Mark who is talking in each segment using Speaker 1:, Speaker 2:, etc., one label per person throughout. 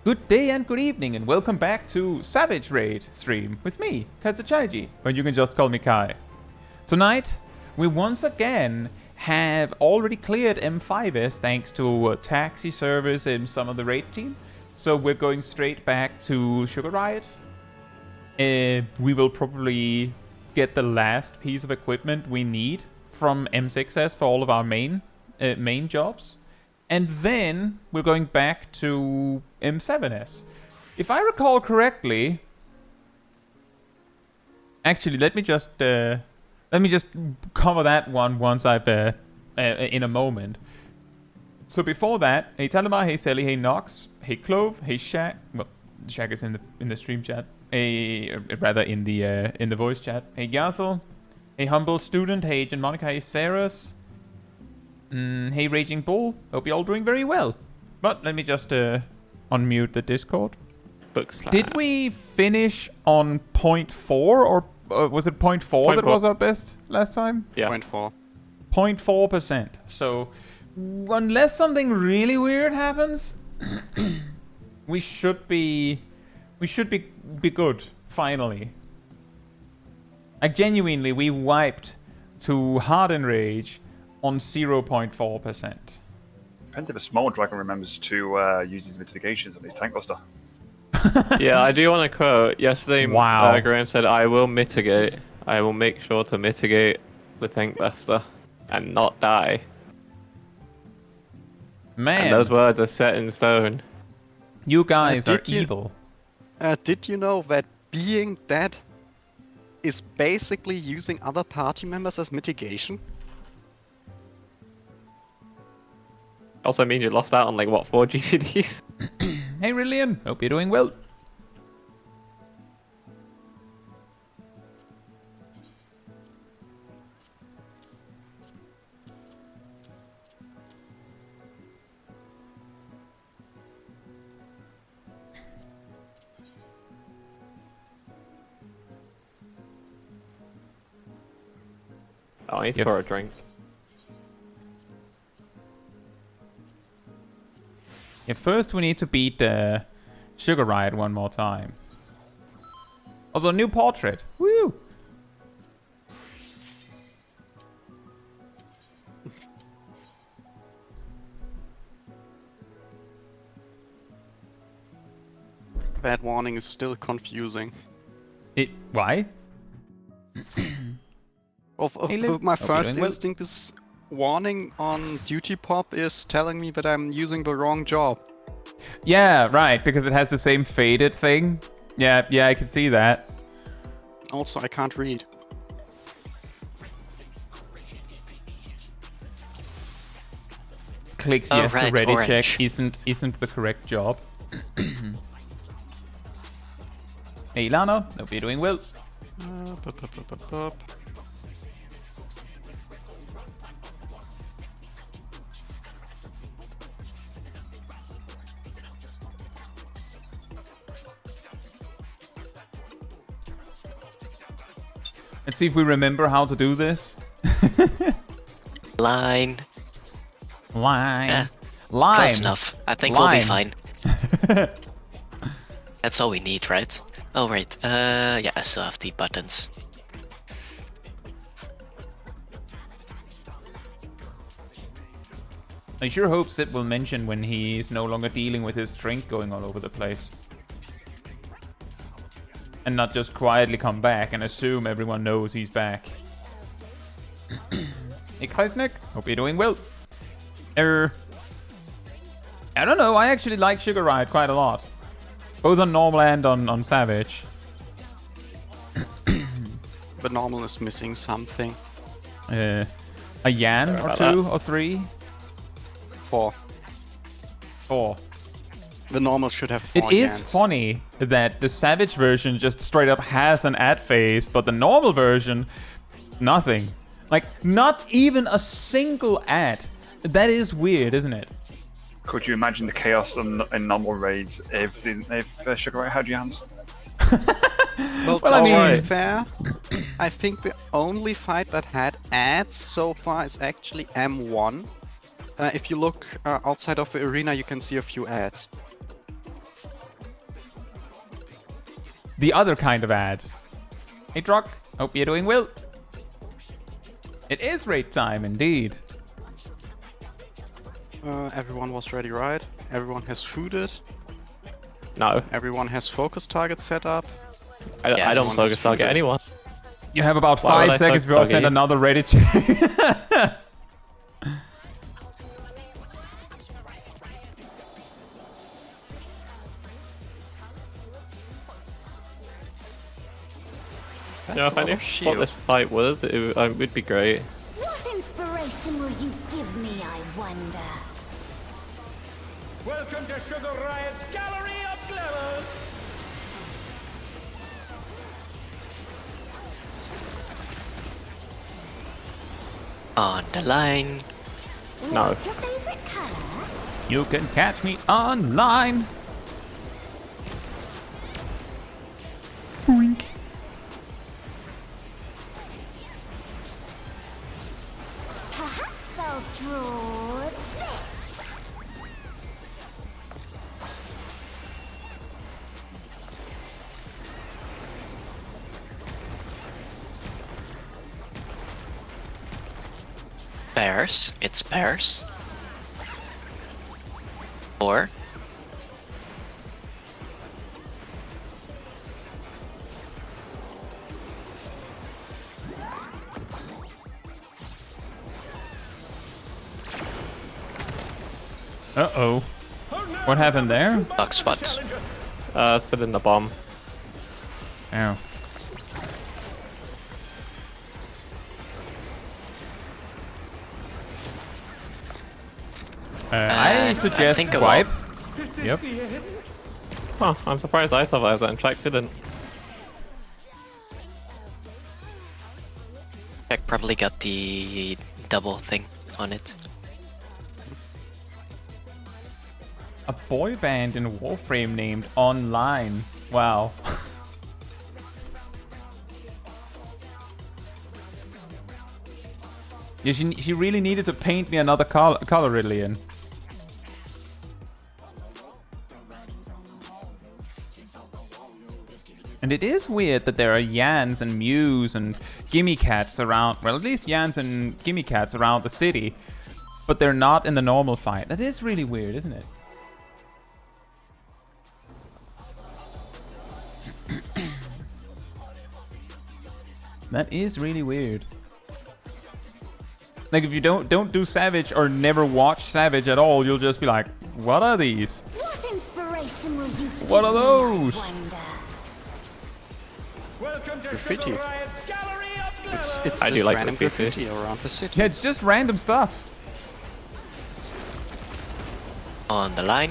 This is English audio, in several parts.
Speaker 1: Good day and good evening, and welcome back to Savage Raid stream with me, Chaiji, but you can just call me Kai. Tonight, we once again have already cleared M7S thanks to a taxi service in some of the raid team. So we're going straight back to Sugar Riot. We will probably get the last piece of equipment we need from M6S for all of our main jobs. And then we're going back to M7S. If I recall correctly, actually, let me just cover that one once I've in a moment. So before that, hey Talamar, hey Sally, hey Nox, hey Clove, hey Shaq. Well, Shaq is in the stream chat. Rather in the voice chat. Hey Yassel, hey Humble Student, hey Agent Monica, hey Saras. Hey Raging Bull, hope you're all doing very well. But let me just unmute the Discord. Did we finish on 0.4 or was it 0.4 that was our best last time?
Speaker 2: Yeah.
Speaker 3: 0.4.
Speaker 1: 0.4%. So unless something really weird happens, we should be good finally. Like genuinely, we wiped to hard Enrage on 0.4%.
Speaker 4: Depends if a small dragon remembers to use his mitigations on his tank buster.
Speaker 2: Yeah, I do want to quote. Yesterday, Graham said, I will mitigate. I will make sure to mitigate the tank buster and not die.
Speaker 1: Man.
Speaker 2: And those words are set in stone.
Speaker 1: You guys are evil.
Speaker 3: Did you know that being dead is basically using other party members as mitigation?
Speaker 2: Also means you lost out on like what, 4 GCDs?
Speaker 1: Hey Rillian, hope you're doing well.
Speaker 2: Oh, I need to pour a drink.
Speaker 1: Yeah, first we need to beat Sugar Riot one more time. Also, new portrait. Woo!
Speaker 3: That warning is still confusing.
Speaker 1: Why?
Speaker 3: My first instinct is warning on duty pop is telling me that I'm using the wrong job.
Speaker 1: Yeah, right, because it has the same faded thing. Yeah, I can see that.
Speaker 3: Also, I can't read.
Speaker 1: Clicks yes to ready check isn't the correct job. Hey Lana, hope you're doing well. Let's see if we remember how to do this.
Speaker 5: Line.
Speaker 1: Line.
Speaker 5: Close enough. I think we'll be fine. That's all we need, right? Oh, right. Yeah, I still have the buttons.
Speaker 1: I sure hope Sid will mention when he's no longer dealing with his drink going all over the place. And not just quietly come back and assume everyone knows he's back. Hey Kreisnick, hope you're doing well. I don't know, I actually like Sugar Riot quite a lot. Both on normal and on Savage.
Speaker 3: But normal is missing something.
Speaker 1: A Yan or 2 or 3?
Speaker 3: 4.
Speaker 1: 4.
Speaker 3: The normal should have 4
Speaker 1: It is
Speaker 3: Yans.
Speaker 1: funny that the Savage version just straight up has an ad phase, but the normal version, nothing. Like, not even a single ad. That is weird, isn't it?
Speaker 4: Could you imagine the chaos in normal raids if Sugar Riot had Yans?
Speaker 3: Well,
Speaker 1: I mean,
Speaker 3: to be fair, I think the only fight that had ads so far is actually M1. If you look outside of the arena, you can see a few ads.
Speaker 1: The other kind of ad. Hey, Truck. Hope you're doing well. It is raid time, indeed.
Speaker 3: Everyone was ready, right? Everyone has fooded.
Speaker 2: No.
Speaker 3: Everyone has focus target set up.
Speaker 2: I don't focus target anyone.
Speaker 1: You have about
Speaker 2: Why would
Speaker 1: 5
Speaker 2: I
Speaker 1: seconds
Speaker 2: focus
Speaker 1: before I
Speaker 2: target
Speaker 1: send
Speaker 2: you?
Speaker 1: another Reddit check.
Speaker 2: You know, if I knew what this fight was, it would be great.
Speaker 6: What inspiration will you give me, I wonder?
Speaker 7: Welcome to Sugar Riot's Gallery of Glamours!
Speaker 5: On the line.
Speaker 2: No.
Speaker 6: What's your favorite color?
Speaker 1: You can catch me online. Boink.
Speaker 6: Perhaps I'll draw this.
Speaker 5: Bears. It's bears. 4.
Speaker 1: Uh-oh. What happened there?
Speaker 5: Dog spots.
Speaker 2: Still in the bomb.
Speaker 1: Oh. I suggest
Speaker 5: think a
Speaker 1: wipe.
Speaker 7: Yep.
Speaker 2: Huh, I'm surprised I survived that and Track didn't.
Speaker 5: Jack probably got the double thing on it.
Speaker 1: A boy band in Warframe named Online. Wow. Yeah, she really needed to paint me another color Ridleyan. And it is weird that there are Yans and Mews and Gimme Cats around, well, at least Yans and Gimme Cats around the city, but they're not in the normal fight. That is really weird, isn't it? That is really weird. Like, if you don't do Savage or never watch Savage at all, you'll just be like, what are these?
Speaker 6: What inspiration will you give
Speaker 1: What are
Speaker 6: me,
Speaker 1: those?
Speaker 6: I wonder?
Speaker 7: Welcome to
Speaker 3: Graffiti.
Speaker 7: Sugar Riot's Gallery of Glamours!
Speaker 3: It's
Speaker 2: I
Speaker 3: just
Speaker 2: do like
Speaker 3: random
Speaker 2: graffiti.
Speaker 3: around the city.
Speaker 1: Yeah, it's just random stuff.
Speaker 5: On the line.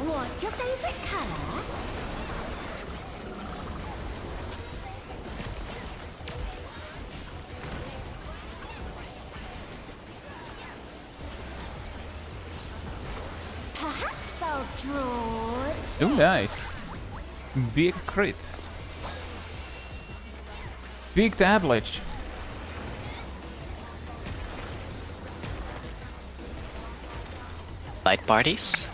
Speaker 6: What's your favorite color? Perhaps I'll draw.
Speaker 1: Oh, nice. Big crit. Big tablet.
Speaker 5: Light parties.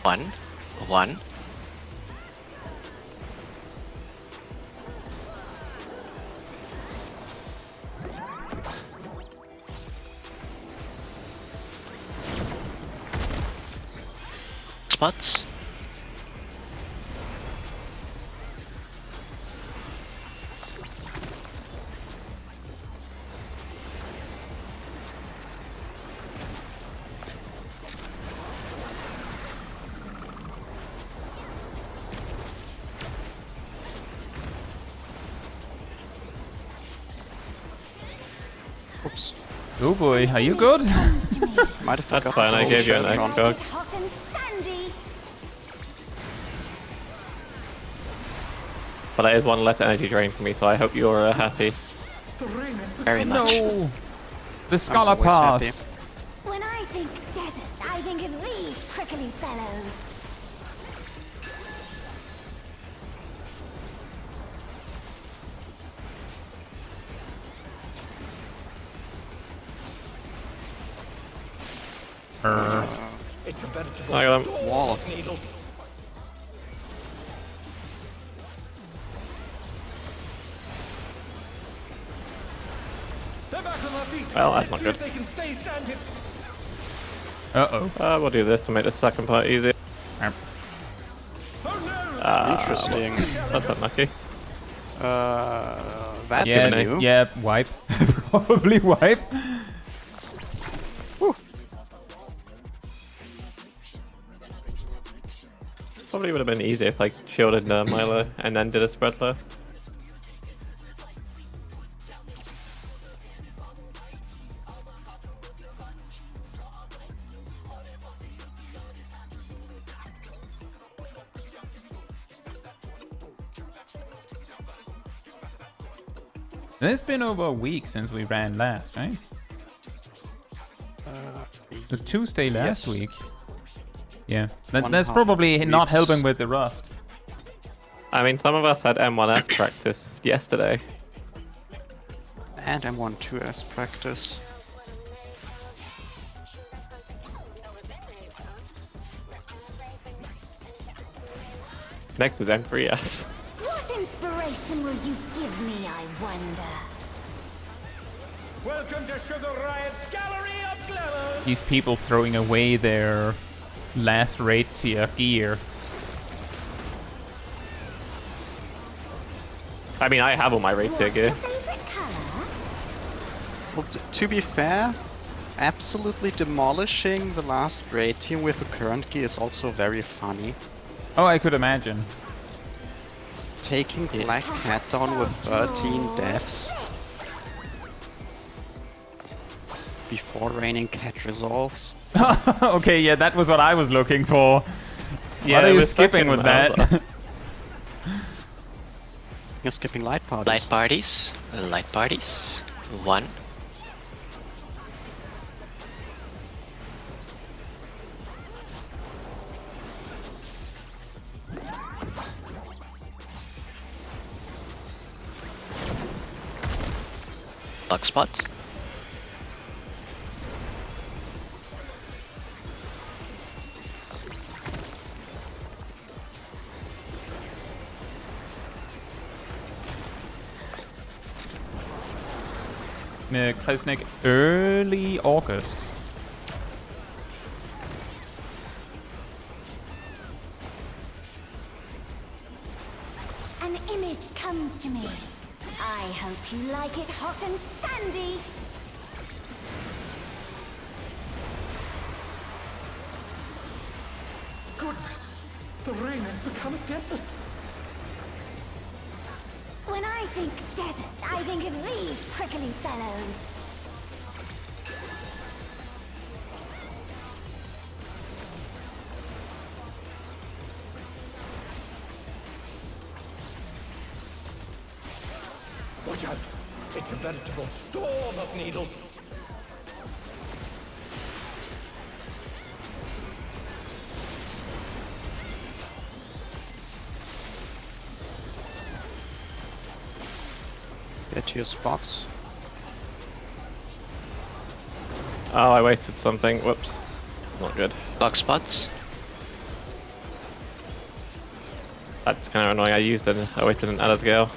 Speaker 5: 1. Spots.
Speaker 3: Oops.
Speaker 1: Oh boy, are you good?
Speaker 3: Might have
Speaker 2: That's
Speaker 3: forgot
Speaker 2: fine,
Speaker 3: to
Speaker 2: I
Speaker 3: roll
Speaker 2: gave you an
Speaker 3: shirt on.
Speaker 2: extra.
Speaker 6: Hot and sandy.
Speaker 2: But that is one less energy drain for me, so I hope you're happy.
Speaker 5: Very much.
Speaker 1: No. The Scholar
Speaker 3: always
Speaker 1: Pass.
Speaker 3: happy.
Speaker 6: When I think desert, I think of these prickly fellows.
Speaker 7: It's a veritable
Speaker 2: I got him.
Speaker 7: storm
Speaker 3: Wall.
Speaker 7: of needles. They're back on their feet.
Speaker 2: Well, that's
Speaker 7: Let's
Speaker 2: not
Speaker 7: see if they can stay standing.
Speaker 1: Uh-oh.
Speaker 2: We'll do this to make the second part easier.
Speaker 7: Oh no!
Speaker 3: Interesting.
Speaker 2: That's unlucky.
Speaker 3: That's
Speaker 1: Yeah,
Speaker 3: new.
Speaker 1: yeah, wipe. Probably wipe.
Speaker 2: Probably would have been easier if I shielded Milo and then did a spread flow.
Speaker 1: It's been over a week since we ran last, right? Does Tuesday last
Speaker 3: yes.
Speaker 1: week? Yeah,
Speaker 3: One
Speaker 1: that's
Speaker 3: half
Speaker 1: probably not
Speaker 3: weeks.
Speaker 1: helping with the rust.
Speaker 2: I mean, some of us had M1S practice yesterday.
Speaker 3: And M12S practice.
Speaker 2: Next is M3S.
Speaker 6: What inspiration will you give me, I wonder?
Speaker 7: Welcome to Sugar Riot's Gallery of Glamours.
Speaker 1: These people throwing away their last raid tier gear.
Speaker 2: I mean, I have all my raid tier
Speaker 6: What's your
Speaker 2: gear.
Speaker 6: favorite color?
Speaker 3: Well, to be fair, absolutely demolishing the last raid team with the current gear is also very funny.
Speaker 1: Oh, I could imagine.
Speaker 3: Taking Black Cat down with 13 deaths before raining cat resolves.
Speaker 1: Okay, yeah, that was what I was looking for.
Speaker 2: Yeah,
Speaker 1: what are
Speaker 2: it
Speaker 1: you
Speaker 2: was
Speaker 1: skipping
Speaker 2: second
Speaker 1: with that?
Speaker 2: Mauser.
Speaker 3: You're skipping light parties.
Speaker 5: Light parties. Light parties. 1. Bug spots.
Speaker 1: Kreisnick, early August.
Speaker 6: An image comes to me. I hope you like it hot and sandy.
Speaker 7: Goodness, the rain has become a desert.
Speaker 6: When I think desert, I think of these prickly fellows.
Speaker 7: Watch out. It's a veritable storm of needles.
Speaker 3: Get to your spots.
Speaker 2: Oh, I wasted something. Whoops. It's not good.
Speaker 5: Bug spots.
Speaker 2: That's kind of annoying. I wasted an Ella's Gale.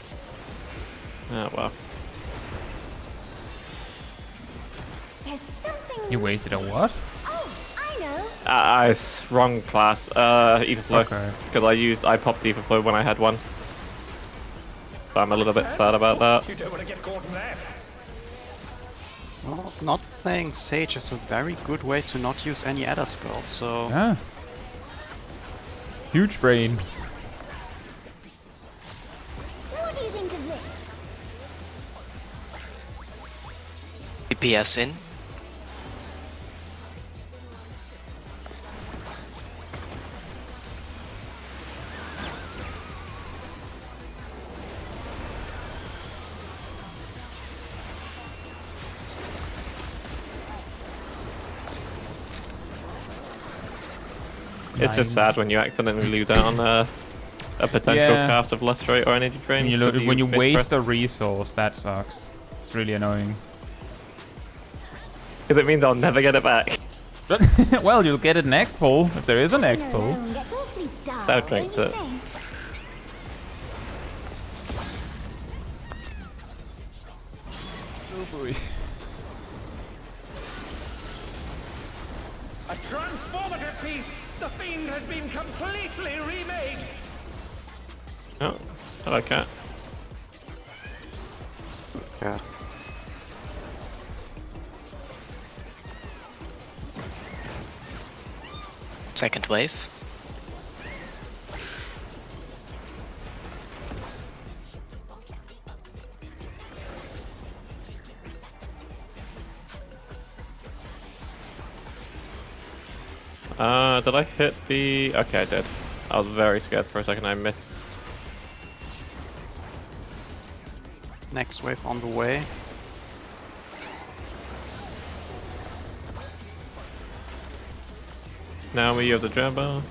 Speaker 2: Oh, well.
Speaker 6: There's something.
Speaker 1: You wasted a what?
Speaker 6: Oh, I know.
Speaker 2: It's wrong class. Etherflow.
Speaker 1: Okay.
Speaker 2: Because I popped Etherflow when I had one. So I'm a little bit sad about that.
Speaker 7: You don't want to get caught in that.
Speaker 3: Well, not playing Sage is a very good way to not use any Adder Skull, so...
Speaker 1: Ah. Huge brain.
Speaker 6: What do you think of this?
Speaker 5: DPS in.
Speaker 2: It's just sad when you accidentally lose out on a potential
Speaker 1: Yeah.
Speaker 2: cast of Lustrate or Energy Drain.
Speaker 1: When you waste
Speaker 2: Because
Speaker 1: a resource, that sucks. It's really annoying.
Speaker 2: it means I'll never get it back.
Speaker 1: Well, you'll get it next pull, if there is a next pull.
Speaker 2: That drinks it.
Speaker 1: Oh boy.
Speaker 7: A transformative piece! The Fiend has been completely remade!
Speaker 2: Oh, hello, cat.
Speaker 3: Yeah.
Speaker 5: Second wave.
Speaker 2: Did I hit the... Okay, I did. I was very scared for a second, I missed.
Speaker 3: Next wave on the way.
Speaker 2: Now we have the jabber.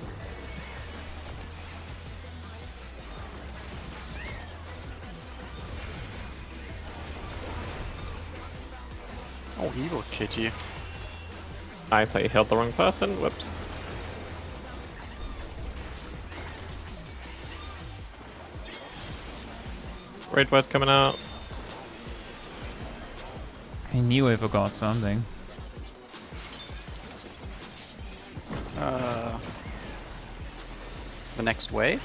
Speaker 3: Oh, he will kid you.
Speaker 2: I thought you held the wrong person. Whoops. Red word's coming out.
Speaker 1: I knew I forgot something.
Speaker 3: The next wave?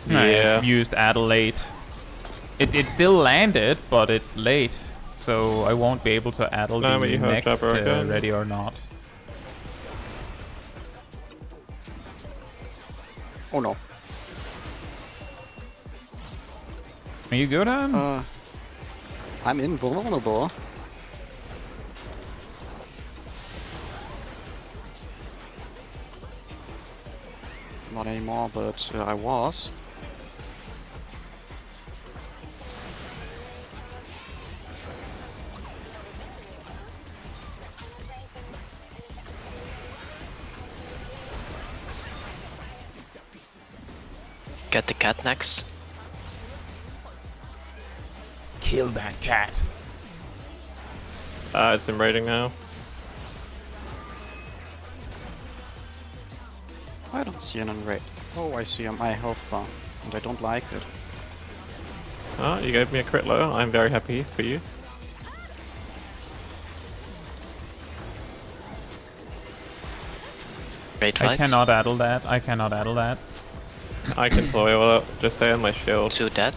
Speaker 2: Yeah.
Speaker 1: I used Addle late. It still landed, but it's late. So I won't be able to Addle
Speaker 2: No,
Speaker 1: the
Speaker 2: but you have
Speaker 1: next
Speaker 2: Jabber again.
Speaker 1: ready or not.
Speaker 3: Oh no.
Speaker 1: Are you good, Anne?
Speaker 3: I'm invulnerable. Not anymore, but I was.
Speaker 5: Get the cat next.
Speaker 1: Kill that cat.
Speaker 2: It's enraging now.
Speaker 3: I don't see an enrage. Oh, I see my health bar, and I don't like it.
Speaker 2: Oh, you gave me a crit low. I'm very happy for you.
Speaker 5: Great
Speaker 1: I
Speaker 5: fight.
Speaker 1: cannot Addle that. I cannot Addle that.
Speaker 2: I can slow you up. Just stay on my shield.
Speaker 5: 2 dead.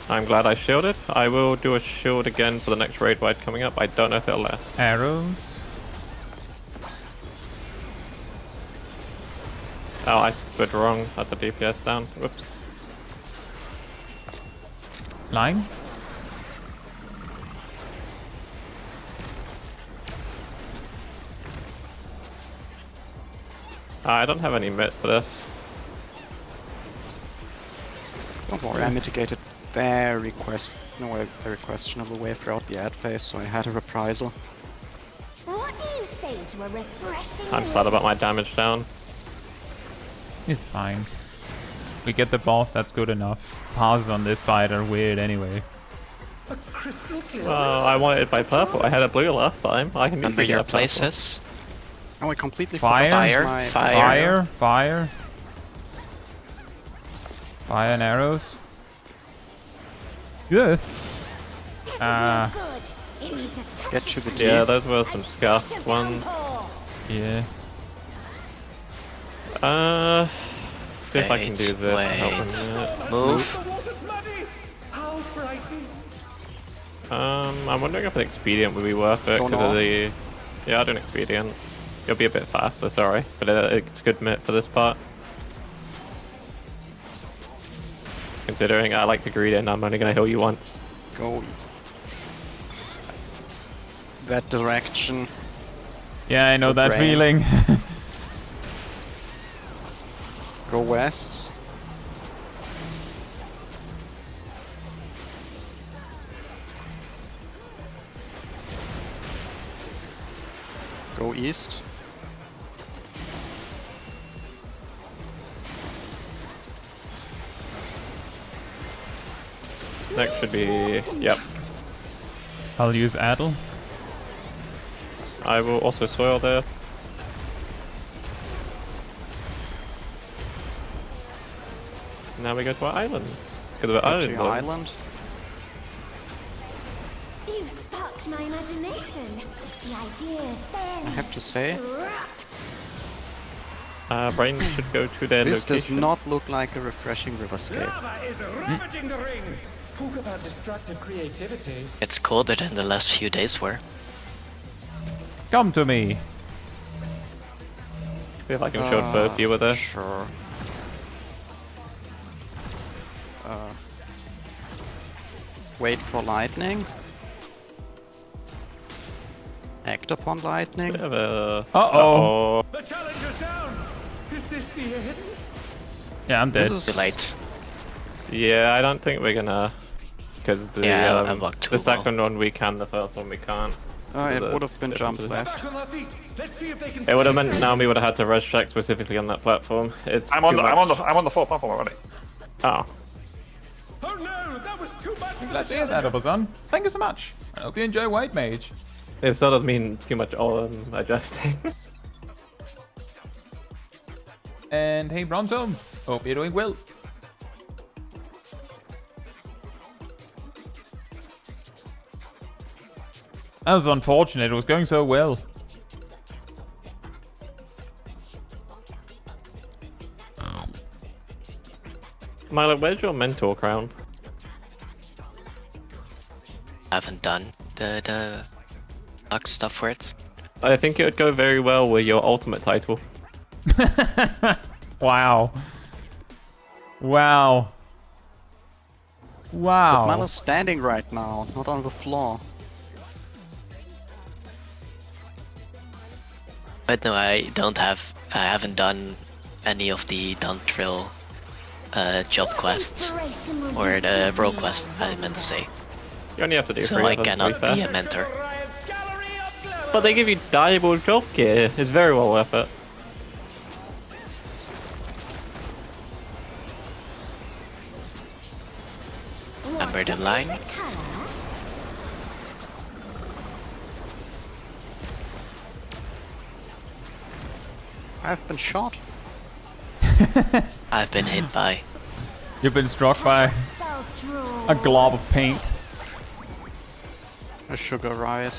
Speaker 2: I'm glad I shielded. I will do a shield again for the next raid wide coming up. I don't know if it'll last.
Speaker 1: Arrows.
Speaker 2: Oh, I stood wrong at the DPS down. Whoops.
Speaker 1: Line.
Speaker 2: I don't have any mit for this.
Speaker 3: Don't worry, I mitigated very questionable way throughout the ad phase, so I had a reprisal.
Speaker 6: What do you say to a refreshing
Speaker 2: I'm sad about my damage down.
Speaker 1: It's fine. We get the boss, that's good enough. Pauses on this fight are weird anyway.
Speaker 7: A crystal clear.
Speaker 2: Well, I wanted it by purple. I had a blue last time. I can
Speaker 5: Remember
Speaker 2: easily
Speaker 5: your
Speaker 2: get a purple.
Speaker 5: places.
Speaker 3: Oh, I completely
Speaker 1: Fire?
Speaker 3: forgot
Speaker 5: Fire,
Speaker 3: my...
Speaker 5: fire.
Speaker 1: Fire. Fire and arrows. Yeah.
Speaker 6: This is no good. It needs a touch
Speaker 3: Get to the T.
Speaker 2: Yeah, those were some scuffed ones.
Speaker 1: Yeah.
Speaker 2: See if I can do this.
Speaker 5: Wait.
Speaker 2: Help him with it.
Speaker 5: Move.
Speaker 7: The water's muddy! How frightening!
Speaker 2: I'm wondering if an expedient would be worth it
Speaker 3: Don't
Speaker 2: because of
Speaker 3: know.
Speaker 2: the. Yeah, I'll do an expedient. You'll be a bit faster, sorry, but it's good mit for this part. Considering I like to greed and I'm only gonna heal you once.
Speaker 3: Go... that direction.
Speaker 1: Yeah, I know
Speaker 3: The
Speaker 1: that
Speaker 3: brain.
Speaker 1: feeling.
Speaker 3: Go west. Go east.
Speaker 2: Next should be. Yep.
Speaker 1: I'll use Addle.
Speaker 2: I will also soil there. Now we go to our islands. Go to the
Speaker 3: Go to
Speaker 2: island.
Speaker 3: your island.
Speaker 6: You sparked my imagination. The ideas fairly
Speaker 3: I have to say,
Speaker 2: Brain should go to their
Speaker 3: this does
Speaker 2: location.
Speaker 3: not look like a refreshing riverscape.
Speaker 7: Lava is ravaging the ring. Talk about destructive creativity.
Speaker 5: It's colder than the last few days were.
Speaker 1: Come to me.
Speaker 2: See if I can show both you with this.
Speaker 3: Sure. Wait for lightning. Act upon lightning.
Speaker 2: Bit of a...
Speaker 1: Uh-oh.
Speaker 7: The challenger's down. Is this the end?
Speaker 1: Yeah, I'm dead.
Speaker 3: This
Speaker 5: Too
Speaker 3: is
Speaker 5: late.
Speaker 2: Yeah, I don't think we're gonna... Because the,
Speaker 5: Yeah, I walked too
Speaker 2: the second one we can, the first one we can't.
Speaker 3: it
Speaker 2: The
Speaker 3: would have been jump
Speaker 2: differences.
Speaker 3: left.
Speaker 7: Back on their feet. Let's see if they can.
Speaker 2: It would have
Speaker 7: stay
Speaker 2: meant Naomi would have had to rush check specifically on that platform. It's
Speaker 4: I'm on
Speaker 2: too
Speaker 4: the
Speaker 2: much.
Speaker 4: I'm on the full platform already.
Speaker 2: Oh.
Speaker 7: Oh no, that was too much for
Speaker 1: Glad
Speaker 7: the
Speaker 1: to hear that,
Speaker 7: challenger.
Speaker 1: Obasan. Thank you so much. I hope you enjoy White Mage.
Speaker 2: It still doesn't mean too much adjusting.
Speaker 1: And hey, Bronto. Hope you're doing well. That was unfortunate. It was going so well.
Speaker 2: Milo, where's your mentor crown?
Speaker 5: I haven't done the bug stuff for it.
Speaker 2: I think it would go very well with your ultimate title.
Speaker 1: Wow. Wow. Wow.
Speaker 3: But Milo's standing right now, not on the floor.
Speaker 5: But no, I haven't done any of the Dawntrail job quests.
Speaker 6: Inspiration will
Speaker 5: Or
Speaker 6: be
Speaker 5: the role
Speaker 6: easy.
Speaker 5: quest, I meant to say.
Speaker 2: You only have to do
Speaker 5: So
Speaker 2: 3
Speaker 5: I
Speaker 2: of them, to
Speaker 5: cannot
Speaker 2: fair.
Speaker 5: be a mentor.
Speaker 7: Riot's gallery of glamour.
Speaker 2: But they give you valuable job gear. It's very well worth it.
Speaker 5: Remember the line?
Speaker 6: Favorite color?
Speaker 3: I've been shot.
Speaker 5: I've been hit by.
Speaker 1: You've been struck by
Speaker 6: I'll draw.
Speaker 1: a glob of paint.
Speaker 3: A sugar riot.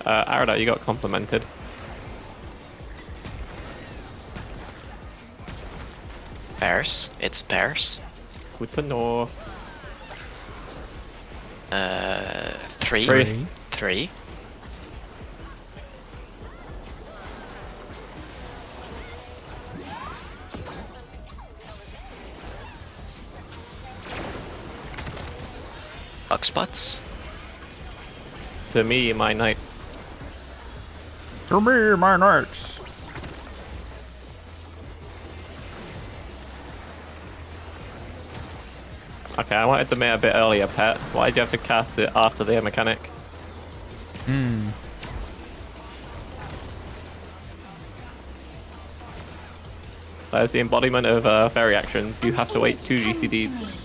Speaker 2: Arada, you got complimented.
Speaker 5: Bears. It's bears.
Speaker 2: Good to know.
Speaker 5: 3.
Speaker 2: Three.
Speaker 5: 3. Bug spots.
Speaker 2: To me, my knights.
Speaker 1: To me, my knights.
Speaker 2: Okay, I wanted to make it a bit earlier, Pet. Why did you have to cast it after the mechanic?
Speaker 1: Hmm.
Speaker 2: There's the embodiment of fairy actions. You have to wait 2 GCDs.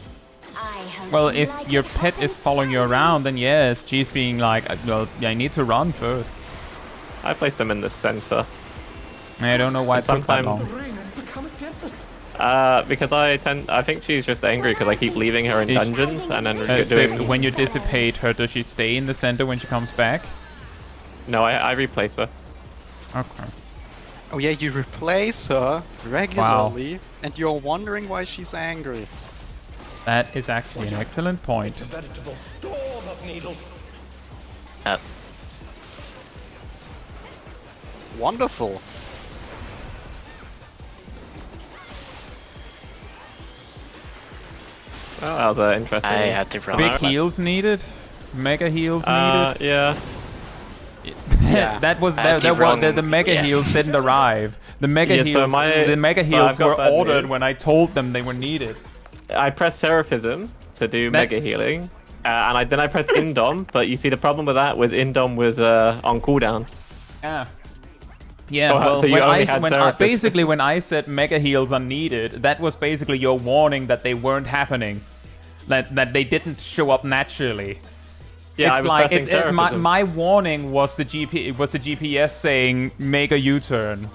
Speaker 1: Well, if your pet is following you around, then yes, she's being like, well, I need to run first.
Speaker 2: I placed them in the center.
Speaker 1: I don't know why it took that
Speaker 2: Sometimes-
Speaker 1: long.
Speaker 7: The ring has become a desert.
Speaker 2: Because I think she's just angry because I keep leaving her in
Speaker 1: Is-
Speaker 2: dungeons and then
Speaker 1: So
Speaker 2: doing...
Speaker 1: when you dissipate her, does she stay in the center when she comes back?
Speaker 2: No, I replace her.
Speaker 1: Okay.
Speaker 3: Oh yeah, you replace her regularly, and you're wondering why she's angry.
Speaker 1: That is actually an excellent point.
Speaker 7: It's a veritable storm of needles.
Speaker 3: Wonderful.
Speaker 2: Well, that was interesting.
Speaker 5: I had to run.
Speaker 1: Big heals needed? Mega heals needed?
Speaker 2: Yeah.
Speaker 3: Yeah.
Speaker 1: that was
Speaker 5: I had to run,
Speaker 1: the mega
Speaker 5: yeah.
Speaker 1: heals didn't arrive. The mega
Speaker 2: Yeah, so
Speaker 1: heals
Speaker 2: I've
Speaker 1: heals
Speaker 2: got
Speaker 1: were
Speaker 2: bad
Speaker 1: ordered
Speaker 2: news.
Speaker 1: when I told them they were needed.
Speaker 2: I pressed Seraphism to do
Speaker 1: That-
Speaker 2: Mega Healing, and then I pressed Indom, but you see the problem with that was Indom was on cooldown.
Speaker 1: Yeah. Yeah,
Speaker 2: Oh,
Speaker 1: well,
Speaker 2: so you
Speaker 1: when,
Speaker 2: only
Speaker 1: I,
Speaker 2: had
Speaker 1: when I,
Speaker 2: Serapis.
Speaker 1: basically when I said mega heals are needed, that was basically your warning that they weren't happening. That they didn't show up naturally.
Speaker 2: Yeah,
Speaker 1: it's like my warning was the GPS saying make a U-turn.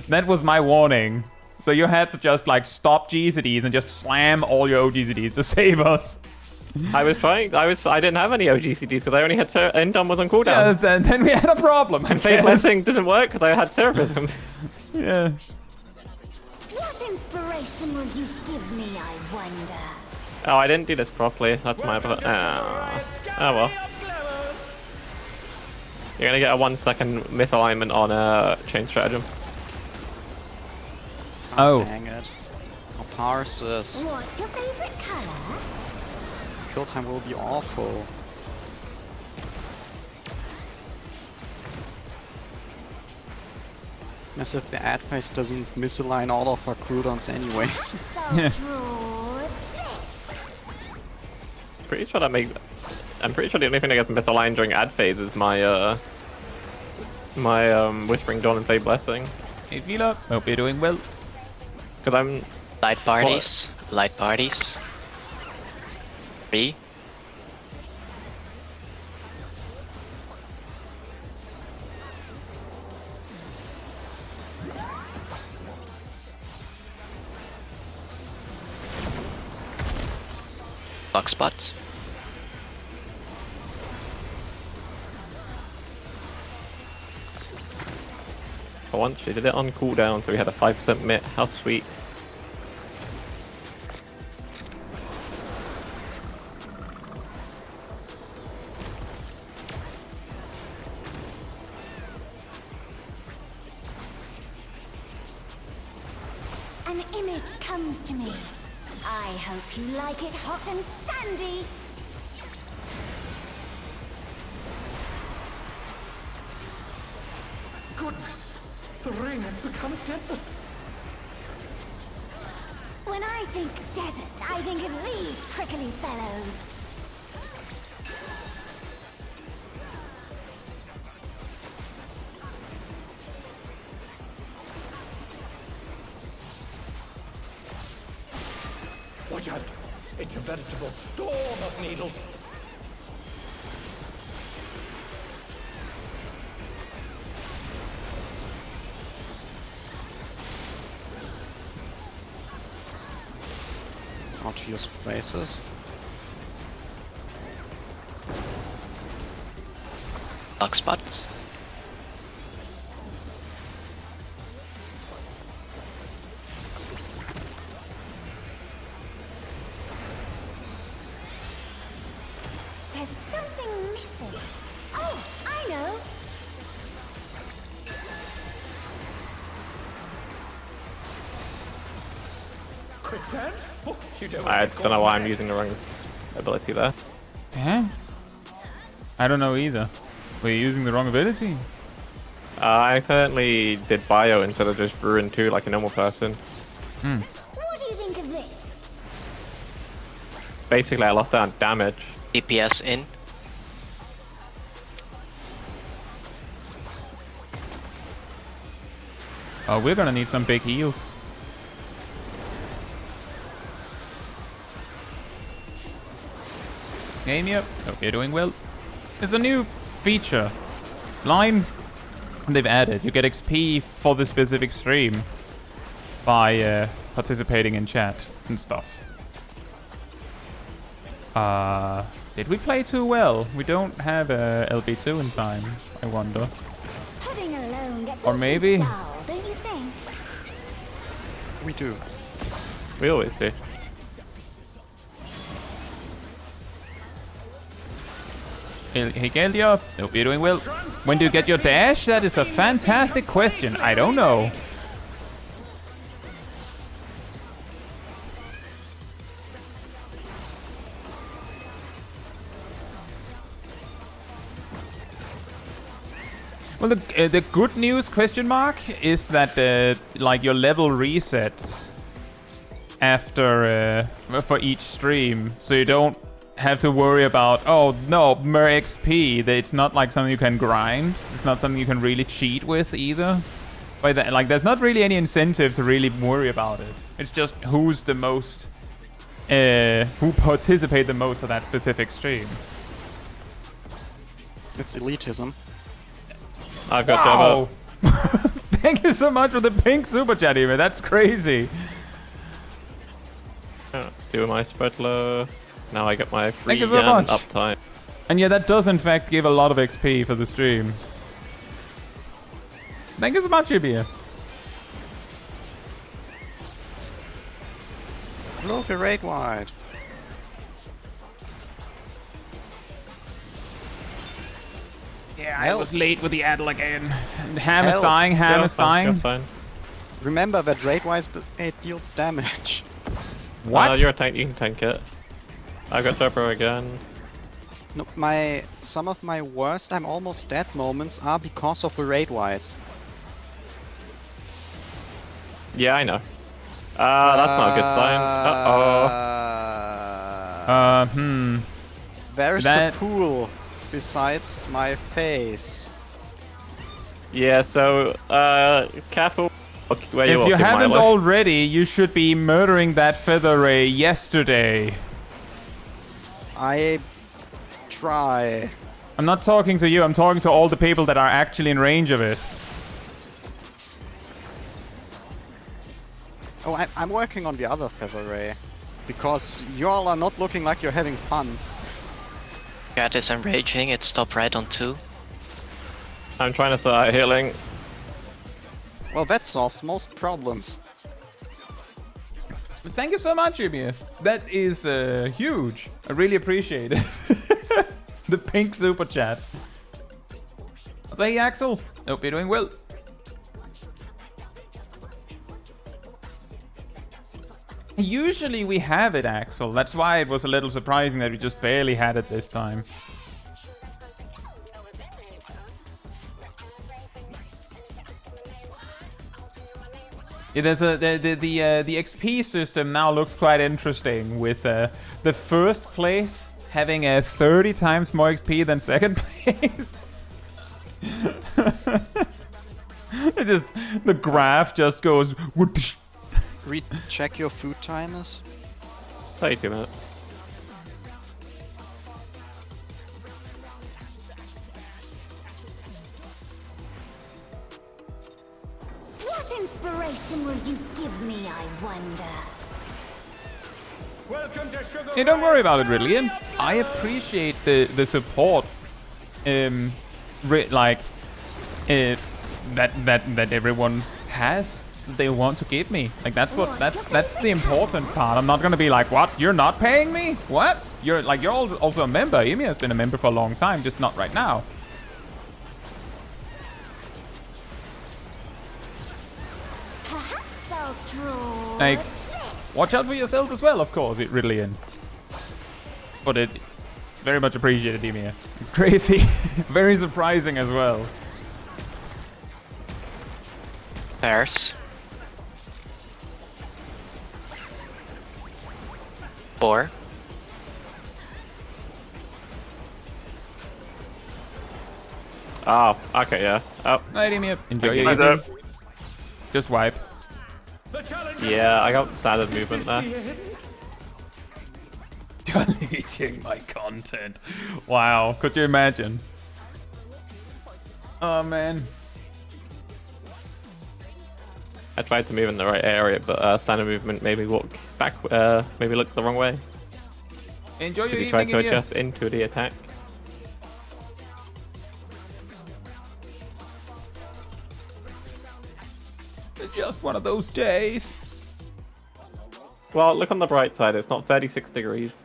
Speaker 1: That was my warning. So you had to just like stop GCDs and just slam all your OGCDs to save us.
Speaker 2: I didn't have any OGCDs because I only had Endom was on cooldown.
Speaker 1: Yeah, then we had a problem.
Speaker 2: And Fate Blessing doesn't work because I had Seraphism.
Speaker 1: Yeah.
Speaker 6: What inspiration will you give me, I wonder?
Speaker 2: Oh, I didn't do this properly. That's my bad. Oh well. You're gonna get a 1 second misalignment on a chain stratagem.
Speaker 3: Oh, dang it. Oh, Parsis.
Speaker 6: What's your favorite color?
Speaker 3: Kill time will be awful. As if the ad phase doesn't misalign all of our croutons anyways.
Speaker 6: So draw this.
Speaker 2: Pretty sure that makes. I'm pretty sure the only thing that gets misaligned during ad phase is my Whispering Dawn and Fate Blessing.
Speaker 1: Hey, Vila. Hope you're doing well.
Speaker 2: Because I'm
Speaker 5: Light parties. Light parties. 3. Box spots.
Speaker 2: For once, she did it on cooldown, so we had a 5% mit. How sweet.
Speaker 6: An image comes to me. I hope you like it hot and sandy.
Speaker 7: Goodness! The ring has become a desert.
Speaker 6: When I think desert, I think of these prickly fellows.
Speaker 7: Watch out! It's a veritable storm of needles.
Speaker 3: How to use places.
Speaker 5: Box spots.
Speaker 6: There's something missing. Oh, I know.
Speaker 7: Quicksand? Oh, you don't
Speaker 2: I don't know why I'm using the wrong ability there.
Speaker 1: Eh? I don't know either. Were you using the wrong ability?
Speaker 2: I accidentally did bio instead of just ruin 2 like a normal person.
Speaker 6: What do you think of this?
Speaker 2: Basically, I lost out on damage.
Speaker 5: DPS in.
Speaker 1: Oh, we're gonna need some big heals. Game up. Hope you're doing well. It's a new feature. Line they've added. You get XP for the specific stream by participating in chat and stuff. Did we play too well? We don't have a LB2 in time, I wonder.
Speaker 6: Pudding alone gets
Speaker 1: Or maybe-
Speaker 6: dull, don't you think?
Speaker 3: We do.
Speaker 2: We always do.
Speaker 1: Hey Galia, hope you're doing well. When do you get your dash? That is a fantastic question. I don't know. Well, the good news question mark is that like your level resets after for each stream, so you don't have to worry about, oh no, mer XP. It's not like something you can grind. It's not something you can really cheat with either. By that, like, there's not really any incentive to really worry about it. It's just who's the most who participate the most for that specific stream.
Speaker 3: It's elitism.
Speaker 2: I've got
Speaker 1: Wow! Thank you so much for the pink super chat, man. That's crazy.
Speaker 2: Do my spread low. Now I get my free
Speaker 1: Thank you so much.
Speaker 2: uptime.
Speaker 1: And yeah, that does in fact give a lot of XP for the stream. Thank you so much, Ibia.
Speaker 3: Look, a raid wide.
Speaker 1: Yeah, I was late with the Adel again. Ham is
Speaker 3: Help.
Speaker 1: dying, Ham
Speaker 2: Yeah,
Speaker 1: is dying.
Speaker 2: fine.
Speaker 3: Remember that raid wise it deals damage.
Speaker 1: What?
Speaker 2: You're a tank, you can tank it. I got Turbo again.
Speaker 3: No, some of my worst I'm almost dead moments are because of the raid wides.
Speaker 2: Yeah, I know. That's not a good sign. Uh-oh.
Speaker 3: There's
Speaker 1: That-
Speaker 3: a pool besides my face.
Speaker 2: Yeah, so, careful where you're
Speaker 1: If you
Speaker 2: walking,
Speaker 1: haven't
Speaker 2: Milo.
Speaker 1: already, you should be murdering that feather ray yesterday.
Speaker 3: I try.
Speaker 1: I'm not talking to you, I'm talking to all the people that are actually in range of it.
Speaker 3: Oh, I'm working on the other feather ray. Because y'all are not looking like you're having fun.
Speaker 5: Cat is enraging, it stopped right on 2.
Speaker 2: I'm trying to start healing.
Speaker 3: Well, that solves most problems.
Speaker 1: But thank you so much, Ibia. That is huge. I really appreciate it. The pink super chat. So hey, Axel. Hope you're doing well. Usually we have it, Axel. That's why it was a little surprising that we just barely had it this time. Yeah, there's the XP system now looks quite interesting with the first place having 30 times more XP than second place. The graph just goes. Whoosh.
Speaker 3: Recheck your food timers.
Speaker 2: 32 minutes.
Speaker 6: What inspiration will you give me, I wonder?
Speaker 7: Welcome to Sugar
Speaker 1: Hey, don't worry about it,
Speaker 7: Riot.
Speaker 1: Ridley. I appreciate the support. That everyone has. They want to give me. Like that's the important part. I'm not gonna be like, what? You're not paying me? What? You're also a member. Emi has been a member for a long time, just not right now.
Speaker 6: Perhaps I'll draw
Speaker 1: Like,
Speaker 6: this.
Speaker 1: watch out for yourself as well, of course, Ridley. But it's very much appreciated, Emi. It's crazy. Very surprising as well.
Speaker 5: Bears. 4.
Speaker 2: Oh, okay, yeah. Oh,
Speaker 1: Night, Emi. Enjoy your
Speaker 4: Eyes
Speaker 1: evening.
Speaker 4: up.
Speaker 1: Just wipe.
Speaker 7: The challenge
Speaker 2: yeah, I got standard movement there.
Speaker 1: Deleting my content. Wow, could you imagine? Oh man.
Speaker 2: I tried to move in the right area, but standard movement made me walk back, maybe look the wrong way.
Speaker 1: Enjoy your
Speaker 2: Did you try
Speaker 1: evening,
Speaker 2: to
Speaker 1: India.
Speaker 2: adjust into the attack?
Speaker 1: It's just one of those days.
Speaker 2: Well, look on the bright side, it's not 36 degrees.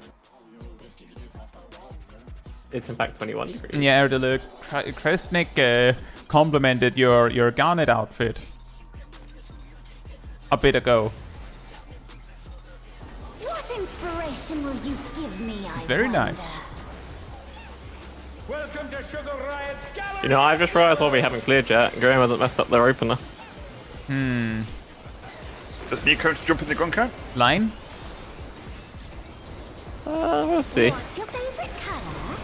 Speaker 2: It's in fact 21 degrees.
Speaker 1: Yeah, the Kresnik complimented your garnet outfit a bit ago.
Speaker 6: What inspiration will you give me, I
Speaker 1: It's very
Speaker 6: wonder?
Speaker 1: nice.
Speaker 7: Welcome to Sugar Riot's gallery.
Speaker 2: You know, I've just realised what we haven't cleared yet, and Graham hasn't messed up their opener.
Speaker 4: Does Nico jump in the gun count?
Speaker 1: Line?
Speaker 2: We'll see.
Speaker 6: What's your favorite color?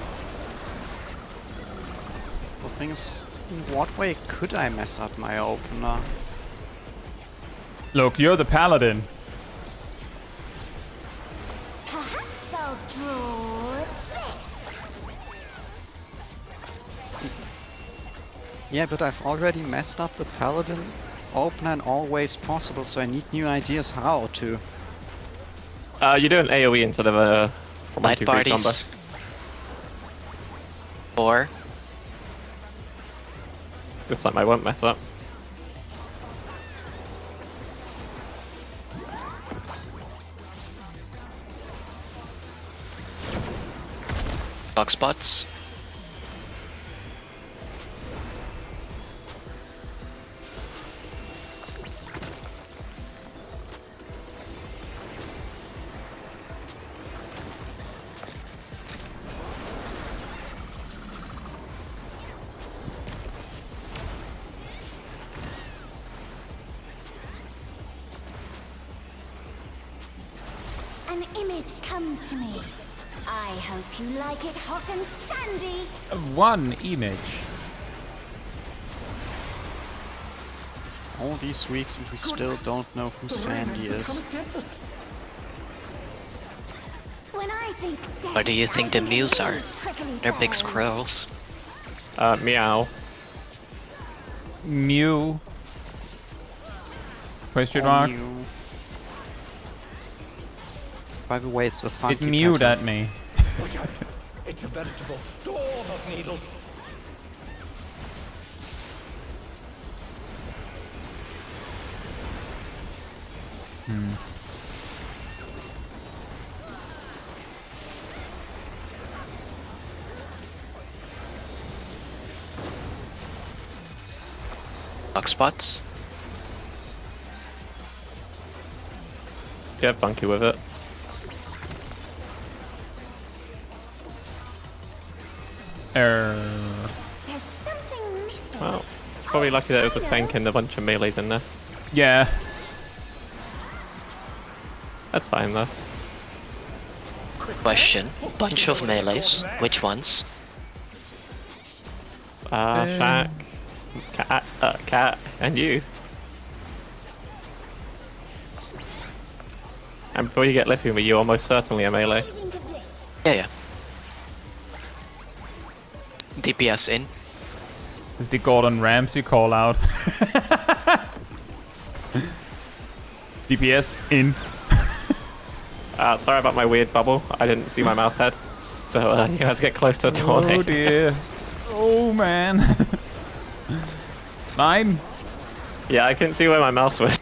Speaker 3: The thing is, in what way could I mess up my opener?
Speaker 1: Look, you're the paladin.
Speaker 6: draw this.
Speaker 3: Yeah, but I've already messed up the Paladin opener in all ways possible, so I need new ideas how to.
Speaker 2: You do an AoE instead of a
Speaker 5: Light
Speaker 2: 1-2-3
Speaker 5: parties. 4.
Speaker 2: This time I won't mess up.
Speaker 5: Box spots.
Speaker 6: An image comes to me. I hope you like it hot and sandy.
Speaker 1: One image.
Speaker 3: All these weeks and we still don't know who Sandy is.
Speaker 6: When I think
Speaker 5: What do you think the Mews are? They're big squirrels.
Speaker 2: Meow.
Speaker 1: Mew. Question mark.
Speaker 3: Mew. By the way, it's a funky
Speaker 1: It mewed
Speaker 3: pattern.
Speaker 1: at me.
Speaker 7: Watch out. It's a veritable storm of needles.
Speaker 5: Box spots.
Speaker 2: Yeah, funky with it.
Speaker 6: There's something missing.
Speaker 2: Well, probably lucky that it was a tank and a bunch of melees in there.
Speaker 1: Yeah.
Speaker 2: That's fine though.
Speaker 5: Question. Bunch of melees. Which ones?
Speaker 2: Shaq, Cat, and you. And before you get lifting me, you're almost certainly a melee.
Speaker 5: Yeah. DPS in.
Speaker 1: This is the Gordon Ramsay call out. DPS in.
Speaker 2: Sorry about my weird bubble. I didn't see my mouse head. So you have to get close to the
Speaker 1: Oh
Speaker 2: tornado.
Speaker 1: dear. Oh man. 9.
Speaker 2: Yeah, I couldn't see where my mouse was.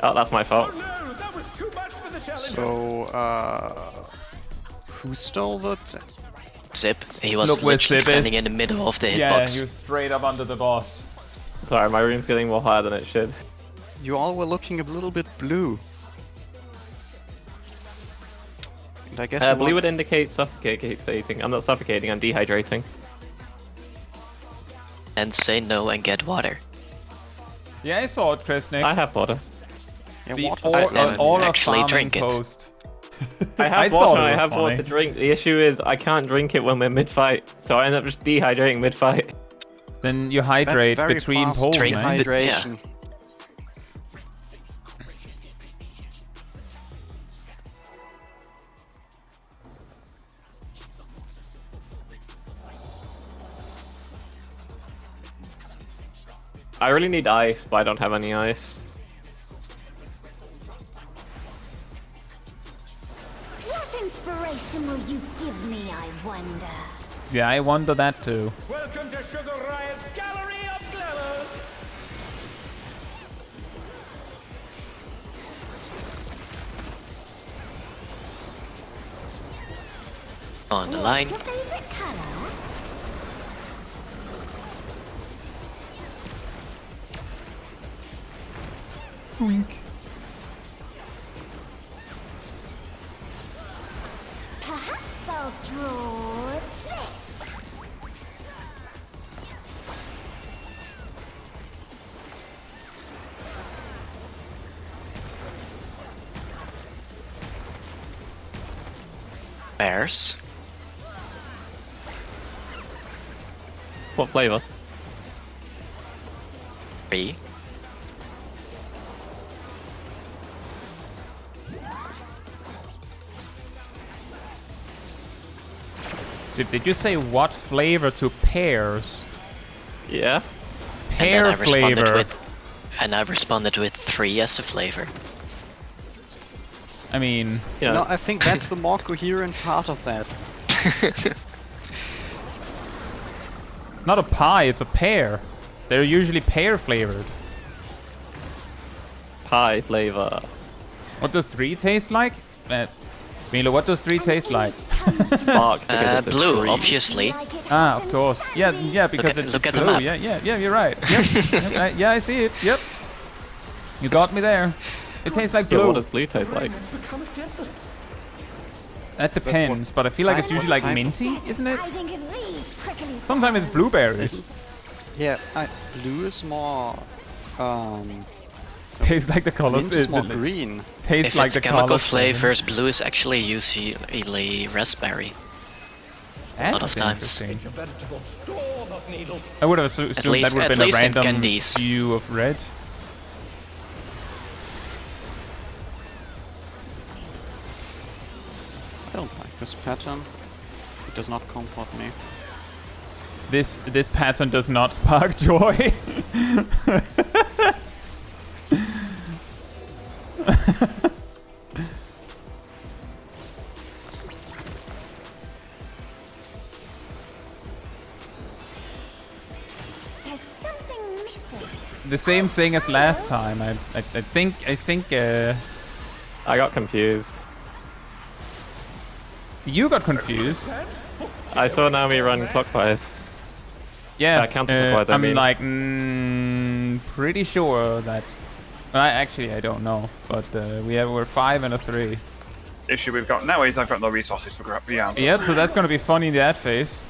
Speaker 2: Oh, that's my fault.
Speaker 7: Oh no, that was too much for the challenger.
Speaker 3: So, who stole the...
Speaker 5: Zip. He was
Speaker 1: Look where
Speaker 5: literally
Speaker 1: Zip is.
Speaker 5: standing in the middle of the
Speaker 1: Yeah,
Speaker 5: hitbox.
Speaker 1: he was straight up under the boss.
Speaker 2: Sorry, my room's getting more higher than it should.
Speaker 3: You all were looking a little bit blue. And I guess you
Speaker 2: Blue
Speaker 3: want-
Speaker 2: would indicate suffocating. I'm not suffocating, I'm dehydrating.
Speaker 5: And say no and get water.
Speaker 1: Yeah, I saw it, Kresnik.
Speaker 2: I have water.
Speaker 3: Yeah,
Speaker 1: The
Speaker 3: what?
Speaker 1: aura
Speaker 5: actually
Speaker 1: farming
Speaker 5: drink it.
Speaker 1: post.
Speaker 2: I have
Speaker 1: thought
Speaker 2: water
Speaker 1: it
Speaker 2: and I
Speaker 1: was
Speaker 2: have water
Speaker 1: funny.
Speaker 2: to drink. The issue is I can't drink it when we're mid-fight, so I end up just dehydrating mid-fight.
Speaker 1: Then you
Speaker 3: That's
Speaker 1: hydrate
Speaker 3: very
Speaker 1: between
Speaker 3: fast
Speaker 1: pulls,
Speaker 5: Drink
Speaker 1: man.
Speaker 5: bit-
Speaker 3: hydration.
Speaker 2: I really need ice, but I don't have any ice.
Speaker 6: What inspiration will you give me, I wonder?
Speaker 1: Yeah, I wonder that too.
Speaker 7: Welcome to Sugar Riot's Gallery of Glamours.
Speaker 5: On the line.
Speaker 6: What's your favorite color?
Speaker 1: Wink.
Speaker 6: Perhaps I'll draw this.
Speaker 5: Bears.
Speaker 2: What flavor?
Speaker 5: 3.
Speaker 1: So did you say what flavor to pears?
Speaker 2: Yeah.
Speaker 1: Pear flavor.
Speaker 5: And I responded with 3 as a flavor.
Speaker 1: I mean...
Speaker 2: Yeah.
Speaker 3: No, I think that's the more coherent part of that.
Speaker 1: It's not a pie, it's a pear. They're usually pear flavored.
Speaker 2: Pie flavor.
Speaker 1: What does 3 taste like? Milo, what does 3 taste like?
Speaker 2: Spark, because it's a
Speaker 5: Blue,
Speaker 2: tree.
Speaker 5: obviously.
Speaker 1: Ah, of course. Yeah, because it's
Speaker 5: look at the
Speaker 1: blue.
Speaker 5: map.
Speaker 1: Yeah, you're right. Yep. Yeah, I see it. Yep. You got me there. It tastes like
Speaker 2: Yeah,
Speaker 1: blue.
Speaker 2: what does blue taste like?
Speaker 1: That depends, but I feel like it's usually like minty, isn't it? Sometimes it's blueberries.
Speaker 3: Yeah, blue is more.
Speaker 1: Tastes like the colors.
Speaker 3: Mint is more green.
Speaker 1: Tastes
Speaker 5: If
Speaker 1: like
Speaker 5: it's
Speaker 1: the
Speaker 5: chemical
Speaker 1: colors.
Speaker 5: flavors, blue is actually usually raspberry.
Speaker 1: That's
Speaker 5: lot of times.
Speaker 1: interesting.
Speaker 7: It's a veritable storm of needles.
Speaker 1: I would have assumed that
Speaker 5: least-
Speaker 1: would have
Speaker 5: at
Speaker 1: been a
Speaker 5: least in
Speaker 1: random
Speaker 5: candies.
Speaker 1: hue of red.
Speaker 3: I don't like this pattern. It does not comfort me.
Speaker 1: This pattern does not spark joy.
Speaker 6: There's something missing.
Speaker 1: The same thing as last time. I think
Speaker 2: I got confused.
Speaker 1: you got confused.
Speaker 2: I saw Naomi run clockwise.
Speaker 1: Yeah,
Speaker 2: counterclockwise, I
Speaker 1: I'm
Speaker 2: mean.
Speaker 1: like pretty sure that. I don't know, but we're 5 and a 3.
Speaker 4: Issue we've got now is I've got no resources for Reans.
Speaker 1: Yep, so that's gonna be funny in the ad phase.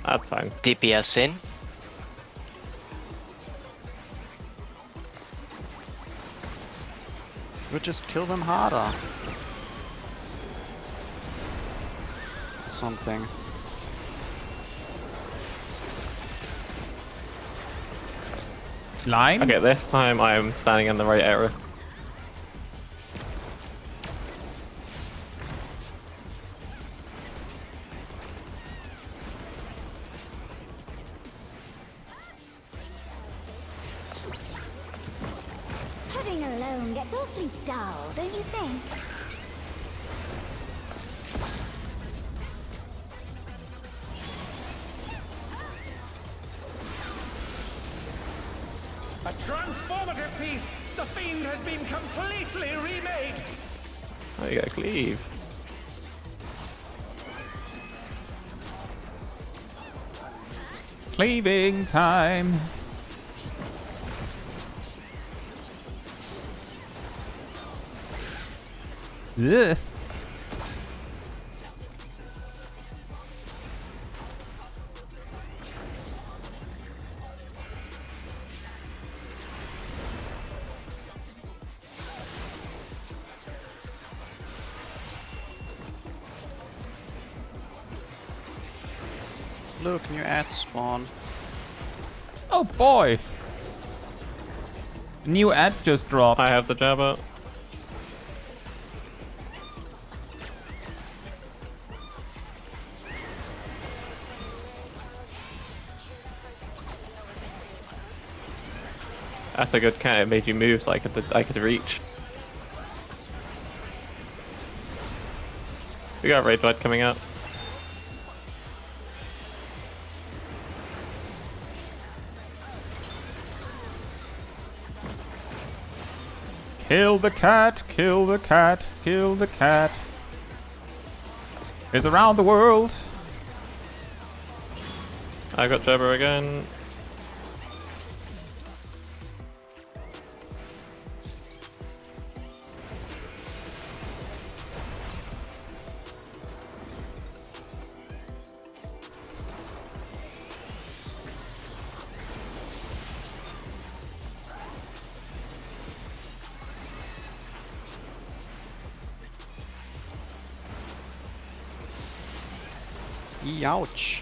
Speaker 2: That's fine.
Speaker 5: DPS in.
Speaker 3: We'll just kill them harder. Something.
Speaker 1: Line?
Speaker 2: Okay, this time I'm standing in the right area.
Speaker 6: Pudding alone gets awfully dull, don't you think?
Speaker 7: A transformative piece! The fiend has been completely remade!
Speaker 2: Oh, you gotta cleave.
Speaker 1: Cleaving time. Ugh.
Speaker 3: Look, new ads spawn.
Speaker 1: Oh boy! New ads just dropped.
Speaker 2: I have the jab out. That's a good cat. It made you move so I could reach. We got Raid Bud coming up.
Speaker 1: Kill the cat, kill the cat, kill the cat. It's around the world.
Speaker 2: I got Jabber again.
Speaker 3: Ouch.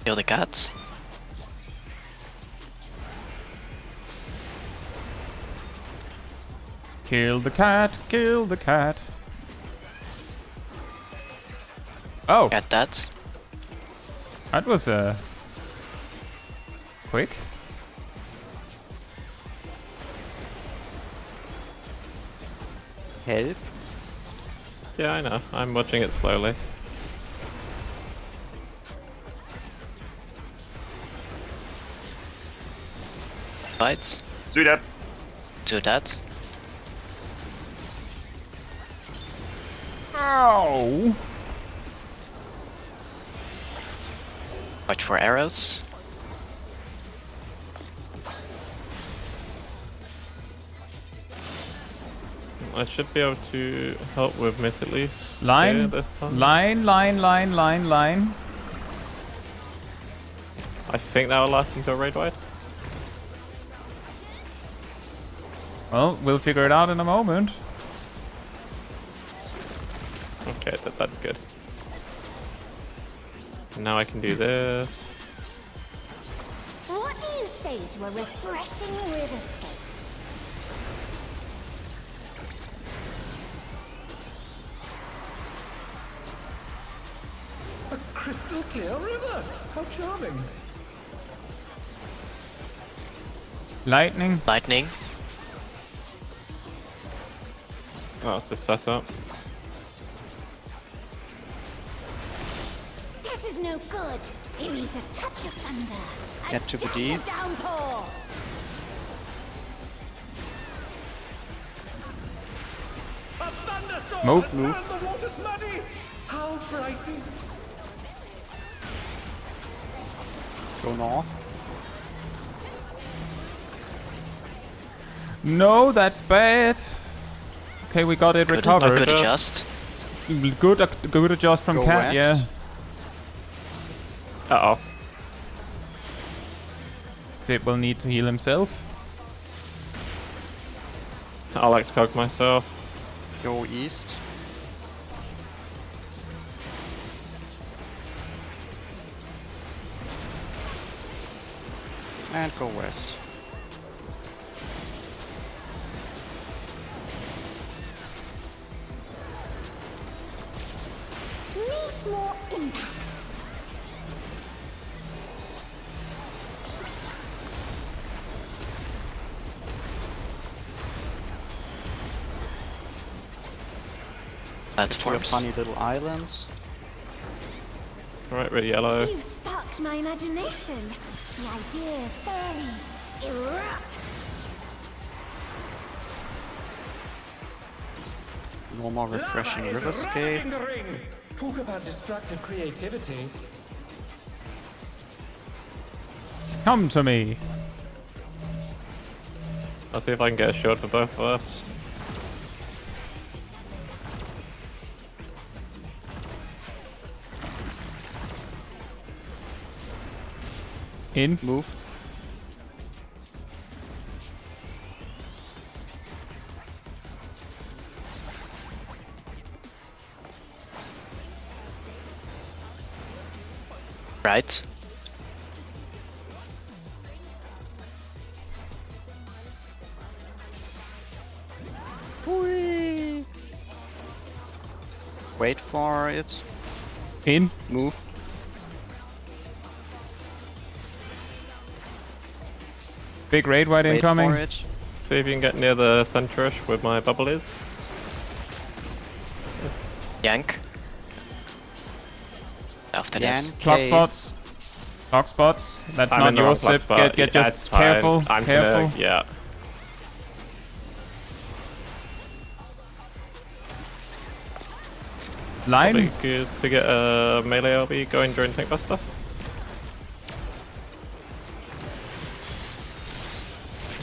Speaker 5: Kill the cats.
Speaker 1: Kill the cat, kill the cat. Oh,
Speaker 5: Get that.
Speaker 1: that was quick.
Speaker 3: Help.
Speaker 2: Yeah, I know. I'm watching it slowly.
Speaker 5: Bites.
Speaker 4: Do that.
Speaker 5: Do that.
Speaker 1: Ow!
Speaker 5: Watch for arrows.
Speaker 2: I should be able to help with mid at least.
Speaker 1: Line,
Speaker 2: Yeah, this time.
Speaker 1: line.
Speaker 2: I think that will last until raid wide.
Speaker 1: Well, we'll figure it out in a moment.
Speaker 2: Okay, that's good. Now I can do this.
Speaker 6: What do you say to a refreshing riverscape?
Speaker 7: A crystal clear river. How charming.
Speaker 1: Lightning.
Speaker 5: Lightning.
Speaker 2: Oh, that's the setup.
Speaker 6: This is no good. It needs a touch of thunder.
Speaker 3: Get to the
Speaker 6: dash
Speaker 3: D.
Speaker 6: of downpour.
Speaker 7: A thunderstorm
Speaker 1: Move,
Speaker 7: has
Speaker 1: move.
Speaker 7: turned the waters muddy. How frightening.
Speaker 3: Go north.
Speaker 1: No, that's bad. Okay, we got it recovered.
Speaker 5: Good adjust.
Speaker 1: Good adjust from
Speaker 3: Go
Speaker 1: Cat, yeah.
Speaker 3: west.
Speaker 2: Uh-oh.
Speaker 1: Sid will need to heal himself.
Speaker 2: I like to cook myself.
Speaker 3: Go east. And go west.
Speaker 6: Needs more impact.
Speaker 3: Your
Speaker 5: Platforms.
Speaker 3: funny little islands.
Speaker 2: Alright, we're yellow.
Speaker 6: You sparked my imagination. The idea is fairly erupts.
Speaker 3: No more refreshing
Speaker 7: Lava is
Speaker 3: riverscape.
Speaker 7: ravaging the ring. Talk about destructive creativity.
Speaker 1: Come to me.
Speaker 2: I'll see if I can get a shield for both of us.
Speaker 1: In.
Speaker 3: Move.
Speaker 5: Right.
Speaker 3: Whee! Wait for it.
Speaker 1: In.
Speaker 3: Move.
Speaker 1: Big raid wide
Speaker 3: Wait
Speaker 1: incoming.
Speaker 3: for it.
Speaker 2: See if you can get near the centrish with my bubble is.
Speaker 5: Yank. After this.
Speaker 1: Clock
Speaker 3: K.
Speaker 1: spots. Clock spots. That's
Speaker 2: I'm
Speaker 1: not
Speaker 2: in the
Speaker 1: your
Speaker 2: wrong clock
Speaker 1: sip.
Speaker 2: spot.
Speaker 1: Get
Speaker 2: Yeah,
Speaker 1: just
Speaker 2: it's fine.
Speaker 1: careful.
Speaker 2: I'm
Speaker 1: Careful.
Speaker 2: Gonna, yeah.
Speaker 1: Line.
Speaker 2: Probably good to get a melee LB going during tank buster.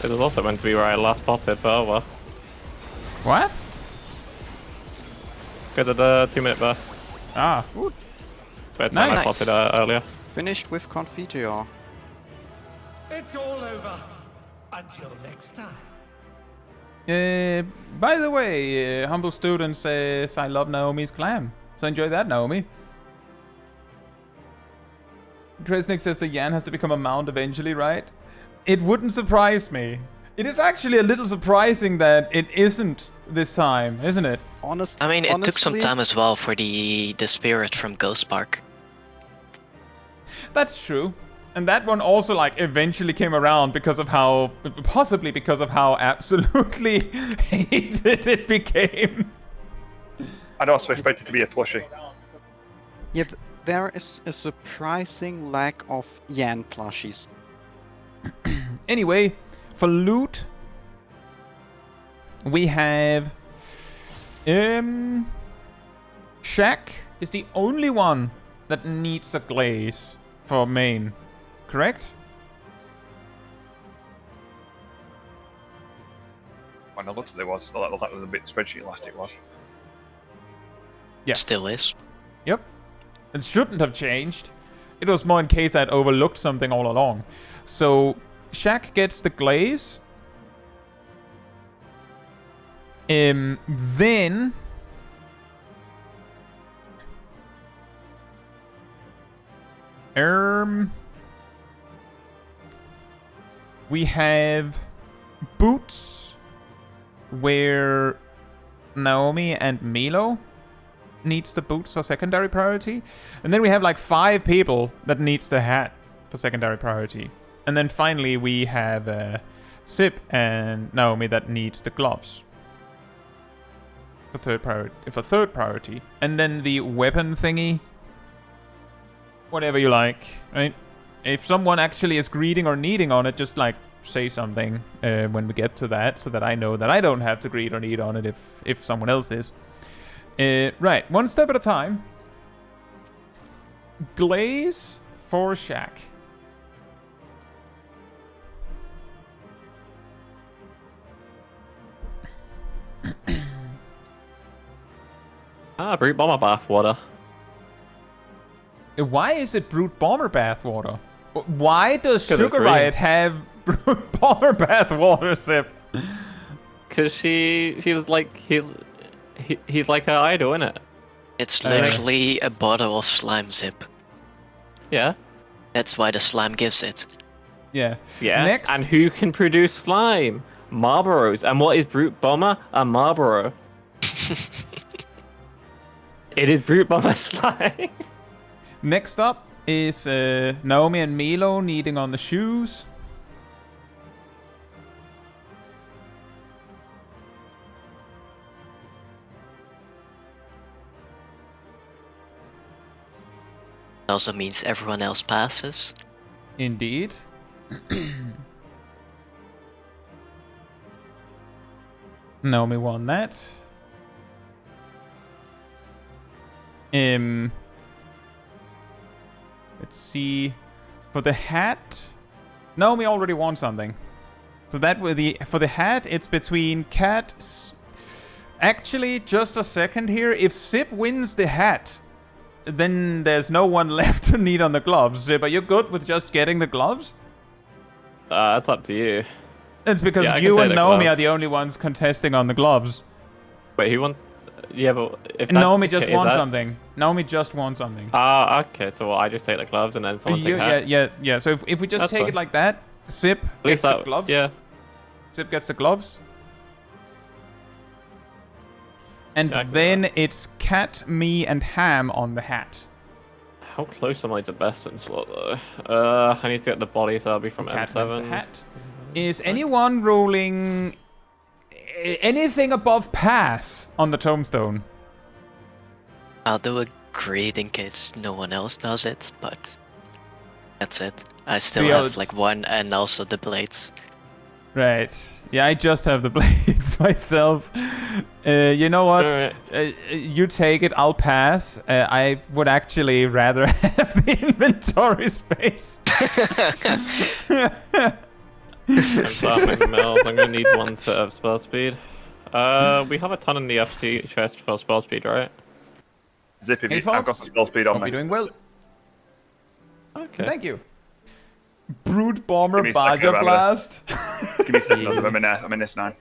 Speaker 2: It was also meant to be where I last spotted, but oh well.
Speaker 1: What?
Speaker 2: Go to the 2-minute burst.
Speaker 1: Ah.
Speaker 2: But it's when I
Speaker 1: Nice.
Speaker 2: spotted earlier.
Speaker 3: Finished with Confiteor.
Speaker 7: It's all over. Until next time.
Speaker 1: By the way, humble student says I love Naomi's clam. So enjoy that, Naomi. Kresnik says the Yan has to become a mount eventually, right? It wouldn't surprise me. It is actually a little surprising that it isn't this time, isn't it?
Speaker 5: I mean, it took some time as well for the spirit from Ghost Park.
Speaker 1: That's true. And that one also, like, eventually came around because of how... Possibly because of how absolutely hated it became.
Speaker 4: I'd also expect it to be a plushie.
Speaker 3: Yeah, there is a surprising lack of Yan plushies.
Speaker 1: Anyway, for loot, we have... Shaq is the only one that needs a glaze for main. Correct?
Speaker 4: When I looked at it, was that was a bit spreadsheet last it was.
Speaker 1: Yes.
Speaker 5: Still is.
Speaker 1: Yep. It shouldn't have changed. It was more in case I'd overlooked something all along. So, Shaq gets the glaze. Then... We have boots, where Naomi and Milo needs the boots for secondary priority. And then we have like 5 people that needs the hat for secondary priority. And then finally we have Sip and Naomi that needs the gloves for third priority. And then the weapon thingy, whatever you like, right? If someone actually is greeting or needing on it, just like say something when we get to that, so that I know that I don't have to greet or need on it if someone else is. Right, one step at a time. Glaze for Shaq.
Speaker 2: Brute Bomber bathwater.
Speaker 1: Why is it Brute Bomber bathwater? Why does
Speaker 2: 'Cause
Speaker 1: Sugar
Speaker 2: it's
Speaker 1: Riot have Brute Bomber bathwater, Sip?
Speaker 2: Cause she's like he's like her idol, innit?
Speaker 5: It's literally a bottle of slime, Zip.
Speaker 2: Yeah.
Speaker 5: That's why the slime gives it.
Speaker 1: Yeah.
Speaker 2: Yeah.
Speaker 1: Next.
Speaker 2: And who can produce slime? Marlboros. And what is Brute Bomber? A Marlboro. It is Brute Bomber slime.
Speaker 1: Next up is Naomi and Milo needing on the shoes.
Speaker 5: Also means everyone else passes.
Speaker 1: Indeed. Naomi won that. Let's see. For the hat, Naomi already won something. So that for the hat, it's between Cat. Actually, just a second here. If Sip wins the hat, then there's no one left to need on the gloves. Zip, are you good with just getting the gloves?
Speaker 2: That's up to you.
Speaker 1: It's because
Speaker 2: Yeah,
Speaker 1: you and Naomi
Speaker 2: gloves.
Speaker 1: are the only ones contesting on the gloves.
Speaker 2: Wait, who won? Yeah, but if that's
Speaker 1: Naomi
Speaker 2: the
Speaker 1: just
Speaker 2: case,
Speaker 1: won
Speaker 2: that...
Speaker 1: something. Naomi just won something.
Speaker 2: Okay, so I just take the gloves and then someone take hat?
Speaker 1: Yeah. So if we just
Speaker 2: That's
Speaker 1: take
Speaker 2: fine.
Speaker 1: it like that, Sip
Speaker 2: At
Speaker 1: gets
Speaker 2: least
Speaker 1: the
Speaker 2: that,
Speaker 1: gloves.
Speaker 2: yeah.
Speaker 1: Sip gets the gloves. And
Speaker 2: Yeah, I can do
Speaker 1: then it's Cat, me, and Ham on the hat.
Speaker 2: How close am I to best in slot though? I need to get the body, so that'll be from
Speaker 1: Cat wins the
Speaker 2: M7.
Speaker 1: hat. Is anyone rolling anything above pass on the tombstone?
Speaker 5: I'll do a greed in case no one else does it, but that's it. I still have like one and also the blades.
Speaker 1: Right. Yeah, I just have the blades myself. You know what?
Speaker 2: Alright.
Speaker 1: You take it, I'll pass. I would actually rather have the inventory space.
Speaker 2: I'm farming mills. I'm gonna need one set of spell speed. We have a ton in the FT chest for spell speed, right?
Speaker 4: Zip,
Speaker 1: Hey,
Speaker 4: I've got
Speaker 1: folks.
Speaker 4: some spell speed on
Speaker 1: Hope
Speaker 4: me.
Speaker 1: you're doing well.
Speaker 2: Okay.
Speaker 1: Thank you. Brute Bomber
Speaker 4: Give me a second,
Speaker 1: Baja
Speaker 4: I'm gonna-
Speaker 1: Blast.
Speaker 4: Give me a second, I'm in this now.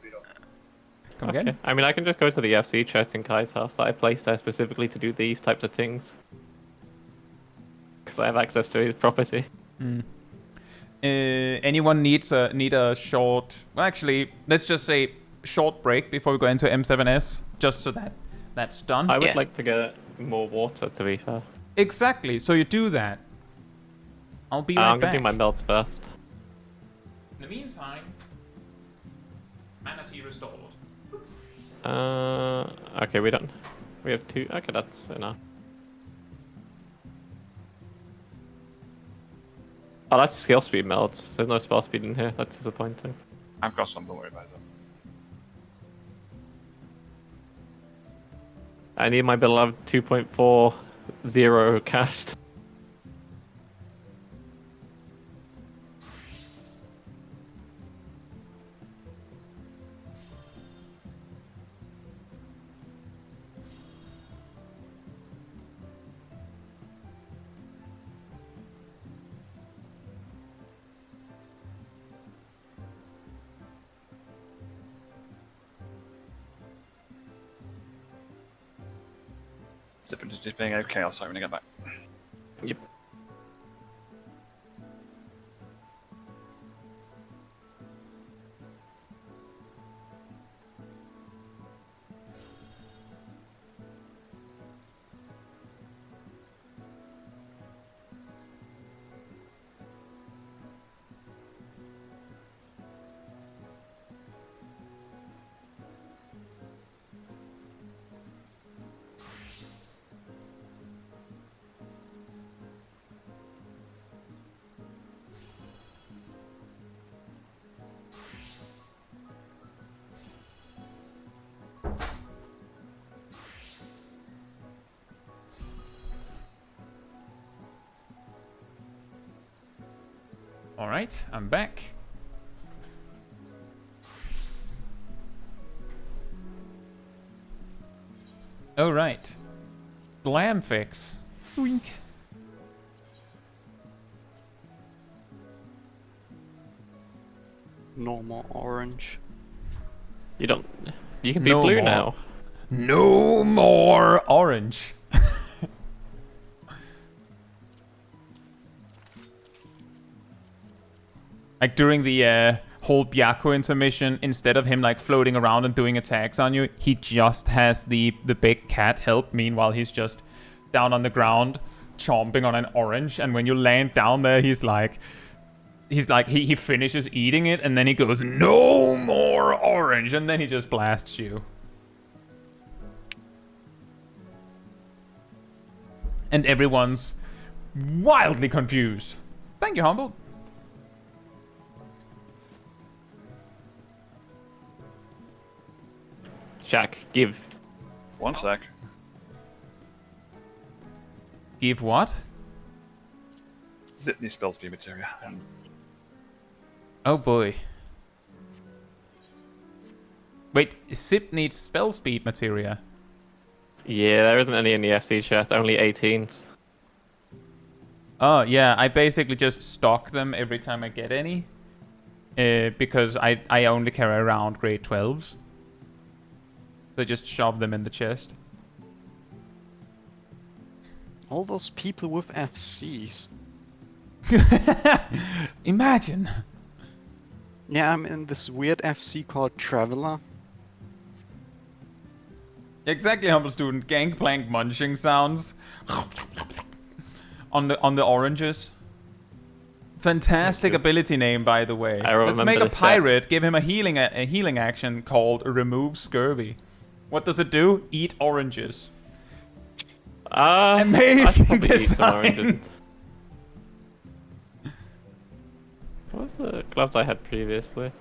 Speaker 1: Come
Speaker 2: Okay.
Speaker 1: again?
Speaker 2: I mean, I can just go to the FC chest in Kai's house that I placed there specifically to do these types of things. Because I have access to his property.
Speaker 1: Anyone need a short... Well, actually, let's just say short break before we go into M7S, just so that that's done.
Speaker 2: I would like to get more water, to be fair.
Speaker 1: Exactly, so you do that. I'll be right
Speaker 2: I'm
Speaker 1: back.
Speaker 2: gonna do my melts first.
Speaker 1: In the meantime, mana tea restored.
Speaker 2: Okay, we don't. We have 2. Okay, that's enough. Oh, that's skill speed melts. There's no spell speed in here. That's disappointing.
Speaker 4: I've got some, don't worry about it.
Speaker 2: I need my beloved 2.40 cast.
Speaker 4: Zip is just being okay, I'll start when I get back.
Speaker 2: Yep.
Speaker 1: Alright, I'm back. Alright. Glam fix. Wink.
Speaker 3: Normal orange.
Speaker 2: You don't. You can be
Speaker 1: No
Speaker 2: blue
Speaker 1: more.
Speaker 2: now.
Speaker 1: No more orange. Like during the whole Byakko intermission, instead of him like floating around and doing attacks on you, he just has the big cat help. Meanwhile, he's just down on the ground chomping on an orange, and when you land down there, he finishes eating it, and then he goes, "No more orange," and then he just blasts you. And everyone's wildly confused. Thank you, Humble.
Speaker 2: Jack, give.
Speaker 4: 1 sec.
Speaker 1: Give what?
Speaker 4: Zip needs spell speed materia.
Speaker 1: Oh boy. Wait, Zip needs spell speed materia.
Speaker 2: Yeah, there isn't any in the FC chest, only 18s.
Speaker 1: Oh, yeah, I basically just stock them every time I get any. Because I only carry around grade 12s. So just shove them in the chest.
Speaker 3: All those people with FCs.
Speaker 1: Imagine.
Speaker 3: Yeah, I'm in this weird FC called Traveler.
Speaker 1: Exactly, Humble Student. Gangplank munching sounds. on the oranges. Fantastic ability name, by the way. Let's make a pirate, give him a healing action called Remove Scurvy. What does it do? Eat oranges. Amazing design.
Speaker 2: What was the gloves I had previously?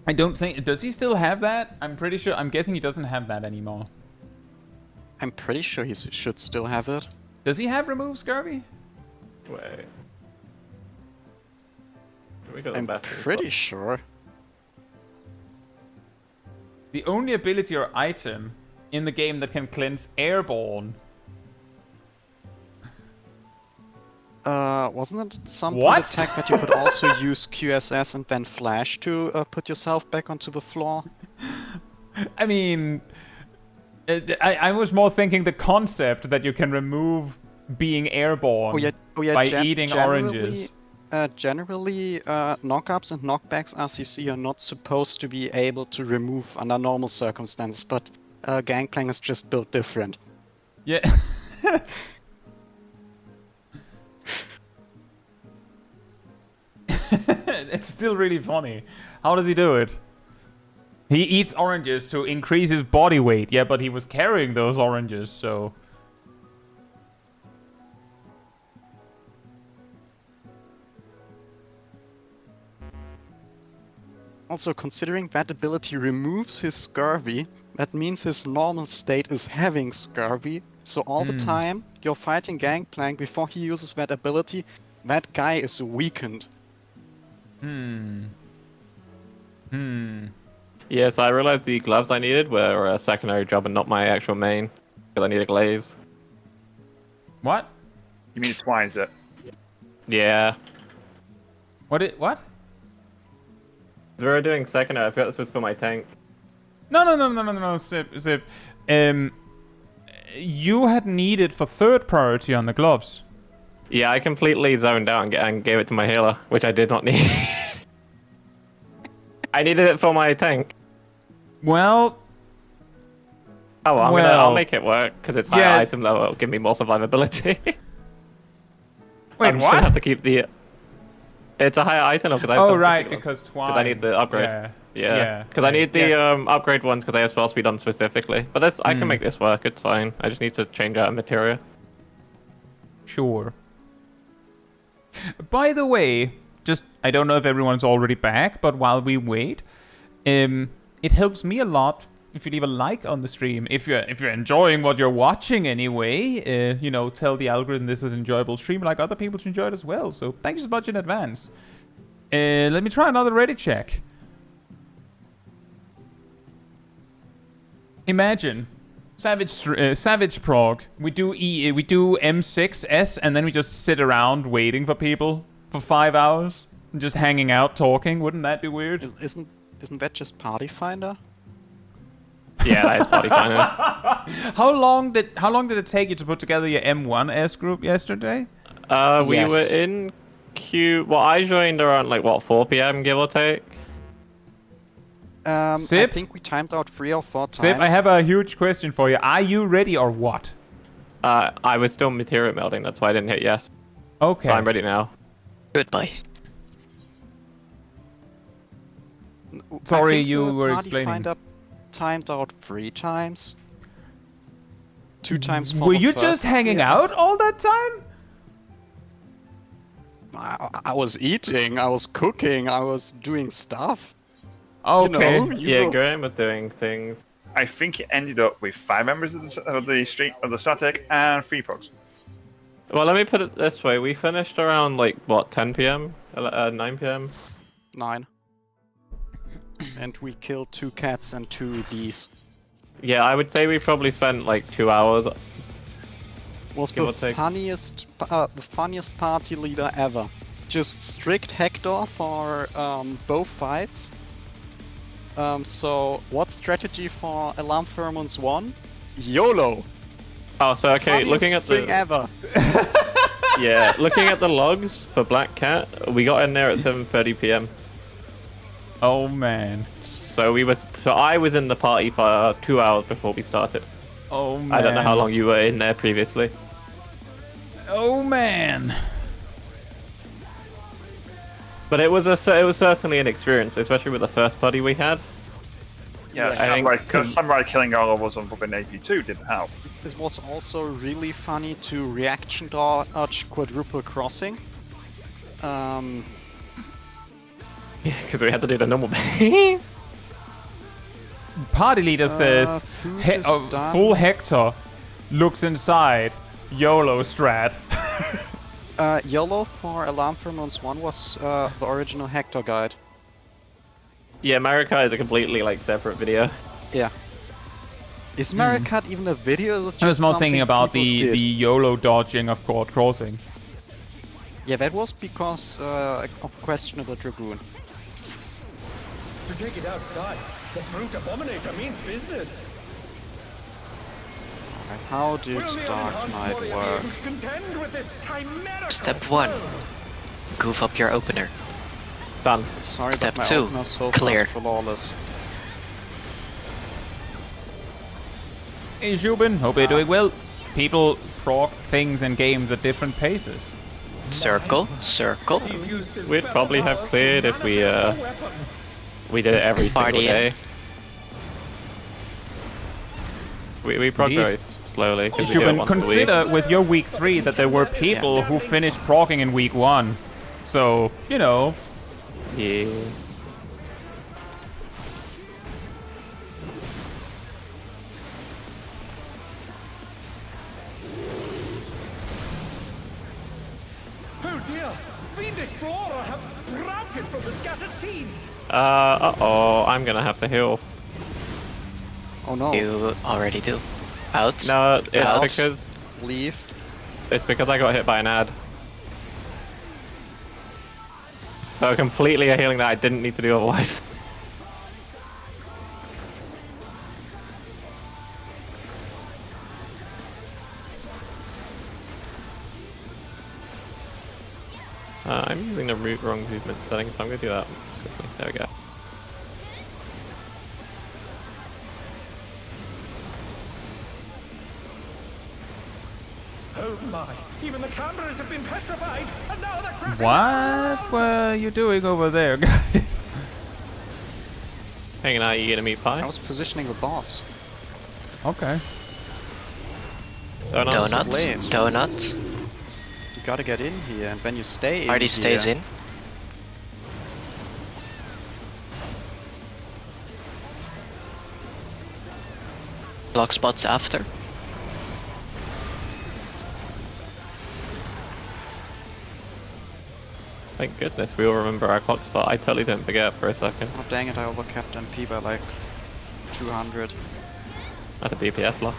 Speaker 1: I don't think... Does he still have that? I'm pretty sure... I'm guessing he doesn't have that anymore.
Speaker 3: I'm pretty sure he should still have it.
Speaker 1: Does he have Remove Scurvy?
Speaker 2: Wait. We got
Speaker 3: I'm pretty sure.
Speaker 1: The only ability or item in the game that can cleanse airborne.
Speaker 3: Wasn't it some attack that you could also use QSS and then flash to put yourself back onto the floor?
Speaker 1: I mean, I was more thinking the concept that you can remove being airborne by eating oranges.
Speaker 3: Generally, knockups and knockbacks RCC are not supposed to be able to remove under normal circumstances, but Gangplank is just built different.
Speaker 1: Yeah. It's still really funny. How does he do it? He eats oranges to increase his body weight. Yeah, but he was carrying those oranges, so...
Speaker 3: Also, considering that ability removes his scurvy, that means his normal state is having scurvy. So all the time you're fighting Gangplank before he uses that ability, that guy is weakened.
Speaker 2: Yes, I realized the gloves I needed were a secondary job and not my actual main. Because I need a glaze.
Speaker 1: What?
Speaker 4: You mean twice it?
Speaker 2: Yeah.
Speaker 1: What?
Speaker 2: We were doing secondary, I forgot this was for my tank.
Speaker 1: No, Zip. You had needed for third priority on the gloves.
Speaker 2: Yeah, I completely zoned out and gave it to my healer, which I did not need. I needed it for my tank.
Speaker 1: Well...
Speaker 2: Oh, well, I'll make it work, because it's higher item level, it'll give me more survivability.
Speaker 1: Wait,
Speaker 2: I'm just gonna have to keep the... It's a higher item because I have some
Speaker 1: right,
Speaker 2: particulars.
Speaker 1: because twice.
Speaker 2: Because I need the upgrade. Yeah. Because I need the upgrade ones because they have spell speed on specifically. But this, I can make this work, it's fine. I just need to change out a material.
Speaker 1: Sure. By the way, just, I don't know if everyone's already back, but while we wait, it helps me a lot if you leave a like on the stream. If you're enjoying what you're watching anyway, you know, tell the algorithm this is an enjoyable stream, like other people to enjoy it as well. So thank you so much in advance. Let me try another Reddit check. Imagine Savage Prog. We do M7S, and then we just sit around waiting for people for 5 hours, and just hanging out talking. Wouldn't that be weird?
Speaker 3: Isn't that just Party Finder?
Speaker 2: Yeah, that is Party Finder.
Speaker 1: How long did it take you to put together your M1S group yesterday?
Speaker 2: We were in queue. Well, I joined around 4 p.m. give or take.
Speaker 1: Sip?
Speaker 3: I think we timed out 3 or 4 times.
Speaker 1: Sip, I have a huge question for you. Are you ready or what?
Speaker 2: I was still material melding, that's why I didn't hit yes.
Speaker 1: Okay.
Speaker 2: So I'm ready now.
Speaker 5: Goodbye.
Speaker 1: Sorry,
Speaker 3: I think
Speaker 1: you
Speaker 3: the
Speaker 1: were
Speaker 3: Party
Speaker 1: explaining.
Speaker 3: Finder timed out 3 times. 2 times for
Speaker 1: Were
Speaker 3: the
Speaker 1: you
Speaker 3: first
Speaker 1: just hanging out all that time?
Speaker 3: I was eating, I was cooking, I was doing stuff.
Speaker 1: Okay.
Speaker 3: You know,
Speaker 2: Yeah, Graham was doing things.
Speaker 4: I think it ended up with 5 members of the static and 3 progs.
Speaker 2: Well, let me put it this way. We finished around, 10 p.m.? 9 p.m.?
Speaker 3: 9. And we killed 2 cats and 2 bees.
Speaker 2: Yeah, I would say we probably spent, 2 hours.
Speaker 3: Was
Speaker 2: Give
Speaker 3: the
Speaker 2: or take.
Speaker 3: funniest party leader ever. Just strict Hector for both fights. So, what strategy for Alarm Pheromones 1? YOLO!
Speaker 2: Oh, so okay, looking at
Speaker 3: thing ever.
Speaker 2: Yeah, looking at the logs for Black Cat, we got in there at 7:30 p.m.
Speaker 1: Oh man.
Speaker 2: So I was in the party for 2 hours before we started.
Speaker 1: Oh man.
Speaker 2: I don't know how long you were in there previously.
Speaker 1: Oh man.
Speaker 2: But it was certainly an experience, especially with the first buddy we had.
Speaker 4: Yeah, Samurai killing all of us on fucking AP2 didn't help.
Speaker 3: It was also really funny to reaction dodge quadruple crossing.
Speaker 2: Yeah, because we had to do the normal.
Speaker 1: Party leader says, full Hector looks inside. YOLO strat.
Speaker 3: YOLO for Alarm Pheromones 1 was the original Hector guide.
Speaker 2: Yeah, Marikai is a completely separate video.
Speaker 3: Yeah. Is Marikat even a video? Or is it just
Speaker 1: I was not thinking
Speaker 3: something
Speaker 1: about
Speaker 3: people
Speaker 1: the
Speaker 3: did?
Speaker 1: YOLO dodging of quad crossing.
Speaker 3: Yeah, that was because of questionable Dragoon.
Speaker 7: To take it outside, the Brute Abominator means business.
Speaker 3: Alright, how did
Speaker 7: Will the
Speaker 3: Dark
Speaker 7: unenhanced
Speaker 3: Knight
Speaker 7: warrior be
Speaker 3: work?
Speaker 7: able to contend with this chimerical
Speaker 5: Step 1. goof up your opener.
Speaker 2: Done.
Speaker 3: Sorry,
Speaker 5: Step
Speaker 3: but my
Speaker 5: 2,
Speaker 3: opener so
Speaker 5: clear.
Speaker 3: fast flawless.
Speaker 1: Hey Zubin, hope you're doing well. People prog things and games at different paces.
Speaker 5: Circle, circle.
Speaker 7: He's used his
Speaker 2: We'd probably have
Speaker 7: powers
Speaker 2: cleared
Speaker 7: to
Speaker 2: if we
Speaker 7: manifest a weapon.
Speaker 2: we did it every single
Speaker 5: Party in.
Speaker 2: day. We prog
Speaker 1: Indeed.
Speaker 2: very slowly because we
Speaker 1: You
Speaker 2: do it
Speaker 1: can
Speaker 2: once a week.
Speaker 1: consider with your week 3 that there were people who finished progging in week 1. So, you know.
Speaker 2: Yeah.
Speaker 7: Oh dear! Fiendish flora have sprouted from the scattered seeds!
Speaker 2: Uh-oh, I'm gonna have to heal.
Speaker 3: Oh no.
Speaker 5: You already do. Out.
Speaker 2: No, it's
Speaker 5: Out.
Speaker 2: because
Speaker 3: Leave.
Speaker 2: I got hit by an ad. So completely a healing that I didn't need to do otherwise. I'm using the wrong movement setting, so I'm gonna do that quickly. There we go.
Speaker 7: Oh my! Even the cameras have been petrified, and now they're crashing.
Speaker 1: What were you doing over there, guys?
Speaker 2: Hanging out, you gonna meet
Speaker 3: I
Speaker 2: pie?
Speaker 3: was positioning the boss.
Speaker 1: Okay.
Speaker 5: Donuts.
Speaker 3: Late.
Speaker 5: Donuts.
Speaker 3: You gotta get in here, and when you stay
Speaker 5: Party
Speaker 3: in
Speaker 5: stays
Speaker 3: here,
Speaker 5: in. Block spots after.
Speaker 2: Thank goodness we all remember our clock spot. I totally didn't forget for a second.
Speaker 3: Oh dang it, I overcapped MP by like 200.
Speaker 2: That's a DPS loss.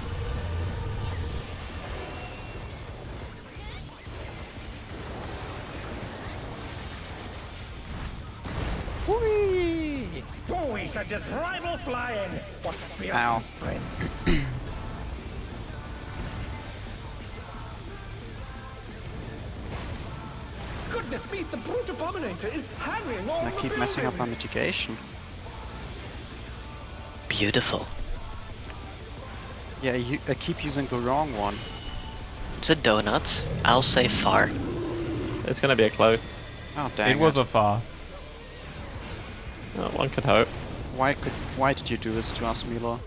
Speaker 3: Whee!
Speaker 7: Boy, such just rival flying! What fearsome
Speaker 3: Ow.
Speaker 7: strength! Goodness me, the brute abominator is hanging on
Speaker 3: I
Speaker 7: the
Speaker 3: keep messing up my
Speaker 7: building.
Speaker 3: mitigation.
Speaker 5: Beautiful.
Speaker 3: Yeah, I keep using the wrong one.
Speaker 5: It's a donut. I'll say far.
Speaker 2: It's gonna be a close.
Speaker 3: Oh dang
Speaker 1: It was a far.
Speaker 2: One could hope.
Speaker 3: Why did you do this to us, Milo?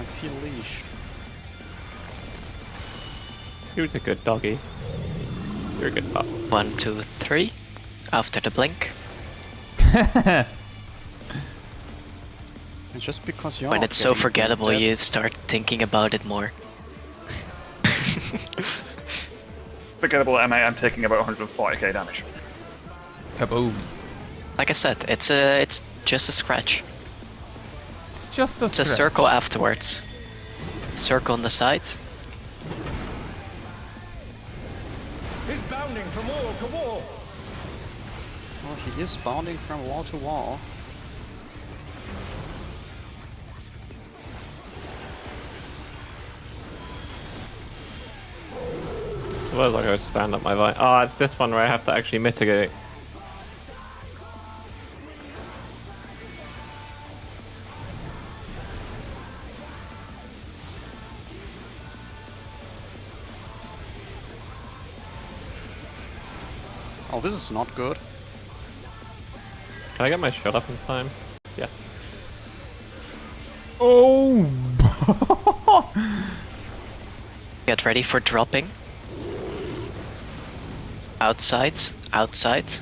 Speaker 3: I feel leash.
Speaker 2: Who's a good doggy? You're a good pup.
Speaker 5: 1, 2, 3. After the blink.
Speaker 3: And just because you're
Speaker 5: When
Speaker 3: not
Speaker 5: it's so
Speaker 3: getting
Speaker 5: forgettable,
Speaker 3: dead-
Speaker 5: you start thinking about it more.
Speaker 4: Forgettable, I'm taking about 140k damage.
Speaker 1: Kaboom.
Speaker 5: Like I said, it's just a scratch.
Speaker 1: It's just a
Speaker 5: It's a
Speaker 1: scratch.
Speaker 5: circle afterwards. Circle on the side.
Speaker 7: He's bounding from wall to wall.
Speaker 3: Oh, he is bounding from wall to wall.
Speaker 2: Suppose I'll go stand up my vine. Oh, it's this one where I have to actually mitigate.
Speaker 3: Oh, this is not good.
Speaker 2: Can I get my shot up in time? Yes.
Speaker 1: Oh!
Speaker 5: Get ready for dropping. Outside, outside.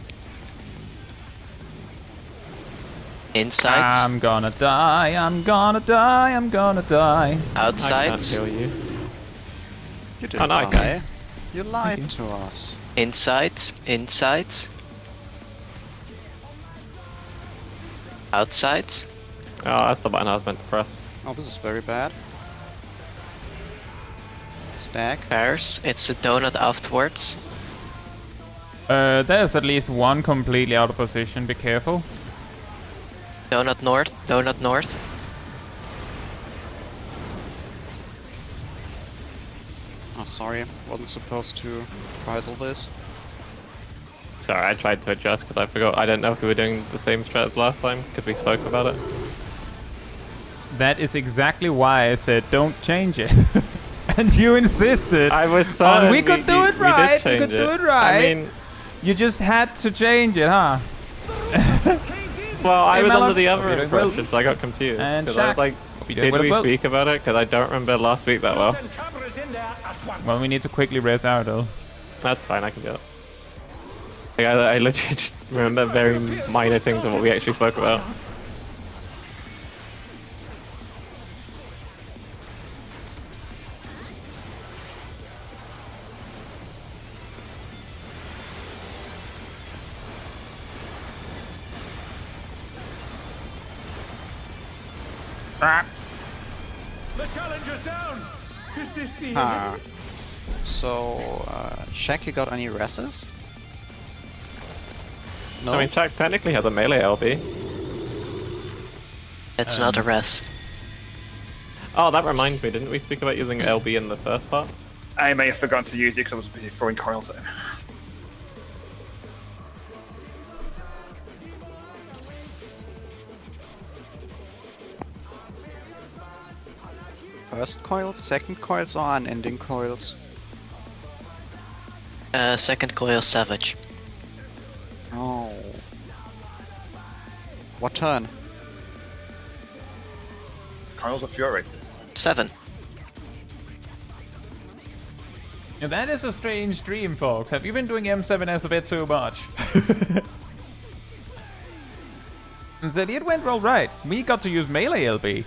Speaker 5: Inside,
Speaker 1: I'm gonna die, I'm gonna die, I'm gonna die.
Speaker 2: I
Speaker 5: outside,
Speaker 2: can't kill you.
Speaker 3: You didn't
Speaker 2: no, I
Speaker 3: lie.
Speaker 2: can.
Speaker 3: You lied to us.
Speaker 5: inside, inside. Outside.
Speaker 2: Oh, that's the button I was meant to press.
Speaker 3: Oh, this is very bad. Stack.
Speaker 5: Bears, it's a donut afterwards.
Speaker 1: There's at least one completely out of position. Be careful.
Speaker 5: Donut north, donut north.
Speaker 3: Oh, sorry. Wasn't supposed to reprisal this.
Speaker 2: Sorry, I tried to adjust because I forgot. I didn't know if we were doing the same strat as last time because we spoke about it.
Speaker 1: That is exactly why I said don't change it. And you insisted.
Speaker 2: I was sorry.
Speaker 1: We could do it right. We could do it right.
Speaker 2: I mean,
Speaker 1: you just had to change it, huh?
Speaker 2: well, I was under the
Speaker 1: Hope
Speaker 2: other
Speaker 1: you're doing well.
Speaker 2: impression, so I got confused.
Speaker 1: And
Speaker 2: Because I was
Speaker 1: Shaq.
Speaker 2: like,
Speaker 1: Hope you're doing
Speaker 2: did
Speaker 1: well
Speaker 2: we
Speaker 1: as well.
Speaker 2: speak about it? Because I don't remember last week that well.
Speaker 7: Send cameras in there at once.
Speaker 1: Well, we need to quickly res out though.
Speaker 2: That's fine, I can do it. Like, I literally just remember very minor things of what we actually spoke about.
Speaker 7: The challenger's down. Is this the
Speaker 3: Ah. So, Shaq, you got any reses? No.
Speaker 2: I mean, Shaq technically has a melee LB.
Speaker 5: It's not a res.
Speaker 2: Oh, that reminds me, didn't we speak about using LB in the first part?
Speaker 4: I may have forgotten to use it because I was busy throwing coils at him.
Speaker 3: First coils, second coils, or unending coils?
Speaker 5: Second coil savage.
Speaker 3: Oh. What turn?
Speaker 4: Coils of Fury.
Speaker 5: 7.
Speaker 1: Yeah, that is a strange dream, folks. Have you been doing M7S a bit too much? And said it went all right. We got to use melee LB.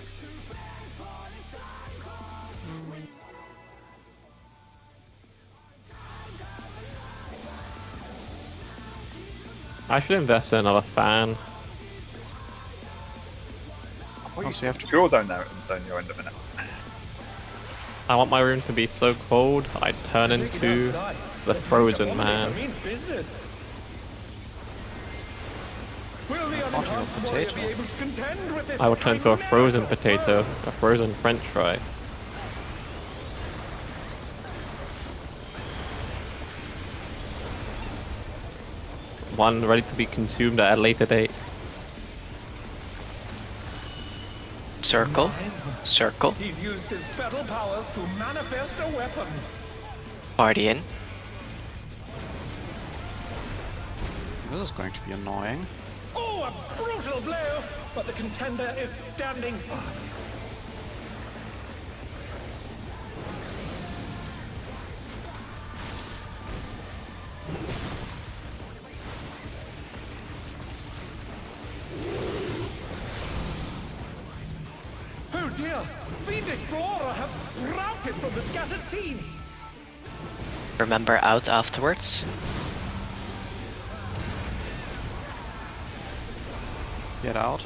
Speaker 2: I should invest in another fan.
Speaker 3: So you have to
Speaker 4: Cool down there down your end of it now.
Speaker 2: I want my room to be so cold, I turn into the frozen man.
Speaker 7: Means business. Will the unenhanced warrior be able to contend with this
Speaker 2: I will turn into a frozen
Speaker 7: chimerical
Speaker 2: potato,
Speaker 7: foe?
Speaker 2: a frozen french fry. One ready to be consumed at a later date.
Speaker 5: Circle. Circle.
Speaker 7: He's used his fatal powers to manifest a weapon.
Speaker 5: Party in.
Speaker 3: This is going to be annoying.
Speaker 7: Oh, a brutal blow! But the contender is standing firm. Oh dear! Fiendish Flora have sprouted from the scattered seeds!
Speaker 5: Remember out afterwards.
Speaker 3: Get out.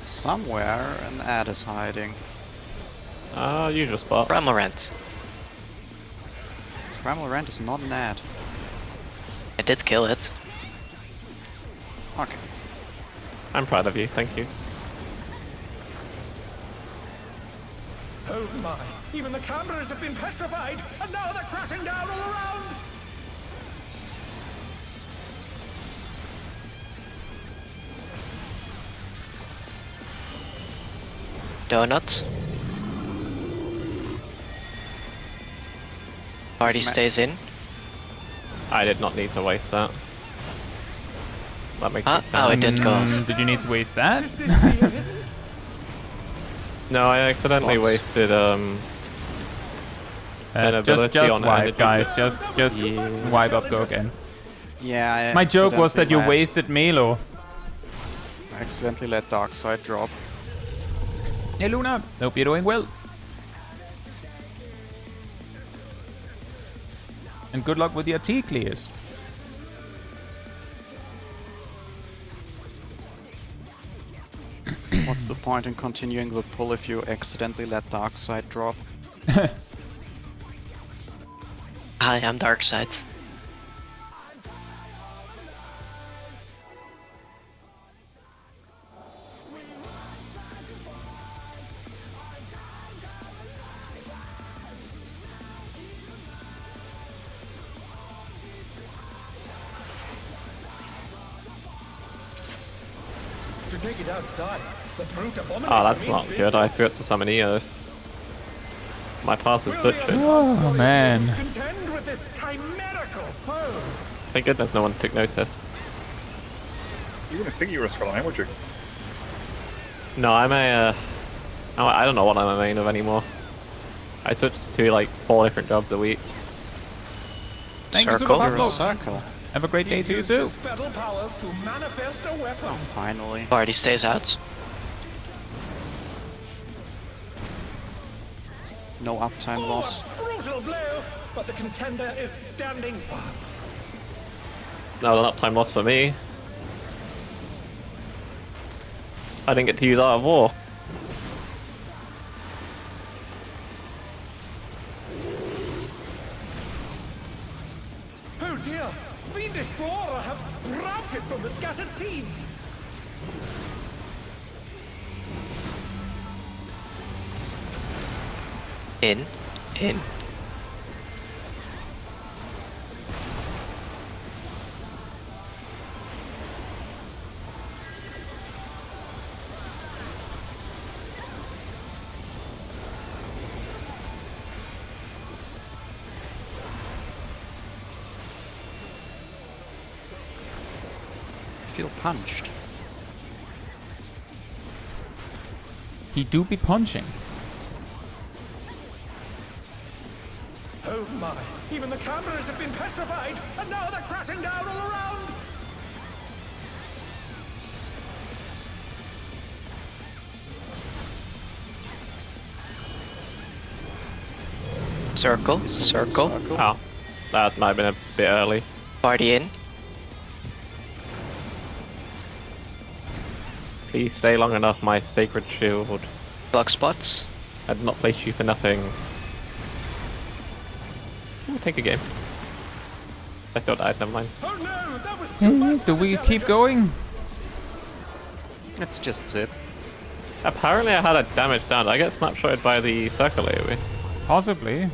Speaker 3: Somewhere an ad is hiding.
Speaker 2: Usual spot.
Speaker 5: Ramorant.
Speaker 3: Primal Rant is not an ad.
Speaker 5: I did kill it.
Speaker 3: Okay.
Speaker 2: I'm proud of you, thank you.
Speaker 7: Oh my! Even the cameras have been petrified, and now they're crashing down all around!
Speaker 5: Donuts. Party stays in.
Speaker 2: I did not need to waste that. That makes me
Speaker 5: Oh,
Speaker 2: sad.
Speaker 5: it did go off.
Speaker 1: Did you need to waste that?
Speaker 7: Is this the end?
Speaker 2: No, I accidentally
Speaker 3: Lots.
Speaker 2: wasted an
Speaker 1: Just
Speaker 2: ability on
Speaker 1: wipe,
Speaker 2: energy.
Speaker 1: guys. Just
Speaker 2: Yeah.
Speaker 1: wipe up, go again.
Speaker 3: Yeah, I
Speaker 1: My joke was that you
Speaker 3: accidentally
Speaker 1: wasted Melo.
Speaker 3: I accidentally let Darkseid drop.
Speaker 1: Hey Luna, hope you're doing well. And good luck with your Reclears.
Speaker 3: What's the point in continuing the pull if you accidentally let Darkside drop?
Speaker 5: Hi, I'm Darkside.
Speaker 7: To take it outside, the brute abominator.
Speaker 2: Oh, that's not good. I forgot to summon Eos. My pass is butchered.
Speaker 1: Oh, man.
Speaker 7: Contend with this chimerical foe.
Speaker 2: Thank goodness no one took notice.
Speaker 4: You wouldn't think you were a Skull, would you?
Speaker 2: No, I'm a... I don't know what I'm a main of anymore. I switched to like 4 different jobs a week.
Speaker 5: Circle?
Speaker 3: You're a circle.
Speaker 1: Have a great day to you too.
Speaker 7: Fetal powers to manifest a weapon.
Speaker 3: Oh, finally.
Speaker 5: Party stays out.
Speaker 3: No uptime loss.
Speaker 7: Brutal blow, but the contender is standing firm.
Speaker 2: No, an uptime loss for me. I didn't get to use Art of War.
Speaker 7: Oh dear! Fiendish flora have sprouted from the scattered seeds!
Speaker 5: In.
Speaker 3: Feel punched.
Speaker 1: He do be punching.
Speaker 7: Oh my! Even the cameras have been petrified, and now they're crashing down all around!
Speaker 5: Circle.
Speaker 2: Oh, that might have been a bit early.
Speaker 5: Party in.
Speaker 2: Please stay long enough, my sacred shield.
Speaker 5: Bug spots.
Speaker 2: I did not place you for nothing. Ooh, take a game. I still died, never mind.
Speaker 7: Oh no! That was too much!
Speaker 1: Do we keep going?
Speaker 3: Let's just zip.
Speaker 2: Apparently I had a damage down. Did I get snapshotted by the circle AoE?
Speaker 1: Possibly.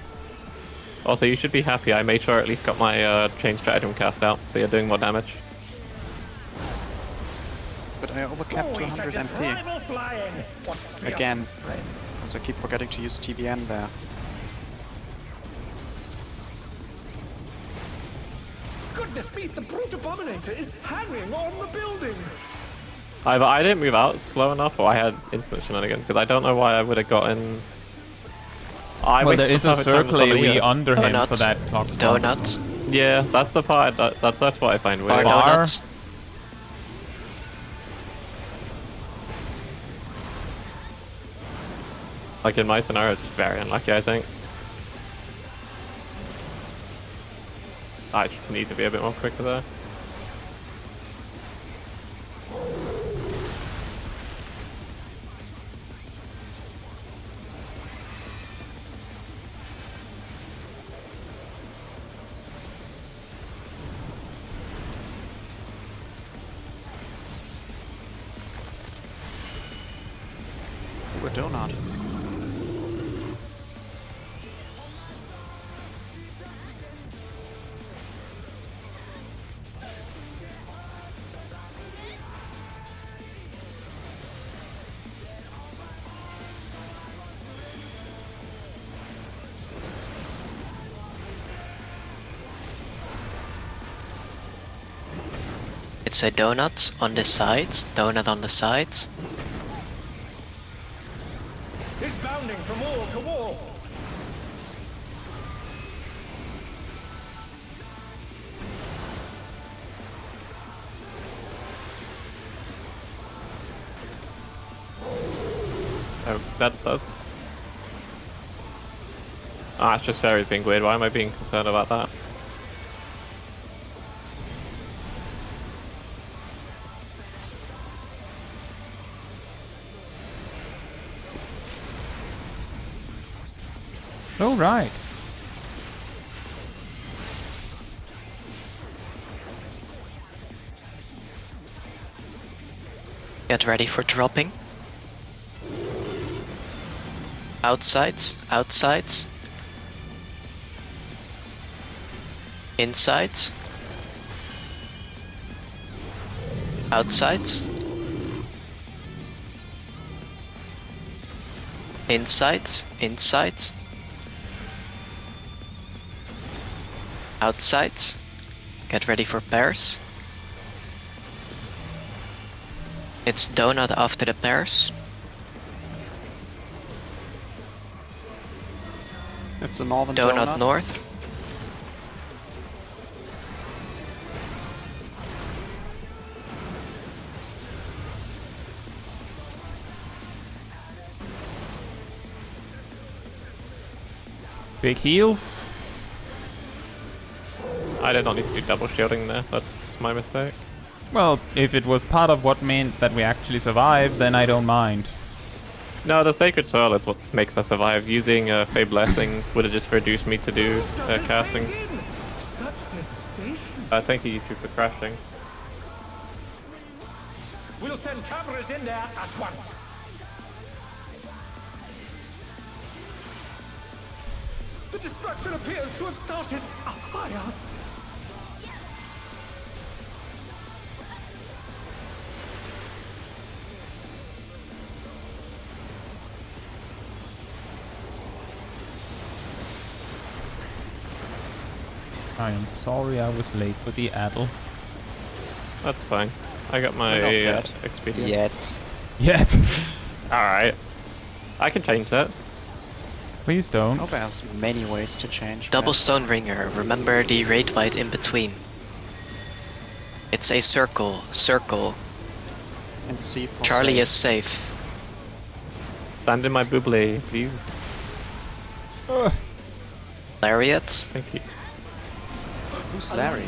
Speaker 2: Also, you should be happy. I made sure I at least got my chain stratagem cast out, so you're doing more damage.
Speaker 3: But I overcapped 200 MP. Again. Also, I keep forgetting to use TBN there.
Speaker 7: Goodness me, the brute abominator is hanging on the building!
Speaker 2: Either I didn't move out slow enough, or I had infinite shenanigans, because I don't know why I would have gotten...
Speaker 1: Well, there is a circle AoE under him
Speaker 5: Donuts.
Speaker 1: for that clock spot.
Speaker 5: Donuts.
Speaker 2: Yeah, that's the part, that's what I find
Speaker 5: Bar
Speaker 2: weird.
Speaker 5: donuts.
Speaker 2: Like in my scenario, it's just very unlucky, I think. I just need to be a bit more quicker there.
Speaker 3: Ooh, a donut.
Speaker 5: It's a donut on the sides. Donut on the sides.
Speaker 7: He's bounding from wall to wall!
Speaker 2: Oh, that does. Ah, it's just fairies being weird. Why am I being concerned about that?
Speaker 1: Oh, right.
Speaker 5: Get ready for dropping. Outsides, outsides. Insides. Outsides. Insides, insides. Outsides. Get ready for pairs. It's donut after the pairs.
Speaker 3: It's a northern
Speaker 5: Donut north.
Speaker 1: Big heals.
Speaker 2: I did not need to do double shielding there. That's my mistake.
Speaker 1: Well, if it was part of what meant that we actually survived, then I don't mind.
Speaker 2: No, the Sacred Soil is what makes us survive. Using Fey Blessing would have just reduced me to do casting.
Speaker 7: Such devastation.
Speaker 2: Thank you YouTube for crashing.
Speaker 7: We'll send cameras in there at once. The destruction appears to have started a fire.
Speaker 1: I am sorry I was late for the Addle.
Speaker 2: That's fine. I got my expedient.
Speaker 1: Yet.
Speaker 2: Alright. I can change that.
Speaker 1: Please don't.
Speaker 3: Oh, there's many ways to change.
Speaker 5: Double Stone Ringer. Remember the raid bite in between. It's a circle. Circle.
Speaker 3: And C for
Speaker 5: Charlie
Speaker 3: safe.
Speaker 5: is safe.
Speaker 2: Stand in my buble, please.
Speaker 5: Lariat.
Speaker 2: Thank you.
Speaker 3: Who's Larry?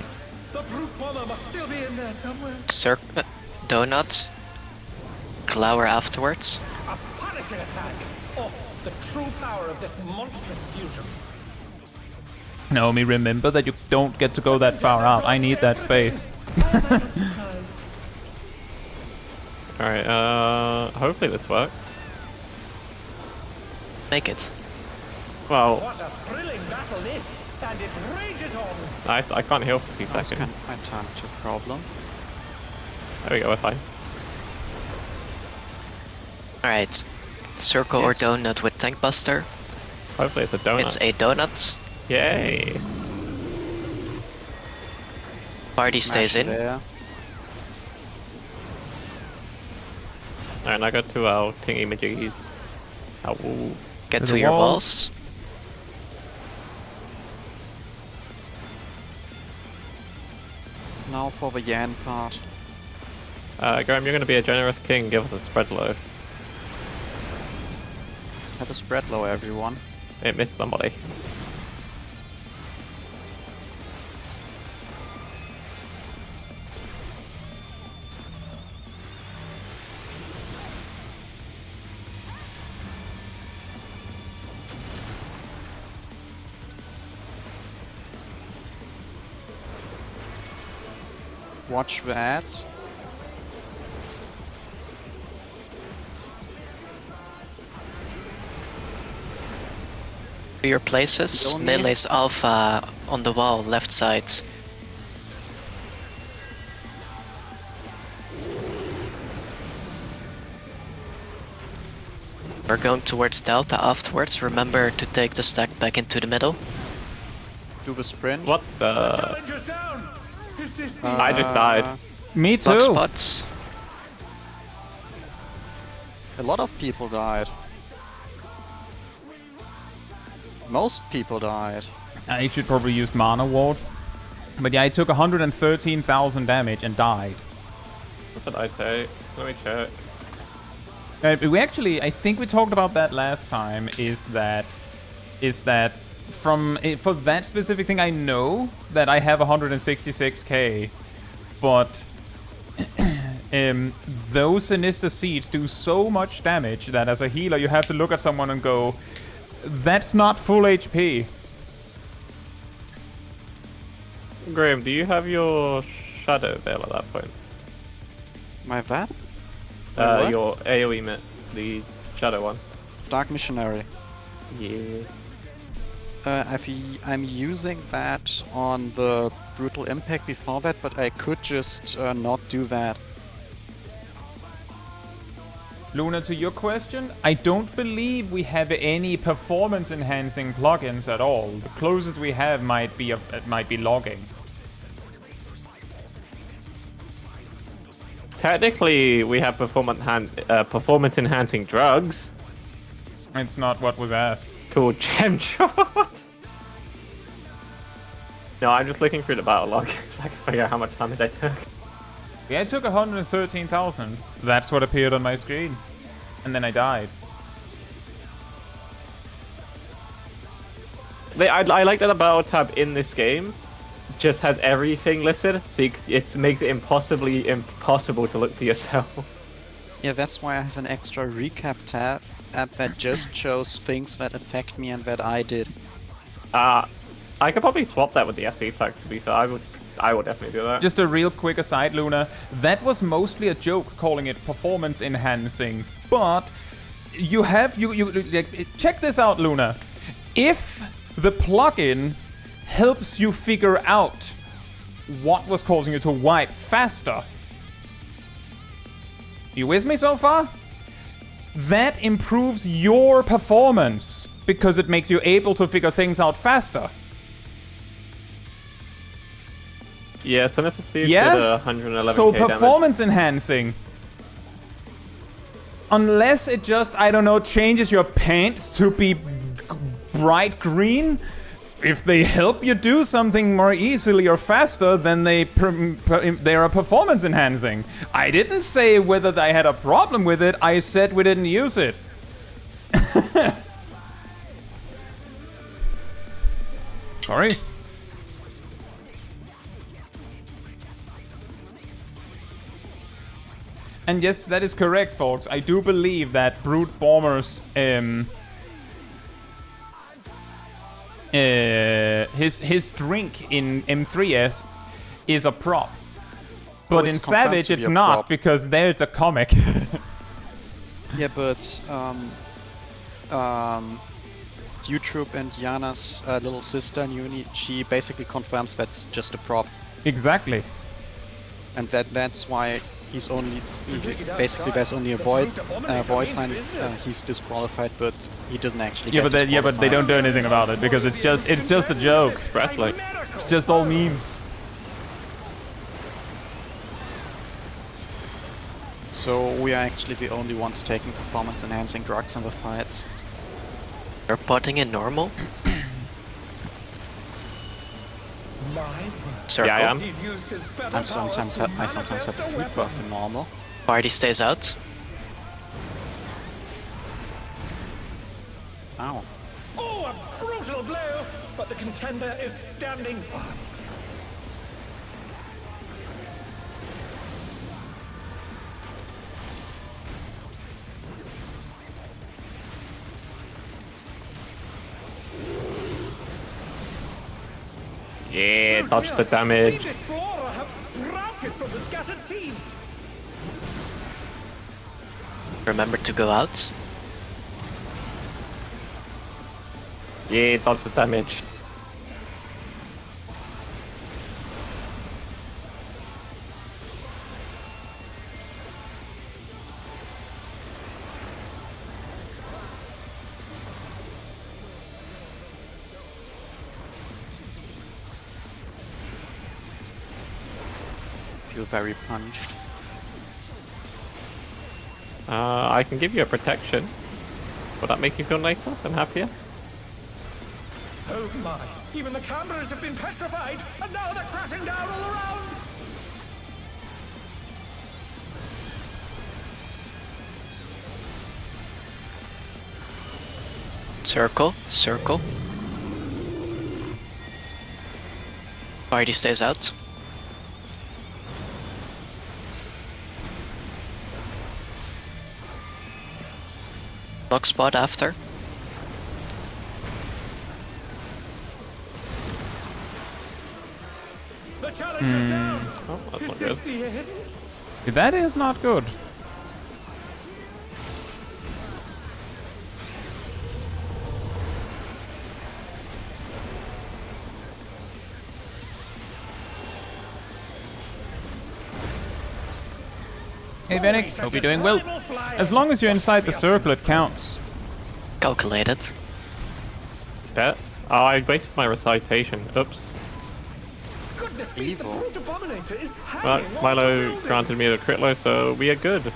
Speaker 7: The brute bomber must still be in there somewhere.
Speaker 5: Donut. Glower afterwards.
Speaker 7: A punishing attack. Oh, the true power of this monstrous fusion.
Speaker 1: Naomi, remember that you don't get to go that far out. I need that space.
Speaker 2: Alright, hopefully this works.
Speaker 5: Make it.
Speaker 2: Well,
Speaker 7: What a thrilling battle this, and it rages on.
Speaker 2: I can't heal for 2
Speaker 3: That's
Speaker 2: seconds.
Speaker 3: kind of my time to problem.
Speaker 2: There we go, we're fine.
Speaker 5: Alright. Circle
Speaker 3: Yes.
Speaker 5: or donut with Tank Buster.
Speaker 2: Hopefully it's a donut.
Speaker 5: It's a donut.
Speaker 2: Yay!
Speaker 5: Party stays
Speaker 3: Smash
Speaker 5: in.
Speaker 3: there.
Speaker 2: Alright, now go to our tingy majiggies. Our wolves.
Speaker 5: Get
Speaker 1: To
Speaker 5: to
Speaker 1: the
Speaker 5: your
Speaker 1: wall.
Speaker 5: walls.
Speaker 3: Now for the Yan part.
Speaker 2: Graham, you're gonna be a generous king, give us a spread low.
Speaker 3: Have a spread low, everyone.
Speaker 2: It missed somebody.
Speaker 3: Watch the ads.
Speaker 5: To your places.
Speaker 3: Don't need-
Speaker 5: Melee's Alpha on the wall, left side. We're going towards Delta afterwards. Remember to take the stack back into the middle.
Speaker 3: Do the sprint.
Speaker 2: What the?
Speaker 7: Challenger's down. Is this the
Speaker 2: I just died.
Speaker 1: Me
Speaker 5: Block
Speaker 1: too.
Speaker 5: spots.
Speaker 3: A lot of people died. Most people died.
Speaker 1: I should probably use Mana Ward. But yeah, I took 113,000 damage and died.
Speaker 2: What did I take? Let me check.
Speaker 1: We actually, I think we talked about that last time, is that from, for that specific thing, I know that I have 166k, but those Sinister Seeds do so much damage that as a healer you have to look at someone and go, That's not full HP.
Speaker 2: Graham, do you have your Shadow Veil at that point?
Speaker 3: My what? What?
Speaker 2: Your AoE mitt, the Shadow one.
Speaker 3: Dark Missionary.
Speaker 2: Yeah.
Speaker 3: I'm using that on the Brutal Impact before that, but I could just not do that.
Speaker 1: Luna, to your question, I don't believe we have any performance-enhancing plugins at all. The closest we have might be logging.
Speaker 2: Technically, we have performance-enhancing drugs.
Speaker 1: It's not what was asked.
Speaker 2: Called Gem Shot. No, I'm just looking through the battle log so I can figure out how much damage I took.
Speaker 1: Yeah, I took 113,000. That's what appeared on my screen. And then I died.
Speaker 2: I like that the battle tab in this game just has everything listed, so it makes it impossible to look for yourself.
Speaker 3: Yeah, that's why I have an extra recap tab that just shows things that affect me and that I did.
Speaker 2: I could probably swap that with the SE tag, to be fair. I would definitely do that.
Speaker 1: Just a real quick aside, Luna. That was mostly a joke calling it performance enhancing. But you check this out, Luna. If the plugin helps you figure out what was causing you to wipe faster. You with me so far? That improves your performance because it makes you able to figure things out faster.
Speaker 2: Yeah, so let's see if
Speaker 1: yeah?
Speaker 2: did 111k
Speaker 1: So
Speaker 2: damage.
Speaker 1: performance enhancing. Unless it just, I don't know, changes your pants to be bright green. If they help you do something more easily or faster, then they are performance enhancing. I didn't say whether I had a problem with it, I said we didn't use it. Sorry. And yes, that is correct, folks. I do believe that Brute Bomber's his drink in M7S is a prop. But in Savage it's not, prop. Because there it's a comic.
Speaker 3: Yeah, but Dutroop and Yana's little sister Nuni, she basically confirms that's just a prop.
Speaker 1: Exactly.
Speaker 3: And that's why he's only basically there's only a voice line. He's disqualified, but he doesn't actually.
Speaker 1: Yeah, but they don't do anything about it because it's just a joke.
Speaker 2: Wrestling.
Speaker 1: It's just all memes.
Speaker 3: So we are actually the only ones taking performance-enhancing drugs in the fights.
Speaker 5: You're potting in normal? Circle.
Speaker 2: Yeah, I am.
Speaker 3: I sometimes have food buff in normal.
Speaker 5: Party stays out.
Speaker 3: Ow.
Speaker 7: Oh, a brutal blow! But the contender is standing firm.
Speaker 2: Yeah, dodge the damage.
Speaker 7: The explorer have sprouted from the scattered seeds.
Speaker 5: Remember to go out.
Speaker 2: Yeah, dodge the damage.
Speaker 3: Feel very punched.
Speaker 2: I can give you a protection. Will that make you feel nicer and happier?
Speaker 7: Oh my, even the cameras have been petrified, and now they're crashing down all around!
Speaker 5: Circle, circle. Party stays out. Block spot after.
Speaker 7: Archers down.
Speaker 2: Oh, that's
Speaker 7: Is
Speaker 2: not
Speaker 7: this
Speaker 2: good.
Speaker 7: the end?
Speaker 1: That is not good. Hey Bennick, hope you're doing well. As long as you're inside the circle, it counts.
Speaker 5: Calculated.
Speaker 2: Yeah. Oh, I wasted my recitation. Oops.
Speaker 7: Goodness me, the brute abominator is
Speaker 2: Well,
Speaker 7: hanging on the
Speaker 2: Milo
Speaker 7: building.
Speaker 2: granted me the crit low, so we are good.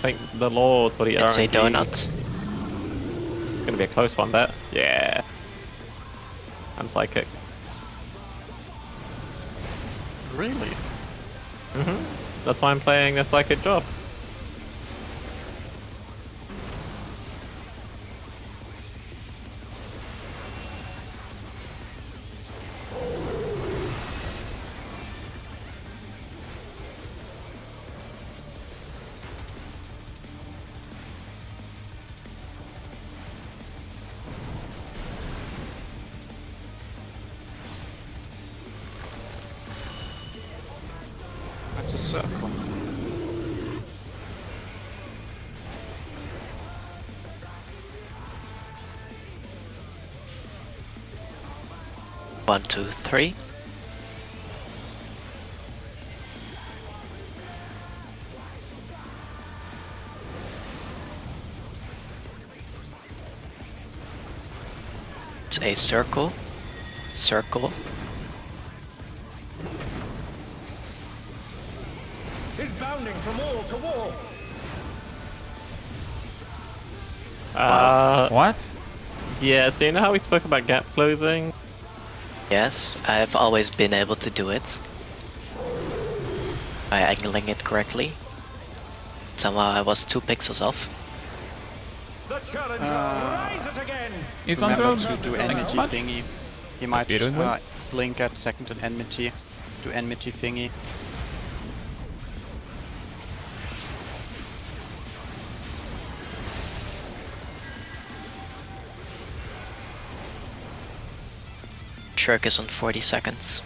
Speaker 2: Thank the Lord for the
Speaker 5: It's a
Speaker 2: RNG.
Speaker 5: donut.
Speaker 2: It's gonna be a close one, that. Yeah. I'm psychic.
Speaker 3: Really?
Speaker 2: That's why I'm playing a psychic job.
Speaker 3: That's a circle.
Speaker 5: One, two, three. It's a circle. Circle.
Speaker 7: Is bounding from wall to wall.
Speaker 1: What?
Speaker 2: Yeah, so you know how we spoke about gap closing?
Speaker 5: Yes, I've always been able to do it. By angling it correctly. Somehow I was 2 pixels off.
Speaker 7: The challenger rises again.
Speaker 1: He's on
Speaker 3: Remember
Speaker 1: drone.
Speaker 3: to do
Speaker 1: Thanks
Speaker 3: enmity
Speaker 1: much.
Speaker 3: thingy. He might
Speaker 1: you're doing well.
Speaker 3: blink at second and enmity. Do enmity thingy.
Speaker 5: Shirk is on 40 seconds.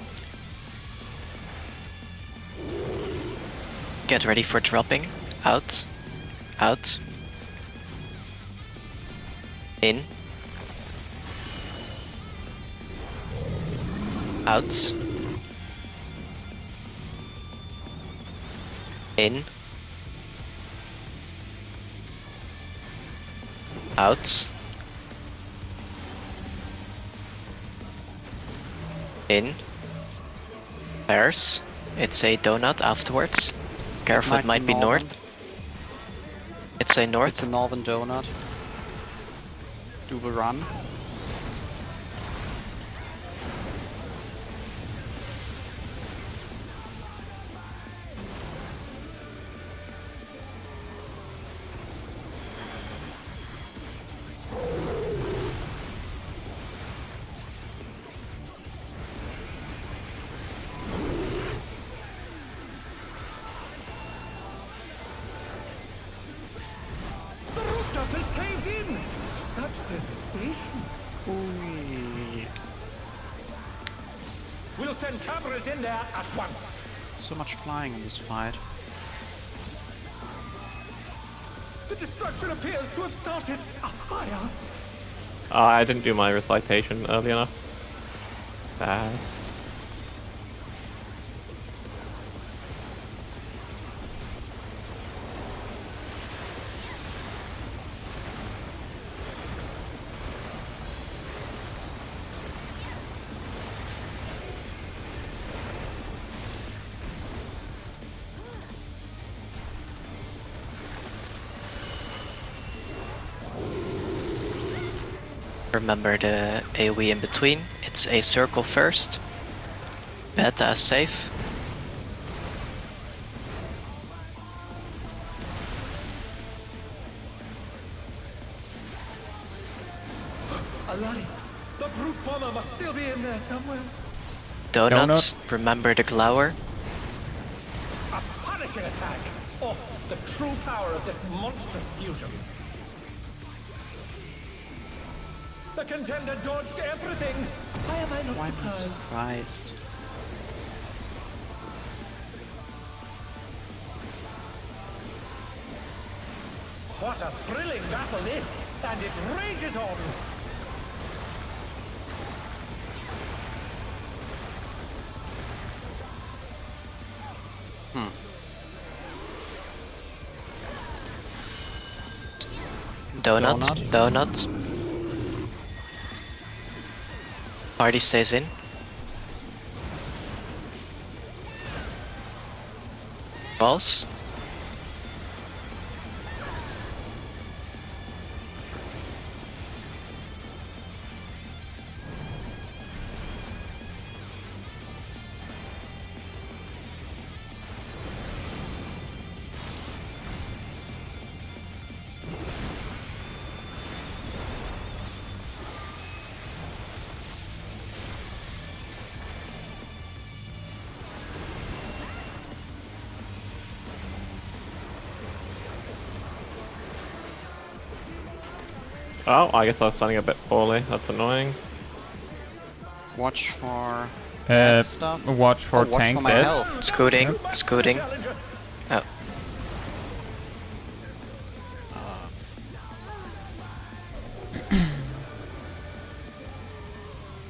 Speaker 5: Get ready for dropping. Out. Out. In. Out. In. Out. In. Pairs. It's a donut afterwards. Careful, it might be
Speaker 3: northern.
Speaker 5: north. It's a north.
Speaker 3: It's a northern donut. Do the run.
Speaker 7: The rooftop is caved in. Such devastation.
Speaker 3: Ooh.
Speaker 7: We'll send cameras in there at once.
Speaker 3: So much flying in this fight.
Speaker 7: The destruction appears to have started a fire.
Speaker 2: I didn't do my recitation early enough.
Speaker 5: Remember the AoE in between. It's a circle first. Beta is safe.
Speaker 7: Alani, the brute bomber must still be in there somewhere.
Speaker 5: Donuts. Remember the glower.
Speaker 7: A punishing attack. Oh, the true power of this monstrous fusion. The contender dodged everything. Why am I not
Speaker 3: Why am I
Speaker 7: surprised?
Speaker 3: surprised?
Speaker 7: What a thrilling battle this, and it rages on.
Speaker 5: Donuts. Party stays in. Balls.
Speaker 2: Oh, I guess I was standing a bit poorly. That's annoying.
Speaker 3: Watch for bad stuff.
Speaker 1: Watch for
Speaker 3: watch
Speaker 1: tank
Speaker 3: for my
Speaker 1: death.
Speaker 3: health.
Speaker 5: Scooting. Oh.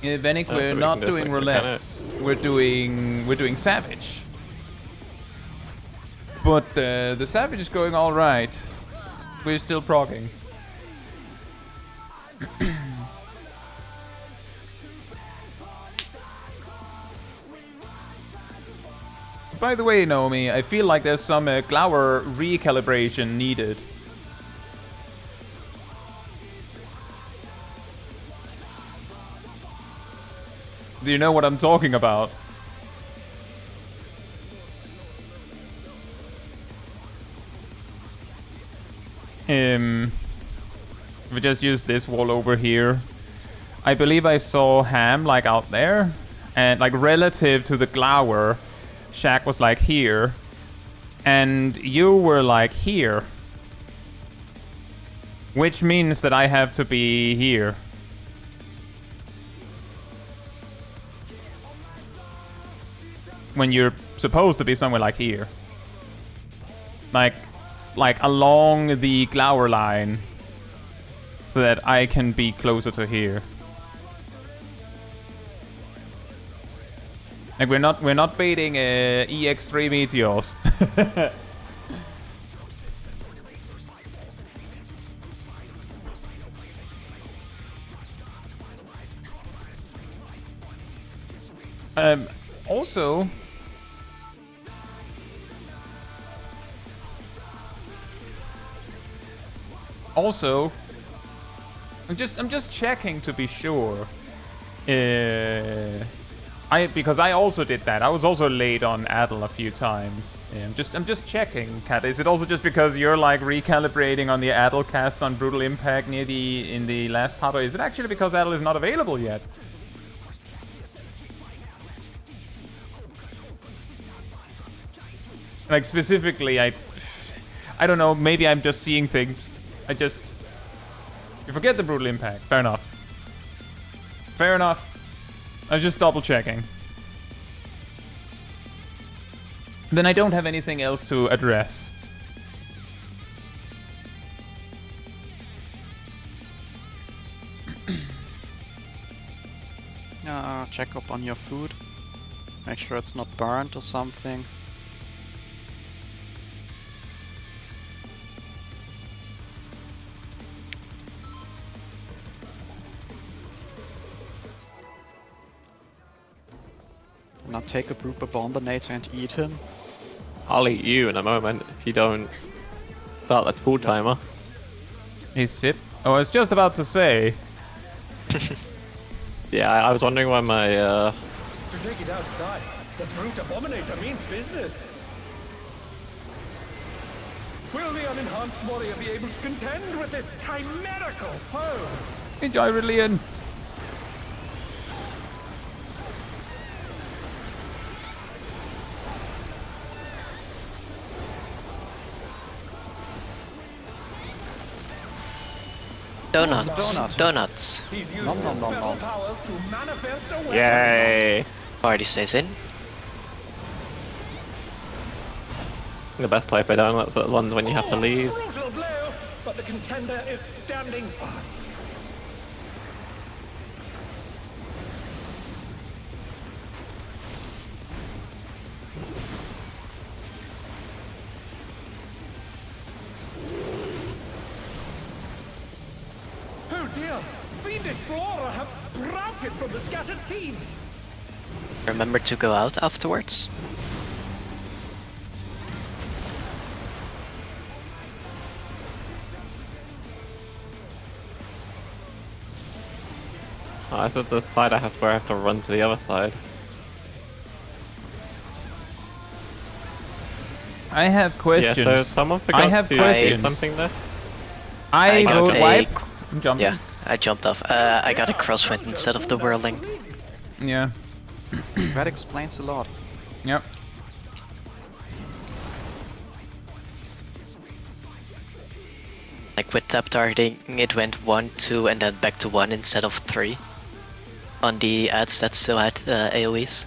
Speaker 1: Venik, we're not doing roulette. We're doing Savage. But the Savage is going all right. We're still progging. By the way, Naomi, I feel like there's some Glower recalibration needed. Do you know what I'm talking about? We just use this wall over here. I believe I saw Ham like out there, and like relative to the Glower, Shaq was like here, and you were like here, which means that I have to be here. When you're supposed to be somewhere like here, like along the Glower line, so that I can be closer to here. Like we're not baiting EX3 meteors. Also, I'm just checking to be sure. Because I also did that. I was also late on Adel a few times. I'm just checking, Kat. Is it also just because you're like recalibrating on the Adel cast on Brutal Impact in the last part, or is it actually because Adel is not available yet? Like specifically, I don't know. Maybe I'm just seeing things. You forget the Brutal Impact. Fair enough. Fair enough. I was just double checking. Then I don't have anything else to address.
Speaker 3: Check up on your food. Make sure it's not burnt or something. Now take a Brooper Bombinator and eat him.
Speaker 2: I'll eat you in a moment if you don't start that pool timer.
Speaker 1: Hey, Sip. Oh, I was just about to say.
Speaker 2: Yeah, I was wondering why my
Speaker 7: To take it outside, the Brute Abominator means business. Will the unenhanced warrior be able to contend with this chimerical foe?
Speaker 1: Enjoy, Rillian.
Speaker 5: Donuts. Donuts.
Speaker 7: He's used
Speaker 3: Nom, nom,
Speaker 7: his
Speaker 3: nom,
Speaker 7: fetal
Speaker 3: nom.
Speaker 7: powers to manifest a weapon.
Speaker 2: Yay!
Speaker 5: Party stays in.
Speaker 2: The best type of donuts are the ones when you have to leave.
Speaker 7: Brutal blow, but the contender is standing firm. Oh dear! Fiendish flora have sprouted from the scattered seeds!
Speaker 5: Remember to go out afterwards.
Speaker 2: Oh, this is the side where I have to run to the other side.
Speaker 1: I have questions.
Speaker 2: Yeah, so someone forgot
Speaker 1: have
Speaker 2: to
Speaker 1: questions.
Speaker 2: say something there.
Speaker 1: I
Speaker 5: got
Speaker 1: vote
Speaker 5: a-
Speaker 1: wipe. I'm jumping.
Speaker 5: Yeah, I jumped off. I got a crosswind instead of the whirling.
Speaker 1: Yeah.
Speaker 3: That explains a lot.
Speaker 1: Yep.
Speaker 5: Like with tap targeting, it went 1, 2, and then back to 1 instead of 3. On the ads that still had AoEs.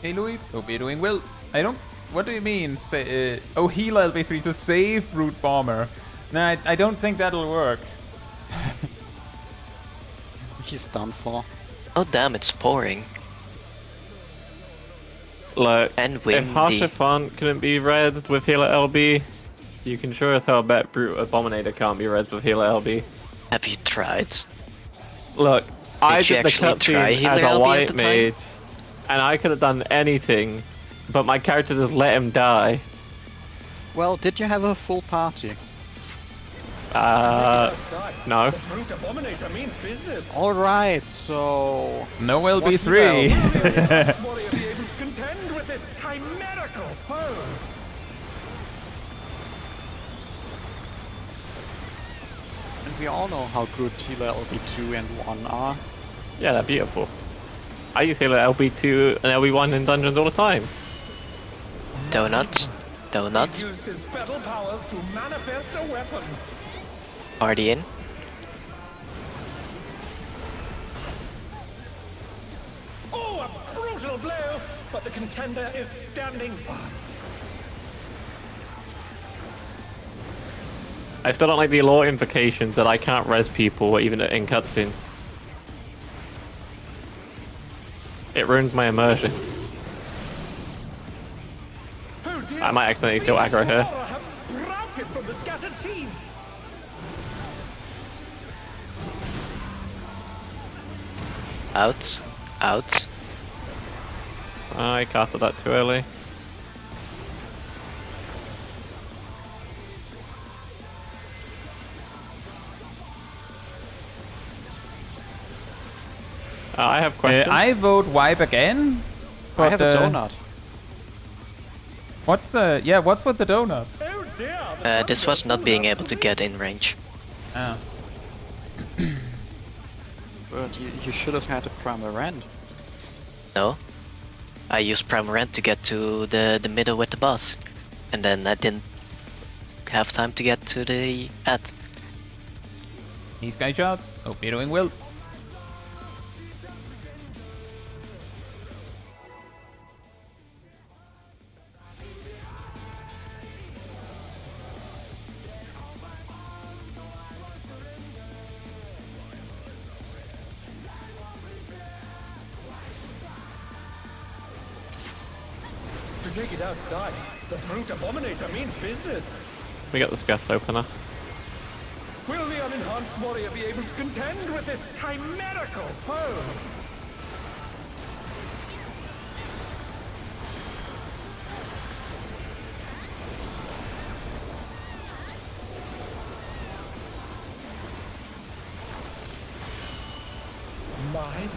Speaker 1: Hey Louis, hope you're doing well. I don't. What do you mean? Say, oh, heal LB3 to save Brute Bomber. Nah, I don't think that'll work.
Speaker 3: He's done for.
Speaker 5: Oh damn, it's pouring.
Speaker 2: Look,
Speaker 5: And
Speaker 2: if
Speaker 5: windy.
Speaker 2: Harshifant couldn't be rezzed with healer LB, you can sure as hell bet Brute Abominator can't be rezzed with healer LB.
Speaker 5: Have you tried?
Speaker 2: Look, I
Speaker 5: you
Speaker 2: did the
Speaker 5: actually try
Speaker 2: cutscene
Speaker 5: healer
Speaker 2: as a
Speaker 5: LB at
Speaker 2: white
Speaker 5: the time?
Speaker 2: mage, and I could have done anything, but my character just let him die.
Speaker 3: Well, did you have a full party?
Speaker 7: Outside.
Speaker 2: No.
Speaker 7: The brute abominator means business.
Speaker 3: Alright, so...
Speaker 1: No
Speaker 3: What
Speaker 1: LB3.
Speaker 7: Will the enhanced warrior be able to contend with this chimerical foe?
Speaker 3: And we all know how good Healer LB2 and 1 are.
Speaker 2: Yeah, they're beautiful. I use healer LB2 and LB1 in dungeons all the time.
Speaker 5: Donuts.
Speaker 7: He's
Speaker 5: Donuts.
Speaker 7: used his fetal powers to manifest a weapon.
Speaker 5: Party in.
Speaker 7: Oh, a brutal blow, but the contender is standing firm.
Speaker 2: I still don't like the lore implications that I can't res people even in cutscene. It ruins my immersion.
Speaker 7: Oh dear.
Speaker 2: I might accidentally kill aggro here.
Speaker 7: Flora have sprouted from the scattered seeds.
Speaker 5: Out. Out.
Speaker 2: I casted that too early. I have questions.
Speaker 1: I vote wipe again.
Speaker 3: I
Speaker 1: But,
Speaker 3: have a donut.
Speaker 1: What's what's with the donuts?
Speaker 7: Oh dear.
Speaker 5: This was not being able to get in range.
Speaker 1: Oh.
Speaker 3: But you should have had a primer end.
Speaker 5: No. I used Primarant to get to the middle with the boss. And then I didn't have time to get to the ad.
Speaker 1: These guy shots. Hope you're doing well.
Speaker 7: To take it outside, the brute abominator means business.
Speaker 2: We got the scuffed opener.
Speaker 7: Will the unenhanced warrior be able to contend with this chimerical foe? My word.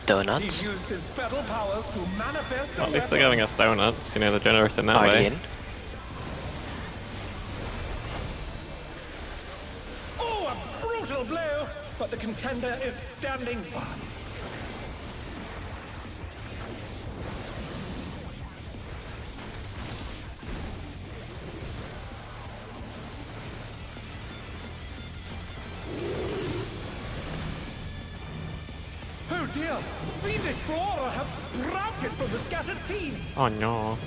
Speaker 7: He's
Speaker 5: Donuts.
Speaker 7: used his fetal powers to manifest a
Speaker 2: At least they're
Speaker 7: weapon.
Speaker 2: giving us donuts, you know, they're generous in that
Speaker 5: Party
Speaker 2: way.
Speaker 5: in.
Speaker 7: Oh, a brutal blow, but the contender is standing firm. This flora have sprouted from the scattered seeds.
Speaker 2: Oh no.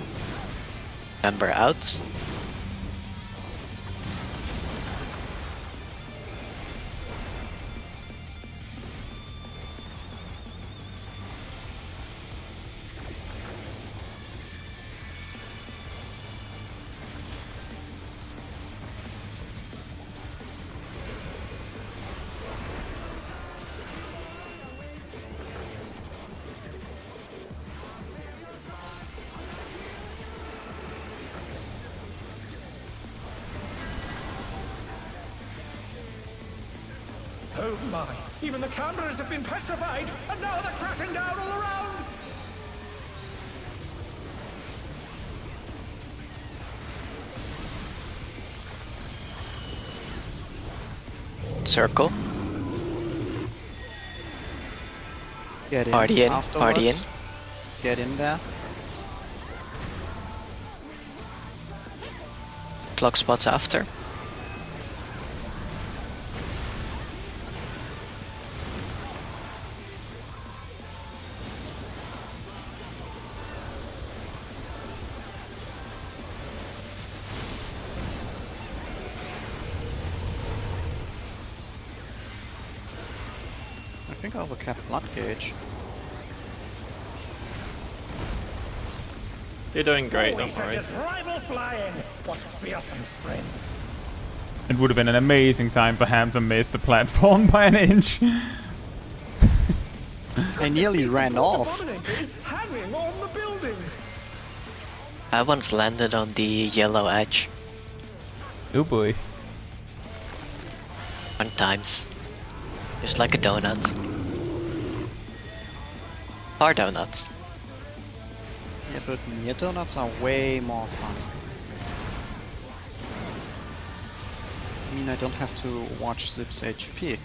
Speaker 5: Member outs.
Speaker 7: Oh my, even the cameras have been petrified, and now they're crashing down all around!
Speaker 5: Circle.
Speaker 3: Get in
Speaker 5: Party in,
Speaker 3: afterwards.
Speaker 5: party in.
Speaker 3: Get in there.
Speaker 5: Clock spots after.
Speaker 3: I think I overcapped blood gauge.
Speaker 2: You're doing great, don't
Speaker 7: Always
Speaker 2: worry.
Speaker 7: such as rival flying! What fearsome strength!
Speaker 1: It would have been an amazing time for Ham to miss the platform by an inch.
Speaker 3: I nearly ran off.
Speaker 7: Abominator is hanging on the building!
Speaker 5: I once landed on the yellow edge.
Speaker 1: Oh boy.
Speaker 5: 1 times. Just like a donut. Or donuts.
Speaker 3: Yeah, but near donuts are way more fun. I mean, I don't have to watch Zip's HP.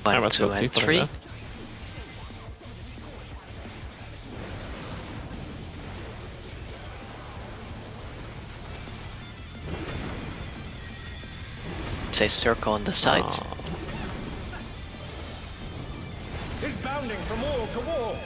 Speaker 2: I
Speaker 5: 1,
Speaker 2: must
Speaker 5: 2,
Speaker 2: go
Speaker 5: and
Speaker 2: deeper
Speaker 5: 3.
Speaker 2: there.
Speaker 5: Say circle on the sides.
Speaker 2: Aw.
Speaker 7: Is bounding from wall to wall!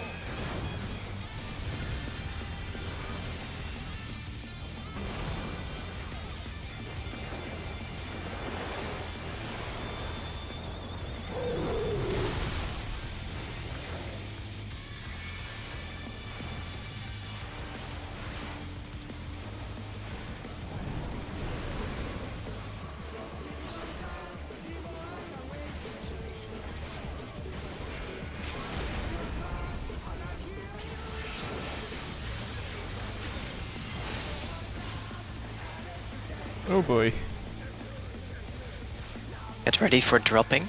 Speaker 1: Oh boy.
Speaker 5: Get ready for dropping.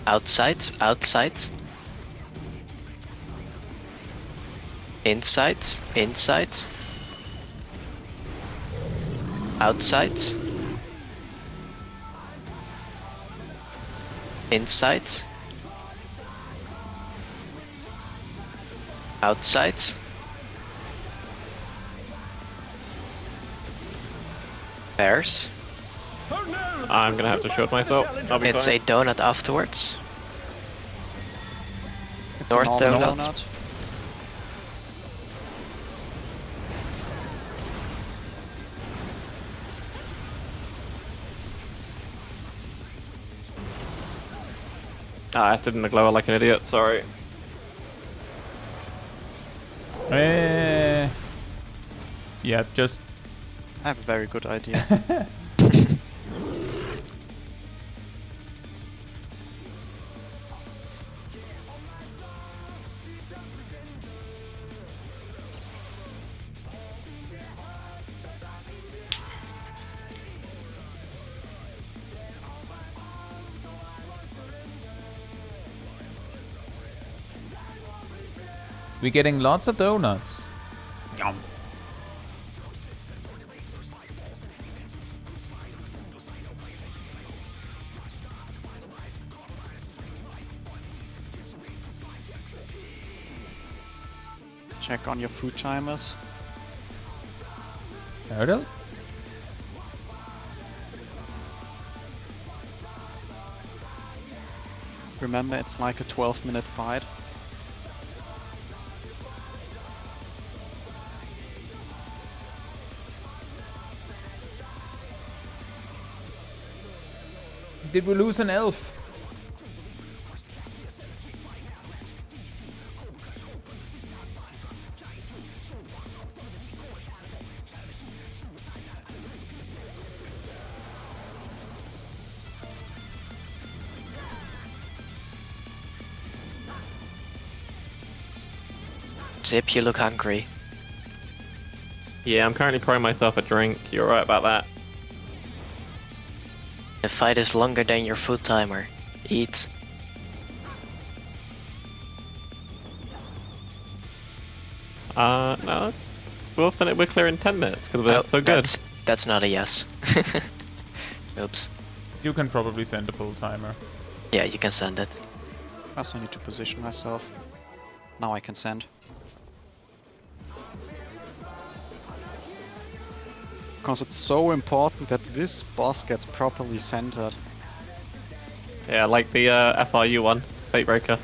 Speaker 5: Outsides, outsides. Insides, insides. Outsides. Insides. Outsides. Bears.
Speaker 7: Oh no!
Speaker 2: I'm gonna have to shoot myself. I'll be
Speaker 5: It's
Speaker 2: fine.
Speaker 5: a donut afterwards.
Speaker 3: It's
Speaker 5: North
Speaker 3: a normal
Speaker 5: donut.
Speaker 3: donut.
Speaker 2: Ah, I stood in the glower like an idiot, sorry.
Speaker 1: Yeah, just
Speaker 3: I have a very good idea.
Speaker 1: We're getting lots of donuts. Yum.
Speaker 3: Check on your food timers.
Speaker 1: Turtle?
Speaker 3: Remember, it's like a 12-minute fight.
Speaker 1: Did we lose an elf?
Speaker 5: Zip, you look hungry.
Speaker 2: Yeah, I'm currently pouring myself a drink. You're right about that.
Speaker 5: The fight is longer than your food timer. Eat.
Speaker 2: No. We're clear in 10 minutes because we're so good.
Speaker 5: That's not a yes. Oops.
Speaker 1: You can probably send a full timer.
Speaker 5: Yeah, you can send it.
Speaker 3: I also need to position myself. Now I can send. Because it's so important that this boss gets properly centered.
Speaker 2: Yeah, like the FRU one, Fate Breaker.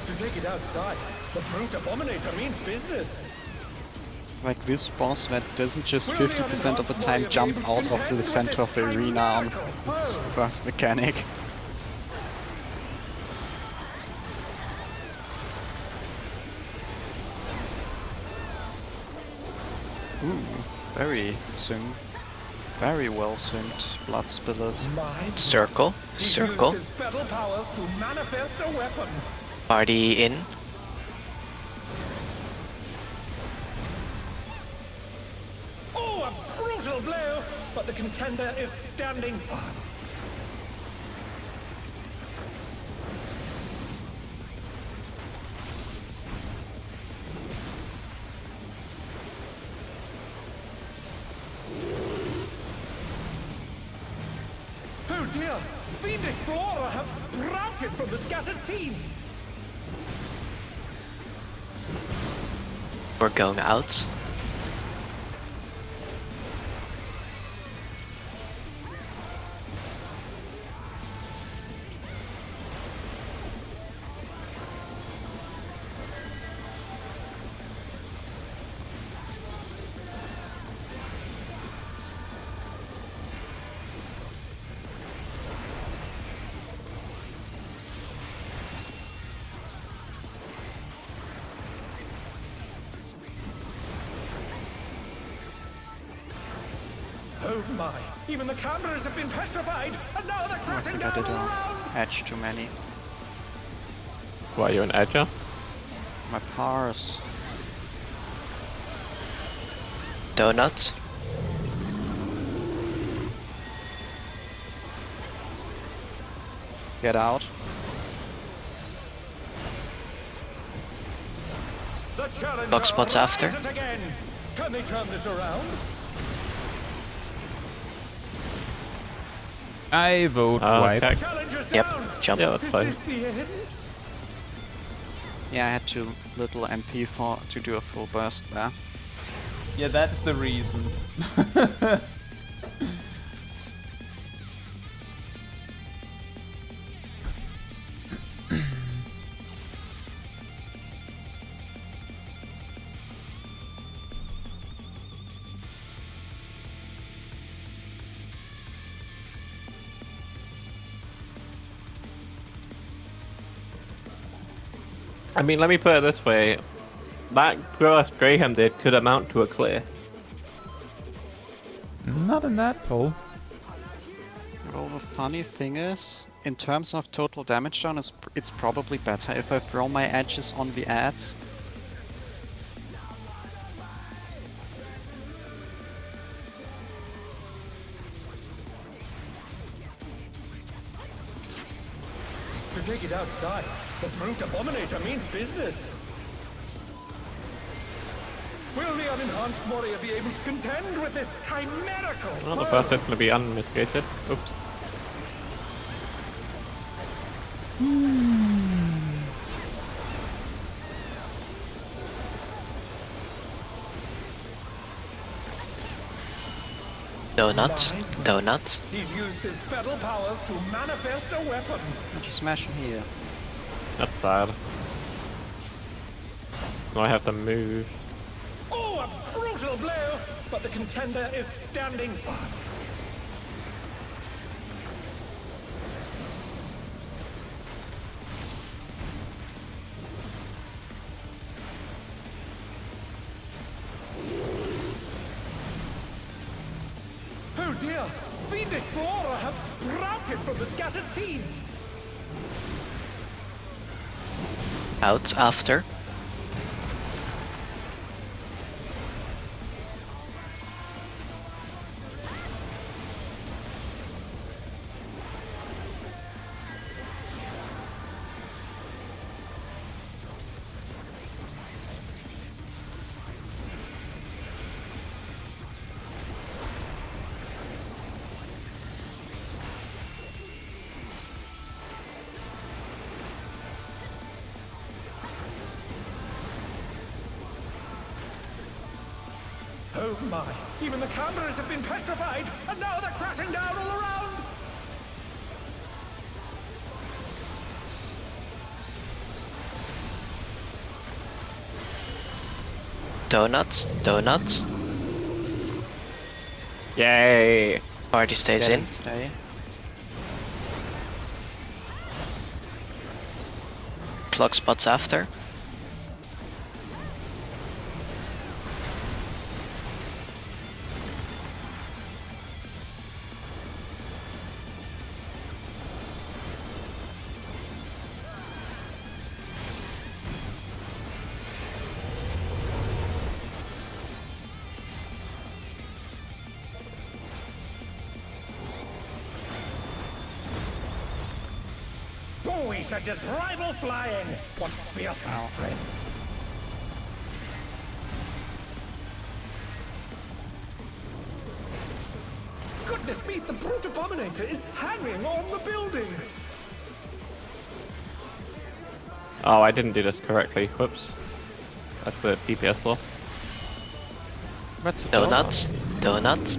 Speaker 7: To take it outside, the brute abominator means business.
Speaker 3: Like this boss that doesn't just 50% of the time jump out of the center of the arena on its first mechanic. Ooh, very synced. Very well synced, blood spillers.
Speaker 5: Circle. Circle.
Speaker 7: Powers to manifest a weapon.
Speaker 5: Party in.
Speaker 7: Oh, a brutal blow! But the contender is standing firm. Oh dear! Fiendish flora have sprouted from the scattered seeds!
Speaker 5: We're going out.
Speaker 7: Oh my! Even the cameras have been petrified, and now they're
Speaker 3: I
Speaker 7: crashing
Speaker 3: think I
Speaker 7: down
Speaker 3: did
Speaker 7: all around!
Speaker 3: edge too many.
Speaker 2: Why, you an edger?
Speaker 3: My powers.
Speaker 5: Donuts.
Speaker 3: Get out.
Speaker 7: The challenger
Speaker 5: Box spots after.
Speaker 7: rises again. Can they turn this around?
Speaker 1: I vote wipe.
Speaker 2: Okay.
Speaker 7: Challenger's
Speaker 5: Yep.
Speaker 7: down.
Speaker 5: Jump.
Speaker 2: Yeah, that's
Speaker 7: Is
Speaker 2: fine.
Speaker 7: this the end?
Speaker 3: Yeah, I had too little MP to do a full burst there.
Speaker 1: Yeah, that's the reason.
Speaker 2: I mean, let me put it this way. That burst Graham did could amount to a clear.
Speaker 1: Not in that pull.
Speaker 3: Well, the funny thing is, in terms of total damage done, it's probably better if I throw my edges on the ads.
Speaker 7: To take it outside, The brute abominator means business. Will the unenhanced warrior be able to contend with this chimerical
Speaker 2: Well, the
Speaker 7: foe?
Speaker 2: first hit's gonna be unmitigated. Oops.
Speaker 5: Donuts. Donuts.
Speaker 7: He's used his feral powers to manifest a weapon.
Speaker 3: And you smash him here.
Speaker 2: That's sad. Now I have to move.
Speaker 7: Oh, a brutal blow! But the contender is standing firm. Oh dear! Fiendish flora have sprouted from the scattered seeds!
Speaker 5: Out after.
Speaker 7: Oh my! Even the cameras have been petrified, and now they're crashing down all around!
Speaker 5: Donuts. Donuts.
Speaker 2: Yay!
Speaker 5: Party stays in.
Speaker 3: Stay.
Speaker 5: Plug spots after.
Speaker 7: Oh, he said just rival flying! What fearsome strength! Goodness me, the brute abominator is hanging on the building!
Speaker 2: Oh, I didn't do this correctly. Whoops. That's the DPS flaw.
Speaker 3: That's a
Speaker 5: Donuts. Donuts.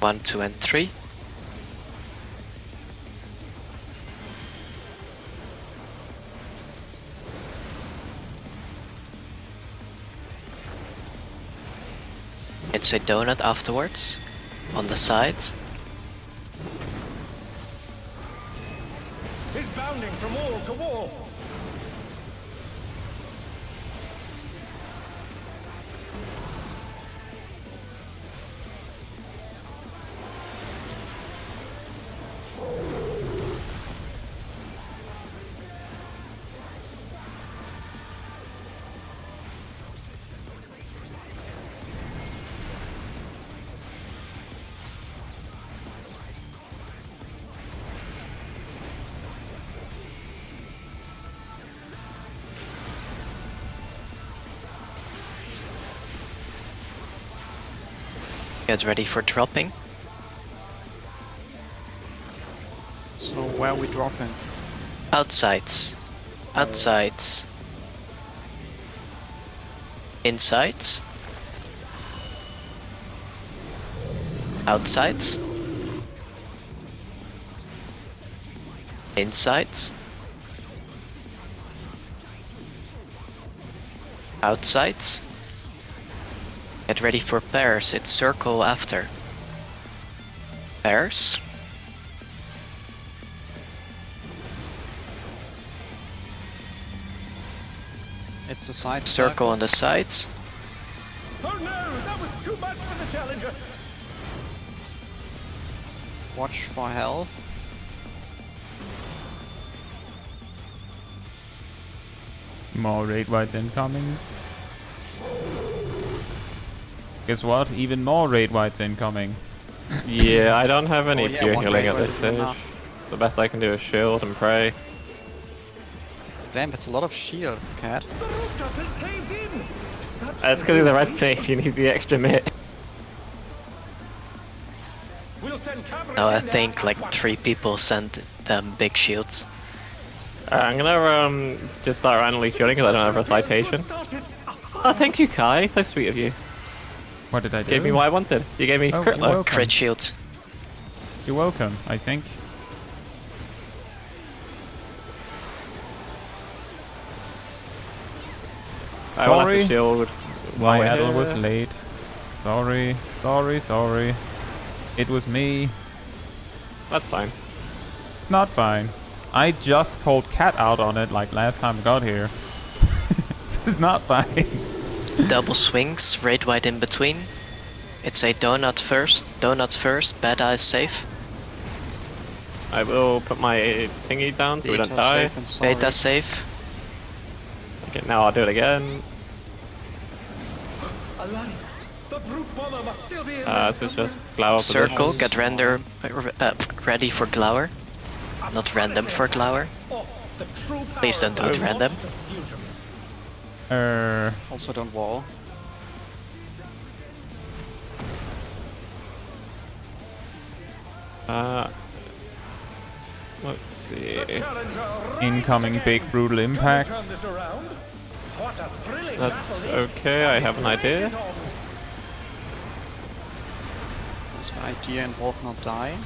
Speaker 5: One, two, and three. It's a donut afterwards, on the sides.
Speaker 7: Is bounding from wall to wall!
Speaker 5: Get ready for dropping.
Speaker 3: So where are we dropping?
Speaker 5: Outsides. Outsides. Insides. Outsides. Inside. Outside. Get ready for pairs, it's circle after. Pairs.
Speaker 3: It's a side
Speaker 5: Circle on the sides.
Speaker 7: Oh no, that was too much for the challenger.
Speaker 3: Watch for health.
Speaker 1: More raid whites incoming. Guess what? Even more raid whites incoming.
Speaker 2: Yeah, I don't have any
Speaker 3: Oh, yeah,
Speaker 2: pure
Speaker 3: one
Speaker 2: healing
Speaker 3: raid
Speaker 2: at
Speaker 3: white
Speaker 2: this
Speaker 3: is
Speaker 2: stage.
Speaker 3: enough.
Speaker 2: The best I can do is shield and pray.
Speaker 3: Damn, it's a lot of shield, Cat.
Speaker 7: The rooftop has caved in. Such
Speaker 2: That's because he's a red fish, he needs the extra mitt.
Speaker 7: We'll send cameras
Speaker 5: Now I
Speaker 7: in there
Speaker 5: think
Speaker 7: at
Speaker 5: like
Speaker 7: once.
Speaker 5: 3 people sent them big shields.
Speaker 2: I'm gonna just start randomly shooting because I don't have a citation. Oh, thank you, Kai. So sweet of you.
Speaker 1: What did I do?
Speaker 2: Gave me what I wanted. You gave me
Speaker 1: Oh,
Speaker 2: crit
Speaker 1: you're
Speaker 2: low.
Speaker 1: welcome.
Speaker 5: Crit shields.
Speaker 1: You're welcome, I think.
Speaker 2: I will have
Speaker 1: Sorry,
Speaker 2: to shield.
Speaker 1: my
Speaker 2: we're
Speaker 1: adder
Speaker 2: here.
Speaker 1: was late. Sorry, sorry. It was me.
Speaker 2: That's fine.
Speaker 1: It's not fine. I just called Cat out on it like last time I got here. This is not fine.
Speaker 5: Double swings, raid wide in between. It's a donut first, bad eye safe.
Speaker 2: I will put my thingy down so we don't die.
Speaker 3: Safe and sorry.
Speaker 5: Beta safe.
Speaker 2: Okay, now I'll do it again.
Speaker 7: Aladdin, the brute bomber must still be in
Speaker 2: This is just flower
Speaker 5: Circle,
Speaker 2: positions.
Speaker 5: get ready for glower. Not random for glower.
Speaker 7: Oh, the true
Speaker 5: Please don't do it
Speaker 7: power of
Speaker 5: random.
Speaker 7: monstrous fusion.
Speaker 3: Also don't wall.
Speaker 2: Let's see.
Speaker 7: The challenger rises
Speaker 1: Incoming
Speaker 7: again.
Speaker 1: big brutal
Speaker 7: Can we
Speaker 1: impact.
Speaker 7: turn this around? What a thrilling
Speaker 2: That's
Speaker 7: battle this.
Speaker 2: okay, I have an idea.
Speaker 7: It on.
Speaker 3: Does my idea involve not dying?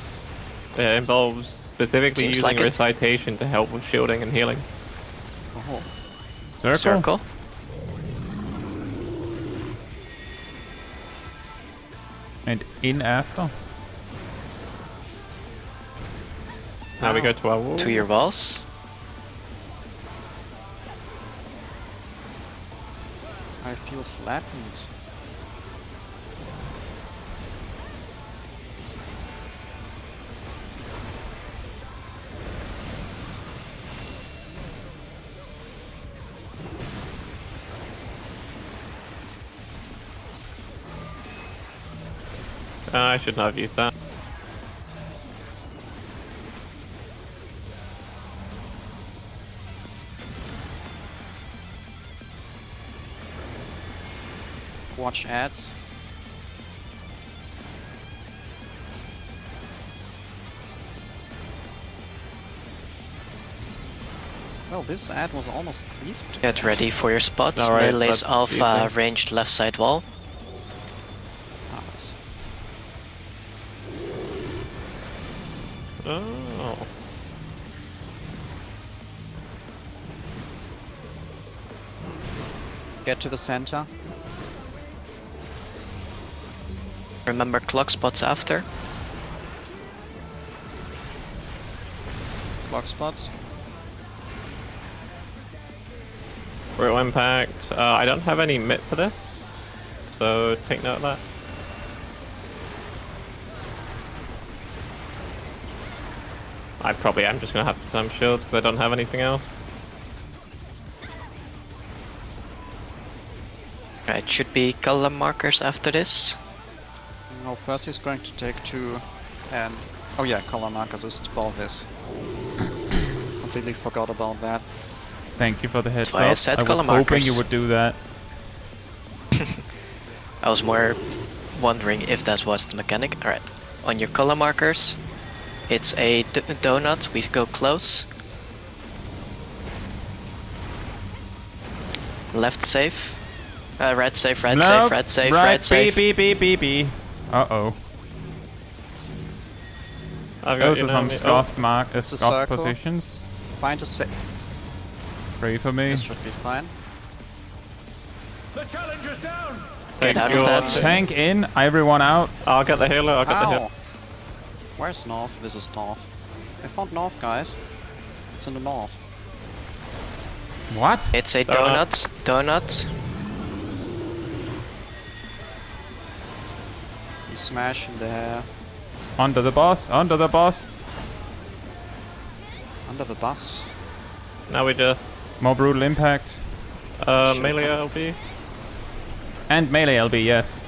Speaker 2: It involves specifically
Speaker 5: Seems
Speaker 2: using
Speaker 5: like it.
Speaker 2: recitation to help with shielding and healing.
Speaker 3: Oh.
Speaker 1: Circle.
Speaker 5: Circle.
Speaker 1: And in after.
Speaker 2: Now we go to our wall.
Speaker 5: To your walls.
Speaker 3: I feel flattened.
Speaker 2: I should not have used that.
Speaker 3: Watch ads. Well, this ad was almost cleaved.
Speaker 5: Get ready for your spots.
Speaker 2: Alright,
Speaker 5: Melee's
Speaker 2: that's
Speaker 5: alpha
Speaker 2: easy.
Speaker 5: ranged left side wall.
Speaker 3: Nice.
Speaker 2: Oh.
Speaker 3: Get to the center.
Speaker 5: Remember clock spots after.
Speaker 3: Block spots.
Speaker 2: Brutal impact. I don't have any mitt for this, so take note of that. I probably am just gonna have to some shields because I don't have anything else.
Speaker 5: Right, should be color markers after this.
Speaker 3: No, first he's going to take 2 and... Oh yeah, color markers is 12 this. Completely forgot about that.
Speaker 1: Thank you for the heads
Speaker 5: That's why I
Speaker 1: up.
Speaker 5: said
Speaker 1: was
Speaker 5: color
Speaker 1: hoping
Speaker 5: markers.
Speaker 1: you would do that.
Speaker 5: I was more wondering if that was the mechanic. Alright, on your color markers, it's a donut, we go close. Left safe. Red safe, red safe, red safe,
Speaker 1: right,
Speaker 5: red safe.
Speaker 1: beep. Uh-oh. Those are some scuffed scuffed
Speaker 3: circle.
Speaker 1: positions.
Speaker 3: Find a safe.
Speaker 1: Pray for me.
Speaker 3: This should be fine.
Speaker 7: The challenger's down.
Speaker 5: Get out of that.
Speaker 1: Tank in, everyone out.
Speaker 2: I'll get the healer, I'll get the
Speaker 3: Ow!
Speaker 2: healer.
Speaker 3: Where's north? This is north. I found north, guys. It's in the north.
Speaker 1: What?
Speaker 5: It's a donuts. Donuts.
Speaker 3: You smash in there.
Speaker 1: Under the boss, under the boss.
Speaker 3: Under the bus.
Speaker 2: Now we just...
Speaker 1: More brutal impact.
Speaker 2: melee LB.
Speaker 1: And melee LB, yes.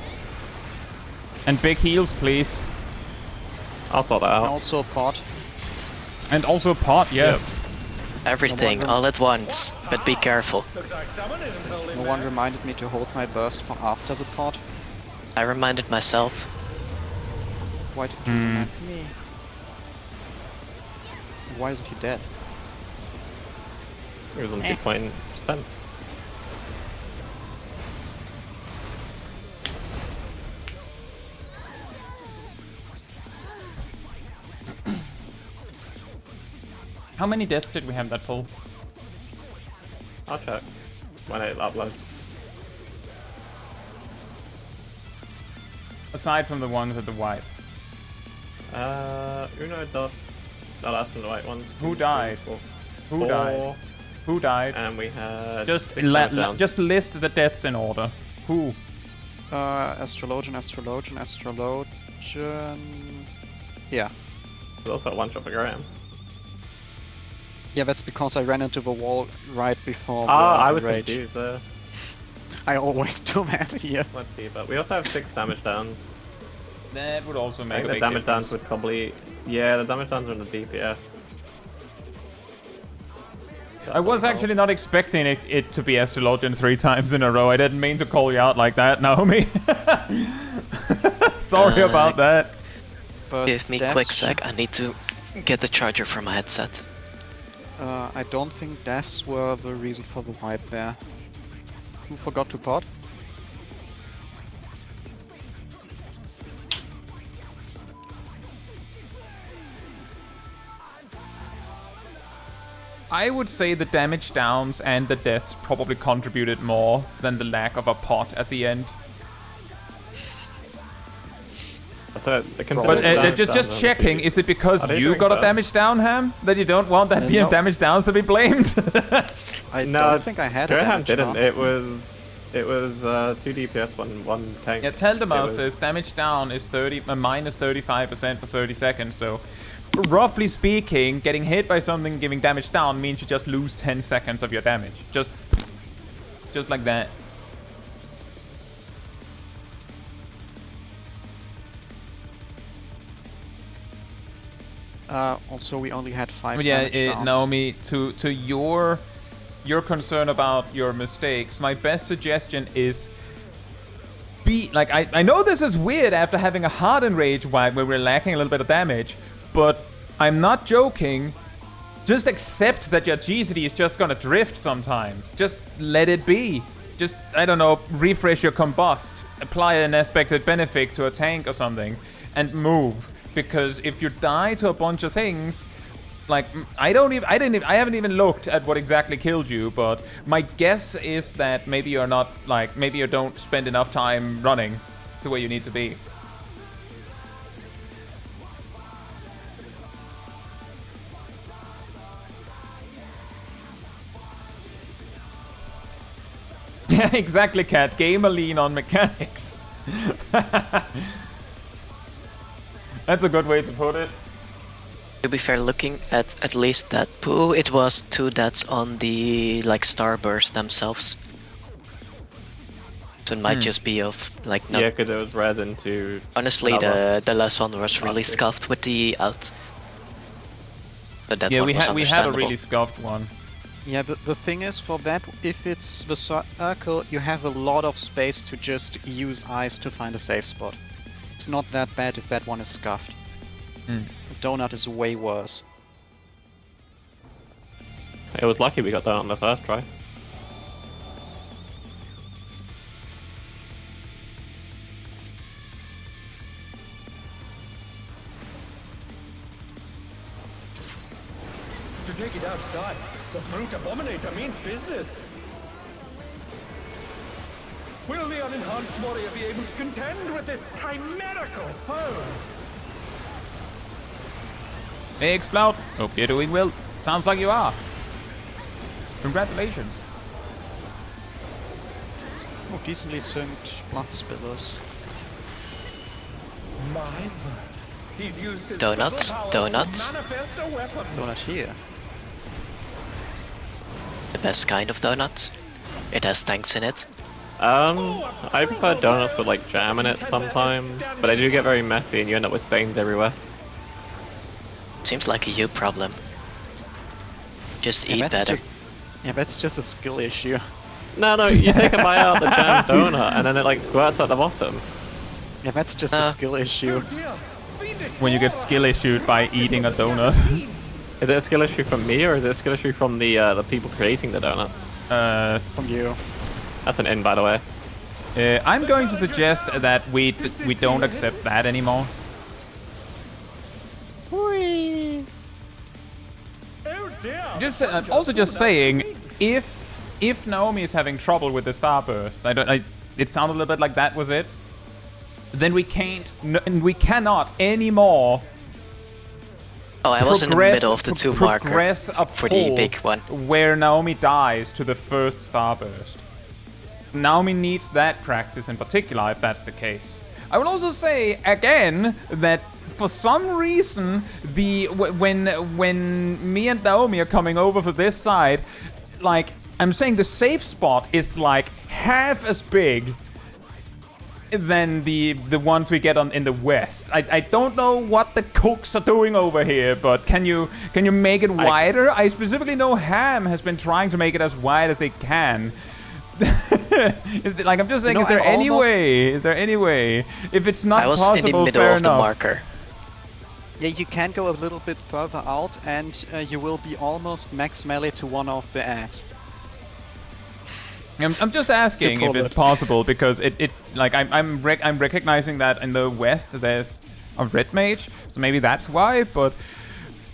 Speaker 1: And big heals, please.
Speaker 2: I'll sort that
Speaker 3: And
Speaker 2: out.
Speaker 3: also a pot.
Speaker 1: And also pot, yes.
Speaker 5: Everything all at once, but be careful.
Speaker 7: Looks like someone isn't holding
Speaker 3: No one reminded me to hold my burst for after the pot.
Speaker 5: I reminded myself.
Speaker 3: Why did you remind me? Why isn't he dead?
Speaker 2: He was on 2%.
Speaker 1: How many deaths did we have that full?
Speaker 2: I'll check when it uploads.
Speaker 1: Aside from the ones at the wipe.
Speaker 2: Uno, dos. No, that's from the white one.
Speaker 1: Who
Speaker 2: 2, 3,
Speaker 1: died?
Speaker 2: 4,
Speaker 1: Who
Speaker 2: 4,
Speaker 1: died? Who died?
Speaker 2: And we had...
Speaker 1: Just
Speaker 2: 6 down.
Speaker 1: just list the deaths in order. Who?
Speaker 3: Astrologian. Yeah.
Speaker 2: There's also a one-shot for Graham.
Speaker 3: Yeah, that's because I ran into the wall right before the
Speaker 2: I was
Speaker 3: Enrage.
Speaker 2: confused there.
Speaker 3: I always do that here.
Speaker 2: Let's see, but we also have 6 damage downs.
Speaker 1: That would also
Speaker 2: I
Speaker 1: make
Speaker 2: think
Speaker 1: a
Speaker 2: the
Speaker 1: big
Speaker 2: damage
Speaker 1: difference.
Speaker 2: downs would probably... Yeah, the damage downs are in the DPS.
Speaker 1: I was actually not expecting it to be Astrologian 3 times in a row. I didn't mean to call you out like that, Naomi. Sorry about that.
Speaker 3: But
Speaker 5: Give me
Speaker 3: deaths-
Speaker 5: quick sec. I need to get the charger for my headset.
Speaker 3: I don't think deaths were the reason for the wipe there. Who forgot to pot?
Speaker 1: I would say the damage downs and the deaths probably contributed more than the lack of a pot at the end.
Speaker 2: But
Speaker 1: just checking, is it because
Speaker 2: Are they
Speaker 1: you
Speaker 2: doing
Speaker 1: got a
Speaker 2: that?
Speaker 1: damage down, Ham? That you don't want that
Speaker 3: No.
Speaker 1: damage downs to be blamed?
Speaker 3: I
Speaker 2: No,
Speaker 3: don't think I had a
Speaker 2: Graham
Speaker 3: damage
Speaker 2: didn't.
Speaker 3: down.
Speaker 2: It was 2 DPS, one tank.
Speaker 1: Yeah, tell the
Speaker 2: It was-
Speaker 1: masters damage down is minus 35% for 30 seconds, so roughly speaking, getting hit by something giving damage down means you just lose 10 seconds of your damage. Just like that.
Speaker 3: Also, we only had 5
Speaker 1: But yeah,
Speaker 3: damage downs.
Speaker 1: Naomi, to your concern about your mistakes, my best suggestion is I know this is weird after having a hard Enrage wipe where we're lacking a little bit of damage, but I'm not joking. Just accept that your GCD is just gonna drift sometimes. Just let it be. Just, I don't know, refresh your combust, apply an expected benefit to a tank or something, and move. Because if you die to a bunch of things, like I haven't even looked at what exactly killed you, but my guess is that maybe you're not maybe you don't spend enough time running to where you need to be. Yeah, exactly, Cat. Gamer lean on mechanics. That's a good way to put it.
Speaker 5: To be fair, looking at least that poo, it was 2 deaths on the starburst themselves. So it might just be of not.
Speaker 2: Yeah, because it was red into...
Speaker 5: Honestly,
Speaker 2: lava.
Speaker 5: the last one was really scuffed with the out. But that
Speaker 1: Yeah,
Speaker 5: one
Speaker 1: we
Speaker 5: was
Speaker 1: had a
Speaker 5: understandable.
Speaker 1: really scuffed one.
Speaker 3: Yeah, but the thing is, for that, if it's the circle, you have a lot of space to just use eyes to find a safe spot. It's not that bad if that one is scuffed. The donut is way worse.
Speaker 2: It was lucky we got that on the first try.
Speaker 7: take it outside, the Brute Abominator means business. Will the unenhanced warrior be able to contend with this chimerical foe?
Speaker 1: Hey, Explode. Hope you're doing well. Sounds like you are. Congratulations.
Speaker 3: Oh, decently synced blood spillers.
Speaker 7: My word. He's used his
Speaker 5: Donuts,
Speaker 7: powers
Speaker 5: donuts.
Speaker 7: to manifest a weapon.
Speaker 3: Donut here.
Speaker 5: The best kind of donut. It has tanks in it.
Speaker 2: I prefer donuts with like jam in it sometimes, but they do get very messy and you end up with stains everywhere.
Speaker 5: Seems like a you problem. Just eat better.
Speaker 3: That's just a skill issue.
Speaker 2: No, you take a bite out of the jam donut and then it like squirts at the bottom.
Speaker 3: Yeah, that's just a skill issue.
Speaker 1: When you get skill issued by eating a donut.
Speaker 2: Is it a skill issue from me or is it a skill issue from the people creating the donuts?
Speaker 3: From you.
Speaker 2: That's an in, by the way.
Speaker 1: I'm going to suggest that we don't accept that anymore.
Speaker 3: Whee!
Speaker 7: Oh dear.
Speaker 1: Just also just saying, if Naomi is having trouble with the starbursts, it sounded a little bit like that was it. Then we cannot anymore.
Speaker 5: Oh, I was in the middle of the two marker for the big one.
Speaker 1: Where Naomi dies to the first starburst. Naomi needs that practice in particular, if that's the case. I will also say again that for some reason when me and Naomi are coming over for this side, like I'm saying, the safe spot is like half as big than the ones we get in the west. I don't know what the cooks are doing over here, but can you make it wider? I specifically know Ham has been trying to make it as wide as they can. Like I'm just saying, is there any way? Is there any way? If it's not possible,
Speaker 5: I was in the middle of the marker.
Speaker 3: Yeah, you can go a little bit further out, and you will be almost max melee to one of the ads.
Speaker 1: I'm just asking if it's possible, because I'm recognizing that in the west there's a red mage, so maybe that's why. But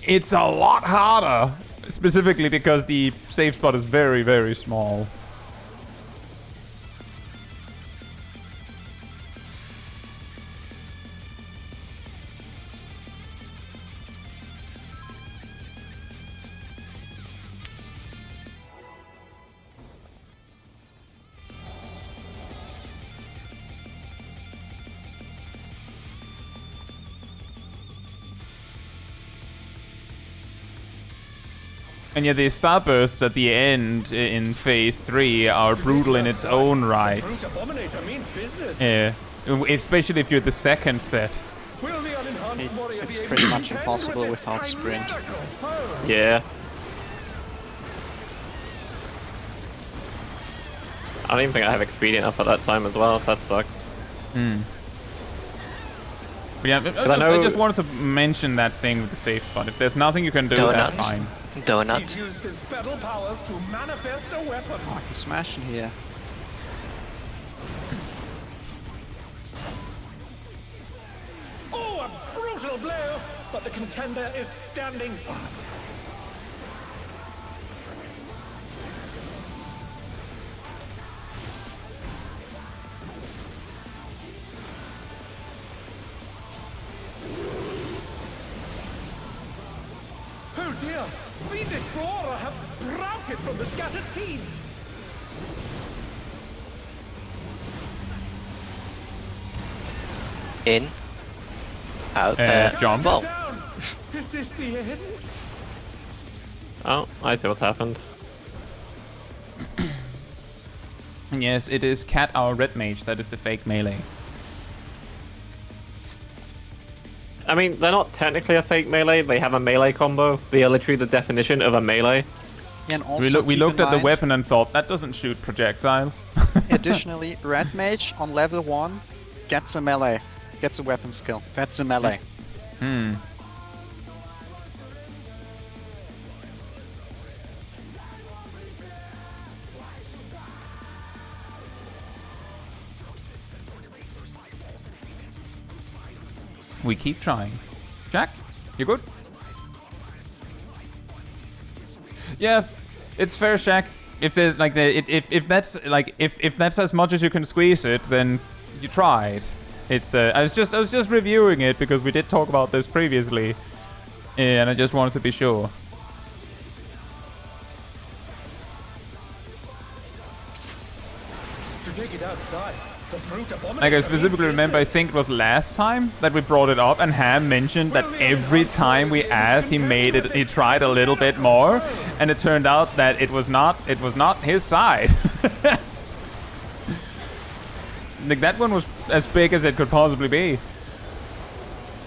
Speaker 1: it's a lot harder, specifically because the safe spot is very, very small. And yeah, the starbursts at the end in phase 3 are brutal in its own right. Yeah, especially if you're the second set.
Speaker 3: It's pretty much impossible without sprint.
Speaker 2: Yeah. I don't even think I have expedient up at that time as well, so that sucks.
Speaker 1: But yeah, I just wanted to mention that thing with the safe spot. If there's nothing you can do, that's fine.
Speaker 5: Donuts.
Speaker 7: He's used his fetal powers to manifest a weapon.
Speaker 3: Oh, he's smashing here.
Speaker 7: Oh, a brutal blow! But the contender is standing firm. Oh dear! Fiendish flora have sprouted from the scattered seeds!
Speaker 5: In. Out.
Speaker 1: Jump.
Speaker 5: Well.
Speaker 7: Is this the end?
Speaker 2: Oh, I see what's happened.
Speaker 1: Yes, it is Cat, our red mage, that is the fake melee.
Speaker 2: I mean, they're not technically a fake melee, they have a melee combo. They are literally the definition of a melee.
Speaker 3: Yeah, and also
Speaker 1: we looked at the weapon and thought, that doesn't shoot projectiles.
Speaker 3: Additionally, red mage on level 1 gets a melee. Gets a weapon skill. That's a melee.
Speaker 1: We keep trying. Jack, you good? Yeah, it's fair, Shaq. If there's like if that's as much as you can squeeze it, then you tried. It's I was just reviewing it because we did talk about this previously, and I just wanted to be sure.
Speaker 7: To take it outside, the brute abominator.
Speaker 1: Like I specifically remember, I think it was last time that we brought it up, and Ham mentioned that every time we asked, he tried a little bit more, and it turned out that it was not his side. Like that one was as big as it could possibly be.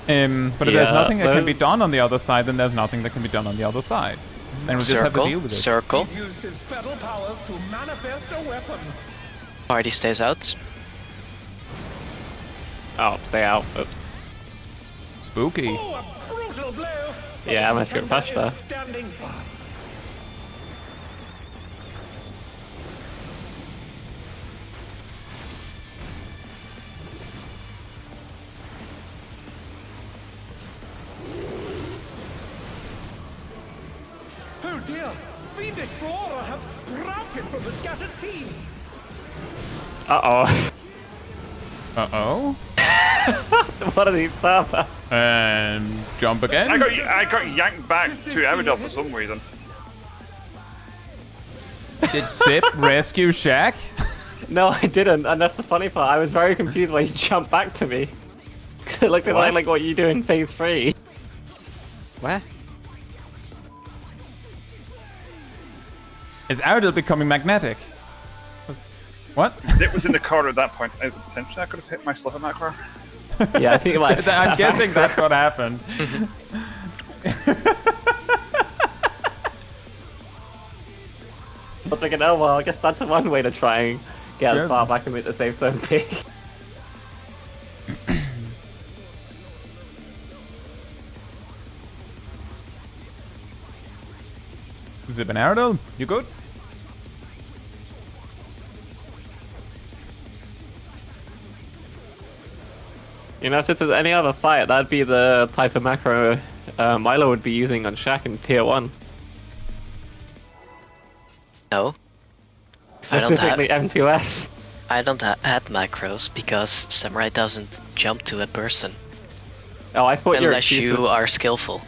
Speaker 1: But if there's nothing that can be done on the other side, then there's nothing that can be done on the other side. Then we just have to deal with it.
Speaker 5: Circle.
Speaker 7: He's used his fatal powers to manifest a weapon.
Speaker 5: Party stays out.
Speaker 2: Oh, stay out. Oops.
Speaker 1: Spooky.
Speaker 7: Oh, a brutal blow.
Speaker 2: Yeah, I'm gonna push there.
Speaker 7: Standing firm. Oh dear! Fiendish flora have sprouted from the scattered seeds!
Speaker 2: Uh-oh.
Speaker 1: Uh-oh.
Speaker 2: What are these stuff?
Speaker 1: And jump again.
Speaker 4: I got yanked back to Aerodel for some reason.
Speaker 1: Did Sip rescue Shaq?
Speaker 2: No, I didn't, and that's the funny part. I was very confused why you jumped back to me. It looked like what you do in phase 3.
Speaker 3: What?
Speaker 1: Is Aerodel becoming magnetic? What?
Speaker 4: Zip was in the corner at that point. Potentially I could have hit my slipper macro.
Speaker 2: Yeah, I think it might.
Speaker 1: I'm guessing that's what happened.
Speaker 2: I was thinking, oh well, I guess that's one way to try and get as far back and make the safe zone big.
Speaker 1: Zip and Aerodel, you good?
Speaker 2: You know, if there's any other fight, that'd be the type of macro Milo would be using on Shaq in tier 1.
Speaker 5: No.
Speaker 2: Specifically M2S.
Speaker 5: I don't add macros because Samurai doesn't jump to a person.
Speaker 2: Oh, I thought
Speaker 5: unless you are skillful.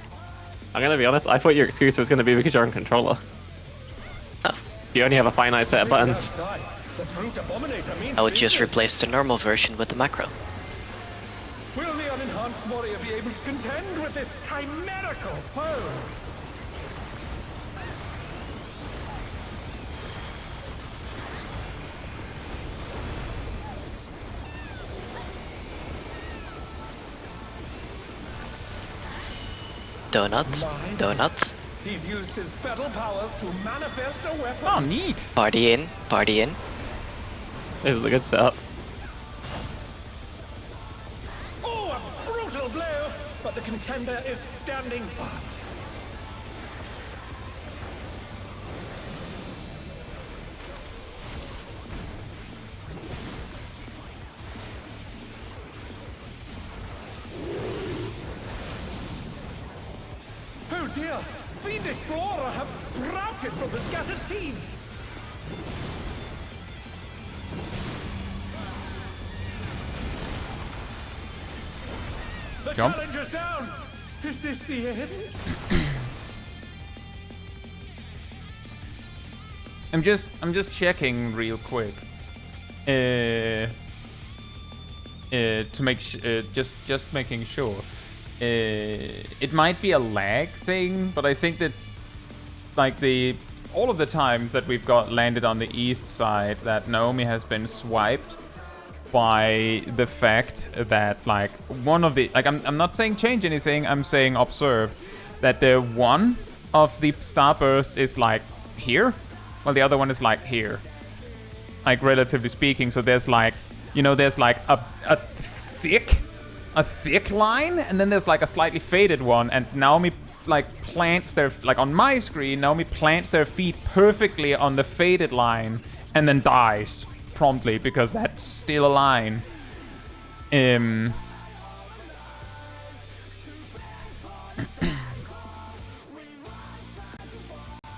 Speaker 2: I'm gonna be honest, I thought your excuse was gonna be because you're on controller.
Speaker 5: Oh.
Speaker 2: You only have a finite set of buttons.
Speaker 5: I would just replace the normal version with the macro.
Speaker 7: Will the unenhanced warrior be able to contend with this chimerical foe?
Speaker 5: Donuts. Donuts.
Speaker 7: He's used his fatal powers to manifest a weapon.
Speaker 1: Oh, neat.
Speaker 5: Party in. Party in.
Speaker 2: This is a good setup.
Speaker 7: Oh, a brutal blow! But the contender is standing firm. Oh dear! Fiendish flora have sprouted from the scattered seeds! The
Speaker 1: Jump.
Speaker 7: challenger's down! Is this the end?
Speaker 1: I'm just checking real quick. To make just making sure. It might be a lag thing, but I think that like all of the times that we've got landed on the east side, that Naomi has been swiped by the fact that like one of the I'm not saying change anything, I'm saying observe that the one of the starbursts is like here, while the other one is like here, like relatively speaking. So there's like, you know, there's like a thick line, and then there's like a slightly faded one, and Naomi like plants their, like on my screen, Naomi plants their feet perfectly on the faded line and then dies promptly because that's still a line.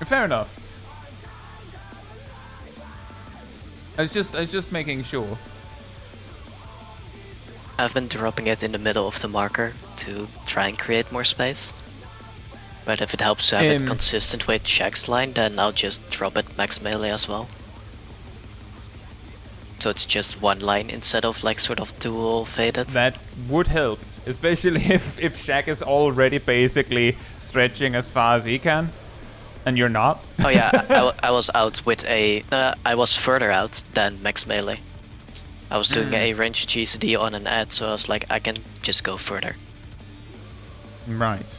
Speaker 1: Fair enough. I was just making sure.
Speaker 5: I've been dropping it in the middle of the marker to try and create more space. But if it helps to have it consistent with Shaq's line, then I'll just drop it max melee as well. So it's just one line instead of like sort of dual faded.
Speaker 1: That would help, especially if Shaq is already basically stretching as far as he can, and you're not.
Speaker 5: Oh yeah, I was out with a... I was further out than max melee. I was doing a range GCD on an ad, so I was like, I can just go further.
Speaker 1: Right.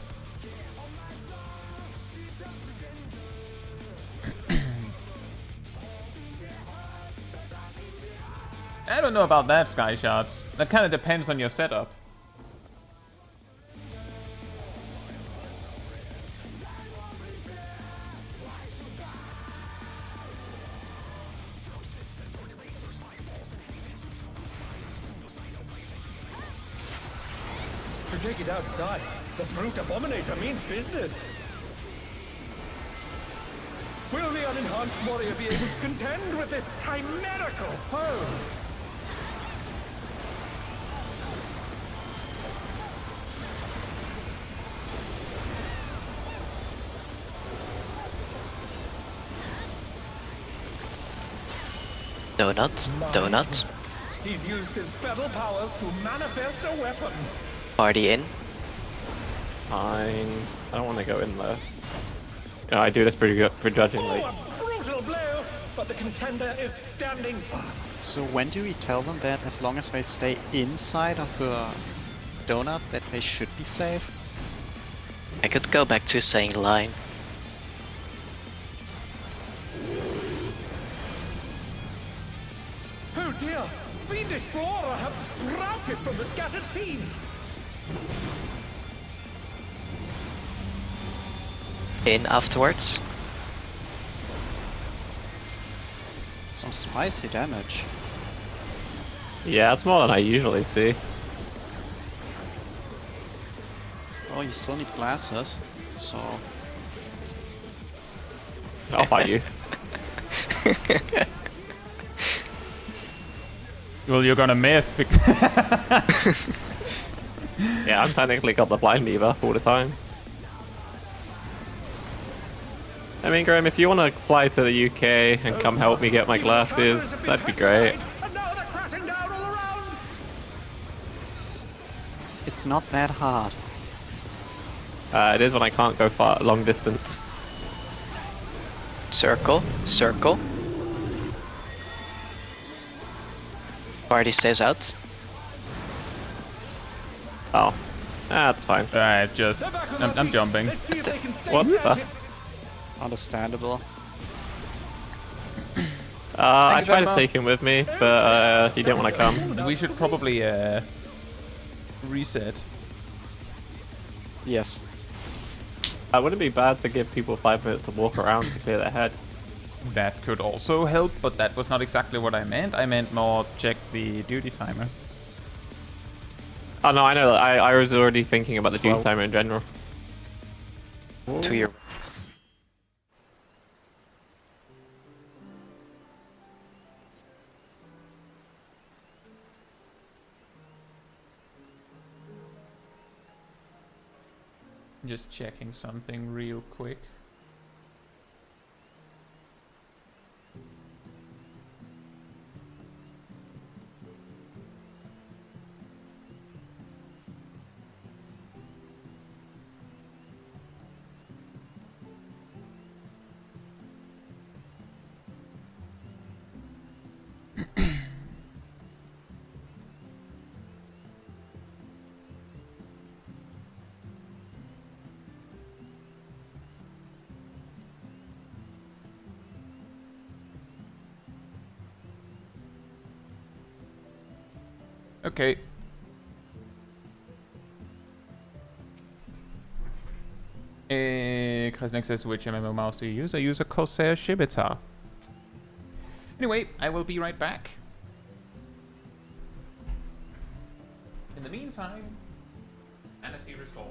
Speaker 1: I don't know about that, Sky Shots. That kind of depends on your setup.
Speaker 7: To take it outside, the brute abominator means business. Will the unenhanced warrior be able to contend with this chimerical foe?
Speaker 5: Donuts.
Speaker 7: He's used his feral powers to manifest a weapon.
Speaker 5: Party in.
Speaker 2: Fine. I don't want to go in there. You know, I do this pretty begrudgingly.
Speaker 7: Oh, a brutal blow, but the contender is standing firm.
Speaker 3: So when do we tell them that as long as they stay inside of a donut that they should be safe?
Speaker 5: I could go back to saying line.
Speaker 7: Oh dear! Fiendish flora have sprouted from the scattered seeds!
Speaker 5: In afterwards.
Speaker 3: Some spicy damage.
Speaker 2: Yeah, it's more than I usually see.
Speaker 3: Oh, you still need glasses, so...
Speaker 2: I'll fight you.
Speaker 1: Well, you're gonna miss because...
Speaker 2: Yeah, I'm technically got the blind lever all the time. I mean, Graham, if you want to fly to the UK and come help me get my glasses, that'd be great.
Speaker 7: And now they're crashing down all around!
Speaker 3: It's not that hard.
Speaker 2: It is when I can't go far, long distance.
Speaker 5: Circle. Party stays out.
Speaker 2: Oh, that's fine.
Speaker 1: Alright, I'm jumping.
Speaker 7: Let's see if they can stay
Speaker 2: What the?
Speaker 7: standing.
Speaker 3: Understandable.
Speaker 2: I tried to take him with me, but he didn't want to come.
Speaker 1: We should probably reset.
Speaker 3: Yes.
Speaker 2: Wouldn't it be bad to give people 5 minutes to walk around to clear their head?
Speaker 1: That could also help, but that was not exactly what I meant. I meant more check the duty timer.
Speaker 2: Oh no, I know that. I was already thinking about the duty timer in general.
Speaker 5: To your...
Speaker 1: Just checking something real quick. Okay. Krasnik says, which MMO mouse do you use? I use a Corsair Shibata. Anyway, I will be right back. In the meantime, sanity restored.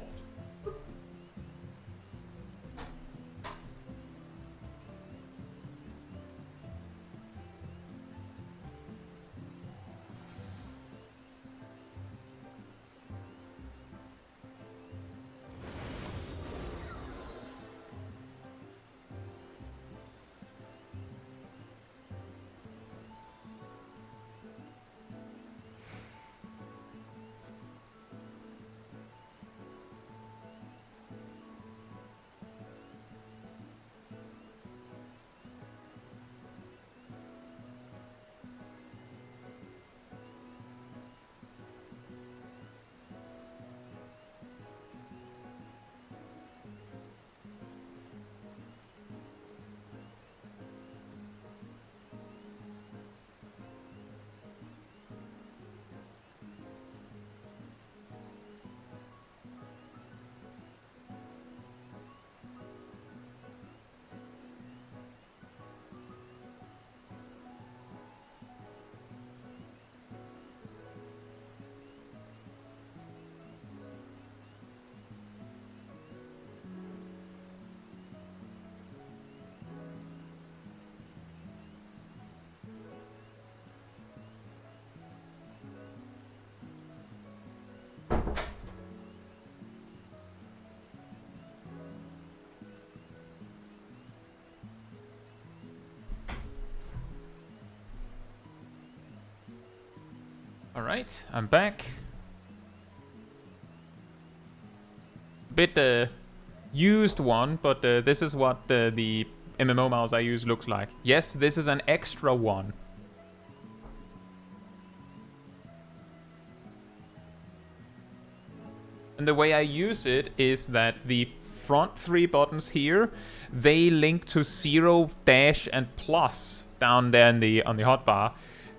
Speaker 1: Alright, I'm back. Bit used one, but this is what the MMO mouse I use looks like. Yes, this is an extra one. And the way I use it is that the front 3 buttons here, they link to 0, dash, and plus down there on the hotbar.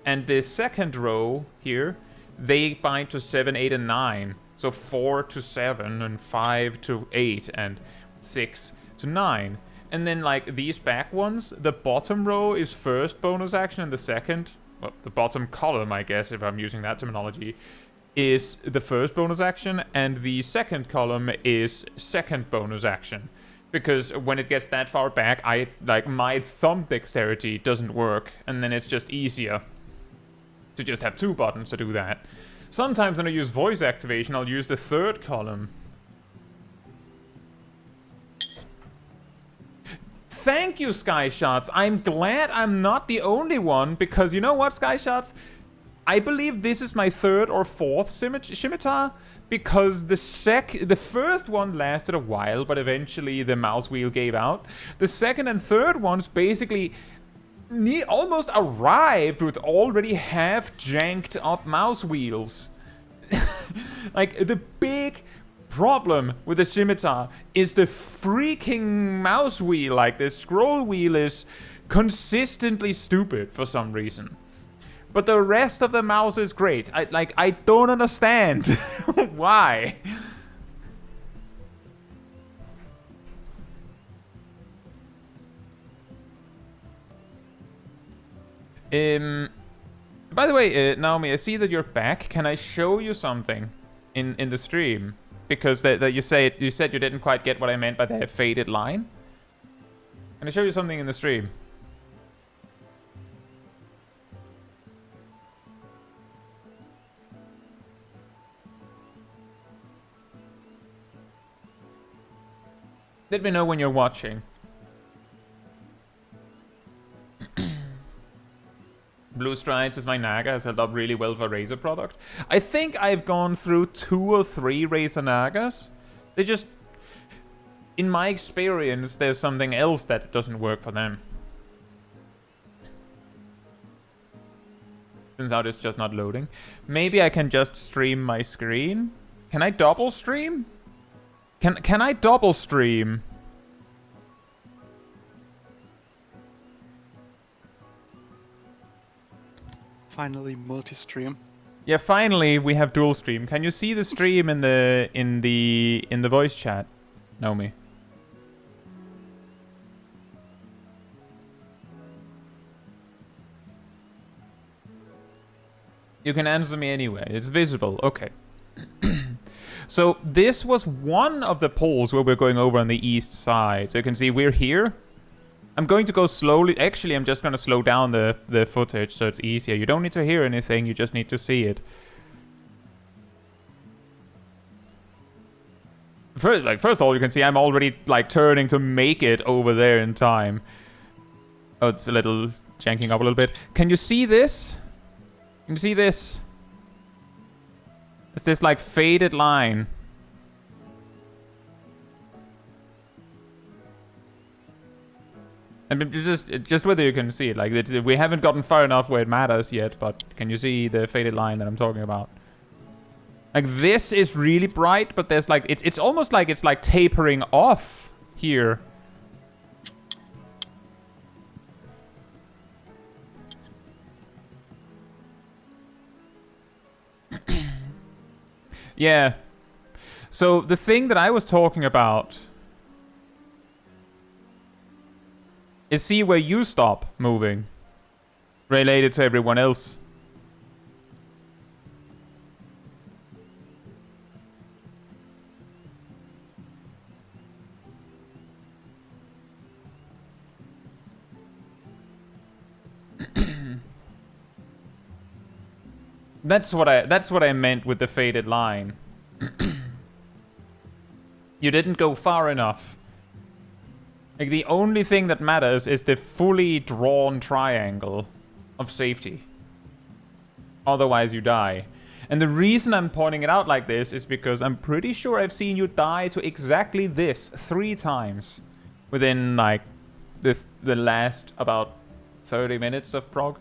Speaker 1: And the second row here, they bind to 7, 8, and 9. So 4 to 7, and 5 to 8, and 6 to 9. And then, like, these back ones, the bottom row is first bonus action, and the second, well, the bottom column, I guess, if I'm using that terminology, is the first bonus action, and the second column is second bonus action. Because when it gets that far back, my thumb dexterity doesn't work, and then it's just easier to just have 2 buttons to do that. Sometimes when I use voice activation, I'll use the third column. Thank you, Skyshots. I'm glad I'm not the only one, because you know what, Skyshots? I believe this is my 3rd or 4th scimitar, because the first one lasted a while, but eventually the mouse wheel gave out. The second and third ones basically almost arrived with already half janked up mouse wheels. Like, the big problem with the scimitar is the freaking mouse wheel. Like, the scroll wheel is consistently stupid for some reason. But the rest of the mouse is great. I don't understand why. By the way, Naomi, I see that you're back. Can I show you something in the stream? Because you said you didn't quite get what I meant by the faded line. Can I show you something in the stream? Let me know when you're watching. Blue Stripes is my Naga, has held up really well for Razer product. I think I've gone through 2 or 3 Razer Nagas. They just... In my experience, there's something else that doesn't work for them. Turns out it's just not loading. Maybe I can just stream my screen? Can I double stream? Can I double stream?
Speaker 3: Finally, multi-stream.
Speaker 1: Yeah, finally we have dual stream. Can you see the stream in the voice chat, Naomi? You can answer me anyway. It's visible. Okay. So this was one of the poles where we're going over on the east side. So you can see we're here. I'm going to go slowly. Actually, I'm just going to slow down the footage so it's easier. You don't need to hear anything. You just need to see it. First of all, you can see I'm already like turning to make it over there in time. Oh, it's a little janking up a little bit. Can you see this? Can you see this? It's this like faded line. I mean, just whether you can see it. Like, we haven't gotten far enough where it matters yet, but can you see the faded line that I'm talking about? Like, this is really bright, but there's like, it's almost like it's like tapering off here. Yeah. So the thing that I was talking about is see where you stop moving related to everyone else. That's what I meant with the faded line. You didn't go far enough. Like, the only thing that matters is the fully drawn triangle of safety. Otherwise you die. And the reason I'm pointing it out like this is because I'm pretty sure I've seen you die to exactly this 3 times within like the last about 30 minutes of Prog.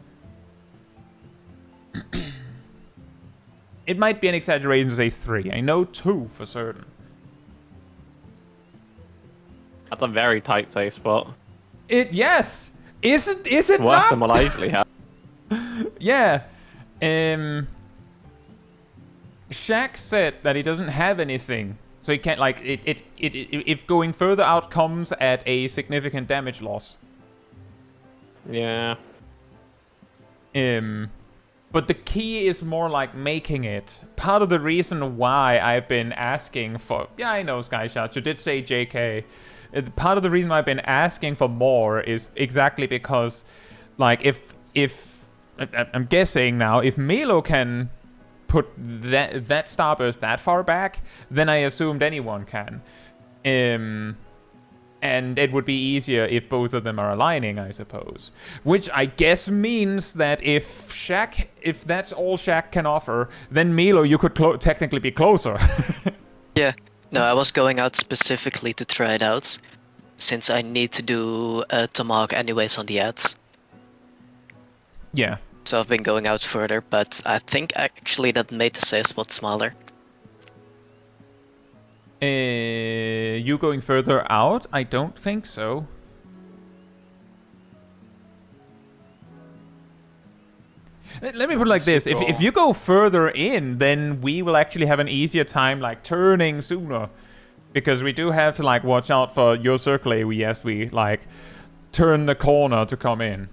Speaker 1: It might be an exaggeration to say 3. I know 2 for certain.
Speaker 2: That's a very tight safe spot.
Speaker 1: Yes! Is it
Speaker 2: Worse
Speaker 1: not?
Speaker 2: than what I usually have.
Speaker 1: Yeah. Shaq said that he doesn't have anything. So he can't, like, if going further out comes at a significant damage loss.
Speaker 2: Yeah.
Speaker 1: But the key is more like making it. Part of the reason why I've been asking for... Yeah, I know, Skyshot. You did say JK. Part of the reason why I've been asking for more is exactly because, like, if I'm guessing now, if Milo can put that starburst that far back, then I assumed anyone can. And it would be easier if both of them are aligning, I suppose. Which I guess means that if that's all Shaq can offer, then Milo, you could technically be closer.
Speaker 5: Yeah. No, I was going out specifically to try it out, since I need to do a Tomahawk anyways on the ads.
Speaker 1: Yeah.
Speaker 5: So I've been going out further, but I think actually that made the safe spot smaller.
Speaker 1: You going further out? I don't think so. Let me put it like this. If you go further in, then we will actually have an easier time, like, turning sooner. Because we do have to, like, watch out for your circle AoE as we, like, turn the corner to come in.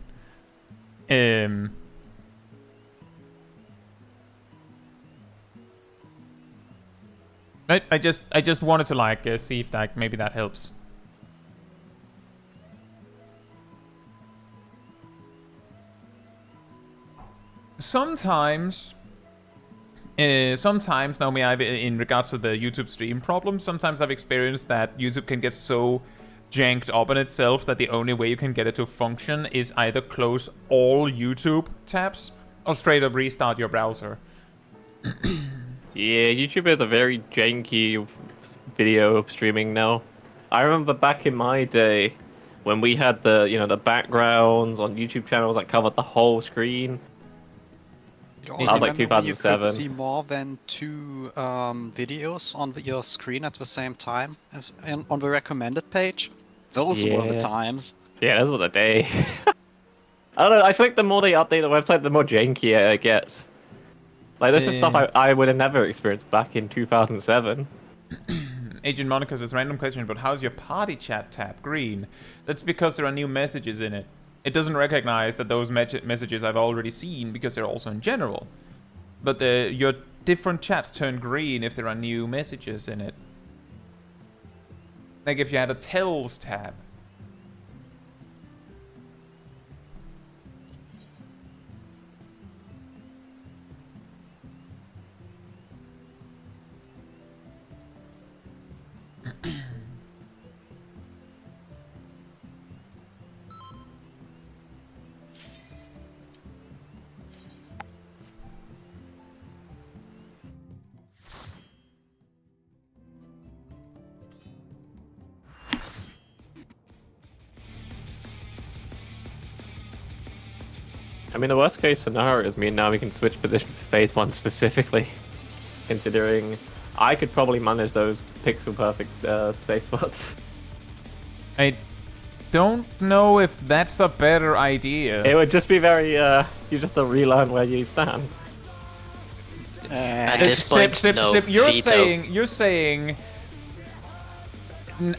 Speaker 1: I just wanted to, like, see if, like, maybe that helps. Sometimes, Naomi, in regards to the YouTube stream problem, sometimes I've experienced that YouTube can get so janked up in itself that the only way you can get it to function is either close all YouTube tabs or straight up restart your browser.
Speaker 2: Yeah, YouTube is a very janky video streaming now. I remember back in my day when we had the backgrounds on YouTube channels that covered the whole screen.
Speaker 3: That
Speaker 2: was like 2007.
Speaker 3: You could see more than 2 videos on your screen at the same time as on the recommended page. Those were the times.
Speaker 2: Yeah, those were the days. I don't know, I think the more they update the website, the more janky it gets. Like, this is stuff I would have never experienced back in 2007.
Speaker 1: Agent Monica says, random question, but how's your party chat tab green? That's because there are new messages in it. It doesn't recognize that those messages I've already seen because they're also in general. But your different chats turn green if there are new messages in it. Like if you had a tells tab.
Speaker 2: I mean, the worst case scenario is now we can switch position for phase 1 specifically. Considering I could probably manage those pixel perfect safe spots.
Speaker 1: I don't know if that's a better idea.
Speaker 2: It would just be very, you just have to relearn where you stand.
Speaker 5: At this point, no veto.
Speaker 1: You're saying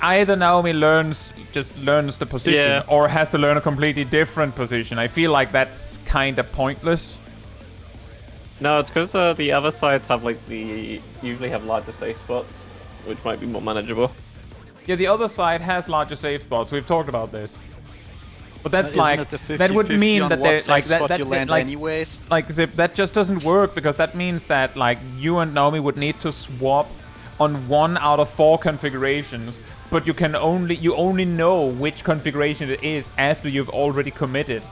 Speaker 1: either Naomi learns the position or has to learn a completely different position. I feel like that's kind of pointless.
Speaker 2: No, it's because the other sides have usually have larger safe spots, which might be more manageable.
Speaker 1: Yeah, the other side has larger safe spots. We've talked about this. But that's that would mean that they're like that you land
Speaker 3: anyways.
Speaker 1: Like Zip, that just doesn't work because that means that like you and Naomi would need to swap on 1 out of 4 configurations, but you only know which configuration it is after you've already committed.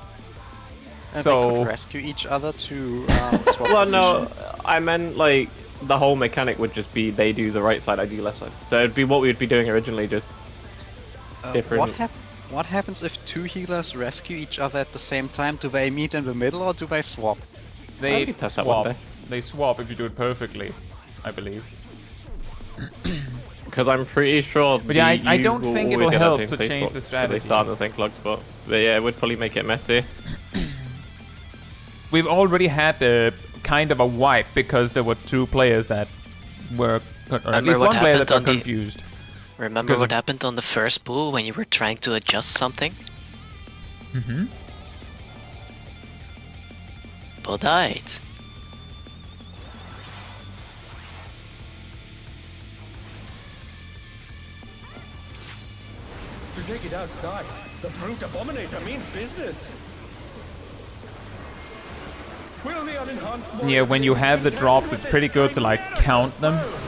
Speaker 3: They
Speaker 1: So
Speaker 3: could rescue each other to swap
Speaker 2: Well,
Speaker 3: position.
Speaker 2: no, I meant like the whole mechanic would just be they do the right side, I do left side. So it'd be what we would be doing originally, just different.
Speaker 3: What happens if two healers rescue each other at the same time? Do they meet in the middle or do they swap?
Speaker 1: they
Speaker 2: could test that one
Speaker 1: swap.
Speaker 2: day.
Speaker 1: They swap if you do it perfectly, I believe.
Speaker 2: Because I'm pretty sure.
Speaker 1: But yeah, I don't
Speaker 2: will
Speaker 1: think
Speaker 2: always
Speaker 1: it'll
Speaker 2: get that
Speaker 1: help
Speaker 2: same
Speaker 1: to
Speaker 2: safe
Speaker 1: change
Speaker 2: spot,
Speaker 1: the
Speaker 2: 'cause
Speaker 1: strategy.
Speaker 2: They start in the same clock spot. But yeah, it would probably make it messy.
Speaker 1: We've already had a kind of a wipe because there were two players that were, or at
Speaker 5: Remember
Speaker 1: least
Speaker 5: what
Speaker 1: one player that
Speaker 5: happened
Speaker 1: got
Speaker 5: on the-
Speaker 1: confused.
Speaker 5: Remember
Speaker 1: Because
Speaker 5: what
Speaker 1: of-
Speaker 5: happened on the first pool when you were trying to adjust something?
Speaker 1: Mm-hmm.
Speaker 5: People died.
Speaker 7: To take it outside, the brute abominator means business. Will the unenhanced warrior
Speaker 1: Yeah, when you
Speaker 7: be
Speaker 1: have the
Speaker 7: content
Speaker 1: drops,
Speaker 7: with
Speaker 1: it's pretty
Speaker 7: this
Speaker 1: good to like
Speaker 7: chimerical
Speaker 1: count them.
Speaker 7: foe?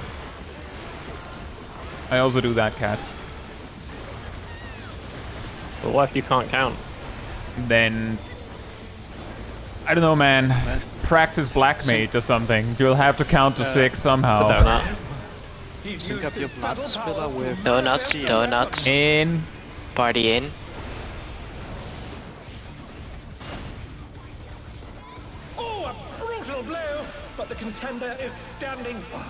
Speaker 1: I also do that, Cat.
Speaker 2: But what if you can't count?
Speaker 1: Then I don't know, man. Practice Black Mage or something. You'll have to count to 6 somehow.
Speaker 2: Donut.
Speaker 7: He's
Speaker 3: Sync
Speaker 7: used
Speaker 3: up your
Speaker 7: his
Speaker 3: blood
Speaker 7: battle
Speaker 3: spiller
Speaker 7: powers
Speaker 3: with
Speaker 5: Donuts,
Speaker 3: Caetsu.
Speaker 5: donuts.
Speaker 1: In.
Speaker 5: Party in.
Speaker 7: Oh, a brutal blow! But the contender is standing firm.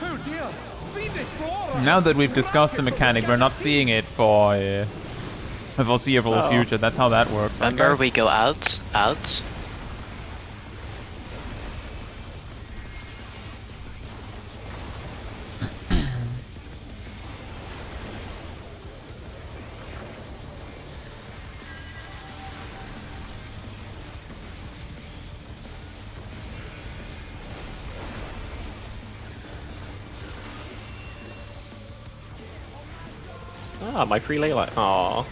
Speaker 7: Oh dear! Fiendish Flora!
Speaker 1: Now that we've discussed the mechanic, we're not seeing it for the foreseeable future. That's how that works. right,
Speaker 5: Remember,
Speaker 1: guys?
Speaker 5: we go out, out.
Speaker 2: Ah, my free ley line. Aww.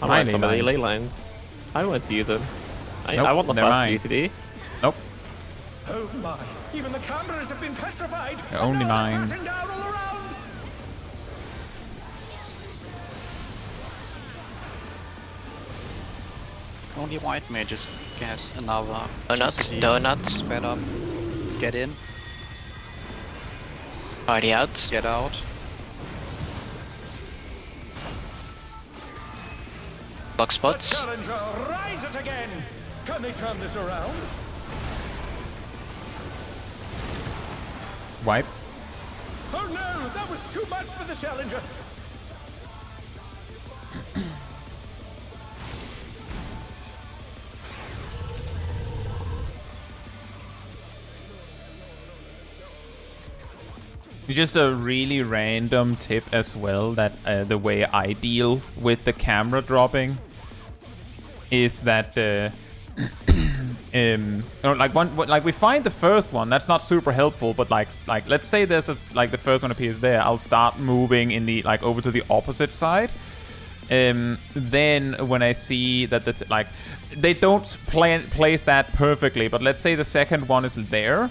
Speaker 2: I
Speaker 1: My
Speaker 2: want some of
Speaker 1: ley
Speaker 2: the
Speaker 1: line.
Speaker 2: ley line. I want to use them.
Speaker 1: Nope,
Speaker 2: I want the
Speaker 1: they're
Speaker 2: fast
Speaker 1: mine.
Speaker 2: BCD.
Speaker 1: Nope.
Speaker 7: Oh my! Even the cameras have been petrified!
Speaker 1: They're
Speaker 7: and
Speaker 1: only
Speaker 7: now
Speaker 1: mine.
Speaker 7: crashing down all around!
Speaker 3: Only white mages get another
Speaker 5: Donuts,
Speaker 3: GC
Speaker 5: donuts.
Speaker 3: sped up. Get in,
Speaker 5: Party out.
Speaker 3: get out.
Speaker 5: Box spots.
Speaker 7: Challenger, rise it again! Can they turn this around?
Speaker 1: Wipe.
Speaker 7: Oh no! That was too much for the challenger!
Speaker 1: Just a really random tip as well, that the way I deal with the camera dropping is that like we find the first one, that's not super helpful, but like let's say there's a the first one appears there, I'll start moving in the over to the opposite side. Then when I see that this they don't place that perfectly, but let's say the second one is there,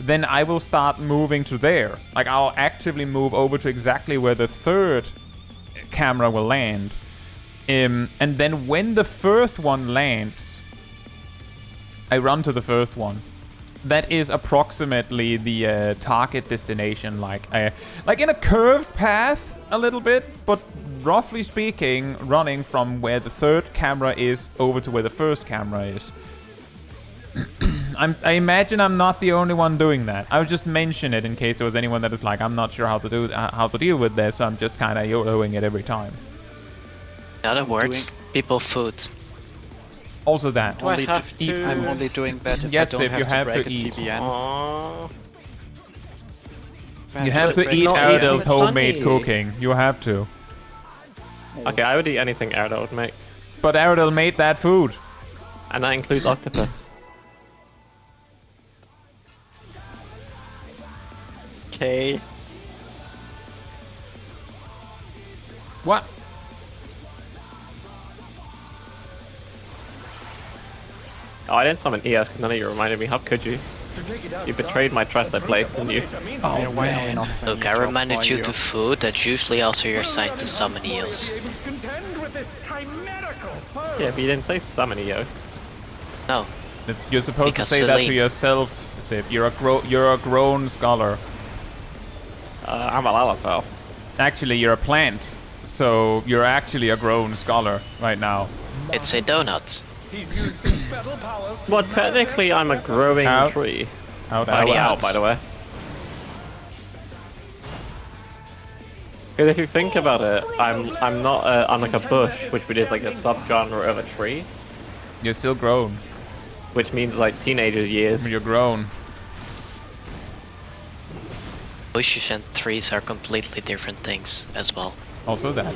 Speaker 1: then I will start moving to there. Like, I'll actively move over to exactly where the third camera will land. And then when the first one lands, I run to the first one. That is approximately the target destination, like in a curved path a little bit, but roughly speaking, running from where the third camera is over to where the first camera is. I imagine I'm not the only one doing that. I would just mention it in case there was anyone that is like, I'm not sure how to deal with this, so I'm just kind of YOLOing it every time.
Speaker 5: In other words, people food.
Speaker 1: Also that.
Speaker 3: Only
Speaker 2: have to-
Speaker 3: I'm only doing that if
Speaker 1: Yes,
Speaker 3: I don't
Speaker 1: if you
Speaker 3: have
Speaker 1: have
Speaker 3: to
Speaker 1: to
Speaker 3: break a
Speaker 1: eat.
Speaker 3: TBN.
Speaker 2: Aww.
Speaker 3: If I
Speaker 1: You have to
Speaker 3: break
Speaker 1: eat
Speaker 3: a
Speaker 2: not
Speaker 3: TBN,
Speaker 1: Aradel's
Speaker 2: eating
Speaker 1: homemade
Speaker 2: honey.
Speaker 1: cooking. You have to.
Speaker 2: Okay, I would eat anything Aradel would make.
Speaker 1: But Aradel made that food.
Speaker 2: And that includes octopus.
Speaker 3: Okay.
Speaker 1: What?
Speaker 2: Oh, I didn't summon ES because none of you reminded me. How could you?
Speaker 7: To take it outside,
Speaker 2: You betrayed my trust I
Speaker 7: the
Speaker 2: placed in you.
Speaker 7: Abominator means
Speaker 3: Yeah,
Speaker 7: business.
Speaker 3: why are we not
Speaker 5: Look, I
Speaker 3: playing
Speaker 5: reminded
Speaker 3: job
Speaker 5: you
Speaker 3: for
Speaker 5: to food. That's usually also your sign to summon eels.
Speaker 7: Will you be able to contend with this chimerical foe?
Speaker 2: Yeah, but you didn't say summon EOS.
Speaker 5: No,
Speaker 1: You're supposed
Speaker 5: Because
Speaker 1: to say that to
Speaker 5: silly.
Speaker 1: yourself, Sip. You're a grown scholar.
Speaker 2: I'm a Lalafell.
Speaker 1: Actually, you're a plant. So you're actually a grown scholar right now.
Speaker 5: it's a donut.
Speaker 7: He's used his fetal powers to
Speaker 2: Well, technically, I'm a growing
Speaker 1: Out.
Speaker 2: tree.
Speaker 1: Out
Speaker 5: Already
Speaker 1: out.
Speaker 5: out.
Speaker 2: By the way. Because if you think about it, I'm not I'm like a bush, which is like a subgenre of a tree,
Speaker 1: You're still grown.
Speaker 2: which means like teenager years.
Speaker 1: You're grown.
Speaker 5: Bushes and trees are completely different things as well.
Speaker 1: Also that.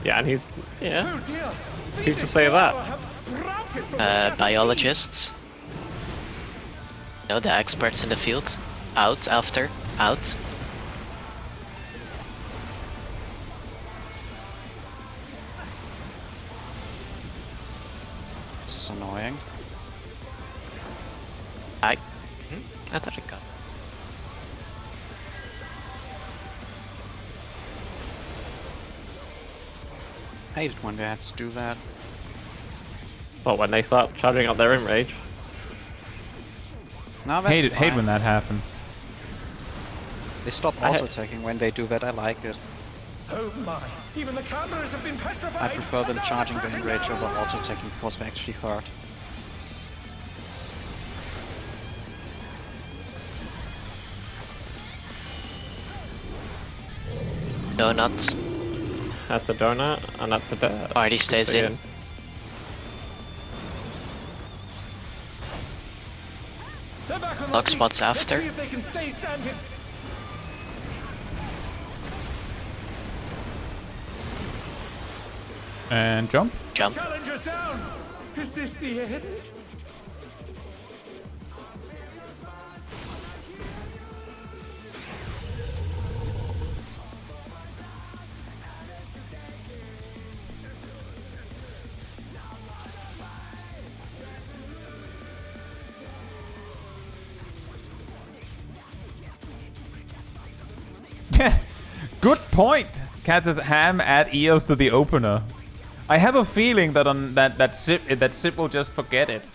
Speaker 2: Yeah, and he's yeah.
Speaker 7: Oh dear.
Speaker 2: Who's to say that?
Speaker 7: Have sprouted from the
Speaker 5: Biologists. No, the experts in the field. Out after. Out.
Speaker 3: It's annoying.
Speaker 5: I thought it got.
Speaker 3: I hate it when bats do that.
Speaker 2: Well, when they start charging up their Enrage.
Speaker 3: No, that's
Speaker 1: Hate
Speaker 3: fine.
Speaker 1: when that happens.
Speaker 3: They stop
Speaker 2: I-
Speaker 3: auto-attacking when they do that, I like it.
Speaker 7: Oh my. Even the cameras have been petrified.
Speaker 3: I prefer them
Speaker 7: and now
Speaker 3: charging
Speaker 7: they're
Speaker 3: the
Speaker 7: crashing
Speaker 3: Enrage
Speaker 7: down
Speaker 3: over
Speaker 7: all around.
Speaker 3: auto-attacking because they actually hurt.
Speaker 5: Donuts.
Speaker 2: That's a donut, and that's a donut.
Speaker 5: Party stays in.
Speaker 7: They're back on their
Speaker 5: Lock
Speaker 7: feet.
Speaker 5: spots
Speaker 7: Let's
Speaker 5: after.
Speaker 7: see if they can stay standing.
Speaker 1: And jump.
Speaker 5: Jump.
Speaker 7: Challengers down. Is this the end?
Speaker 1: Good point. Cat says ham add eels to the opener. I have a feeling that that Sip will just forget it,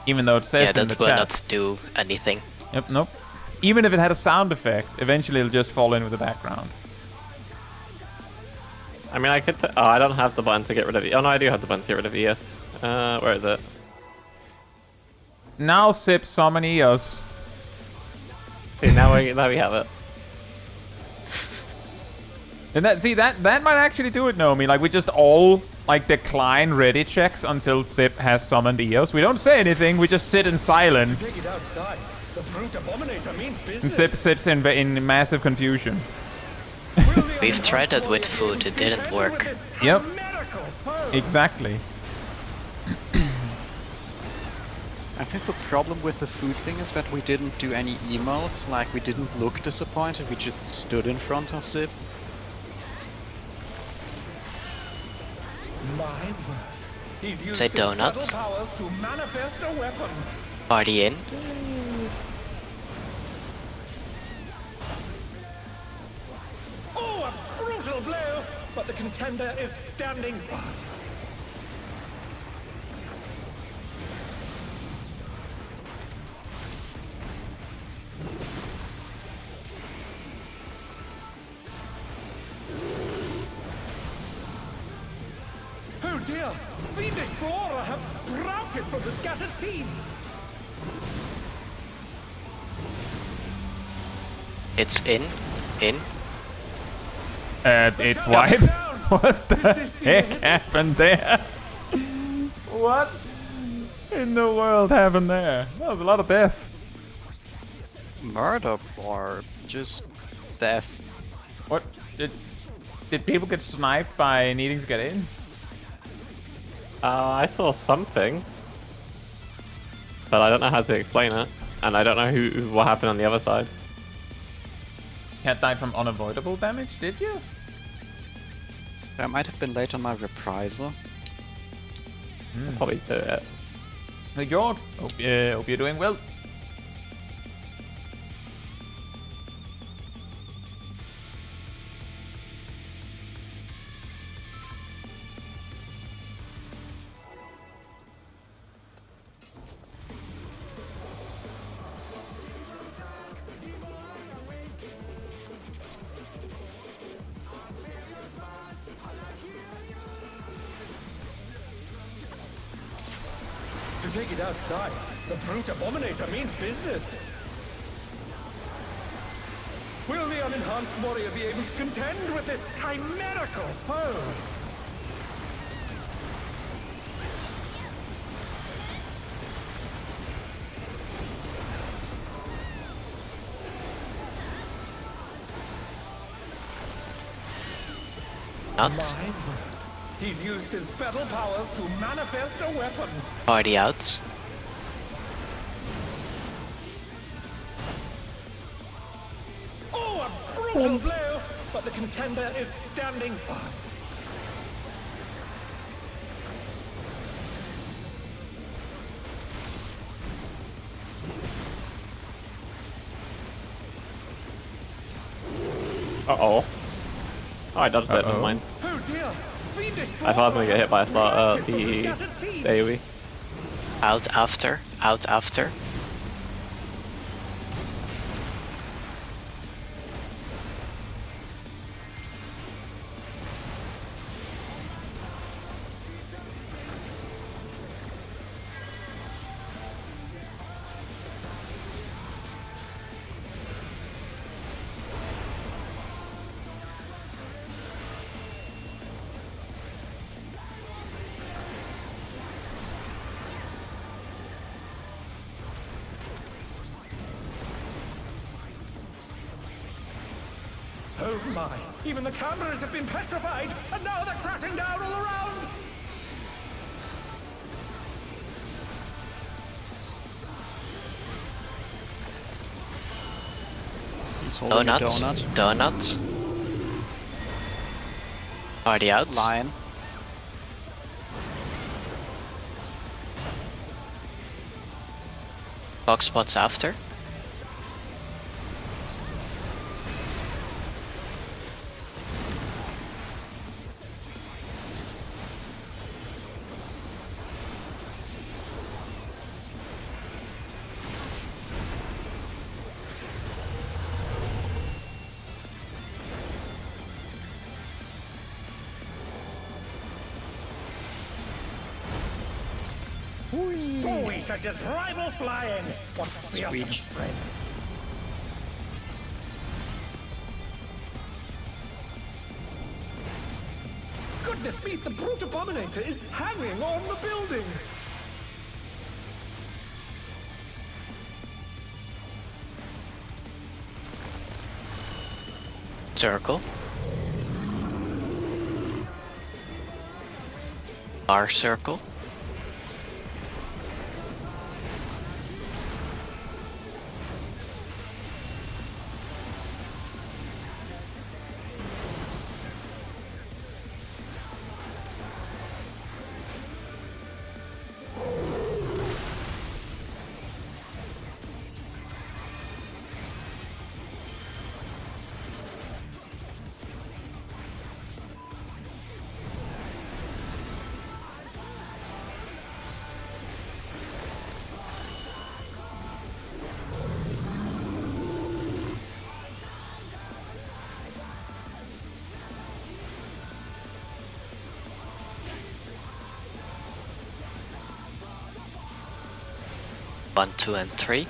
Speaker 1: even though it says
Speaker 5: Yeah,
Speaker 1: in the
Speaker 5: that will
Speaker 1: chat.
Speaker 5: not do anything.
Speaker 1: Yep, nope. Even if it had a sound effect, eventually it'll just fall in with the background.
Speaker 2: I mean, I could. Oh, I don't have the button to get rid of it. Oh no, I do have the button to get rid of ES. Where is it?
Speaker 1: Now Sip summon eels.
Speaker 2: See, now we have it.
Speaker 1: And that might actually do it, Nomi. Like we just all like decline ready checks until Sip has summoned eels. We don't say anything. We just sit in silence.
Speaker 7: Take it outside. The brute abominator means
Speaker 1: And
Speaker 7: business.
Speaker 1: Sip sits in massive confusion.
Speaker 5: We've tried that with food, it didn't work.
Speaker 1: Yep. Exactly.
Speaker 3: I think the problem with the food thing is that we didn't do any emotes, like we didn't look disappointed, we just stood in front of Zip.
Speaker 7: My word. He's used
Speaker 5: Say
Speaker 7: his
Speaker 5: donuts.
Speaker 7: subtle powers to manifest a weapon.
Speaker 5: Party in.
Speaker 7: Oh, a brutal blow! But the contender is standing firm. Oh dear! Fiendish flora have sprouted from the scattered seeds!
Speaker 5: It's in. In.
Speaker 1: It's
Speaker 7: Down,
Speaker 1: wiped.
Speaker 7: down.
Speaker 1: What the
Speaker 7: Is this the
Speaker 1: heck
Speaker 7: end?
Speaker 1: happened there? What in the world happened there? That was a lot of death.
Speaker 3: Murder or just death.
Speaker 1: What did people get sniped by needing to get in?
Speaker 2: I saw something, but I don't know how to explain it, and I don't know what happened on the other side.
Speaker 1: Cat died from unavoidable damage, did you?
Speaker 3: That might have been late on my reprisal.
Speaker 2: I'll probably do it.
Speaker 1: Hey George, hope you're doing well.
Speaker 7: To take it outside, the brute abominator means business. Will the unenhanced warrior be able to contend with this chimerical foe?
Speaker 5: Nuts.
Speaker 7: He's used his fetal powers to manifest a weapon.
Speaker 5: Party outs.
Speaker 7: Oh, a brutal blow! But the contender is standing firm.
Speaker 2: Uh-oh. Oh, I dodged that, never mind.
Speaker 7: Oh dear!
Speaker 2: I thought I was gonna get hit by the AoE.
Speaker 5: Out after. Out after.
Speaker 7: Oh my! Even the cameras have been petrified, and now they're crashing down all around!
Speaker 3: He's holding a
Speaker 5: Donuts.
Speaker 3: donut.
Speaker 5: Donuts. Party outs.
Speaker 3: Line.
Speaker 5: Box spots after.
Speaker 7: Oh, he sent his rival flying! What fearsome strength! Goodness me, the brute abominator is hanging on the building!
Speaker 5: Circle. R circle. One, two, and three.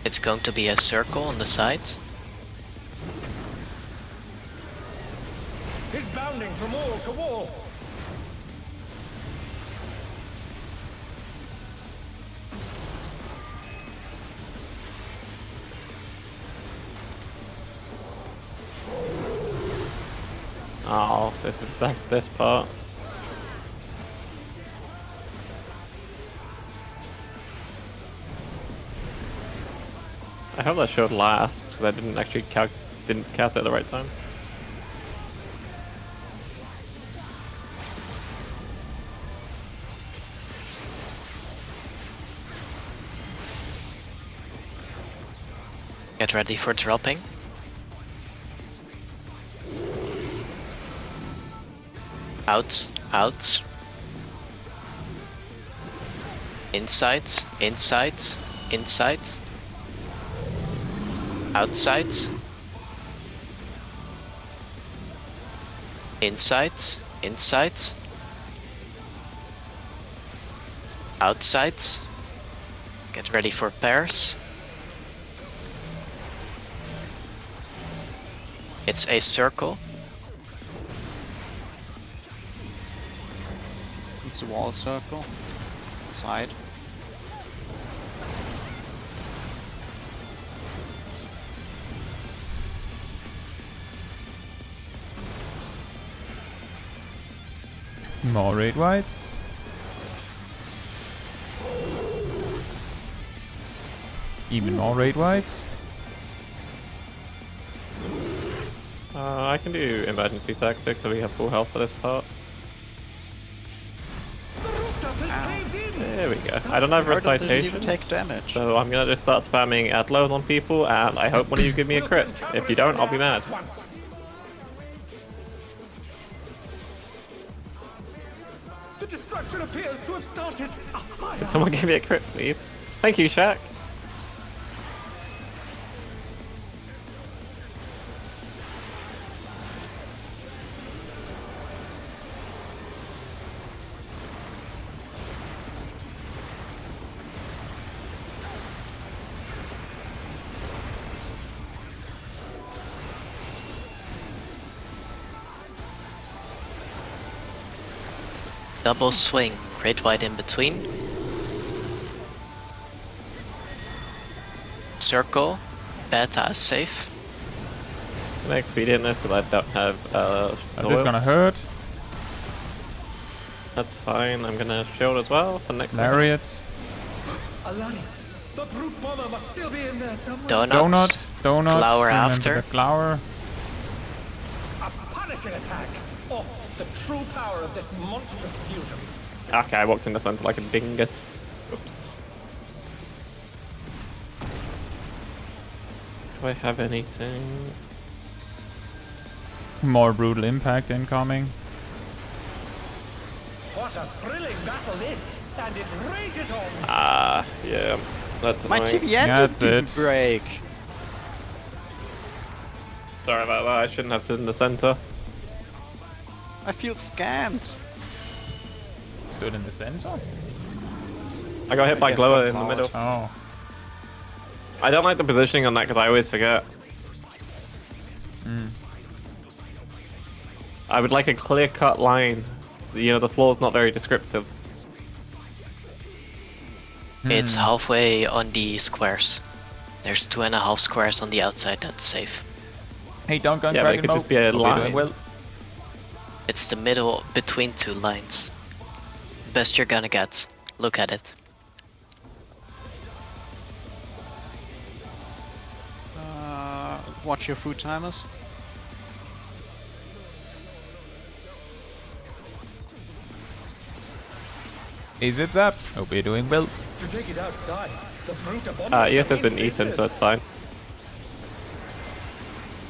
Speaker 5: It's going to be a circle on the sides.
Speaker 7: He's bounding from wall to wall!
Speaker 2: Oh, that's this part. I hope that showed last, because I didn't actually didn't cast it at the right time.
Speaker 5: Get ready for dropping. Outs, outs. Insides, insides, insides. Outsides. Insides, insides. Outsides. Get ready for pairs. It's a circle.
Speaker 3: It's a wall circle. Side.
Speaker 1: More raid whites. Even more raid whites.
Speaker 2: I can do emergency tactics so we have full health for this part.
Speaker 7: The rooftop has caved in.
Speaker 2: There we go. I don't have
Speaker 3: Turtle didn't even
Speaker 2: recitation,
Speaker 3: take damage.
Speaker 2: so I'm gonna just start spamming add load on people, and I hope one of you give me a crit. If you don't, I'll be mad.
Speaker 7: The destruction appears to have started.
Speaker 2: Can someone give me a crit, please? Thank you, Shaq.
Speaker 5: Double swing, red white in between. Circle, beta is safe.
Speaker 2: Can I expedient this because I don't have
Speaker 1: This
Speaker 2: soil?
Speaker 1: is gonna hurt.
Speaker 2: That's fine. I'm gonna shield as well for next.
Speaker 1: Lariat.
Speaker 7: Alani, the brute bomber must still be in there somewhere.
Speaker 5: Donuts.
Speaker 1: Donut.
Speaker 5: Flower
Speaker 1: Remember
Speaker 5: after.
Speaker 1: the flower.
Speaker 7: A punishing attack. Oh, the true power of this monstrous fusion.
Speaker 2: Okay, I walked in the center like a dingus. Oops. Do I have anything?
Speaker 1: More brutal impact incoming.
Speaker 7: What a thrilling battle this, and it rages on.
Speaker 2: Ah, yeah. That's
Speaker 3: My
Speaker 2: annoying.
Speaker 3: TBN
Speaker 1: That's
Speaker 3: didn't
Speaker 1: it.
Speaker 3: break.
Speaker 2: Sorry about that. I shouldn't have stood in the center.
Speaker 3: I feel scammed.
Speaker 1: Stood in the center.
Speaker 2: I got hit by
Speaker 3: guess
Speaker 2: Glower
Speaker 3: got
Speaker 2: in the
Speaker 3: powered.
Speaker 2: middle.
Speaker 1: Oh.
Speaker 2: I don't like the positioning on that because I always forget. I would like a clear-cut line. You know, the floor's not very descriptive.
Speaker 5: It's halfway on the squares. There's 2.5 squares on the outside, that's safe.
Speaker 1: Hey, don't go
Speaker 2: Yeah, but it could just be a line.
Speaker 1: Well,
Speaker 5: It's the middle between two lines. Best you're gonna get. Look at it.
Speaker 3: Watch your food timers.
Speaker 1: hey, zip zap. Hope you're doing well.
Speaker 7: To take it outside, the brute bomber.
Speaker 2: ES has been eaten, so it's fine.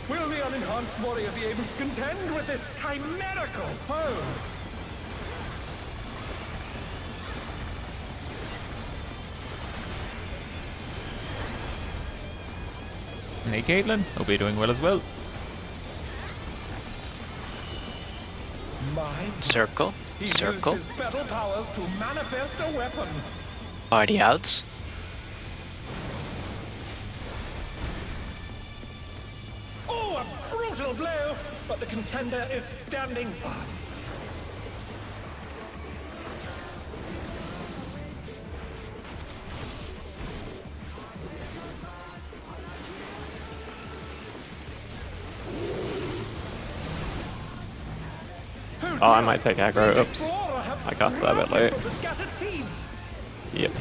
Speaker 7: Will the unenhanced warrior be able to contend with this chimerical foe?
Speaker 1: Hey, Caitlin. Hope you're doing well as well.
Speaker 7: My
Speaker 5: Circle,
Speaker 7: he
Speaker 5: circle,
Speaker 7: used his battle powers to manifest a weapon.
Speaker 5: party outs.
Speaker 7: Oh, a brutal blow! But the contender is standing firm.
Speaker 2: Oh, I might take aggro. Oops. I cast that a bit late. Yep.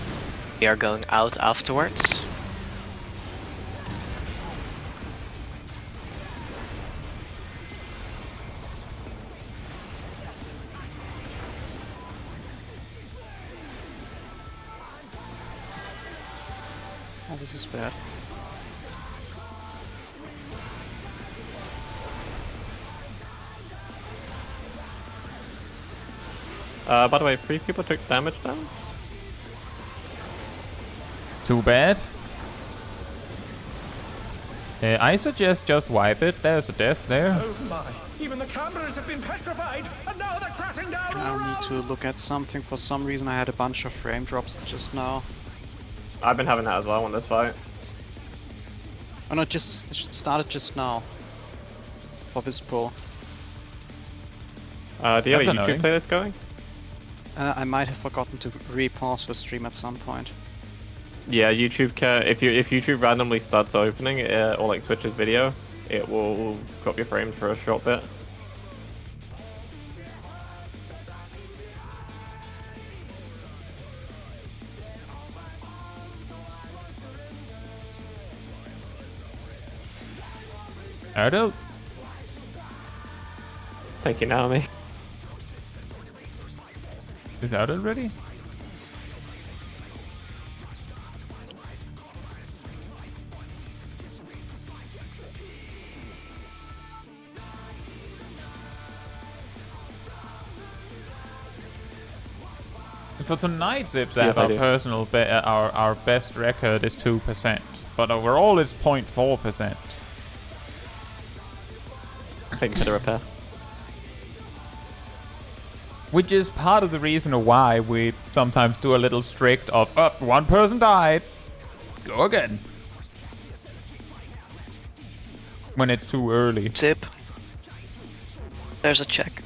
Speaker 5: We are going out afterwards.
Speaker 3: this is bad.
Speaker 2: By the way, 3 people took damage down.
Speaker 1: Too bad. I suggest just wipe it. There's a death there.
Speaker 7: Oh my! Even the cameras have been petrified, and now they're crashing down all
Speaker 3: I
Speaker 7: around!
Speaker 3: need to look at something. For some reason I had a bunch of frame drops just now.
Speaker 2: I've been having that as well on this fight.
Speaker 3: Oh no, it started just now. For this pull.
Speaker 2: Do you have a
Speaker 1: That's
Speaker 2: YouTube
Speaker 1: annoying.
Speaker 2: playlist going?
Speaker 3: I might have forgotten to re-pause the stream at some point.
Speaker 2: Yeah, YouTube can. If YouTube randomly starts opening or like switches video, it will drop your frames for a short bit.
Speaker 1: Adult.
Speaker 2: Thank you, Naomi.
Speaker 1: Is Adult ready? For tonight, Zip Zap,
Speaker 2: Yes, I
Speaker 1: our
Speaker 2: do.
Speaker 1: personal our best record is 2%, but overall it's 0.4%.
Speaker 2: Thank you for the repair.
Speaker 1: Which is part of the reason why we sometimes do a little strict of, one person died, go again. When it's too early.
Speaker 5: Zip. There's a check.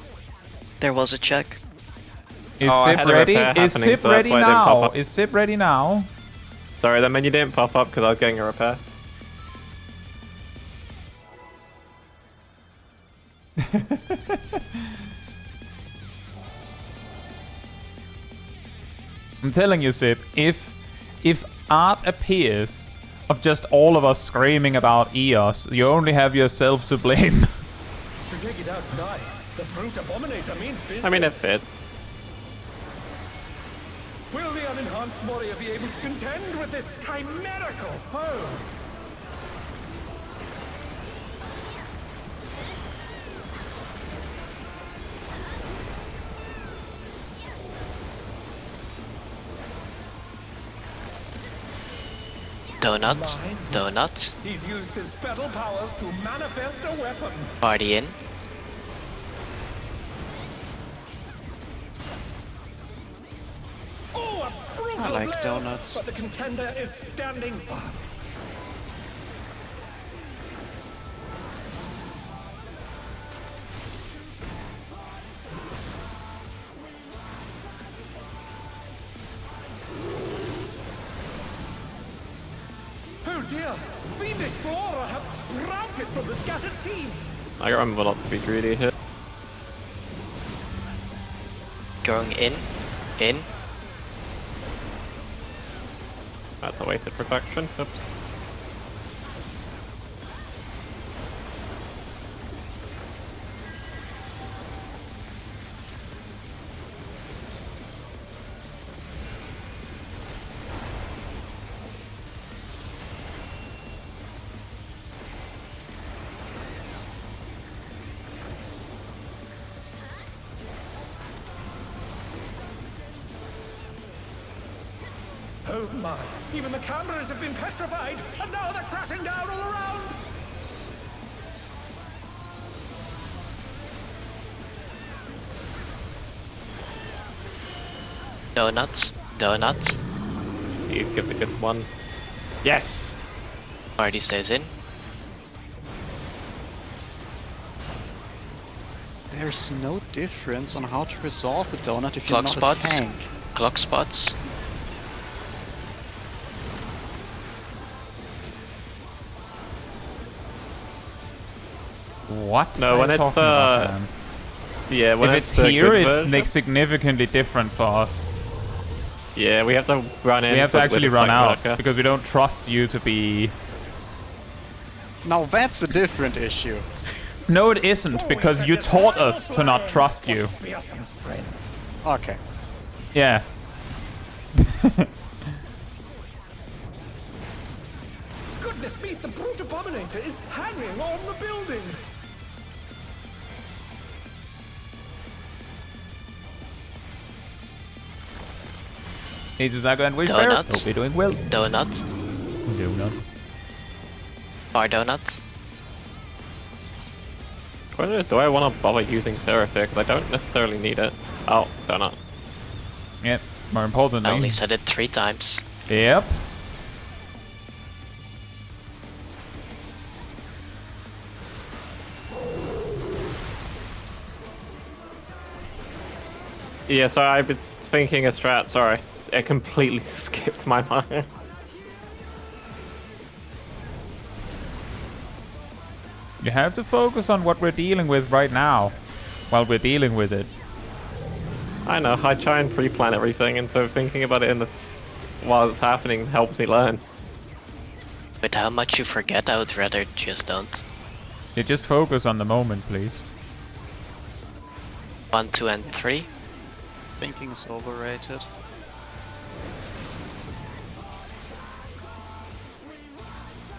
Speaker 5: There was a check.
Speaker 1: Is
Speaker 2: Oh, I
Speaker 1: Zip
Speaker 2: had a
Speaker 1: ready?
Speaker 2: repair
Speaker 1: Is
Speaker 2: happening,
Speaker 1: Zip
Speaker 2: so that's
Speaker 1: ready
Speaker 2: why it didn't pop
Speaker 1: now?
Speaker 2: up.
Speaker 1: Is Zip ready now?
Speaker 2: Sorry, the menu didn't pop up because I was getting a repair.
Speaker 1: I'm telling you, Zip, if art appears of just all of us screaming about EOS, you only have yourself to blame.
Speaker 7: To take it outside, the brute abominator means business.
Speaker 2: I mean, it fits.
Speaker 7: Will the unenhanced warrior be able to contend with this chimerical foe?
Speaker 5: Donuts. Donuts.
Speaker 7: He's used his feral powers to manifest a weapon.
Speaker 5: Party in.
Speaker 7: Oh, a brutal
Speaker 3: I like
Speaker 7: blow,
Speaker 3: donuts.
Speaker 7: But the contender is standing firm. Oh dear! Fiendish flora have sprouted from the scattered seeds!
Speaker 2: I remember not to be greedy here.
Speaker 5: Going in. In.
Speaker 2: That's a wasted protection. Oops.
Speaker 7: Oh my! Even the cameras have been petrified, and now they're crashing down all around!
Speaker 5: Donuts. Donuts.
Speaker 2: Please give the good one. Yes!
Speaker 5: Party stays in.
Speaker 3: There's no difference on how to resolve a donut if you're
Speaker 5: Clock
Speaker 3: not
Speaker 5: spots.
Speaker 3: a tank.
Speaker 5: Clock spots.
Speaker 1: What?
Speaker 2: No,
Speaker 1: are
Speaker 2: when
Speaker 1: you
Speaker 2: it's,
Speaker 1: talking about, man?
Speaker 2: Yeah, when
Speaker 1: If
Speaker 2: it's
Speaker 1: it's
Speaker 2: the
Speaker 1: here,
Speaker 2: good
Speaker 1: it's
Speaker 2: version-
Speaker 1: like significantly different for us.
Speaker 2: Yeah, we have to run in.
Speaker 1: We have to
Speaker 2: with
Speaker 1: actually
Speaker 2: a
Speaker 1: run
Speaker 2: spike
Speaker 1: out
Speaker 2: worker.
Speaker 1: because we don't trust you to be.
Speaker 3: Now that's a different issue.
Speaker 1: No, it isn't because you taught us to not trust you.
Speaker 7: Fearsome strength.
Speaker 3: Okay.
Speaker 1: Yeah.
Speaker 7: Goodness me, the brute abominator is hanging on the building.
Speaker 1: Jesus, and Wishbear.
Speaker 5: Donuts.
Speaker 1: Hope you're doing well.
Speaker 5: Donuts.
Speaker 1: Donut.
Speaker 5: Bar donuts.
Speaker 2: Do I want to bother using Seraphic? Because I don't necessarily need it. Oh, donut.
Speaker 1: Yep, more importantly.
Speaker 5: I only said it 3 times.
Speaker 1: Yep.
Speaker 2: Yeah, so I've been thinking a strat, sorry. It completely skipped my mind.
Speaker 1: You have to focus on what we're dealing with right now, while we're dealing with it.
Speaker 2: I know, I try and pre-plan everything, and so thinking about it while it's happening helps me learn.
Speaker 5: But how much you forget, I would rather just don't.
Speaker 1: You just focus on the moment, please.
Speaker 5: 1, 2, and 3.
Speaker 3: Thinking is overrated.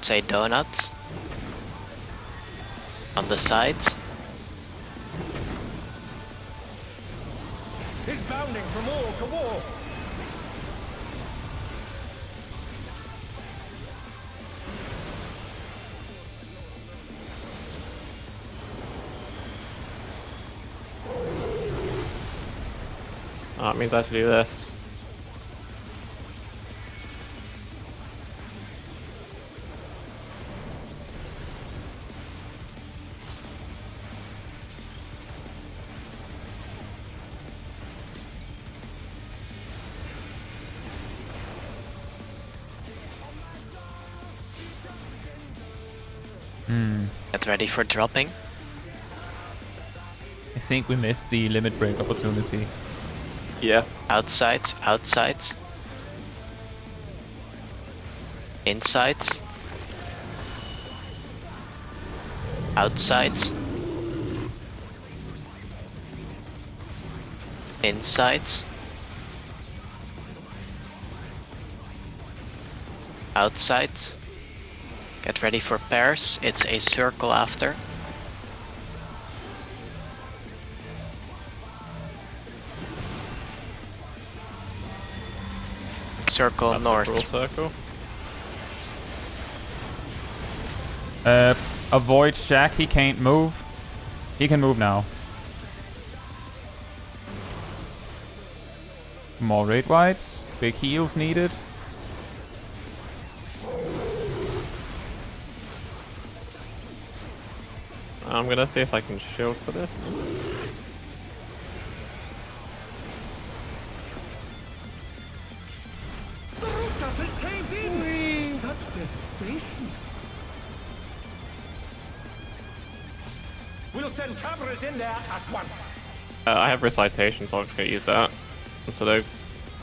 Speaker 5: Say donuts. On the sides.
Speaker 7: He's bounding from wall to wall.
Speaker 2: Oh, it means I should do this.
Speaker 5: Get ready for dropping.
Speaker 1: I think we missed the limit break opportunity.
Speaker 2: Yeah.
Speaker 5: Outsides, outsides. Insides. Outsides. Insides. Outsides. Get ready for pairs. It's a circle after. Circle
Speaker 2: That's
Speaker 5: north.
Speaker 2: a full circle.
Speaker 1: Avoid Shaq, he can't move. He can move now. More raid whites. Big heals needed.
Speaker 2: I'm gonna see if I can shield for this.
Speaker 7: The rooftop is caved in. Such devastation. We'll send cameras in there at once.
Speaker 2: I have recitation, so I'm just gonna use that instead of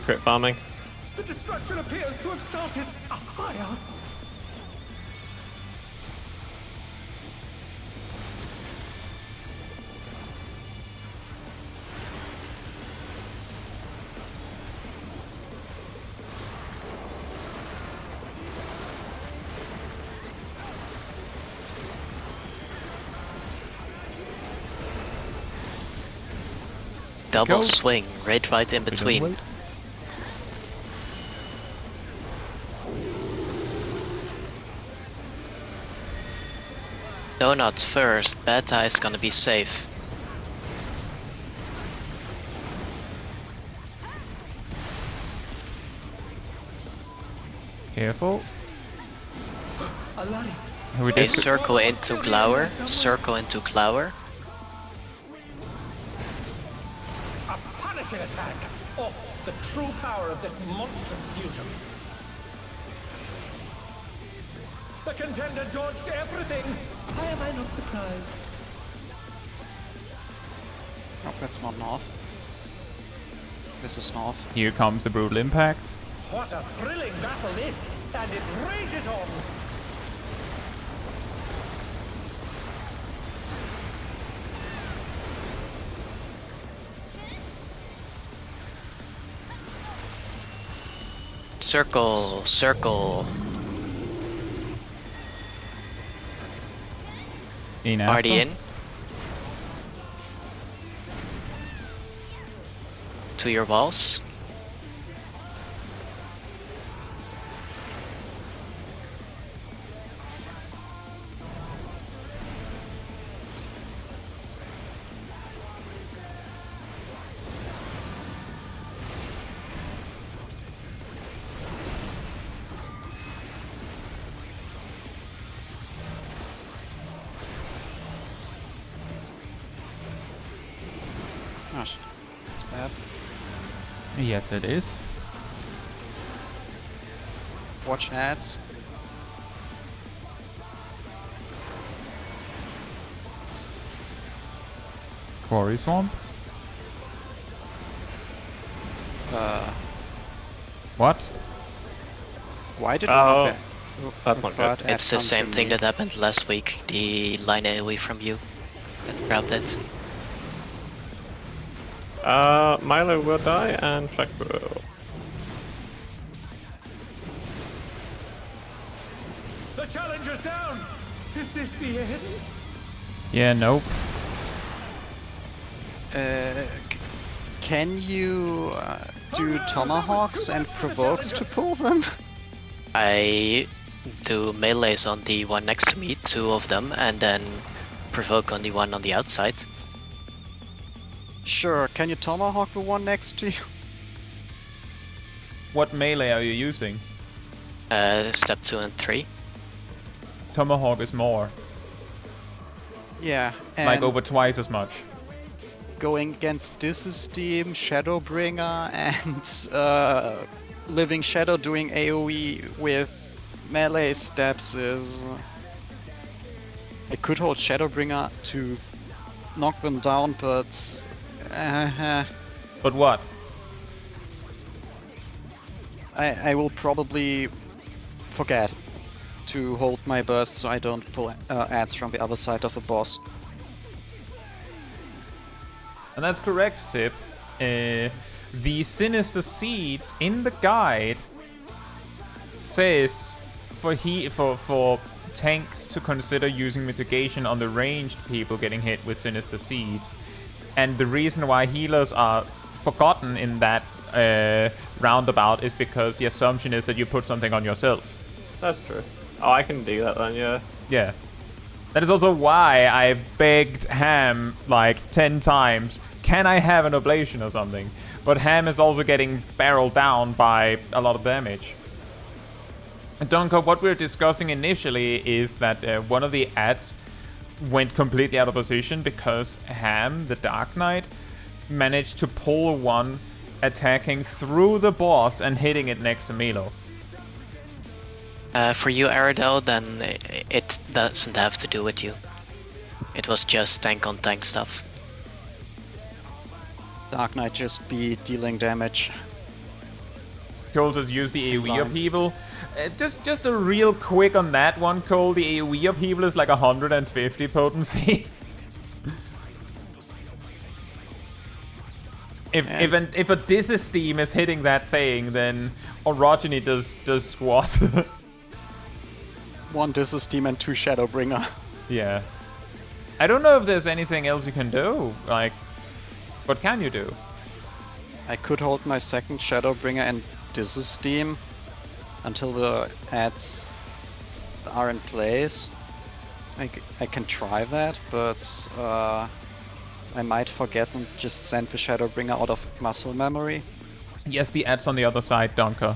Speaker 2: crit farming.
Speaker 7: The destruction appears to have started a fire.
Speaker 5: Double
Speaker 1: Go.
Speaker 5: swing, right in
Speaker 1: We're doing
Speaker 5: between.
Speaker 1: well.
Speaker 5: Donuts first, beta is gonna be safe.
Speaker 1: Careful.
Speaker 7: Alari.
Speaker 1: We
Speaker 5: A
Speaker 1: did.
Speaker 5: circle into Glower, circle into Glower.
Speaker 7: A punishing attack. Oh, the true power of this monstrous fusion. The contender dodged everything. Why am I not surprised?
Speaker 3: Oh, that's not north. This is north.
Speaker 1: Here comes the brutal impact.
Speaker 7: What a thrilling battle this, and it rages on.
Speaker 5: Circle, circle.
Speaker 1: In
Speaker 5: Party
Speaker 1: after?
Speaker 5: in. To your walls.
Speaker 3: Gosh, that's bad.
Speaker 1: Yes, it is.
Speaker 3: Watch ads.
Speaker 1: Quarry Swamp? What?
Speaker 3: Why did
Speaker 2: Oh,
Speaker 3: we
Speaker 2: that's not good.
Speaker 5: It's the same thing that happened last week. The line AoE from you. That grabbed it.
Speaker 2: Milo will die and Shrek will.
Speaker 7: The challenger's down! Is this the end?
Speaker 1: Yeah, nope.
Speaker 3: Can you do tomahawks and provokes to pull them?
Speaker 5: I do melees on the one next to me, 2 of them, and then provoke on the one on the outside.
Speaker 3: Sure, can you tomahawk the one next to you?
Speaker 1: What melee are you using?
Speaker 5: Step 2 and 3.
Speaker 1: Tomahawk is more.
Speaker 3: Yeah, and
Speaker 1: Like over twice as much.
Speaker 3: going against Disesteem, Shadowbringer, and Living Shadow doing AoE with melee steps is... I could hold Shadowbringer to knock them down, but...
Speaker 1: But what?
Speaker 3: I will probably forget to hold my burst so I don't pull ads from the other side of the boss.
Speaker 1: And that's correct, Sip. The Sinister Seeds in the guide says for tanks to consider using mitigation on the ranged people getting hit with Sinister Seeds. And the reason why healers are forgotten in that roundabout is because the assumption is that you put something on yourself.
Speaker 2: That's true. Oh, I can do that then, yeah.
Speaker 1: Yeah. That is also why I begged Ham like 10 times, can I have an oblation or something? But Ham is also getting barreled down by a lot of damage. And Dunker, what we're discussing initially is that one of the ads went completely out of position because Ham, the Dark Knight, managed to pull one attacking through the boss and hitting it next to Milo.
Speaker 5: For you, Aradel, then it doesn't have to do with you. It was just tank on tank stuff.
Speaker 3: Dark Knight just be dealing damage.
Speaker 1: Cole just used the AoE
Speaker 3: Lines.
Speaker 1: upheaval. Just a real quick on that one, Cole. The AoE upheaval is like 150 potency. If a Disesteem is hitting that thing, then Orogeny does squat.
Speaker 3: One Disesteem and 2 Shadowbringer.
Speaker 1: Yeah. I don't know if there's anything else you can do. Like, what can you do?
Speaker 3: I could hold my second Shadowbringer and Disesteem until the ads are in place. I can try that, but I might forget and just send the Shadowbringer out of muscle memory.
Speaker 1: Yes, the ad's on the other side, Donker.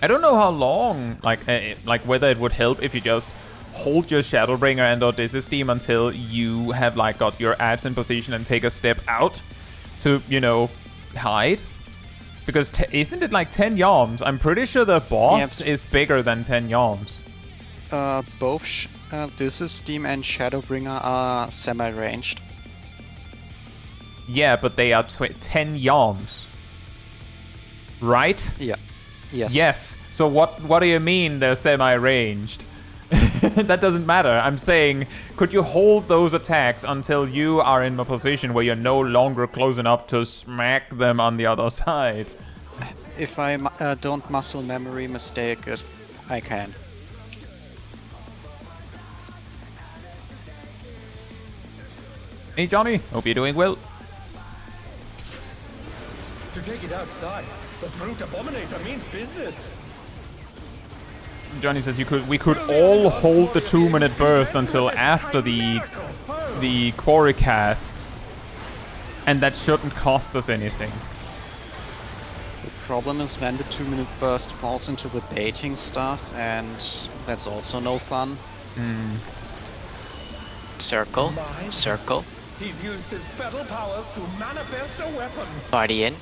Speaker 1: I don't know how long, like whether it would help if you just hold your Shadowbringer and or Disesteem until you have like got your ads in position and take a step out to, you know, hide. Because isn't it like 10 yawns? I'm pretty sure the boss is bigger than 10 yawns.
Speaker 3: Both Disesteem and Shadowbringer are semi-ranged.
Speaker 1: Yeah, but they are 10 yawns. Right?
Speaker 3: Yeah. Yes.
Speaker 1: Yes. So what do you mean they're semi-ranged? That doesn't matter. I'm saying, could you hold those attacks until you are in a position where you're no longer close enough to smack them on the other side?
Speaker 3: If I don't muscle memory mistake it, I can.
Speaker 1: Hey Johnny, hope you're doing well.
Speaker 7: To take it outside, the brute abominator means business.
Speaker 1: Johnny says we could all hold the 2-minute burst until after the quarry cast, and that shouldn't cost us anything.
Speaker 3: The problem is when the 2-minute burst falls into the baiting stuff, and that's also no fun.
Speaker 5: Circle, circle,
Speaker 7: He's used his fetal powers to manifest a weapon.
Speaker 5: party in.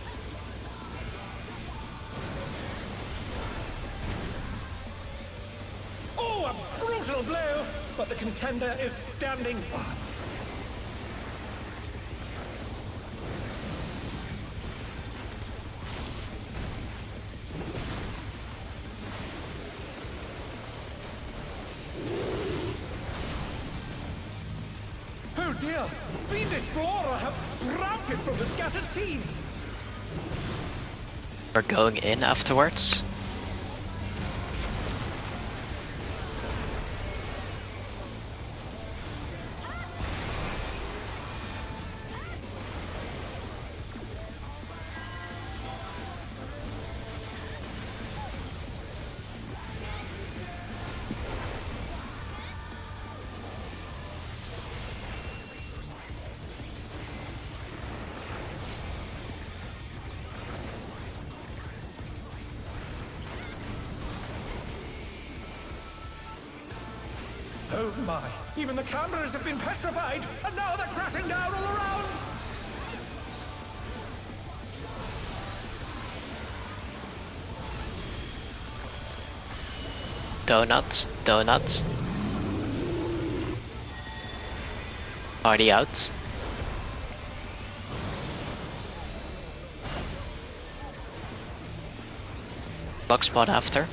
Speaker 7: Oh, a brutal blow! But the contender is standing firm. Oh dear! Fiendish flora have sprouted from the scattered seeds!
Speaker 5: We're going in afterwards.
Speaker 7: Oh my! Even the cameras have been petrified, and now they're crashing down all around!
Speaker 5: Donuts, donuts. Party out. Box spot after.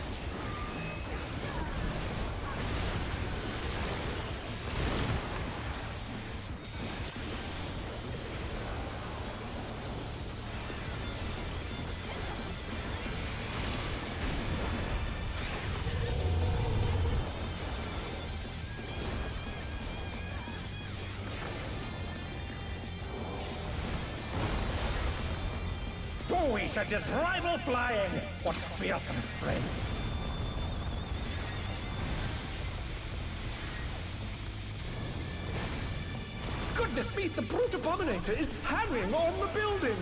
Speaker 7: Boy, should just rival flying! What fearsome strength! Goodness me, the brute abominator is hanging on the building!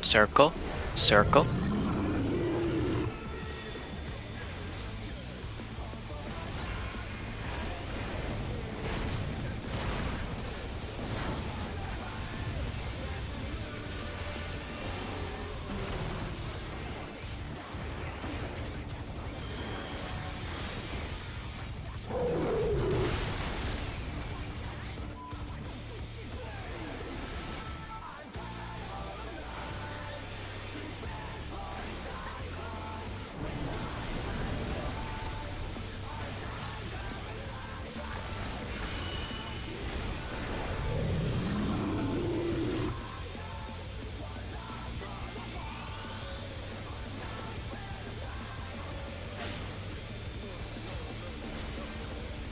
Speaker 5: Circle, circle.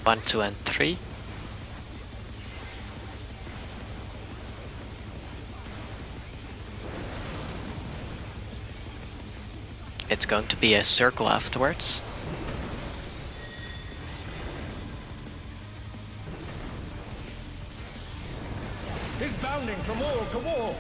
Speaker 5: One, two, and three. It's going to be a circle afterwards.
Speaker 7: He's bounding from wall to wall!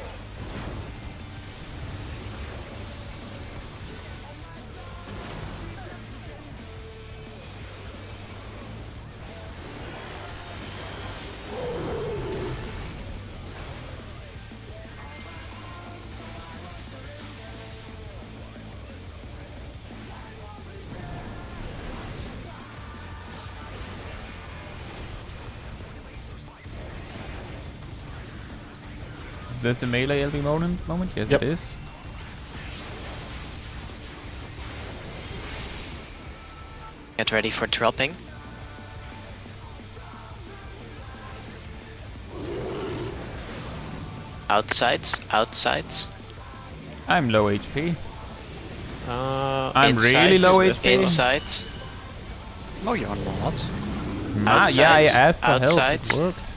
Speaker 1: Is this the melee LB moment? Yes,
Speaker 2: Yep.
Speaker 1: it is.
Speaker 5: Get ready for dropping. Outsides, outsides.
Speaker 1: I'm low HP. I'm
Speaker 5: Insides,
Speaker 1: really low HP.
Speaker 5: Insides,
Speaker 3: No, you're not.
Speaker 1: Yeah, I
Speaker 5: outsides,
Speaker 1: asked for
Speaker 5: outsides.
Speaker 1: help. It worked.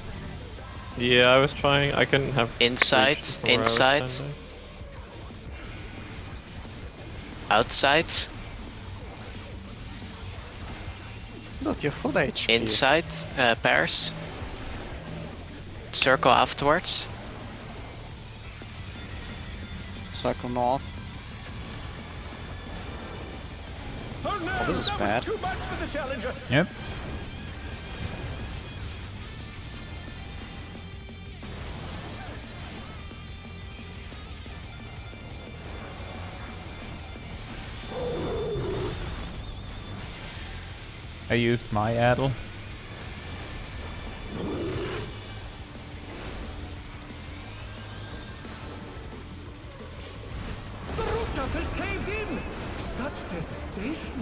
Speaker 2: Yeah, I was trying. I couldn't have.
Speaker 5: insides,
Speaker 2: reached where I was
Speaker 5: insides,
Speaker 2: standing.
Speaker 5: outsides,
Speaker 3: Look, you're full HP.
Speaker 5: insides, pairs. Circle afterwards.
Speaker 3: Circle north.
Speaker 7: Oh no,
Speaker 3: this is
Speaker 7: that
Speaker 3: bad.
Speaker 7: was too much for the challenger.
Speaker 1: Yep. I used my addle.
Speaker 7: The rooftop has caved in. Such devastation.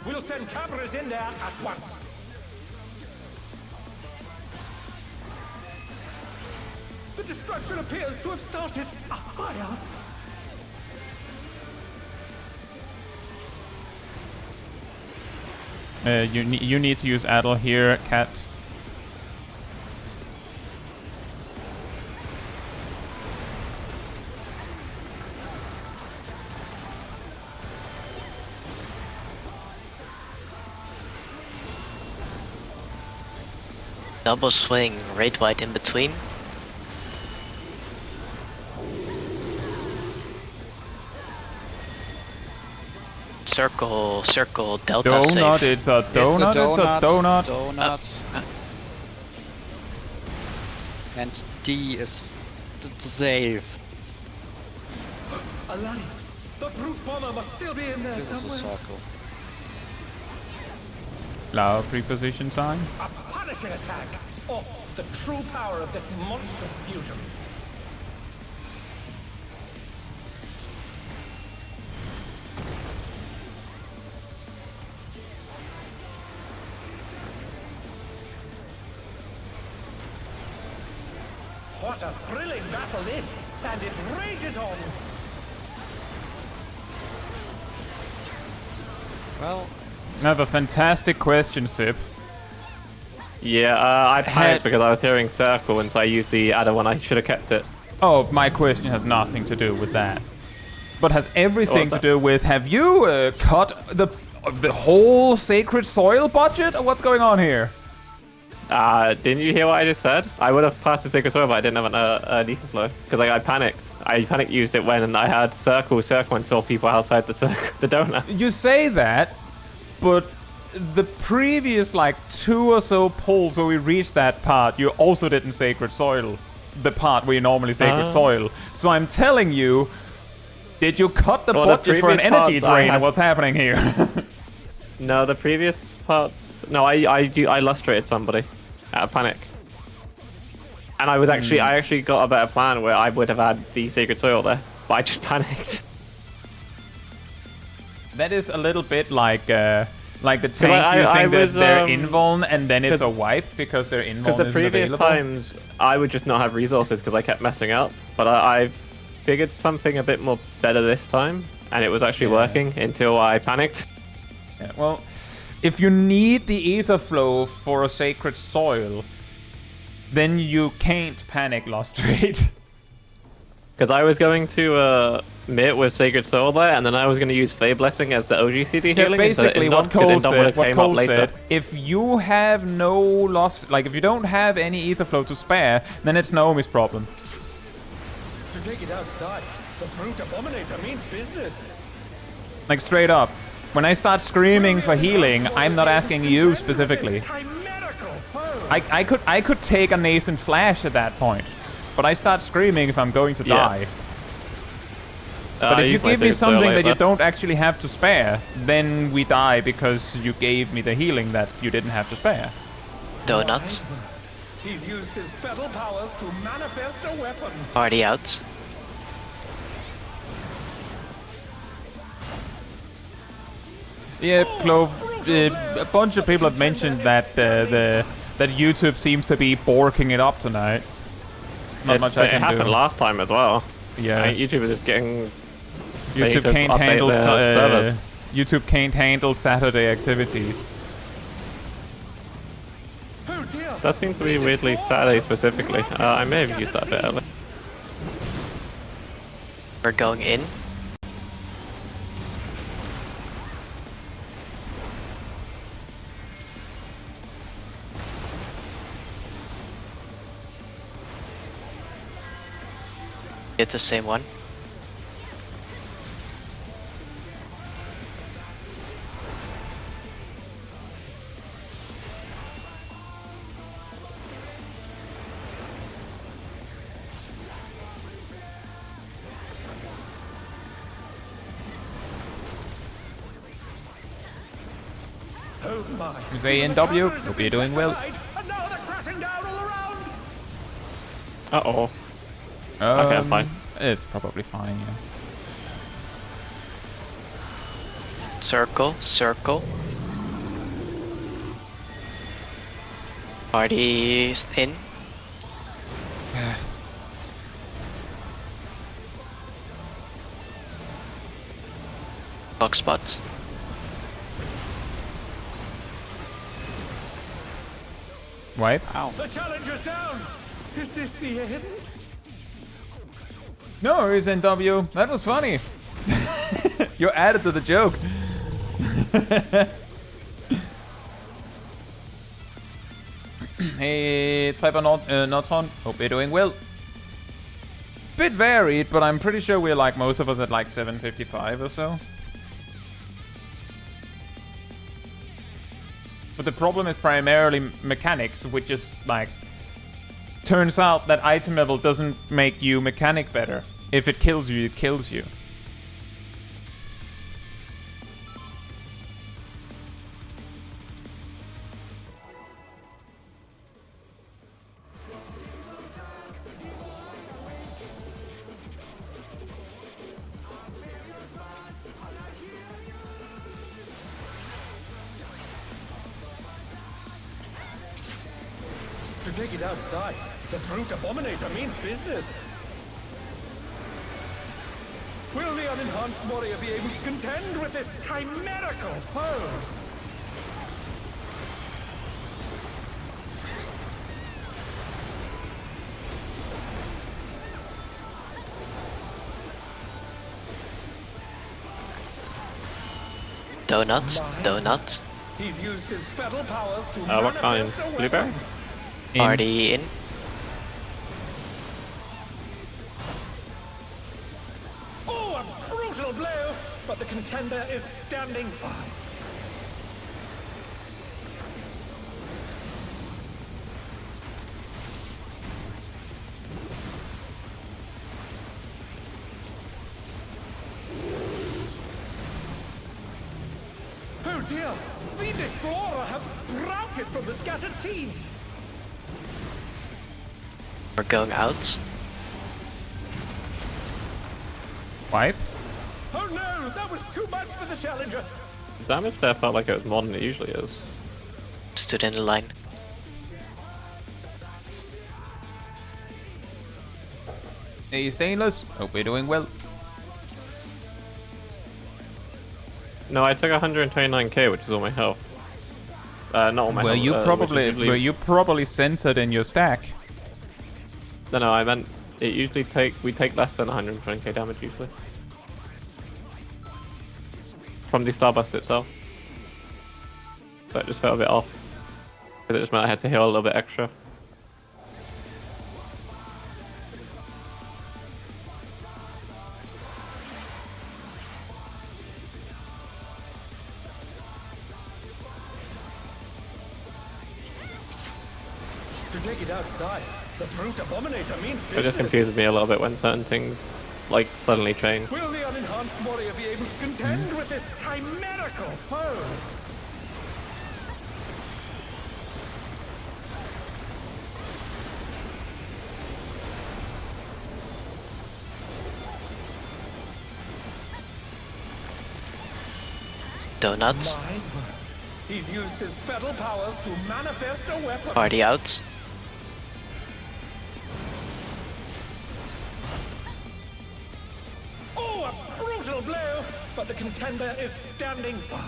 Speaker 7: We'll send cameras in there at once. The destruction appears to have started a fire.
Speaker 1: You need to use addle here, Cat.
Speaker 5: Double swing, raid white in between. Circle, circle, delta
Speaker 1: Donut,
Speaker 5: save.
Speaker 1: it's a donut, it's a donut.
Speaker 3: Donut. And D is the save.
Speaker 7: Alani, the brute bomber must still be in there
Speaker 3: This is a
Speaker 7: somewhere.
Speaker 3: circle.
Speaker 1: Loud preposition time.
Speaker 7: A punishing attack. Oh, the true power of this monstrous fusion. What a thrilling battle this, and it rages on.
Speaker 3: Well,
Speaker 1: I have a fantastic question, Sip.
Speaker 2: Yeah, I panicked because I was hearing circle, and so I used the other one. I should have kept it.
Speaker 1: Oh, my question has nothing to do with that. But has everything to
Speaker 2: What's
Speaker 1: do with, have you cut the whole sacred soil budget? Or what's going on here?
Speaker 2: Didn't you hear what I just said? I would have passed the Sacred Soil, but I didn't have an ether flow because I panicked. I panic used it when I had circle, and saw people outside the circle, the donut.
Speaker 1: You say that, but the previous like 2 or so pulls where we reached that part, you also didn't sacred soil. The part where you normally sacred soil. So I'm telling you, did you cut the budget for an energy drain or what's happening here?
Speaker 2: No, the previous parts. No, I lustrated somebody out of panic. And I was actually, I actually got a better plan where I would have had the Sacred Soil there, but I just panicked.
Speaker 1: That is a little bit like the tank using their invuln and then it's a wipe because their invuln
Speaker 2: Because the
Speaker 1: isn't
Speaker 2: previous
Speaker 1: available.
Speaker 2: times, I would just not have resources because I kept messing up. But I've figured something a bit more better this time, and it was actually working until I panicked.
Speaker 1: Yeah, well, if you need the ether flow for a sacred soil, then you can't panic lustrate.
Speaker 2: Because I was going to Mitt with Sacred Soul there, and then I was going to use Fey Blessing as the OGCD healing.
Speaker 1: Basically, what Cole
Speaker 2: said,
Speaker 1: said, if you have no loss, like if you don't have any ether flow to spare, then it's Naomi's problem.
Speaker 7: To take it outside, the brute abominator means business.
Speaker 1: Like straight up. When I start screaming for healing, I'm not asking you specifically. I could take a nascent flash at that point, but I start screaming if I'm going to die. But if you give me something that you don't actually have to spare, then we die because you gave me the healing that you didn't have to spare.
Speaker 5: Donuts.
Speaker 7: He's used his fetal powers to manifest a weapon.
Speaker 5: Party out.
Speaker 1: Yeah, Clove, a bunch of people have mentioned that that YouTube seems to be borking it up tonight. Not much I
Speaker 2: It
Speaker 1: can
Speaker 2: happened
Speaker 1: do.
Speaker 2: last time as well.
Speaker 1: Yeah.
Speaker 2: YouTube was just getting... they need
Speaker 1: YouTube
Speaker 2: to
Speaker 1: can't
Speaker 2: update
Speaker 1: handle
Speaker 2: their servers.
Speaker 1: YouTube can't handle Saturday activities.
Speaker 7: Oh dear.
Speaker 2: That seems to be weirdly Saturday specifically. I may have used that a bit earlier.
Speaker 5: We're going in. Hit the same one.
Speaker 7: Oh my.
Speaker 1: Is ANW? Hope you're doing well.
Speaker 7: And now they're crashing down all around.
Speaker 2: Uh-oh. Okay, I'm fine.
Speaker 1: It's probably fine, yeah.
Speaker 5: Circle, circle. Party's in. Box spots.
Speaker 1: Wipe.
Speaker 7: The challenger's down. Is this the end?
Speaker 1: No, it's NW. That was funny. You added to the joke. Hey, it's Viper not on. Hope you're doing well. Bit varied, but I'm pretty sure we're like most of us at like 755 or so. But the problem is primarily mechanics, which is like... Turns out that item level doesn't make you mechanic better. If it kills you, it kills you.
Speaker 7: To take it outside, the brute abominator means business. Will the unenhanced warrior be able to contend with this chimerical foe?
Speaker 5: Donuts, donuts.
Speaker 7: He's used his feral powers to
Speaker 2: What kind?
Speaker 7: manifest a weapon.
Speaker 2: Blueberry?
Speaker 5: Party in.
Speaker 7: Oh, a brutal blow! But the contender is standing fine. Oh dear! Fiendish flora have sprouted from the scattered seeds!
Speaker 5: We're going out.
Speaker 1: Wipe.
Speaker 7: Oh no! That was too much for the challenger!
Speaker 2: Damage there felt like it was more than it usually is.
Speaker 5: Stood in the line.
Speaker 1: Hey, Stainless. Hope you're doing well.
Speaker 2: No, I took 129k, which is all my health. Not all my
Speaker 1: Well,
Speaker 2: health.
Speaker 1: you probably
Speaker 2: which is usually-
Speaker 1: you probably censored in your stack.
Speaker 2: No, I meant it usually we take less than 120k damage usually. From the Starburst itself. So it just felt a bit off. Because it just meant I had to heal a little bit extra.
Speaker 7: To take it outside, the brute abominator means
Speaker 2: It
Speaker 7: business.
Speaker 2: just confuses me a little bit when certain things like suddenly change.
Speaker 7: Will the unenhanced warrior be able to contend with this chimerical foe?
Speaker 5: Donuts.
Speaker 7: My word. He's used his fetal powers to manifest a weapon.
Speaker 5: Party out.
Speaker 7: Oh, a brutal blow! But the contender is standing firm.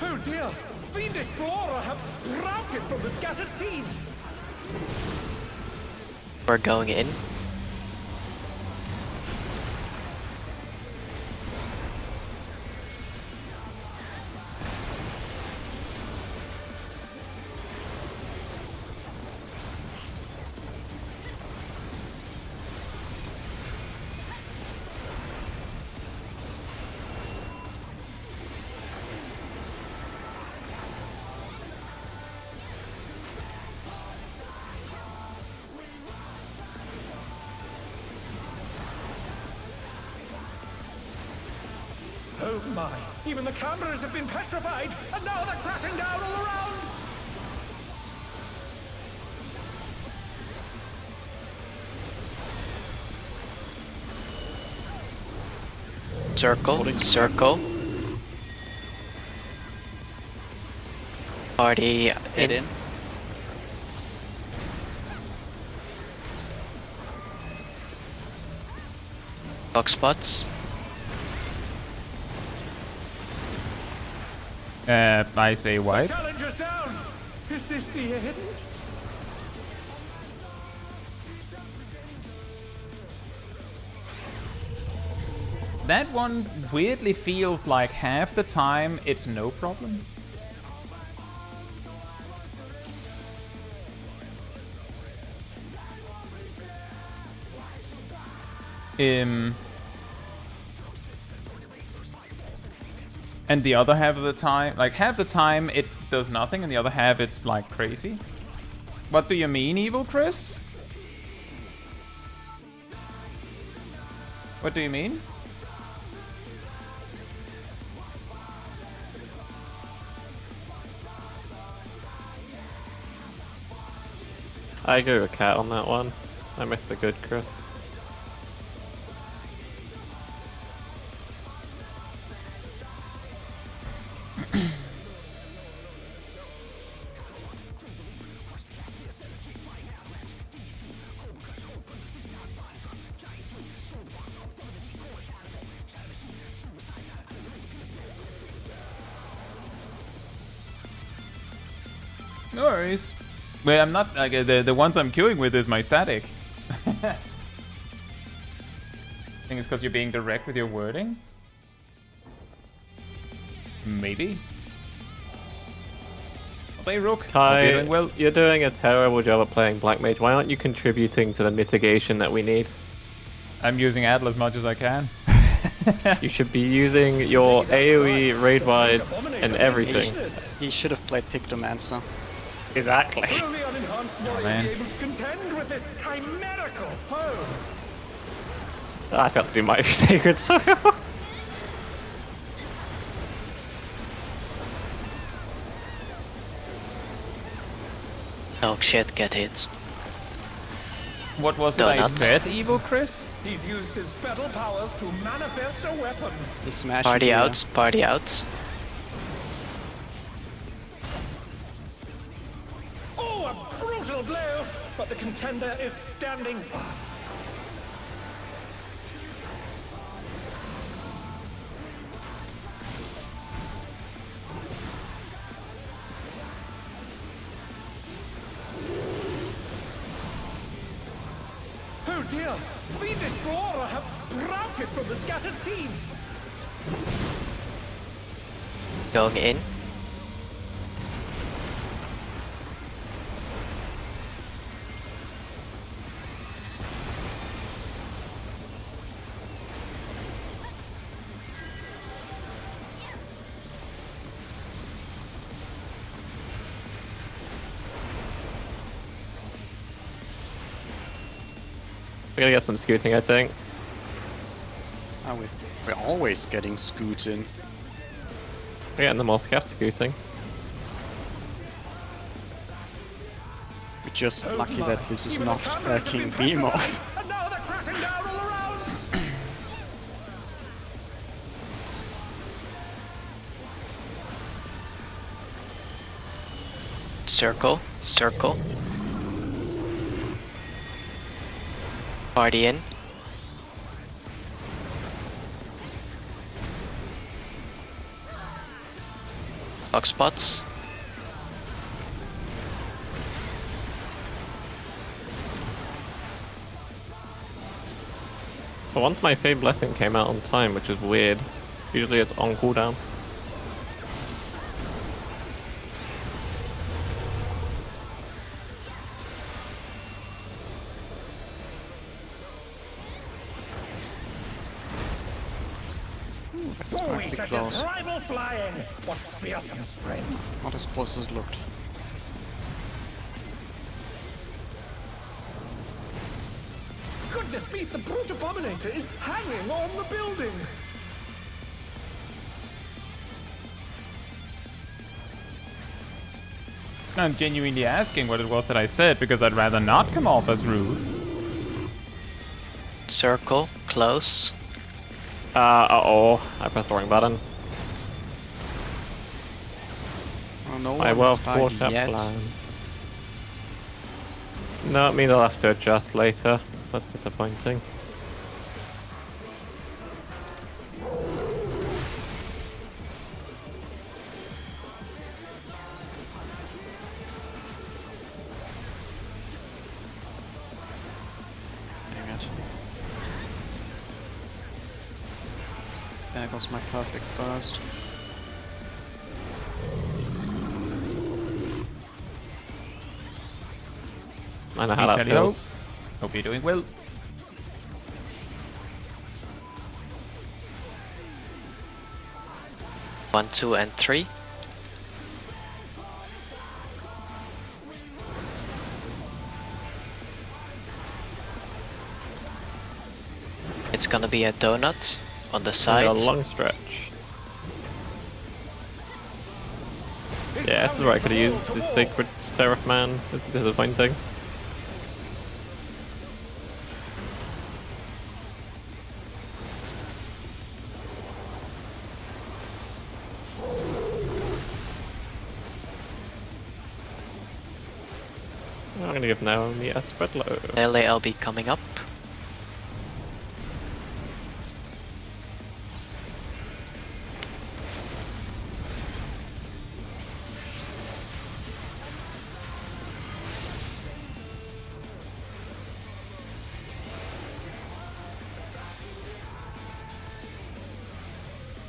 Speaker 7: Oh dear! Fiendish flora have sprouted from the scattered seeds!
Speaker 5: We're going in.
Speaker 7: Oh my! Even the cameras have been petrified, and now they're crashing down all around!
Speaker 5: Circle, circle. Party in. Box spots.
Speaker 1: I say wipe.
Speaker 7: Challenger's down! Is this the end?
Speaker 1: That one weirdly feels like half the time it's no problem. And the other half of the time, like half the time it does nothing and the other half it's like crazy. What do you mean, Evil Chris? What do you mean?
Speaker 2: I agree with Cat on that one. I missed the good Chris.
Speaker 1: No worries. Well, I'm not like the ones I'm queuing with is my static. I think it's because you're being direct with your wording. Maybe. I'll say Rook.
Speaker 2: Kai,
Speaker 1: Hope you're doing well.
Speaker 2: you're doing a terrible job at playing Black Mage. Why aren't you contributing to the mitigation that we need?
Speaker 1: I'm using Adl as much as I can.
Speaker 2: You should be using your AoE, raid wide, and everything.
Speaker 3: He should have played Pictomancer.
Speaker 2: Exactly.
Speaker 7: Only an enhanced warrior
Speaker 1: man.
Speaker 7: be able to contend with this chimerical foe!
Speaker 2: I felt to be my sacred soil.
Speaker 5: Oh shit, get hit.
Speaker 1: What was it I
Speaker 5: Donuts.
Speaker 1: said, Evil Chris?
Speaker 7: He's used his fetal powers to manifest a weapon.
Speaker 3: He smashed
Speaker 5: Party
Speaker 3: the,
Speaker 5: outs, party outs.
Speaker 7: Oh, a brutal blow! But the contender is standing firm. Oh dear! Fiendish flora have sprouted from the scattered seeds!
Speaker 5: Going in.
Speaker 2: We're gonna get some scooting, I think.
Speaker 3: Oh, we're always getting scooting.
Speaker 2: We're getting the more scaff scooting.
Speaker 3: We're just
Speaker 7: Oh
Speaker 3: lucky
Speaker 7: my,
Speaker 3: that this is
Speaker 7: even the
Speaker 3: not
Speaker 7: cameras have
Speaker 3: King
Speaker 7: been
Speaker 3: Behemoth.
Speaker 7: petrified, and now they're crashing down all around!
Speaker 5: Circle, circle. Party in. Box spots.
Speaker 2: For once my Fade Blessing came out on time, which is weird. Usually it's on cooldown.
Speaker 3: That's
Speaker 7: Boy,
Speaker 3: might be
Speaker 7: such
Speaker 3: close.
Speaker 7: as rival flying! What fearsome strength!
Speaker 3: Not as close as it looked.
Speaker 7: Goodness me, the brute abominator is hanging on the building!
Speaker 1: I'm genuinely asking what it was that I said, because I'd rather not come off as rude.
Speaker 5: Circle, close.
Speaker 2: Uh-oh. I pressed the wrong button.
Speaker 3: Oh, no
Speaker 2: I
Speaker 3: one
Speaker 2: well
Speaker 3: has died
Speaker 2: thought that
Speaker 3: yet.
Speaker 2: plan. No, it means I'll have to adjust later. That's disappointing.
Speaker 3: Dang it. There goes my perfect burst.
Speaker 2: I know how that
Speaker 1: Charlie,
Speaker 2: feels.
Speaker 1: hope you're doing well.
Speaker 5: One, two, and three. It's gonna be a donut on the
Speaker 2: A
Speaker 5: side.
Speaker 2: long stretch. Yeah, this is where I could have used the Sacred Seraph Man. It's disappointing. I'm gonna give Naomi a spread low.
Speaker 5: Melee LB coming up.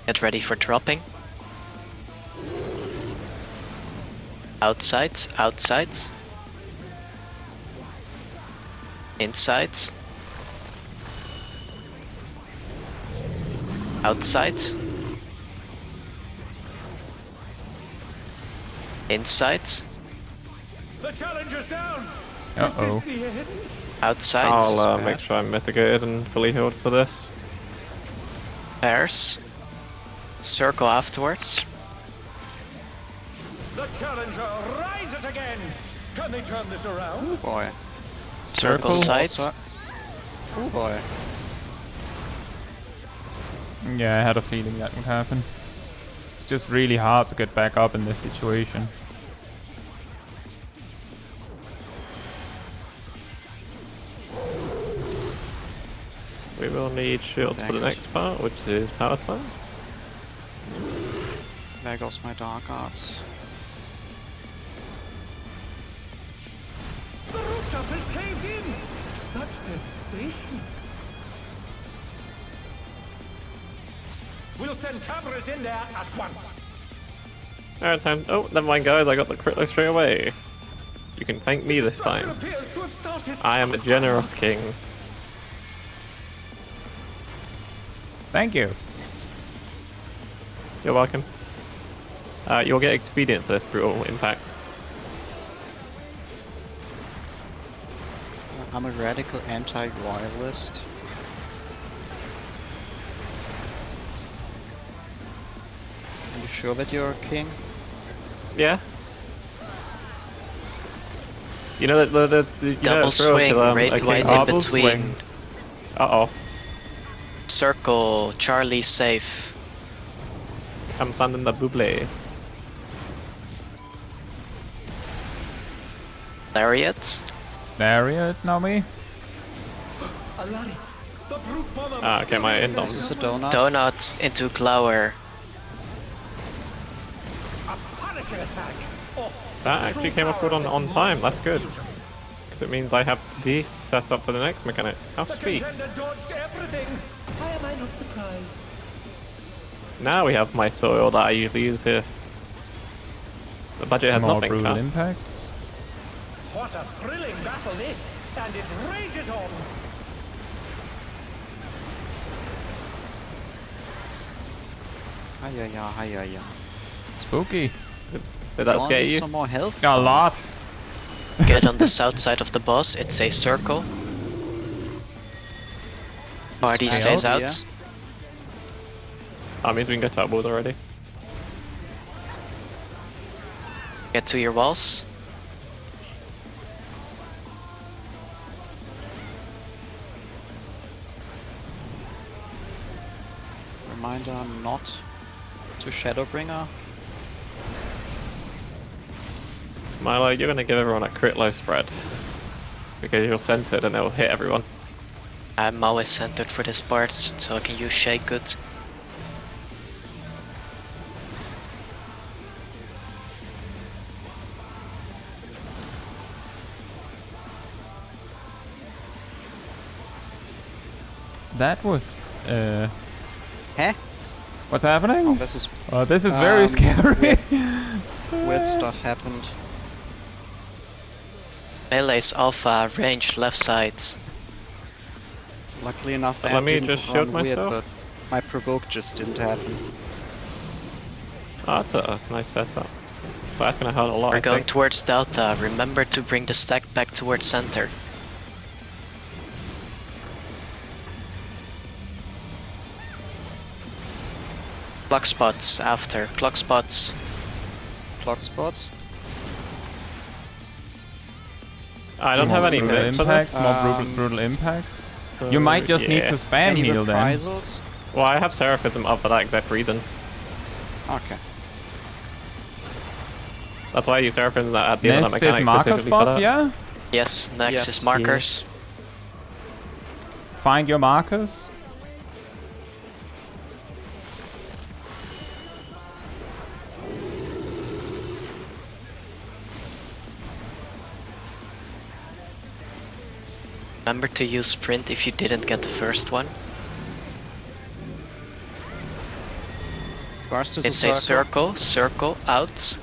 Speaker 5: Get ready for dropping. Outsides, outsides. Insides. Outsides. Insides.
Speaker 7: The challenger's down!
Speaker 1: Uh-oh.
Speaker 7: Is this the end?
Speaker 5: Outsides.
Speaker 2: I'll make sure I'm mitigated and fully healed for this.
Speaker 5: Pairs. Circle afterwards.
Speaker 7: The challenger rises again! Can they turn this around?
Speaker 3: Boy.
Speaker 5: Circle sides.
Speaker 3: Oh boy.
Speaker 1: Yeah, I had a feeling that would happen. It's just really hard to get back up in this situation.
Speaker 2: We will need shields for the
Speaker 3: Dang it.
Speaker 2: next part, which is Power Slam.
Speaker 3: There goes my Dark Arts.
Speaker 7: The rooftop has caved in! Such devastation! We'll send cameras in there at once!
Speaker 2: Alright, time. Oh, never mind, guys. I got the crit low straight away. You can thank me this
Speaker 7: Destruction
Speaker 2: time.
Speaker 7: appears to have started.
Speaker 2: I am a generous king.
Speaker 1: Thank you.
Speaker 2: You're welcome. You'll get expedient for this brutal impact.
Speaker 3: I'm a radical anti-royalist. Are you sure that you're a king?
Speaker 2: Yeah. You know the you know
Speaker 5: Double
Speaker 2: the drill
Speaker 5: swing,
Speaker 2: kill,
Speaker 5: right
Speaker 2: okay.
Speaker 5: white in
Speaker 1: Double
Speaker 5: between.
Speaker 1: swing.
Speaker 2: Uh-oh.
Speaker 5: Circle, Charlie safe.
Speaker 2: I'm standing the buble.
Speaker 5: Lariats.
Speaker 1: Lariat, Naomi.
Speaker 7: Alari, the brute bomber
Speaker 2: Ah, okay, my end on.
Speaker 3: This is a donut.
Speaker 5: Donuts into Glower.
Speaker 7: A punishing attack. Oh,
Speaker 2: That actually came up good on time. That's good. Because it means I have this set up for the next mechanic. How
Speaker 7: the
Speaker 2: sweet.
Speaker 7: contender dodged everything. Why am I not surprised?
Speaker 2: Now we have my soil that I usually use here. The budget has
Speaker 1: More
Speaker 2: nothing.
Speaker 1: brutal
Speaker 2: huh?
Speaker 1: impacts.
Speaker 7: What a thrilling battle this, and it rages on.
Speaker 3: Hiya.
Speaker 1: Spooky.
Speaker 2: Did that scare you?
Speaker 3: Some more health?
Speaker 1: A lot.
Speaker 5: Get on the south side of the boss. It's a circle. Party
Speaker 3: Stay
Speaker 5: stays
Speaker 3: out,
Speaker 5: out.
Speaker 2: That means we can go turboed already.
Speaker 5: Get to your walls.
Speaker 3: Reminder not to Shadowbringer.
Speaker 2: Milo, you're gonna give everyone a crit low spread. Because you're centered and it'll hit everyone.
Speaker 5: I'm always centered for this part, so I can use Shake Good.
Speaker 1: That was.
Speaker 3: Huh?
Speaker 1: What's happening?
Speaker 3: Oh, this is
Speaker 1: This is very scary.
Speaker 3: weird stuff happened.
Speaker 5: Melee's alpha, ranged left sides.
Speaker 3: Luckily enough,
Speaker 2: Let
Speaker 3: that
Speaker 2: me
Speaker 3: didn't
Speaker 2: just
Speaker 3: run
Speaker 2: shield
Speaker 3: weird,
Speaker 2: myself.
Speaker 3: but my provoke just didn't happen.
Speaker 2: Oh, that's a nice setup. But that's gonna hurt a lot.
Speaker 5: We're
Speaker 2: I
Speaker 5: going
Speaker 2: think.
Speaker 5: towards Delta. Remember to bring the stack back towards center. Clock spots after. Clock spots.
Speaker 3: Clock spots.
Speaker 2: I don't have any
Speaker 1: brutal
Speaker 2: mid for
Speaker 1: impacts.
Speaker 2: this.
Speaker 1: More brutal impacts.
Speaker 2: So,
Speaker 1: You might just need
Speaker 2: yeah.
Speaker 1: to spam
Speaker 3: Any
Speaker 1: heal then.
Speaker 3: reprisals?
Speaker 2: Well, I have Seraphism up for that exact reason.
Speaker 3: Okay.
Speaker 2: That's why I use Seraphism at the end of that
Speaker 1: Next is
Speaker 2: mechanic
Speaker 1: marker
Speaker 2: specifically for
Speaker 1: spots,
Speaker 2: that.
Speaker 1: yeah?
Speaker 5: Yes, next
Speaker 3: Yes.
Speaker 5: is markers.
Speaker 1: Find your markers.
Speaker 5: Remember to use sprint if you didn't get the first one.
Speaker 3: First is
Speaker 5: It's
Speaker 3: a
Speaker 5: a
Speaker 3: circle.
Speaker 5: circle, out.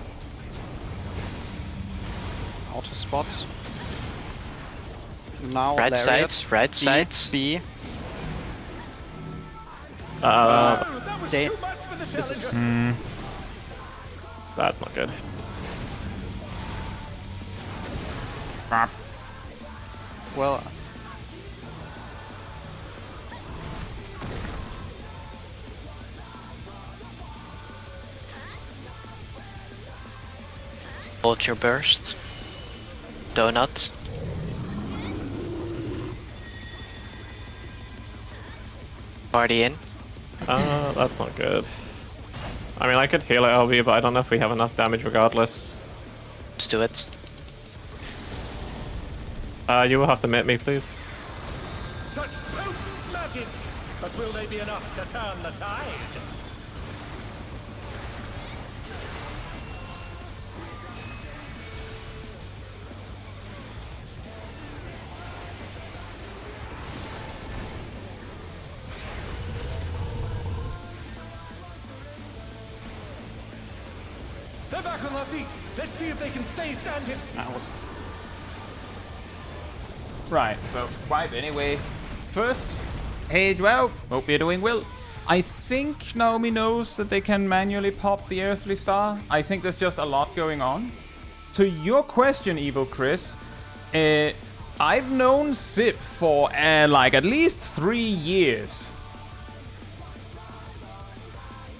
Speaker 3: Auto spots. Now
Speaker 5: Right
Speaker 3: lariat.
Speaker 5: sides, right
Speaker 3: B,
Speaker 5: sides.
Speaker 3: B.
Speaker 7: Oh, that was
Speaker 3: they-
Speaker 7: too much for the
Speaker 3: This is
Speaker 7: challenger.
Speaker 2: That's not good.
Speaker 3: well.
Speaker 5: Vulture burst. Donut. Party in.
Speaker 2: That's not good. I mean, I could heal it LB, but I don't know if we have enough damage regardless.
Speaker 5: Let's do it.
Speaker 2: You will have to meet me, please.
Speaker 7: Such potent magic! But will they be enough to turn the tide? They're back on their feet. Let's see if they can stay standing.
Speaker 3: I was
Speaker 1: Right, so wipe anyway. First, hey Dwell, hope you're doing well. I think Naomi knows that they can manually pop the Earthly Star. I think there's just a lot going on. To your question, Evil Chris, I've known Zip for like at least 3 years.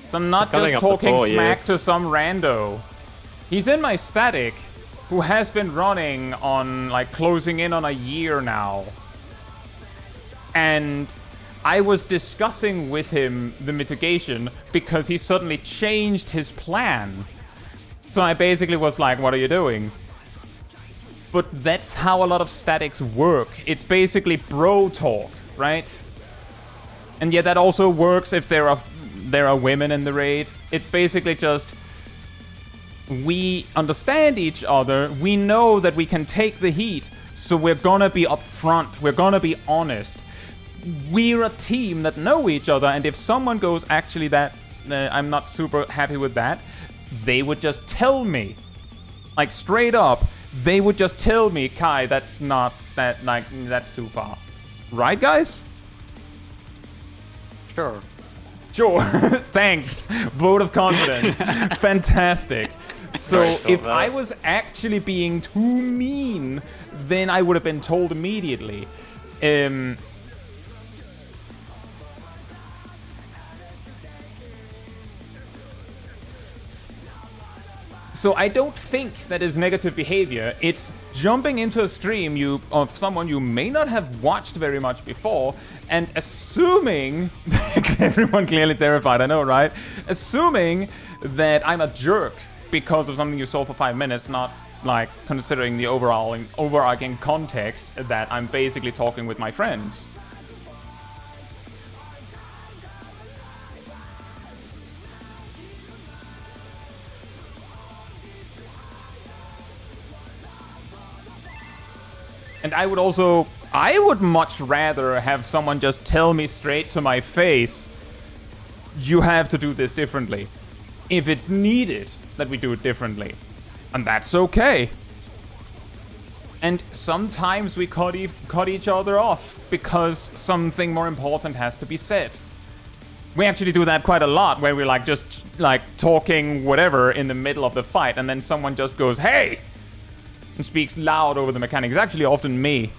Speaker 1: So I'm not
Speaker 2: Coming
Speaker 1: just
Speaker 2: up to
Speaker 1: talking
Speaker 2: 4
Speaker 1: smack
Speaker 2: years.
Speaker 1: to some rando. He's in my static. who has been running on, like, closing in on a year now. And I was discussing with him the mitigation because he suddenly changed his plan. So I basically was like, what are you doing? But that's how a lot of statics work. It's basically bro talk, right? And yet that also works if there are women in the raid. It's basically just, we understand each other, we know that we can take the heat, so we're gonna be upfront, we're gonna be honest. We're a team that know each other, and if someone goes, actually that, I'm not super happy with that, they would just tell me. Like, straight up, they would just tell me, Kai, that's not, that's too far. Right, guys?
Speaker 3: Sure.
Speaker 1: Sure. Thanks. Vote of confidence. Fantastic. So if I was actually being too mean, then I would have been told immediately. So I don't think that is negative behavior. It's jumping into a stream of someone you may not have watched very much before and assuming everyone clearly terrified, I know, right? Assuming that I'm a jerk because of something you saw for 5 minutes, not like considering the overarching context that I'm basically talking with my friends. And I would much rather have someone just tell me straight to my face, you have to do this differently. If it's needed that we do it differently. And that's okay. And sometimes we cut each other off because something more important has to be said. We actually do that quite a lot, where we're just talking whatever in the middle of the fight, and then someone just goes, hey! And speaks loud over the mechanics. It's actually often me.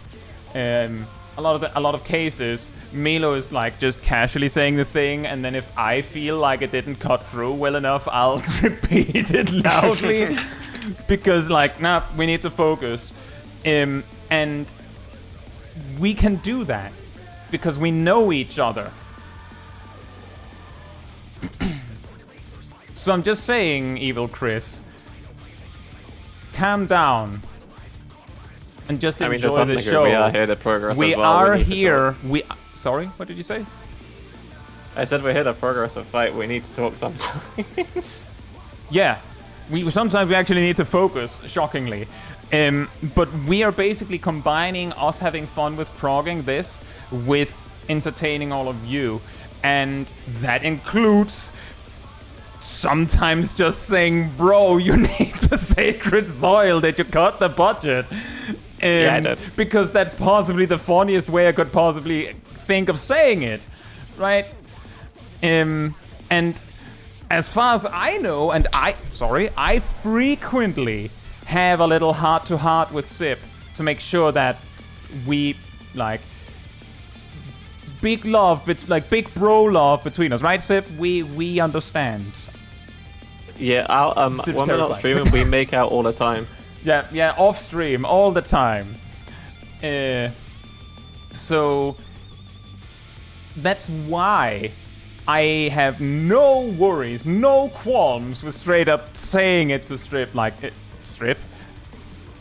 Speaker 1: A lot of cases, Milo is just casually saying the thing, and then if I feel like it didn't cut through well enough, I'll repeat it loudly. Because nah, we need to focus. And we can do that because we know each other. So I'm just saying, Evil Chris, calm down and just enjoy the show.
Speaker 2: We are here to progress.
Speaker 1: We
Speaker 2: as well.
Speaker 1: are
Speaker 2: we
Speaker 1: here. Sorry, what did you say?
Speaker 2: I said we're here to progress a fight. We need to talk sometimes.
Speaker 1: Yeah, sometimes we actually need to focus. Shockingly, but we are basically combining us having fun with progging this with entertaining all of you, and that includes sometimes just saying, bro, you need the sacred soil. Did you cut the budget?
Speaker 2: Yeah, I did.
Speaker 1: Because that's possibly the funniest way I could possibly think of saying it, right? And as far as I know, and I frequently have a little heart-to-heart with Sip to make sure that we, big love, big bro love between us, right, Sip? We understand.
Speaker 2: Yeah, when we're not streaming, we make out all the time.
Speaker 1: Yeah, off stream all the time. So that's why I have no worries, no qualms with straight up saying it to Strip, Strip?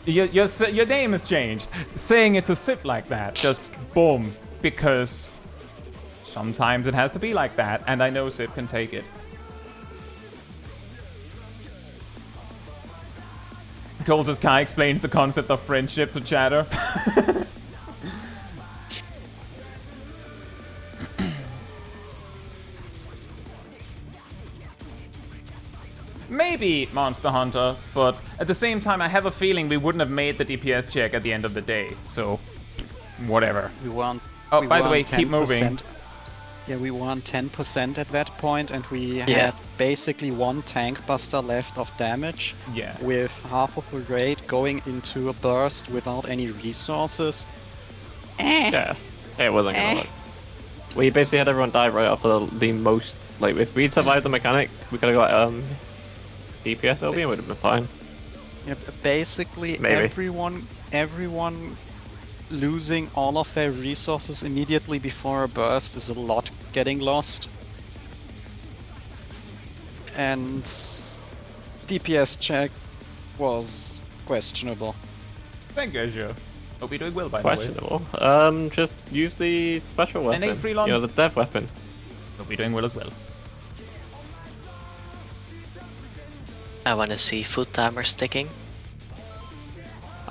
Speaker 1: Your name has changed. Saying it to Sip like that, just boom, because sometimes it has to be like that, and I know Sip can take it. Coltus Kai explains the concept of friendship to Chatter. Maybe Monster Hunter, but at the same time I have a feeling we wouldn't have made the DPS check at the end of the day, so whatever.
Speaker 3: We want.
Speaker 1: Oh, by the way, keep moving.
Speaker 3: Yeah, we won 10% at that point, and we had basically one tank buster left of damage.
Speaker 1: Yeah.
Speaker 3: With half of the raid going into a burst without any resources.
Speaker 2: Yeah, it wasn't gonna work. We basically had everyone die right after the most. If we'd survived the mechanic, we could have got DPS LB and would have been fine.
Speaker 3: Yeah, basically
Speaker 2: Maybe.
Speaker 3: everyone losing all of their resources immediately before a burst is a lot getting lost. And DPS check was questionable.
Speaker 1: Thank you, Azure. Hope you're doing well, by the way.
Speaker 2: Questionable. Just use the special weapon.
Speaker 1: NA Freelon.
Speaker 2: You know, the dev weapon.
Speaker 1: Hope you're doing well as well.
Speaker 5: I want to see food timer sticking.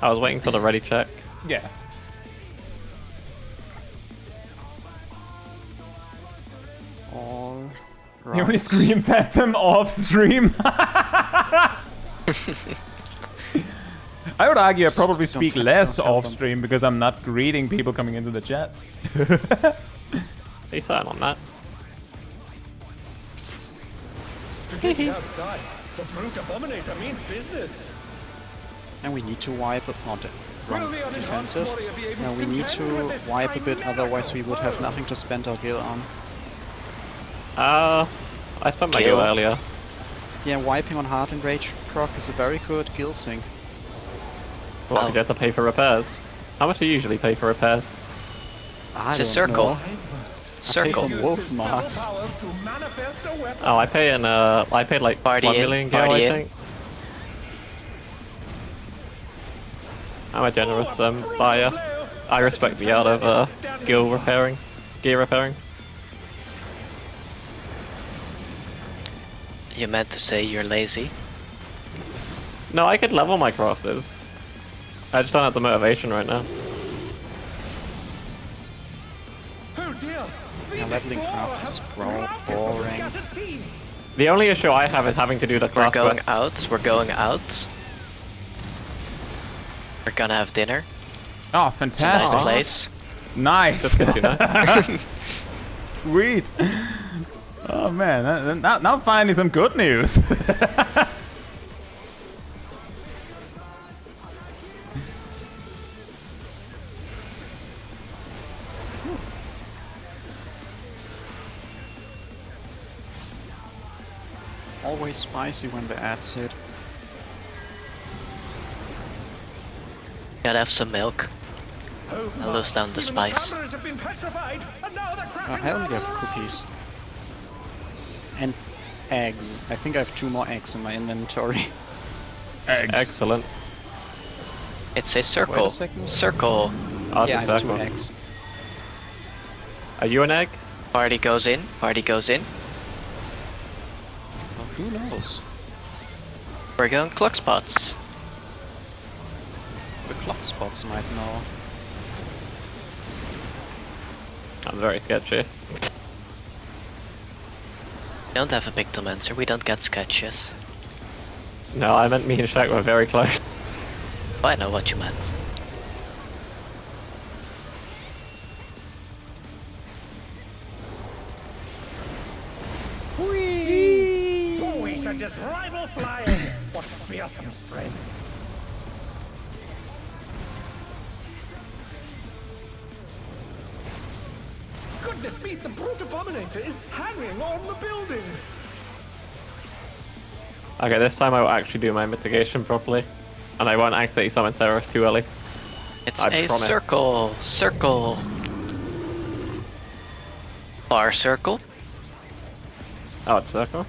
Speaker 2: I was waiting till the ready check.
Speaker 1: Yeah.
Speaker 3: All
Speaker 1: He only
Speaker 3: right.
Speaker 1: screams at them off stream. I would argue I probably
Speaker 3: Don't
Speaker 1: speak
Speaker 3: tell-
Speaker 1: less
Speaker 3: don't tell
Speaker 1: off
Speaker 3: them.
Speaker 1: stream because I'm not greeting people coming into the chat.
Speaker 2: Be certain on that.
Speaker 7: To take it outside, the brute abominator means business.
Speaker 3: And we need to wipe upon it. Wrong
Speaker 7: Will the unenhanced
Speaker 3: defensive.
Speaker 7: warrior be able
Speaker 3: No,
Speaker 7: to
Speaker 3: we need
Speaker 7: contend with
Speaker 3: to
Speaker 7: this
Speaker 3: wipe a bit,
Speaker 7: chimera?
Speaker 3: otherwise we would have nothing to spend our gil on.
Speaker 2: I spent my
Speaker 5: Kill.
Speaker 2: gil earlier.
Speaker 3: Yeah, wiping on Heart Enrage proc is a very good gil sync.
Speaker 2: What,
Speaker 5: Oh.
Speaker 2: did you have to pay for repairs? How much do you usually pay for repairs?
Speaker 3: I
Speaker 5: It's a
Speaker 3: don't
Speaker 5: circle.
Speaker 3: know.
Speaker 5: Circle.
Speaker 3: some
Speaker 7: Use
Speaker 3: wolf
Speaker 7: his
Speaker 3: marks.
Speaker 7: spell powers to manifest a weapon.
Speaker 2: Oh, I paid like
Speaker 5: Party
Speaker 2: 1
Speaker 5: in,
Speaker 2: million gil,
Speaker 5: party
Speaker 2: I
Speaker 5: in.
Speaker 2: think. I'm a generous buyer. I respect the art of gear repairing.
Speaker 5: You meant to say you're lazy?
Speaker 2: No, I could level my crafters. I just don't have the motivation right now.
Speaker 7: Oh dear! The
Speaker 3: leveling
Speaker 7: explorer
Speaker 3: craft
Speaker 7: has
Speaker 3: is
Speaker 7: sprouted from the
Speaker 3: boring.
Speaker 7: scattered seeds.
Speaker 2: The only issue I have is having to do the
Speaker 5: We're
Speaker 2: class
Speaker 5: going
Speaker 2: quests.
Speaker 5: out. We're going out. We're gonna have dinner.
Speaker 1: Oh,
Speaker 5: It's a nice
Speaker 1: fantastic.
Speaker 5: place.
Speaker 1: Nice.
Speaker 2: Just good, you know.
Speaker 1: Sweet. Oh man, now finally some good news.
Speaker 3: Always spicy when the ads hit.
Speaker 5: Gotta have some milk.
Speaker 7: Oh
Speaker 5: I'll lose down the
Speaker 7: Even
Speaker 5: spice.
Speaker 7: cameras have been petrified, and now they're crashing
Speaker 3: I only
Speaker 7: down
Speaker 3: have
Speaker 7: all around.
Speaker 3: cookies. And eggs. I think I have 2 more eggs in my inventory.
Speaker 2: Excellent.
Speaker 5: It's a circle.
Speaker 3: Wait a second.
Speaker 5: Circle.
Speaker 2: Oh,
Speaker 3: Yeah, I
Speaker 2: it's a
Speaker 3: have 2
Speaker 2: circle.
Speaker 3: eggs.
Speaker 2: Are you an egg?
Speaker 5: Party goes in. Party goes in.
Speaker 3: Well, who knows?
Speaker 5: We're going clock spots.
Speaker 3: The clock spots might know.
Speaker 2: That's very sketchy.
Speaker 5: We don't have a big Domancer. We don't get sketches.
Speaker 2: No, I meant me and Shaq were very close.
Speaker 5: I know what you meant.
Speaker 7: Boys are just rival flying. What fearsome strength. Goodness me, the brute abominator is hanging on the building.
Speaker 2: Okay, this time I will actually do my mitigation properly. And I won't accidentally summon Seraph too early.
Speaker 5: It's
Speaker 2: I
Speaker 5: a
Speaker 2: promise.
Speaker 5: circle. Circle. Bar circle.
Speaker 2: Oh, it's circle?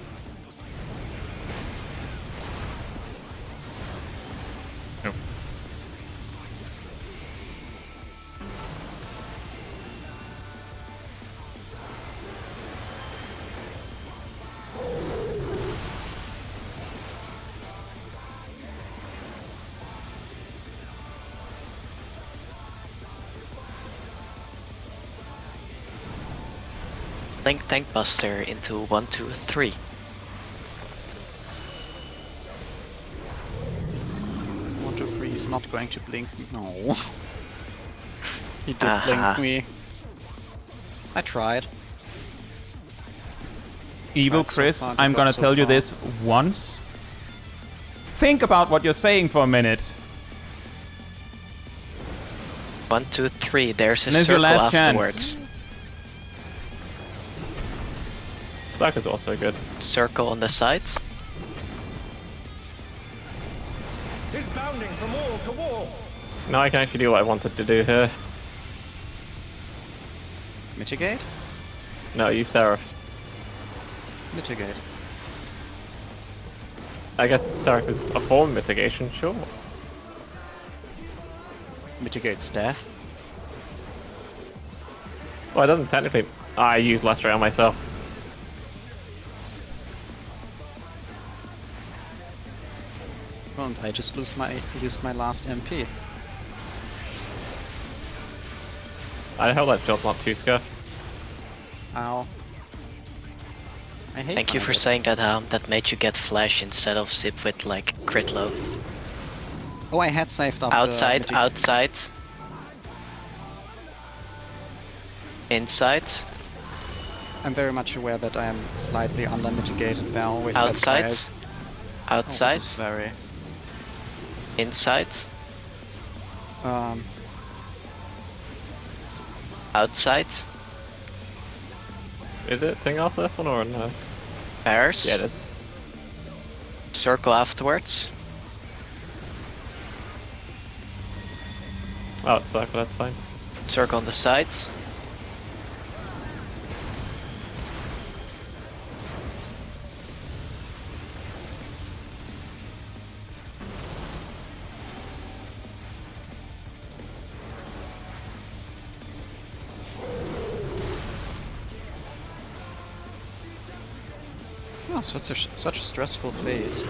Speaker 5: Link Tank Buster into 1, 2, 3.
Speaker 3: 1, 2, 3 is not going to blink. No. He did
Speaker 5: Aha.
Speaker 3: blink me. I tried.
Speaker 1: Evil
Speaker 3: Right, so
Speaker 1: Chris,
Speaker 3: far,
Speaker 1: I'm
Speaker 3: good
Speaker 1: gonna
Speaker 3: so
Speaker 1: tell you
Speaker 3: far.
Speaker 1: this once. Think about what you're saying for a minute.
Speaker 5: 1, 2, 3. There's a
Speaker 1: And this is your
Speaker 5: circle
Speaker 1: last chance.
Speaker 5: afterwards.
Speaker 2: That is also good.
Speaker 5: Circle on the sides.
Speaker 7: His resounding from wall to wall.
Speaker 2: Now I can actually do what I wanted to do here.
Speaker 3: Mitigate?
Speaker 2: No, you Seraph.
Speaker 3: Mitigate.
Speaker 2: I guess Seraph is a form of mitigation, sure.
Speaker 3: Mitigates death.
Speaker 2: Well, it doesn't technically. I use Lustrate on myself.
Speaker 3: And I just used my last MP.
Speaker 2: I hope that job's not too scuffed.
Speaker 3: Ow. I hate
Speaker 5: Thank you for
Speaker 3: Bandit.
Speaker 5: saying that, that made you get flash instead of zip with like crit low.
Speaker 3: Oh, I had saved up.
Speaker 5: Outside,
Speaker 3: the
Speaker 5: outside. Inside,
Speaker 3: I'm very much aware that I am slightly under mitigated. There are always bad
Speaker 5: outside,
Speaker 3: players.
Speaker 5: outside,
Speaker 3: Oh, this is very.
Speaker 5: inside, outside,
Speaker 2: Is it thing after this one or no?
Speaker 5: pairs,
Speaker 2: Yeah, it is.
Speaker 5: circle afterwards,
Speaker 2: Oh, it's circle, that's fine.
Speaker 5: circle on the sides,
Speaker 3: Oh, such a stressful phase.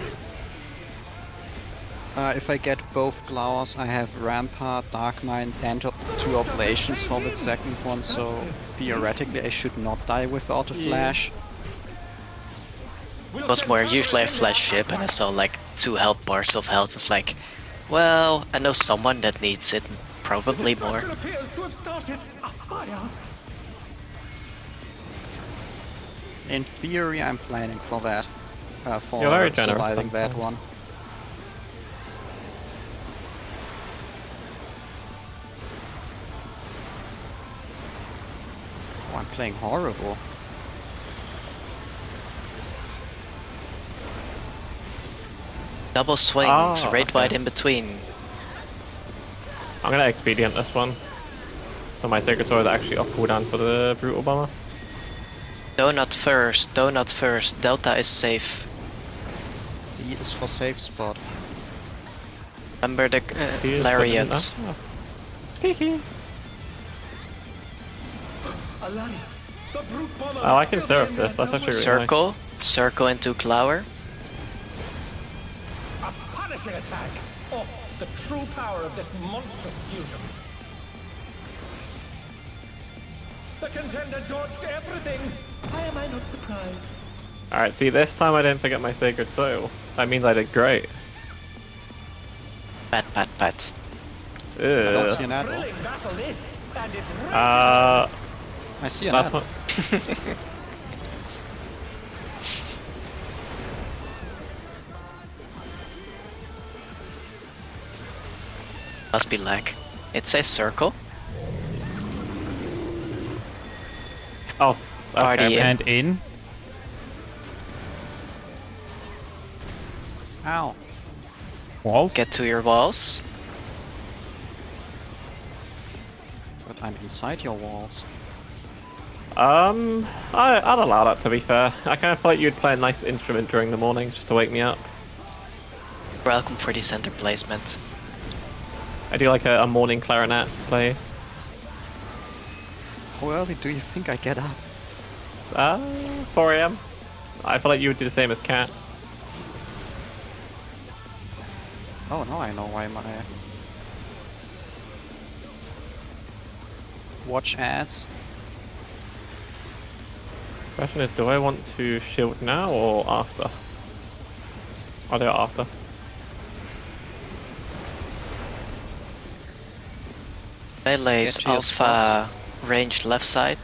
Speaker 3: If I get both Glowers, I have Rampart, Dark Mind, and 2 Oblations for the second one, so theoretically I should not die without a flash.
Speaker 5: it was more usually I flash ship and I saw like 2 health bars of health. It's like, well, I know someone that needs it, probably more.
Speaker 7: Battle appears to have started a fire.
Speaker 3: In theory, I'm planning for that. For
Speaker 2: You're very generous
Speaker 3: surviving that
Speaker 2: sometimes.
Speaker 3: one. Oh, I'm playing horrible.
Speaker 5: Double swings,
Speaker 2: Ah,
Speaker 5: right
Speaker 2: okay.
Speaker 5: wide in between.
Speaker 2: I'm gonna expedient this one. So my Sacred Sword is actually off cooldown for the Brutal Bomber.
Speaker 5: Donut first, donut first. Delta is safe.
Speaker 3: E is for safe spot.
Speaker 5: Remember the
Speaker 2: He is
Speaker 5: lariat.
Speaker 2: pushing it. Hee-hee.
Speaker 7: A lariat. The brute bomber.
Speaker 2: Oh, I can
Speaker 7: still
Speaker 2: serve
Speaker 7: being
Speaker 2: this. That's
Speaker 7: led
Speaker 2: actually
Speaker 7: away.
Speaker 2: really nice.
Speaker 5: Circle, circle into Glower.
Speaker 7: A punishing attack. Oh, the true power of this monstrous fusion. The contender dodged everything. Why am I not surprised?
Speaker 2: Alright, see, this time I didn't forget my Sacred Soil. That means I did great.
Speaker 5: Pat, pat, pat.
Speaker 3: I don't
Speaker 2: Ugh.
Speaker 3: see an admiral.
Speaker 7: Thrilling battle this, and it's
Speaker 3: I see an
Speaker 2: Last
Speaker 3: admiral.
Speaker 2: one.
Speaker 5: Must be lag. It says circle.
Speaker 2: Oh,
Speaker 5: Party
Speaker 2: okay.
Speaker 5: in.
Speaker 1: And in.
Speaker 3: Ow.
Speaker 1: Walls.
Speaker 5: Get to your walls.
Speaker 3: But I'm inside your walls.
Speaker 2: I'd allow that, to be fair. I kind of thought you'd play a nice instrument during the morning just to wake me up.
Speaker 5: Welcome for the center placement.
Speaker 2: I do like a morning clarinet play.
Speaker 3: How early do you think I get up?
Speaker 2: 4 AM. I feel like you would do the same as Cat.
Speaker 3: Oh, now I know why my watch ads.
Speaker 2: Question is, do I want to shield now or after? I'll do it after.
Speaker 5: Melee's
Speaker 3: Get to your
Speaker 5: alpha ranged left side.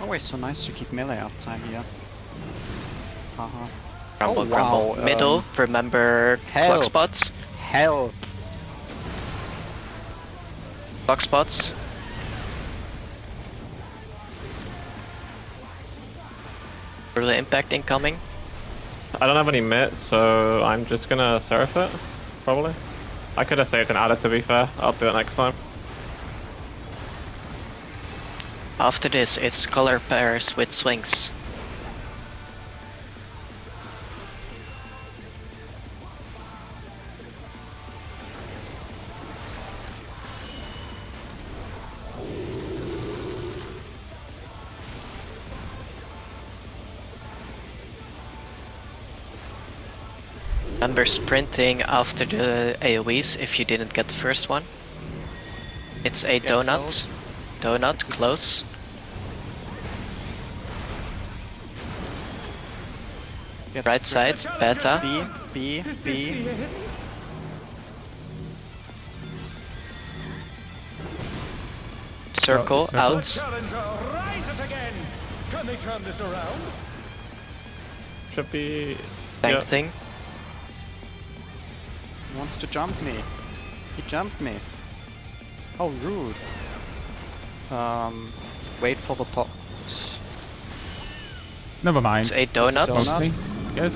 Speaker 3: Always so nice to keep melee uptime here. Haha.
Speaker 5: Rumble,
Speaker 3: Oh,
Speaker 5: grumble.
Speaker 3: wow,
Speaker 5: Middle, remember
Speaker 3: help.
Speaker 5: clock spots.
Speaker 3: Help!
Speaker 5: Clock spots. Brutal impact incoming.
Speaker 2: I don't have any mitts, so I'm just gonna surf it, probably. I could have saved an adder to be fair. I'll do it next time.
Speaker 5: After this, it's color pairs with swings. Remember sprinting after the AoEs if you didn't get the first one. It's a donut. Donut, close.
Speaker 3: Get
Speaker 5: Right side, beta.
Speaker 3: B.
Speaker 7: Is this the end?
Speaker 5: Circle,
Speaker 1: circle.
Speaker 5: out.
Speaker 7: Challenger, rise it again! Can they turn this around?
Speaker 2: Should be...
Speaker 5: Tank
Speaker 2: yeah.
Speaker 5: thing.
Speaker 3: He wants to jump me. He jumped me. How rude. Wait for the pot.
Speaker 1: Never mind.
Speaker 5: It's a donut.
Speaker 3: donut.
Speaker 1: Okay, yes.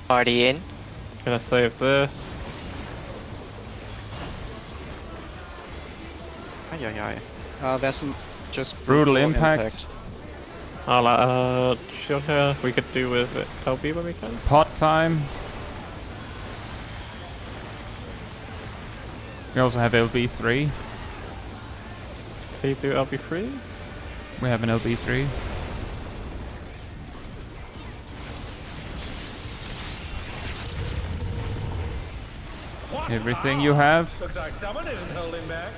Speaker 5: Party in.
Speaker 2: Gonna save this.
Speaker 3: Ay. There's some just
Speaker 1: Brutal impact.
Speaker 2: I'll shield here. We could do with LB when we can.
Speaker 1: Pot time. We also have LB3.
Speaker 2: Can you do LB3?
Speaker 1: We have an LB3. Everything you have.
Speaker 7: Looks like someone isn't holding back.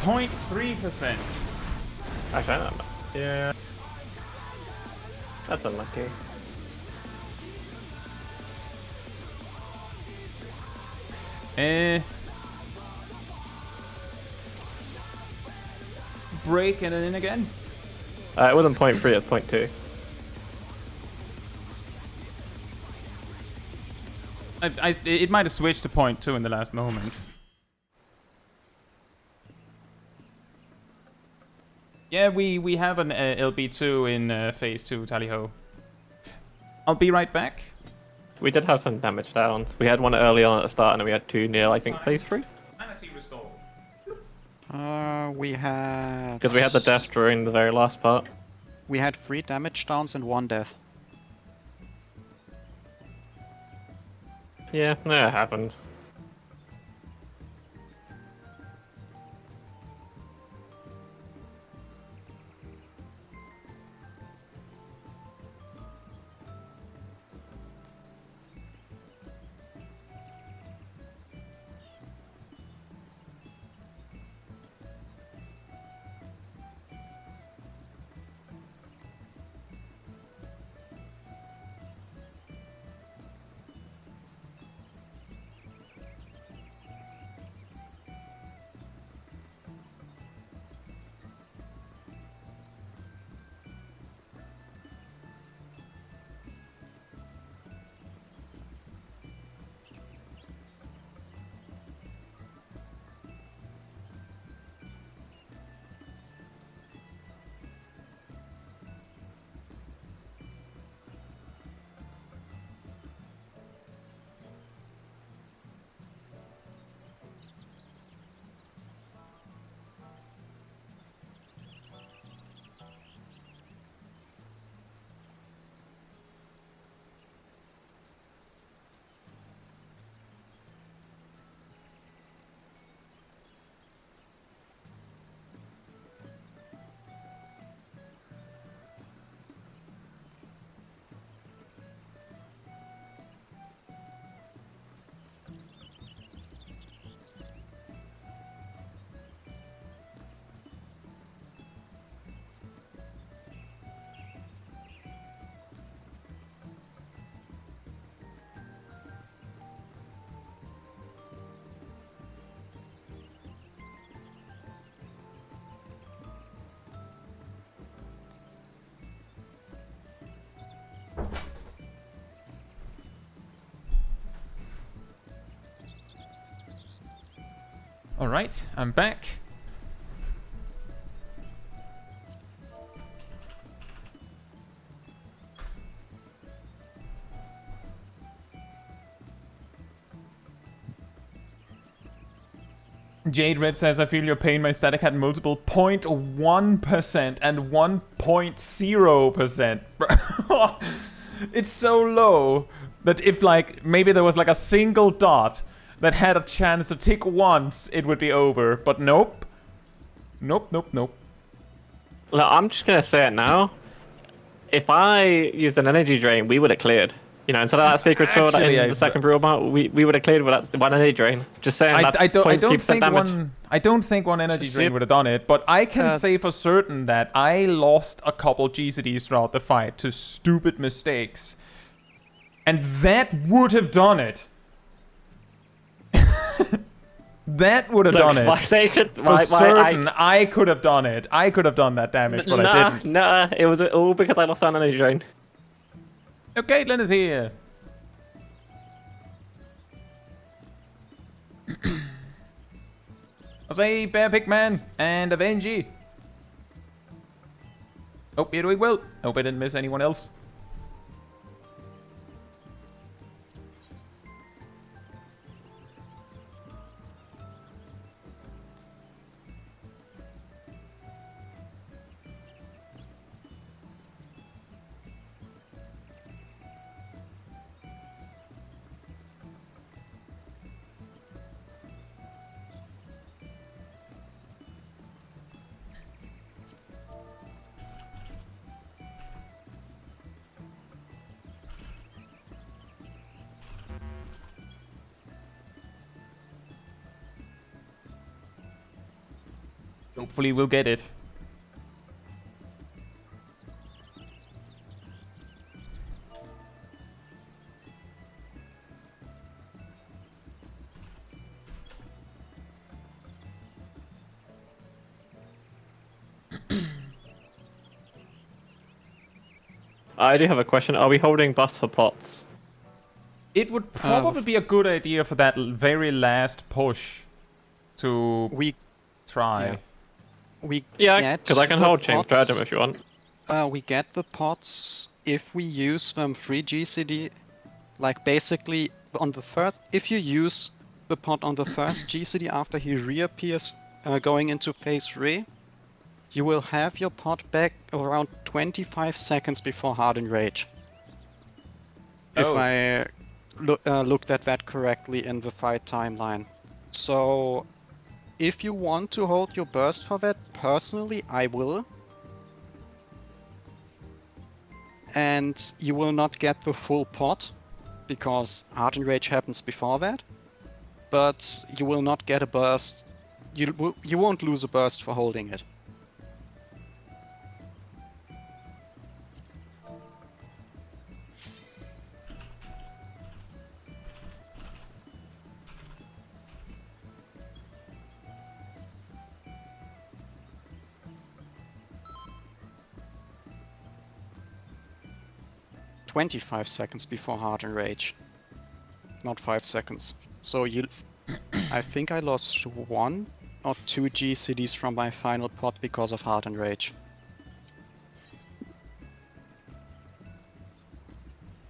Speaker 1: .3%.
Speaker 2: Actually, I don't know. Yeah. That's unlucky.
Speaker 1: Break and then in again.
Speaker 2: It wasn't 0.3, it's 0.2.
Speaker 1: It might have switched to .2 in the last moment. Yeah, we have an LB2 in phase 2, Tally-ho. I'll be right back.
Speaker 2: We did have some damage downs. We had one early on at the start, and then we had two near, I think, phase 3.
Speaker 1: Sanity restore.
Speaker 3: We had...
Speaker 2: Because we had the death during the very last part.
Speaker 3: We had 3 damage downs and 1 death.
Speaker 2: Yeah, it happens.
Speaker 1: Alright, I'm back. Jade Red says, I feel your pain. My static had multiple 0.1% and 1.0%. It's so low that if, like, maybe there was, like, a single dot that had a chance to tick once, it would be over. But nope. Nope.
Speaker 2: Look, I'm just going to say it now. If I used an energy drain, we would have cleared. You know, instead of that Sacred Sword in the second brew amount, we would have cleared with that one energy drain. Just saying that
Speaker 1: I don't think
Speaker 2: damage.
Speaker 1: I don't think one energy drain would have done it, but I can say for certain that I lost a couple GCDs throughout the fight to stupid mistakes. And that would have done it. That would have done it. I could have done it. I could have done that damage, but I didn't.
Speaker 2: Nah, it was all because I lost an energy drain.
Speaker 1: Okay, Caitlyn is here. I'll say Bear Pigman and Avengi. Hope you're doing well. Hope I didn't miss anyone else. Hopefully we'll get it.
Speaker 2: I do have a question. Are we holding buffs for pots?
Speaker 1: It would probably be a good idea for that very last push to try.
Speaker 3: Yeah.
Speaker 2: Yeah, because I can hold Chain Stratagem if you want.
Speaker 3: We get the pots if we use them free GCD. Like basically on the first, if you use the pot on the first GCD after he reappears going into phase 3, you will have your pot back around 25 seconds before hard Enrage. If I looked at that correctly in the fight timeline. So if you want to hold your burst for that, personally I will. And you will not get the full pot, because Hard Enrage happens before that. But you will not get a burst. You won't lose a burst for holding it. "25 seconds before Hard Enrage, not 5 seconds. So I think I lost 1 or 2 GCDs from my final pot because of Hard Enrage.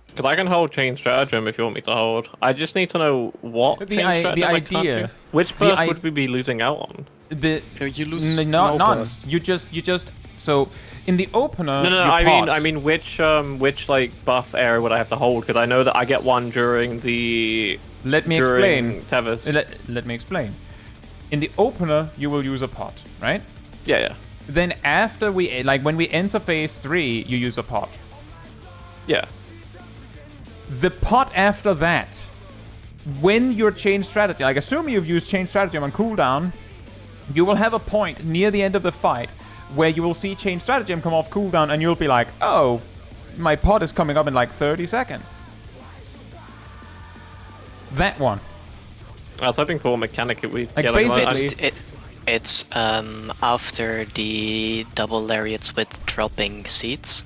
Speaker 2: Because I can hold Chain Stratagem if you want me to hold. I just need to know what Chain Stratagem I can't do. Which burst would we be losing out on?
Speaker 3: You lose
Speaker 1: none.
Speaker 3: burst.
Speaker 1: You just so in the opener.
Speaker 2: No. I mean which like buff area would I have to hold? Because I know that I get one during the.
Speaker 1: Let me explain.
Speaker 2: Tevez.
Speaker 1: Let me explain. In the opener, you will use a pot, right?
Speaker 2: Yeah.
Speaker 1: Then after when we enter phase 3, you use a pot.
Speaker 2: Yeah.
Speaker 1: The pot after that, when your Chain Strategy, like assume you've used Chain Strategy on cooldown, you will have a point near the end of the fight where you will see Chain Stratagem come off cooldown and you'll be like, oh, my pot is coming up in like 30 seconds. That one.
Speaker 2: I was hoping for a mechanic we
Speaker 1: like
Speaker 2: get
Speaker 1: basically,
Speaker 5: it's after the double lariats with dropping seeds.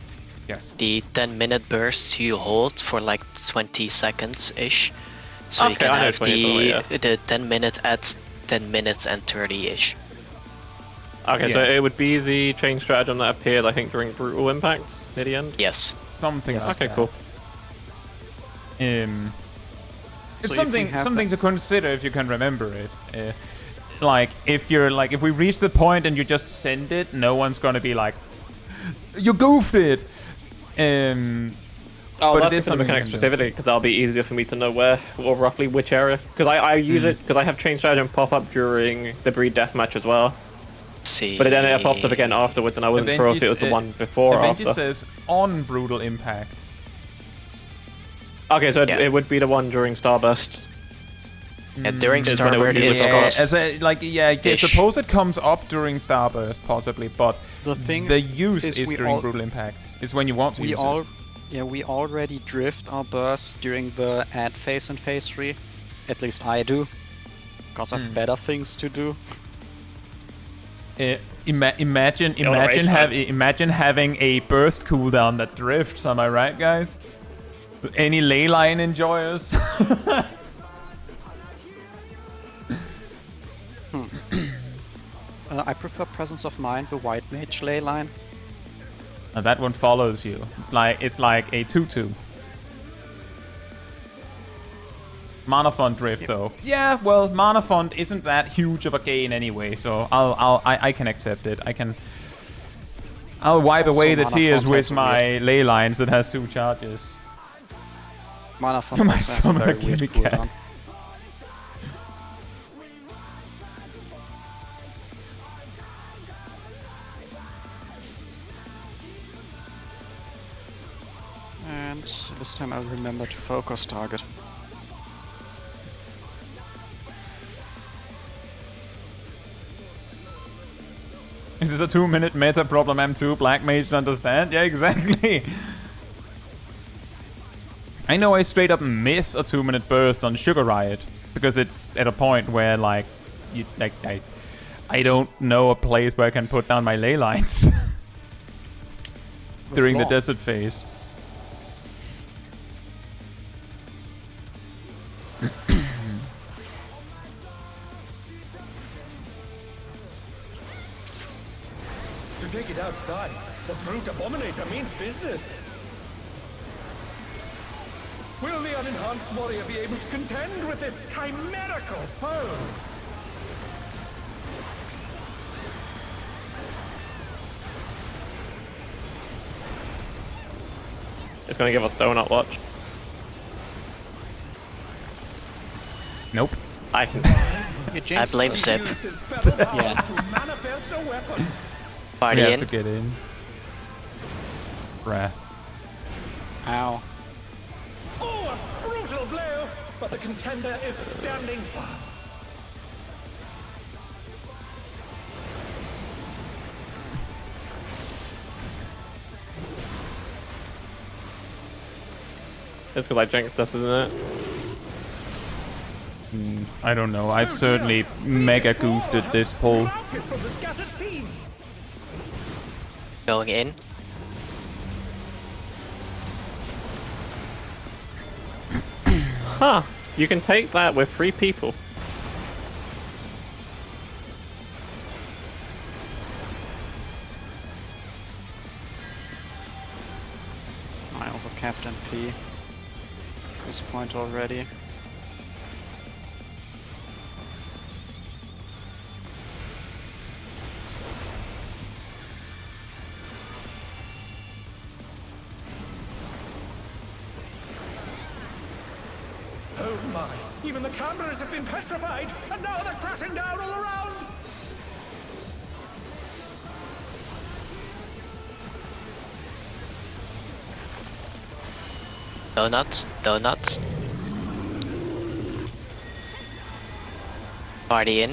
Speaker 1: Yes.
Speaker 5: The 10-minute burst you hold for like 20 seconds-ish. So you can have the 10-minute at 10 minutes and 30-ish.
Speaker 2: Okay, so
Speaker 1: Yeah.
Speaker 2: it would be the chain stratagem that appeared, I think, during Brutal Impact near the end?
Speaker 5: Yes.
Speaker 1: Something like
Speaker 2: Okay,
Speaker 1: that.
Speaker 2: cool.
Speaker 1: It's
Speaker 3: So if we
Speaker 1: something
Speaker 3: have
Speaker 1: something to consider if you can remember it. Like if we reach the point and you just send it, no one's gonna be like, you goofed it.
Speaker 2: Oh,
Speaker 1: But it
Speaker 2: that's
Speaker 1: is
Speaker 2: the
Speaker 1: something
Speaker 2: mechanic
Speaker 1: you can do.
Speaker 2: specifically, because that'll be easier for me to know where, or roughly which area. Because I use it, because I have chain stratagem pop up during the breed deathmatch as well.
Speaker 5: See.
Speaker 2: But then it pops up again afterwards, and I wasn't sure if it was the one before or
Speaker 1: Avengers
Speaker 2: after.
Speaker 1: says on Brutal Impact.
Speaker 2: Okay, so
Speaker 5: Yeah.
Speaker 2: it would be the one during Starburst.
Speaker 5: During
Speaker 2: Is when it would
Speaker 5: Starbird,
Speaker 2: be
Speaker 5: it's
Speaker 2: the
Speaker 1: Yeah,
Speaker 2: scores.
Speaker 1: I
Speaker 5: Ish.
Speaker 1: suppose it comes up during Starburst, possibly, but
Speaker 3: The thing
Speaker 1: the use
Speaker 3: is
Speaker 1: is
Speaker 3: we
Speaker 1: during
Speaker 3: all-
Speaker 1: Brutal Impact. Is when you want to
Speaker 3: we
Speaker 1: use
Speaker 3: all,
Speaker 1: it.
Speaker 3: yeah, we already drift our burst during the ad phase in phase 3. At least I do, because I've better things to do.
Speaker 1: Imagine
Speaker 2: rage, man.
Speaker 1: imagine having a burst cooldown that drifts. Am I right, guys? Any ley line enjoyers?
Speaker 3: I prefer Presence of Mind, the White Mage ley line.
Speaker 1: Now that one follows you. It's like a 2/2. Mana font drift though. Yeah, well, mana font isn't that huge of a gain anyway, so I can accept it. I'll wipe
Speaker 3: Also,
Speaker 1: away the
Speaker 3: mana
Speaker 1: tears
Speaker 3: font
Speaker 1: with
Speaker 3: has a
Speaker 1: my ley lines that has 2 charges.
Speaker 3: Mana Font
Speaker 1: My
Speaker 3: also has a
Speaker 1: stomach
Speaker 3: very weird
Speaker 1: gave me cat.
Speaker 3: cooldown. And this time I'll remember to focus target.
Speaker 1: Is this a 2-minute meta problem M2 Black Mage to understand? Yeah, exactly. I know I straight up miss a 2-minute burst on Sugar Riot because it's at a point where like I don't know a place where I can put down my ley lines during the
Speaker 3: Law.
Speaker 1: desert phase.
Speaker 7: To take it outside, the brute abominator means business. Will the unenhanced warrior be able to contend with this chimerical foe?
Speaker 2: It's gonna give us Donut Watch.
Speaker 1: Nope.
Speaker 2: I can.
Speaker 3: Yeah,
Speaker 5: I
Speaker 3: James,
Speaker 5: blame Sip.
Speaker 7: Use his feather powers
Speaker 3: Yeah.
Speaker 7: to manifest a weapon.
Speaker 5: Party
Speaker 1: We have
Speaker 5: in.
Speaker 1: to get in. Bruh.
Speaker 3: Ow.
Speaker 7: Oh, a brutal blow! But the contender is standing firm.
Speaker 2: It's because I jinxed us, isn't it?
Speaker 1: I don't know. I've
Speaker 7: Oh,
Speaker 1: certainly
Speaker 7: dear. The
Speaker 1: mega
Speaker 7: explorer
Speaker 1: goofed at
Speaker 7: has
Speaker 1: this pull.
Speaker 7: sprouted from the scattered seas.
Speaker 5: Going in.
Speaker 2: Huh. You can take that with 3 people.
Speaker 3: I over Captain P. This point already.
Speaker 7: Oh my, even the cameras have been petrified, and now they're crashing down all around!
Speaker 5: Donuts. Donuts. Party in.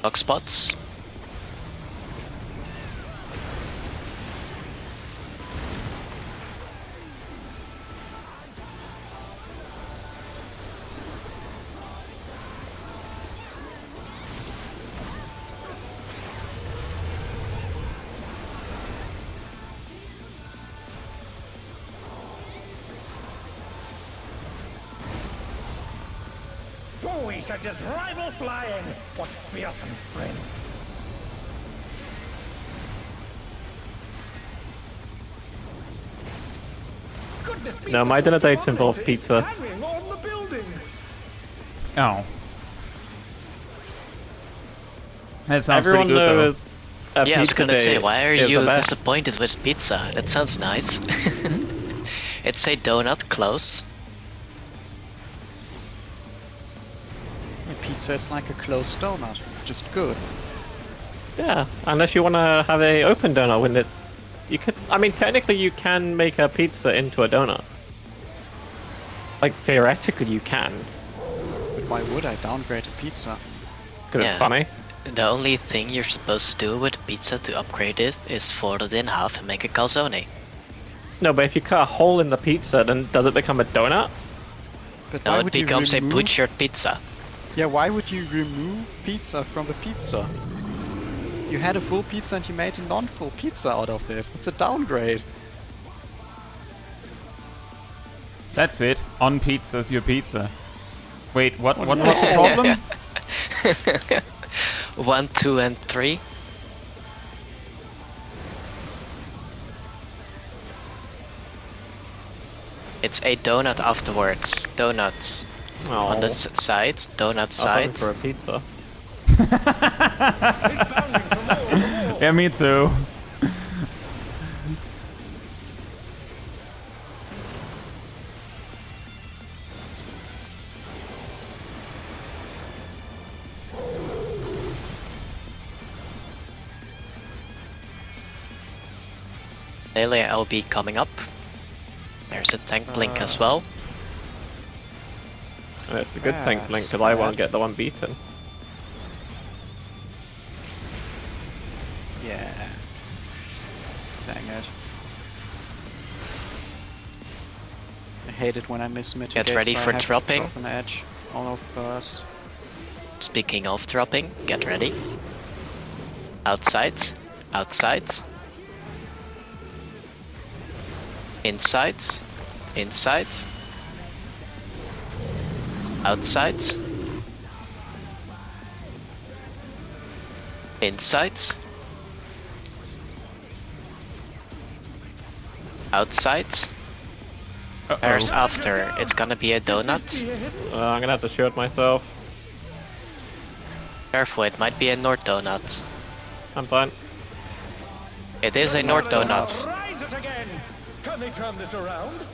Speaker 5: Dog spots.
Speaker 7: We should just rival flying. What fearsome strength. Goodness me,
Speaker 2: No, my dinner dates involve
Speaker 7: abominator is
Speaker 2: pizza.
Speaker 7: hanging on the building.
Speaker 1: Oh. That sounds
Speaker 2: Everyone
Speaker 1: pretty good, though.
Speaker 2: knows. A
Speaker 5: Yeah, I was
Speaker 2: pizza
Speaker 5: gonna say,
Speaker 2: date
Speaker 5: why are
Speaker 2: is
Speaker 5: you
Speaker 2: the best.
Speaker 5: disappointed with pizza? That sounds nice. It's a donut close.
Speaker 3: Yeah, pizza is like a closed donut, just good.
Speaker 2: Yeah, unless you want to have a open donut with it. You could. I mean, technically, you can make a pizza into a donut. Like theoretically, you can,
Speaker 3: But why would I downgrade a pizza?
Speaker 2: because it's
Speaker 5: Yeah.
Speaker 2: funny.
Speaker 5: The only thing you're supposed to do with pizza to upgrade it is fold it in half and make a calzone.
Speaker 2: No, but if you cut a hole in the pizza, then does it become a donut?
Speaker 3: But
Speaker 5: Now
Speaker 3: why
Speaker 5: it
Speaker 3: would you
Speaker 5: becomes a
Speaker 3: remove...
Speaker 5: butchered pizza.
Speaker 3: Yeah, why would you remove pizza from the pizza? You had a full pizza and you made a non-full pizza out of it. It's a downgrade.
Speaker 1: That's it. On pizza's your pizza. Wait, what was the problem?
Speaker 5: 1, 2, and 3. It's a donut afterwards. Donuts on the sides, donut sides.
Speaker 2: For a pizza.
Speaker 7: He's bounding from wall to wall.
Speaker 1: Yeah, me too.
Speaker 5: Melee LB coming up. There's a tank blink as well.
Speaker 2: And it's the good tank blink
Speaker 3: That's
Speaker 2: because I won't
Speaker 3: bad.
Speaker 2: get the one beaten.
Speaker 3: Yeah. Dang it. I hate it when I miss mitigate.
Speaker 5: Get ready
Speaker 3: so I
Speaker 5: for
Speaker 3: have to
Speaker 5: dropping.
Speaker 3: drop an edge all of us.
Speaker 5: Speaking of dropping, get ready. Outside, outside. Inside, inside. Outside. Inside. Outside. There's after. It's gonna be a donut.
Speaker 2: I'm gonna have to shoot myself.
Speaker 5: Careful, it might be a North donut.
Speaker 2: I'm fine.
Speaker 5: It is a North donut.
Speaker 7: Rise it again. Can they turn this around?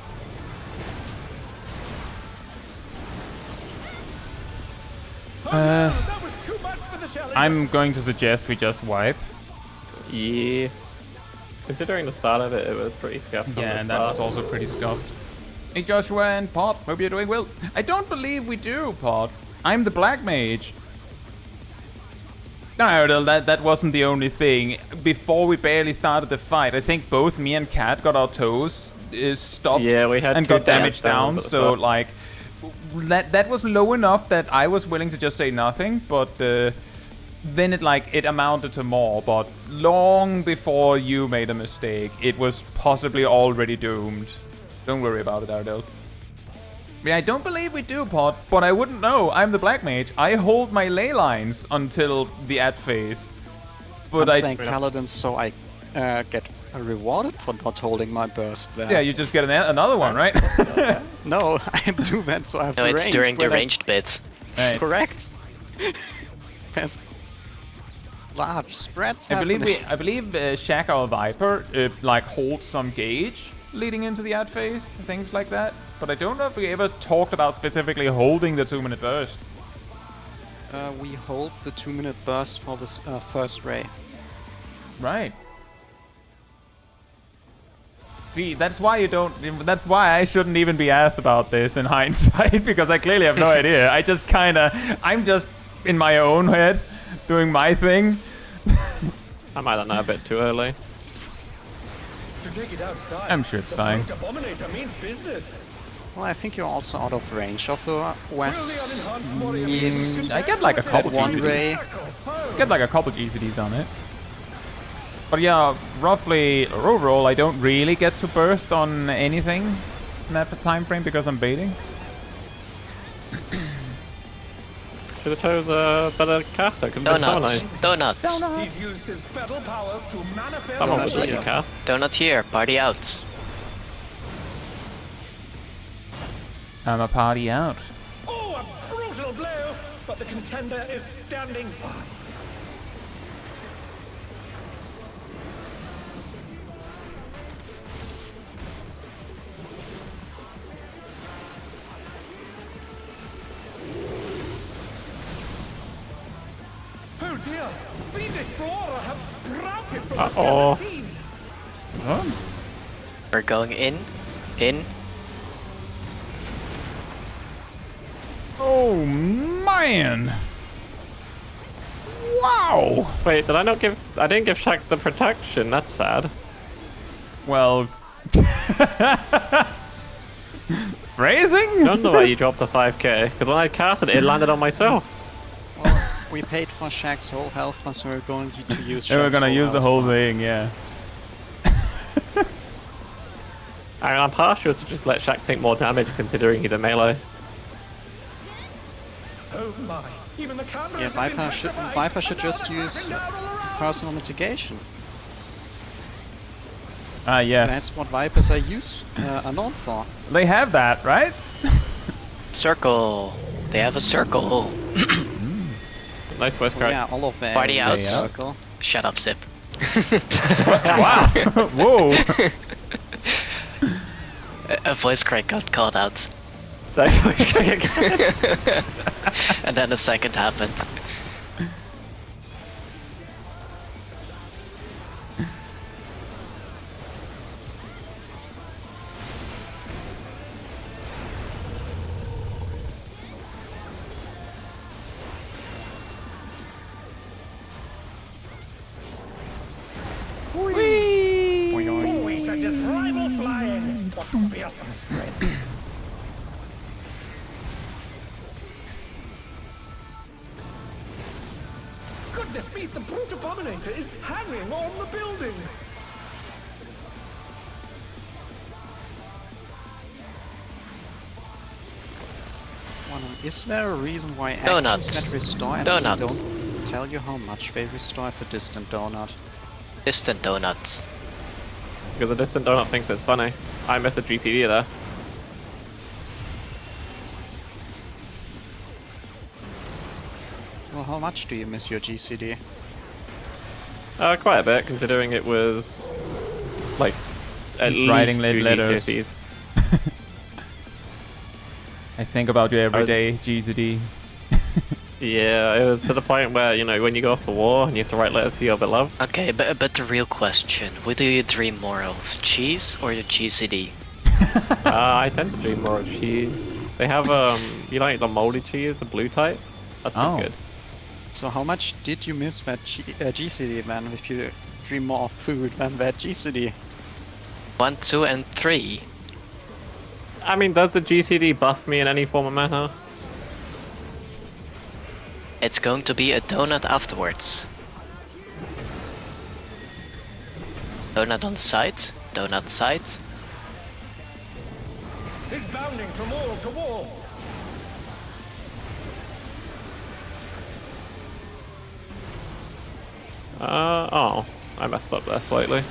Speaker 7: Oh no, that was too much for the challenge.
Speaker 1: I'm going to suggest we just wipe.
Speaker 2: Yeah. Considering the start of it, it was pretty scuffed. on
Speaker 1: Yeah,
Speaker 2: the
Speaker 1: and that was
Speaker 2: start.
Speaker 1: also pretty scuffed. Hey Joshua and Pod, hope you're doing well. I don't believe we do, Pod. I'm the Black Mage. No, that wasn't the only thing. Before we barely started the fight, I think both me and Kat got our toes stopped
Speaker 2: Yeah, we had
Speaker 1: and
Speaker 2: two
Speaker 1: got damaged down.
Speaker 2: downs at the
Speaker 1: So
Speaker 2: start.
Speaker 1: like, that was low enough that I was willing to just say nothing, but then it amounted to more. But long before you made a mistake, it was possibly already doomed. Don't worry about it, Ardell. Yeah, I don't believe we do, Pod, but I wouldn't know. I'm the Black Mage. I hold my ley lines until the ad phase. But
Speaker 3: I'm playing Paladin, so I get rewarded for not holding my burst there.
Speaker 1: yeah, you just get another one, right?
Speaker 3: No, I am 2-man, so I have
Speaker 5: No, it's
Speaker 3: range
Speaker 5: during the
Speaker 3: when I-
Speaker 5: ranged bit.
Speaker 1: Right.
Speaker 3: Correct. Has large spreads
Speaker 1: I believe
Speaker 3: happening.
Speaker 1: Shaka or Viper like holds some gauge leading into the ad phase, things like that. But I don't know if we ever talked about specifically holding the 2-minute burst.
Speaker 3: We hold the 2-minute burst for this first ray.
Speaker 1: Right. See, that's why you don't. That's why I shouldn't even be asked about this in hindsight, because I clearly have no idea. I'm just in my own head, doing my thing.
Speaker 2: I might have known a bit too early.
Speaker 7: To take it outside.
Speaker 1: I'm sure it's
Speaker 7: the
Speaker 1: fine.
Speaker 7: Great Abominator means business.
Speaker 3: Well, I think you're also out of range of the west.
Speaker 7: Will the unenhanced warrior beings
Speaker 1: I
Speaker 7: contend
Speaker 1: get like a
Speaker 7: with
Speaker 1: couple
Speaker 7: this
Speaker 3: one
Speaker 1: GCDs.
Speaker 3: ray.
Speaker 7: miracle foe?
Speaker 1: Get like a couple GCDs on it. But yeah, roughly overall, I don't really get to burst on anything in that time frame because I'm baiting.
Speaker 2: Should have chose a better caster. Could have been
Speaker 5: Donuts.
Speaker 2: someone
Speaker 5: Donuts.
Speaker 7: He's used his fetal powers to manifest.
Speaker 2: Someone would
Speaker 3: Donut
Speaker 2: let you
Speaker 3: here.
Speaker 2: cast.
Speaker 5: Donut here. Party out.
Speaker 1: I'm a party out.
Speaker 7: Oh, a brutal blow! But the contender is standing firm. Oh dear! Fiendish flora have sprouted from the
Speaker 2: Uh-oh.
Speaker 7: scattered seeds!
Speaker 1: So,
Speaker 5: We're going in. In.
Speaker 1: oh man! Wow!
Speaker 2: Wait, did I not give? I didn't give Shaq the protection. That's sad.
Speaker 1: Well, phrasing?
Speaker 2: I don't know why you dropped a 5k. Because when I cast it, it landed on myself.
Speaker 3: Well, we paid for Shaq's whole health, so we're going to use.
Speaker 1: And we're
Speaker 3: Shaq's
Speaker 1: gonna
Speaker 3: whole
Speaker 1: use the
Speaker 3: health
Speaker 1: whole
Speaker 3: bar.
Speaker 1: thing, yeah.
Speaker 2: I'm partial to just let Shaq take more damage, considering he's a melee.
Speaker 7: Oh my! Even the cameras
Speaker 3: Yeah,
Speaker 7: have been petrified,
Speaker 3: Viper should
Speaker 7: and now
Speaker 3: just
Speaker 7: they're
Speaker 3: use
Speaker 7: crashing down all around.
Speaker 3: personal mitigation.
Speaker 1: Ah, yes.
Speaker 3: That's what Vipers are known for.
Speaker 1: They have that, right?
Speaker 5: Circle. They have a circle.
Speaker 2: Nice voice
Speaker 3: Oh,
Speaker 2: crack.
Speaker 3: yeah, all of them.
Speaker 5: Party out.
Speaker 3: Circle.
Speaker 5: Shut up, Zip.
Speaker 1: Wow! Whoa!
Speaker 5: A voice crack got called out.
Speaker 2: Nice voice crack.
Speaker 5: And then a second happened.
Speaker 7: Always at his rival flying! What fearsome strength! Goodness me, the brute abominator is hanging on the building!
Speaker 3: Is there a reason why
Speaker 5: Donuts.
Speaker 3: actions that restore and
Speaker 5: Donuts.
Speaker 3: don't tell you how much they restore? It's a distant donut.
Speaker 5: Distant donuts.
Speaker 2: Because the distant donut thinks it's funny. I missed a GTD there.
Speaker 3: Well, how much do you miss your GCD?
Speaker 2: Quite a bit, considering it was like at
Speaker 1: He's
Speaker 2: least
Speaker 1: writing
Speaker 2: 2
Speaker 1: letters.
Speaker 2: GCSEs.
Speaker 1: I think about you every
Speaker 2: was-
Speaker 1: day, GZD.
Speaker 2: Yeah, it was to the point where, you know, when you go off to war and you have to write letters to your beloved.
Speaker 5: Okay, but the real question, what do you dream more of, cheese or the GCD?
Speaker 2: I tend to dream more of cheese. They have, you like the moldy cheese, the blue type? That's pretty
Speaker 1: Oh.
Speaker 2: good.
Speaker 3: So how much did you miss that GCD then, if you dream more of food than that GCD?
Speaker 5: 1, 2, and 3.
Speaker 2: I mean, does the GCD buff me in any form of manner?
Speaker 5: It's going to be a donut afterwards. Donut on the side, donut side.
Speaker 7: He's bounding from wall to wall!
Speaker 2: Oh, I messed up there slightly.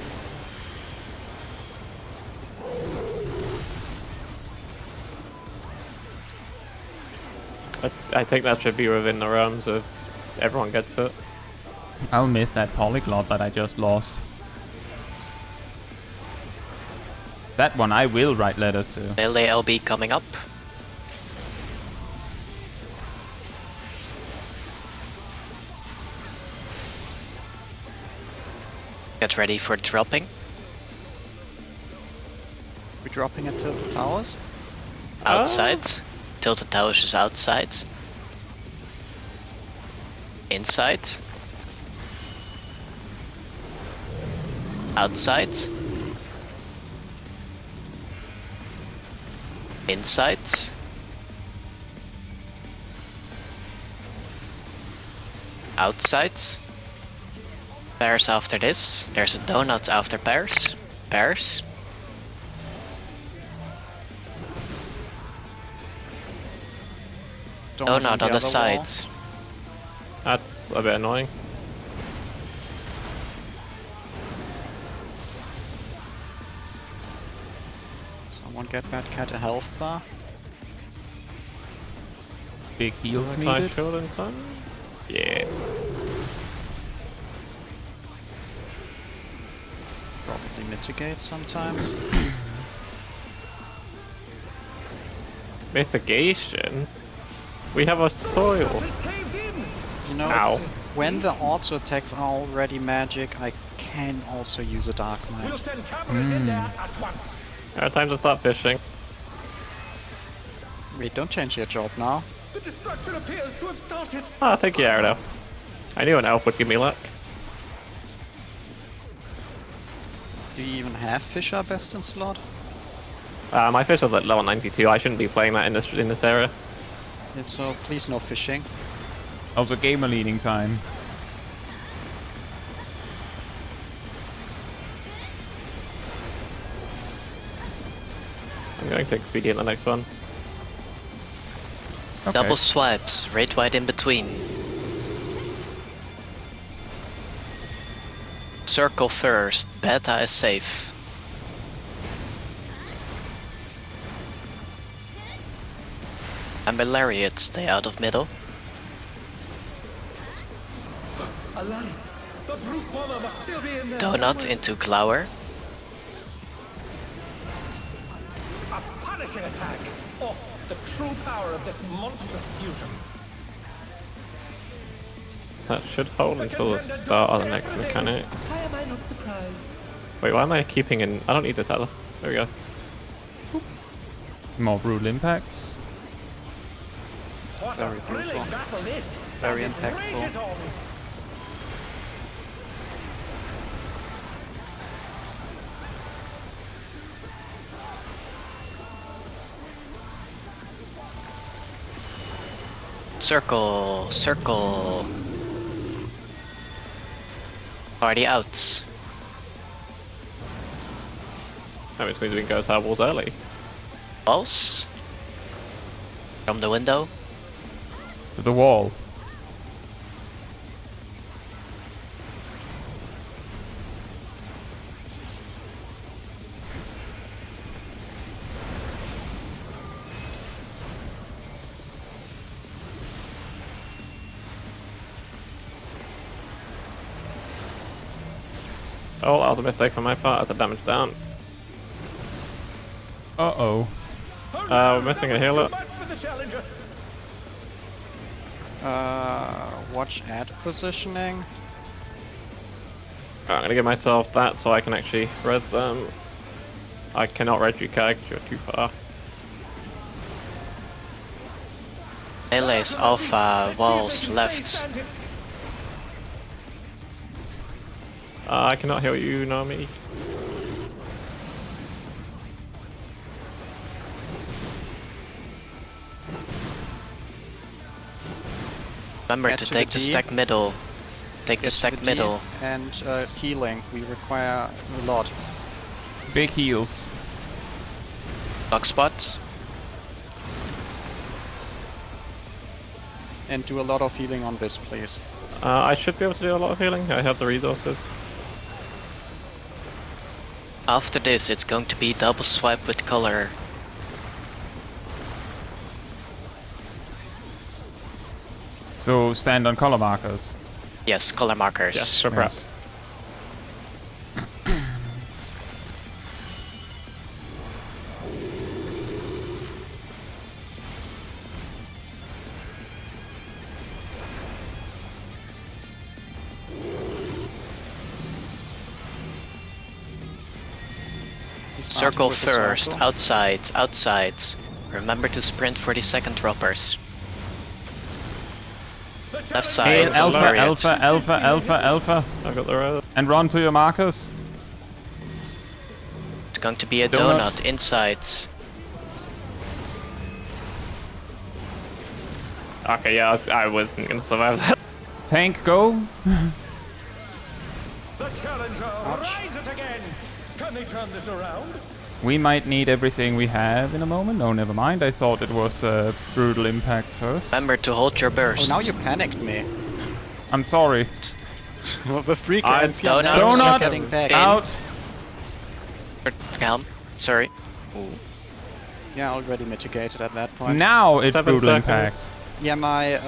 Speaker 2: I think that should be within the realms of everyone gets it.
Speaker 1: I'll miss that polyglot that I just lost. That one I will write letters to.
Speaker 5: Melee LB coming up. Get ready for dropping.
Speaker 3: We're dropping it to the towers?
Speaker 5: Outside. Tilted Towers is outside. Inside. Outside. Inside. Outside. Bears after this. There's a donut after bears. Bears. Donut on the
Speaker 3: other wall.
Speaker 5: sides.
Speaker 2: That's a bit annoying.
Speaker 3: Someone get that cat a health bar.
Speaker 1: Big heals
Speaker 2: Can I
Speaker 1: needed.
Speaker 2: kill in time? Yeah.
Speaker 3: Probably mitigate sometimes.
Speaker 2: Mitigation? We have a soil.
Speaker 7: Has caved in.
Speaker 3: You know,
Speaker 2: Ow.
Speaker 3: when the auto attacks are already magic, I can also use a Dark
Speaker 7: We'll
Speaker 3: Might.
Speaker 7: send cameras in there at once.
Speaker 2: Time to start fishing.
Speaker 3: Wait, don't change your job now.
Speaker 7: The destruction appears to have started.
Speaker 2: Ah, thank you, Ardo. I knew an elf would give me luck.
Speaker 3: Do you even have Fisher best in slot?
Speaker 2: My fish is at level 92. I shouldn't be playing that in this area.
Speaker 3: Yeah, so please no fishing.
Speaker 1: Also gamer leading time.
Speaker 2: I'm going to expedient the next one.
Speaker 1: Okay.
Speaker 5: Double swipes, right wide in between. Circle first, beta is safe. Amber Lariat, stay out of middle.
Speaker 7: Alaric, the brute bomber must still be in there.
Speaker 5: Donut
Speaker 7: somewhere.
Speaker 5: into Glower.
Speaker 7: A punishing attack. Oh, the true power of this monstrous fusion.
Speaker 2: That should hold until the start of the next mechanic.
Speaker 7: Why am I not surprised?
Speaker 2: Wait, why am I keeping in? I don't need this either. There we go.
Speaker 1: More brutal impacts.
Speaker 7: What
Speaker 3: Very
Speaker 7: a thrilling
Speaker 3: brutal.
Speaker 7: battle this.
Speaker 3: Very
Speaker 7: And it
Speaker 3: impactful.
Speaker 7: rages on.
Speaker 5: Circle, circle. Party outs.
Speaker 2: That means we can go to our walls early.
Speaker 5: Pulse. From the window.
Speaker 1: To the wall.
Speaker 2: Oh, that was a mistake on my part. That's a damage down.
Speaker 1: Uh-oh.
Speaker 7: Oh, no,
Speaker 2: we're missing
Speaker 7: that
Speaker 2: a
Speaker 7: was
Speaker 2: healer.
Speaker 7: too much for the challenger.
Speaker 3: Watch ad positioning.
Speaker 2: I'm gonna give myself that so I can actually res them. I cannot res you, Kai, 'cause you're too far.
Speaker 5: Melee's alpha, walls
Speaker 7: Stay
Speaker 5: left.
Speaker 7: standing.
Speaker 2: I cannot heal you, Nami.
Speaker 5: Remember
Speaker 3: Get
Speaker 5: to
Speaker 3: to
Speaker 5: take
Speaker 3: the
Speaker 5: the
Speaker 3: D.
Speaker 5: stack middle. Take the
Speaker 3: Get to
Speaker 5: stack
Speaker 3: D,
Speaker 5: middle.
Speaker 3: And healing. We require a lot.
Speaker 1: Big heals.
Speaker 5: Block spots.
Speaker 3: And do a lot of healing on this, please.
Speaker 2: I should be able to do a lot of healing. I have the resources.
Speaker 5: After this, it's going to be double swipe with color.
Speaker 1: So stand on color markers.
Speaker 5: Yes, color markers.
Speaker 2: Yes, for prep.
Speaker 1: Yes.
Speaker 5: Circle
Speaker 3: With the
Speaker 5: first,
Speaker 3: circle.
Speaker 5: outsides. Remember to sprint for the second droppers.
Speaker 7: The
Speaker 5: Left
Speaker 7: challenger
Speaker 5: side,
Speaker 1: Hail
Speaker 2: It's
Speaker 1: alpha,
Speaker 5: Lariat.
Speaker 1: alpha.
Speaker 2: I've got the res.
Speaker 1: And run to your markers.
Speaker 5: It's going to be a
Speaker 1: Donut.
Speaker 5: donut inside.
Speaker 2: Okay, yeah, I wasn't gonna survive that.
Speaker 1: Tank, go.
Speaker 7: The challenger rises again. Can they turn this around?
Speaker 1: We might need everything we have in a moment. No, never mind. I thought it was brutal impact first.
Speaker 5: Remember to hold your
Speaker 3: Oh,
Speaker 5: burst.
Speaker 3: now you panicked me.
Speaker 1: I'm sorry.
Speaker 3: The freak
Speaker 2: I
Speaker 3: MP
Speaker 5: don't
Speaker 3: now
Speaker 5: know.
Speaker 3: is
Speaker 1: Donut
Speaker 3: getting back.
Speaker 1: out.
Speaker 5: Helm. Sorry. Ooh.
Speaker 3: Yeah, already mitigated at that point.
Speaker 1: Now it's
Speaker 2: 7
Speaker 1: brutal
Speaker 2: seconds.
Speaker 1: impact.
Speaker 3: Yeah, my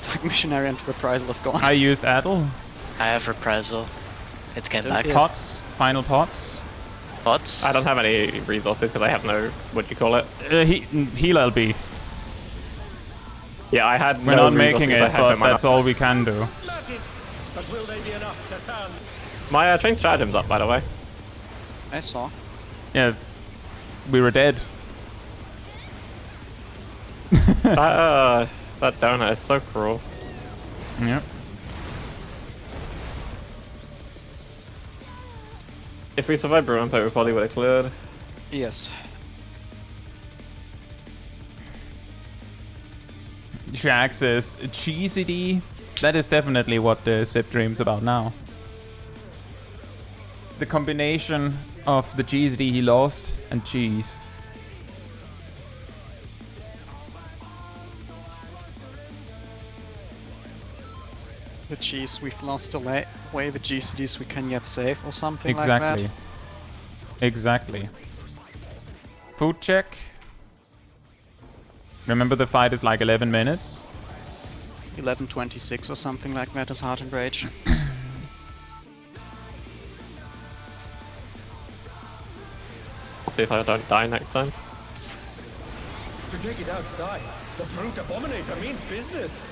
Speaker 3: Dark Missionary and Reprisal is gone.
Speaker 1: I used Adel.
Speaker 5: I have reprisal. It came back.
Speaker 3: Yeah.
Speaker 1: Pots. Final pots.
Speaker 5: Pots.
Speaker 2: I don't have any resources because I have no, what do you call it?
Speaker 1: Heal LB.
Speaker 2: Yeah, I had
Speaker 1: We're
Speaker 2: no
Speaker 1: not making
Speaker 2: resources, I
Speaker 1: it,
Speaker 2: had
Speaker 1: but
Speaker 2: no mana.
Speaker 1: that's all we can do.
Speaker 7: Magics! But will they be enough to turn?
Speaker 2: My train stratagem's up, by the way.
Speaker 3: I saw.
Speaker 1: Yeah, we were dead.
Speaker 2: That donut is so cruel.
Speaker 1: Yep.
Speaker 2: If we survived Bruin Pit, we probably would have cleared.
Speaker 3: Yes.
Speaker 1: Shaq says, cheesy. That is definitely what the Zip dreams about now. The combination of the cheesy he lost and cheese.
Speaker 3: The cheese, we've lost the way the GCDs we can yet save or something
Speaker 1: Exactly.
Speaker 3: like that.
Speaker 1: Exactly. Food check. Remember the fight is like 11 minutes?
Speaker 3: 11:26 or something like that is Heart and Rage.
Speaker 2: See if I don't die next time.
Speaker 7: To take it outside, the Brute Abominator means business.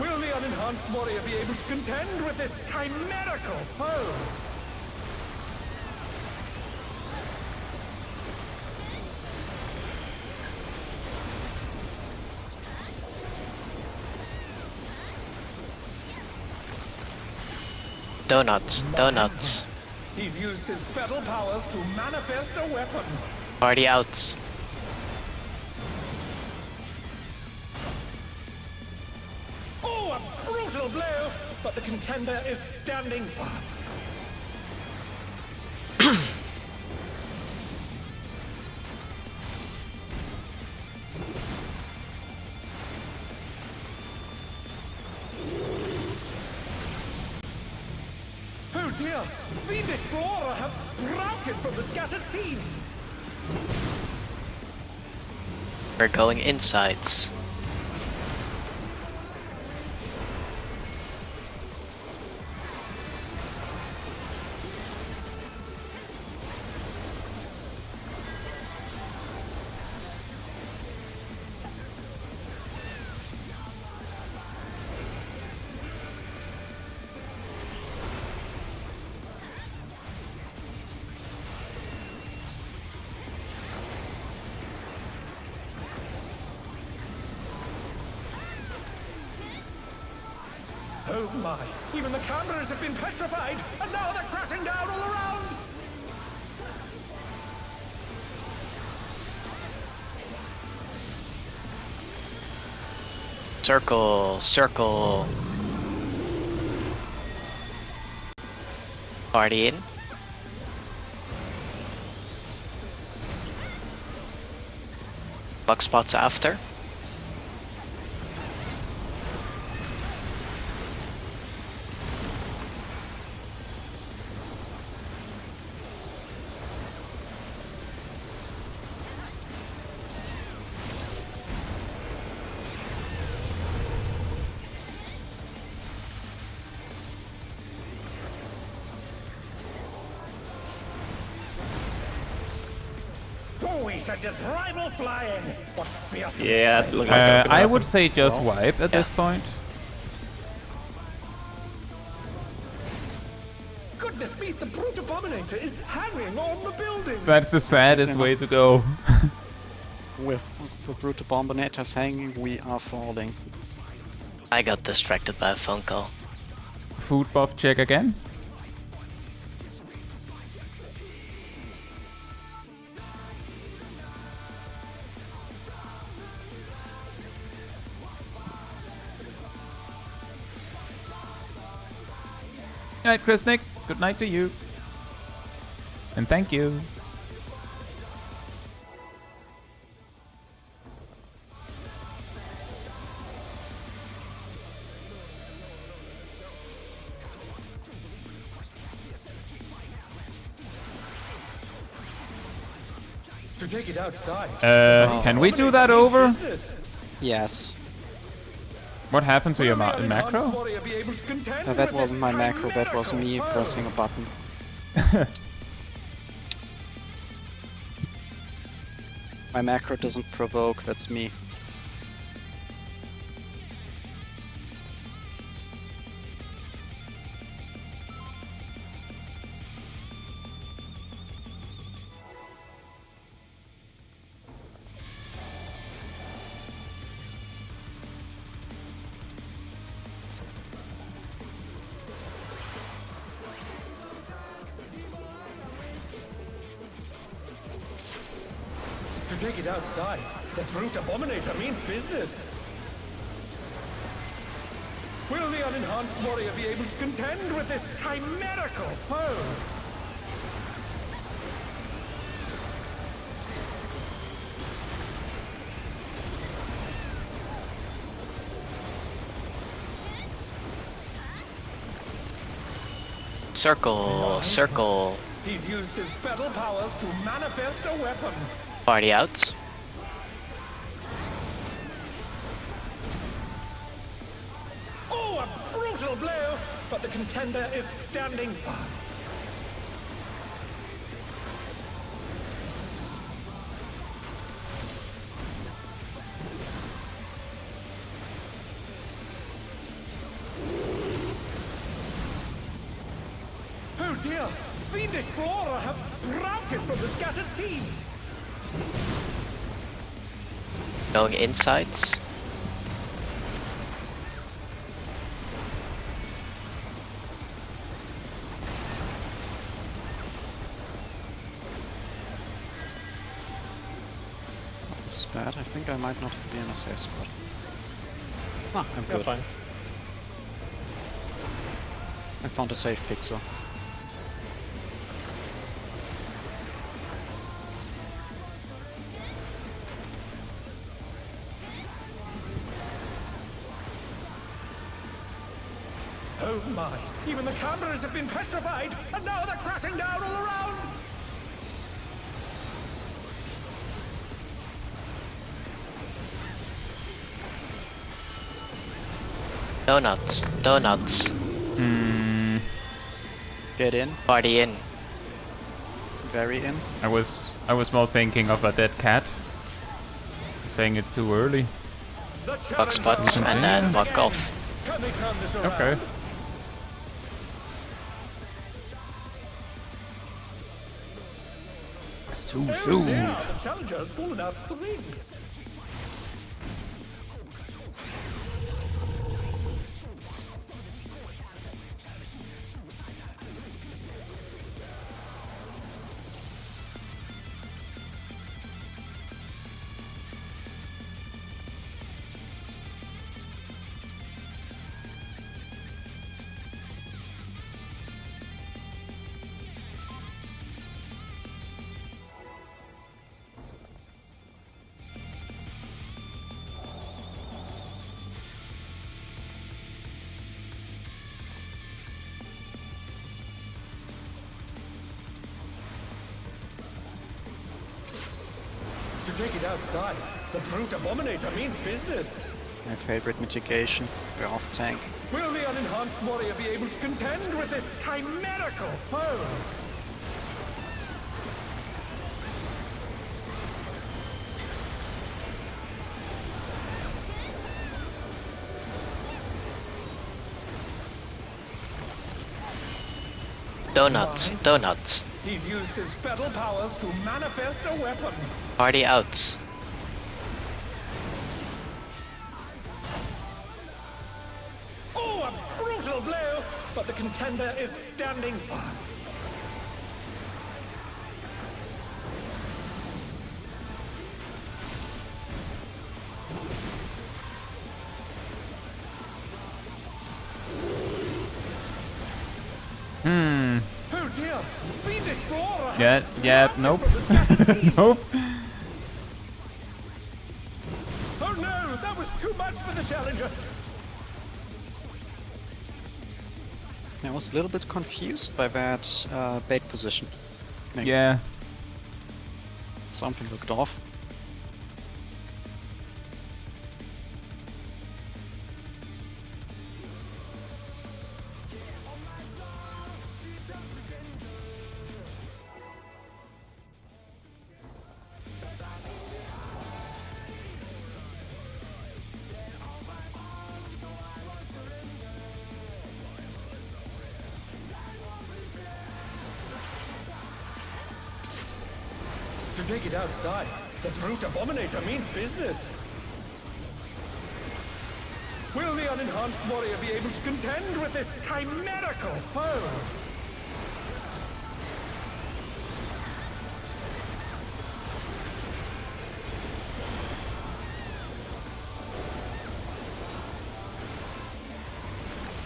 Speaker 7: Will the unenhanced warrior be able to contend with this chimerical foe?
Speaker 5: Donuts. Donuts.
Speaker 7: He's used his fetal powers to manifest a weapon.
Speaker 5: Party out.
Speaker 7: Oh, a brutal blow! But the contender is standing firm. Oh dear! Fiendish flora have sprouted from the scattered seeds!
Speaker 5: We're going insides.
Speaker 7: Oh my! Even the cameras have been petrified, and now they're crashing down all around!
Speaker 5: Circle. Circle. Party in. Bug spots after.
Speaker 7: Oh, we should just rival flying! What fierce
Speaker 2: Yeah, it looked like that was gonna
Speaker 1: I
Speaker 2: happen.
Speaker 1: would say just wipe at this point.
Speaker 7: Goodness me, the Brute Abominator is hanging on the building!
Speaker 1: That's the saddest way to go.
Speaker 3: With the Brute Abominators hanging, we are falling.
Speaker 5: I got distracted by a phone call.
Speaker 1: Food buff check again. Alright, Chris Nick, good night to you. And thank you.
Speaker 7: To take it outside.
Speaker 1: Can we do that over?
Speaker 3: Yes.
Speaker 1: What happened to your
Speaker 7: Will the unenhanced
Speaker 1: macro?
Speaker 7: warrior be able to contend
Speaker 3: That
Speaker 7: with
Speaker 3: wasn't
Speaker 7: this
Speaker 3: my macro, that was
Speaker 7: chimerical
Speaker 3: me
Speaker 7: foe?
Speaker 3: pressing a button. My macro doesn't provoke, that's me.
Speaker 7: To take it outside, the brute abominator means business. Will the unenhanced warrior be able to contend with this chimerical foe?
Speaker 5: Circle, circle.
Speaker 7: He's used his fetal powers to manifest a weapon.
Speaker 5: Party outs.
Speaker 7: Oh, a brutal blow! But the contender is standing firm. Oh dear! Fiendish flora have sprouted from the scattered seeds!
Speaker 5: Going insides.
Speaker 3: This is bad, I think I might not be in a safe spot. Ah, I'm
Speaker 2: You're
Speaker 3: good.
Speaker 2: fine.
Speaker 3: I found a safe pixel.
Speaker 7: Oh my! Even the cameras have been petrified, and now they're crashing down all around!
Speaker 5: Donuts, donuts.
Speaker 3: Get in,
Speaker 5: Party in.
Speaker 3: very in.
Speaker 1: I was more thinking of a dead cat. Saying it's too early.
Speaker 7: The
Speaker 5: Box spots
Speaker 7: challenger
Speaker 5: and then
Speaker 7: rises
Speaker 5: walk
Speaker 7: again.
Speaker 5: off.
Speaker 7: Can they turn this around?
Speaker 1: Okay. It's too
Speaker 7: Oh
Speaker 1: soon.
Speaker 7: dear, the challenger's fallen out of the ring. To take it outside, the brute abominator means business.
Speaker 3: My favorite mitigation, we're off tank.
Speaker 7: Will the unenhanced warrior be able to contend with this chimerical foe?
Speaker 5: Donuts, donuts.
Speaker 7: He's used his fetal powers to manifest a weapon.
Speaker 5: Party outs.
Speaker 7: Oh, a brutal blow! But the contender is standing firm. Oh dear! Fiendish flora has
Speaker 1: Yeah,
Speaker 7: sprouted
Speaker 1: nope.
Speaker 7: from the scattered seeds.
Speaker 1: Nope.
Speaker 7: Oh no! That was too much for the challenger!
Speaker 3: I was a little bit confused by that bait position.
Speaker 1: Yeah.
Speaker 3: Something looked off.
Speaker 7: To take it outside, the brute abominator means business. Will the unenhanced warrior be able to contend with this chimerical foe?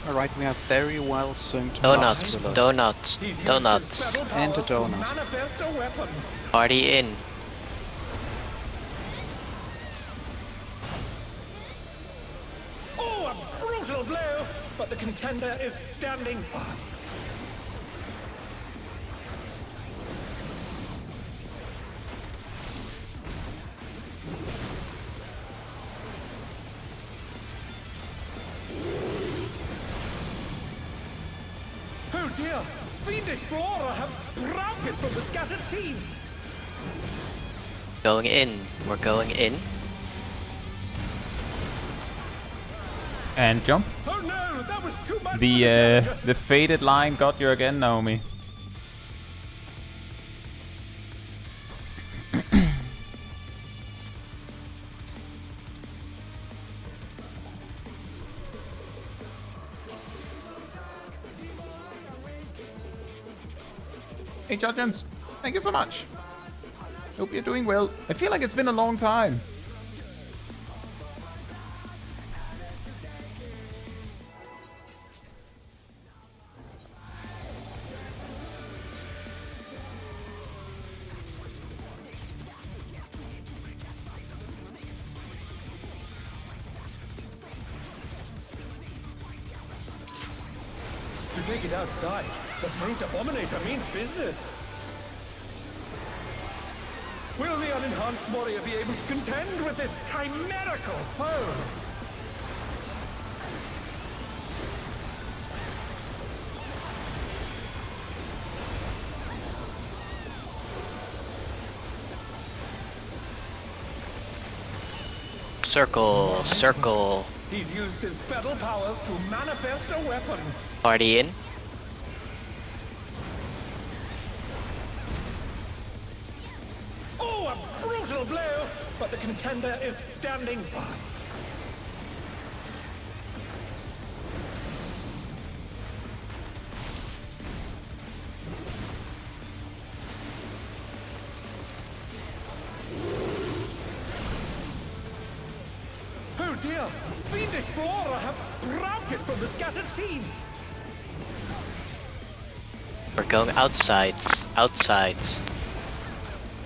Speaker 3: Alright, we have very well synced
Speaker 5: Donuts,
Speaker 3: Blast
Speaker 5: donuts,
Speaker 7: He's used
Speaker 5: donuts.
Speaker 7: his battle
Speaker 3: And a
Speaker 7: powers to
Speaker 3: donut.
Speaker 7: manifest a weapon.
Speaker 5: Party in.
Speaker 7: Oh, a brutal blow! But the contender is standing fine. Oh dear! Fiendish flora have sprouted from the scattered seeds!
Speaker 5: Going in. We're going in.
Speaker 1: And jump.
Speaker 7: Oh no, that was too much for
Speaker 1: The
Speaker 7: challenger.
Speaker 1: the faded line got you again, Naomi. Hey, Judgens, thank you so much. Hope you're doing well. I feel like it's been a long time.
Speaker 7: To take it outside, the brute abominator means business. Will the unenhanced warrior be able to contend with this chimerical foe?
Speaker 5: Circle, circle.
Speaker 7: He's used his fatal powers to manifest a weapon.
Speaker 5: Party in.
Speaker 7: Oh, a brutal blow! But the contender is standing fine. Oh dear! Fiendish flora have sprouted from the scattered seeds!
Speaker 5: We're going outsides. Outsides.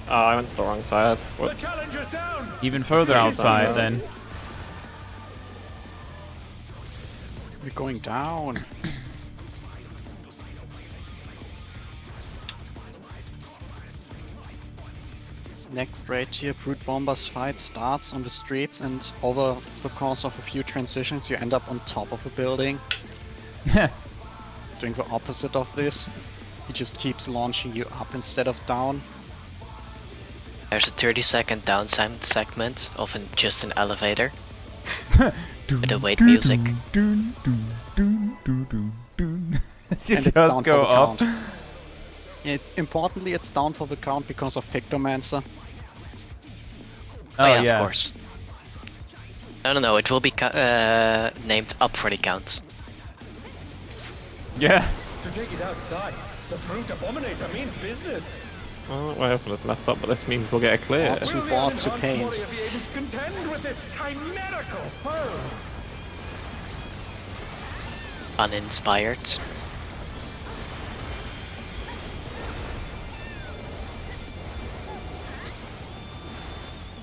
Speaker 2: Oh, I went to the wrong side.
Speaker 7: The
Speaker 2: Whoops.
Speaker 7: challenger's down!
Speaker 1: Even further outside then.
Speaker 3: We're going down. Next raid tier, Brute Bombers fight starts on the streets, and over the course of a few transitions you end up on top of a building. Doing the opposite of this. He just keeps launching you up instead of down.
Speaker 5: There's a 30-second downtime segment of just an elevator. With the wait music.
Speaker 1: You
Speaker 3: And it's
Speaker 1: just
Speaker 3: down
Speaker 1: go
Speaker 3: for the
Speaker 1: up.
Speaker 3: count. Importantly, it's down for the count because of Pictomancer.
Speaker 5: Oh, yeah,
Speaker 1: yeah.
Speaker 5: of course. No, it will be named up for the count.
Speaker 1: Yeah.
Speaker 7: To take it outside, the brute abominator means business.
Speaker 2: Oh, well, hopefully it's messed up, but this means we'll get a clear.
Speaker 3: Too
Speaker 7: Will the
Speaker 3: far to
Speaker 7: unenhanced
Speaker 3: paint.
Speaker 7: warrior be able to contend with this chimerical foe?
Speaker 5: Uninspired.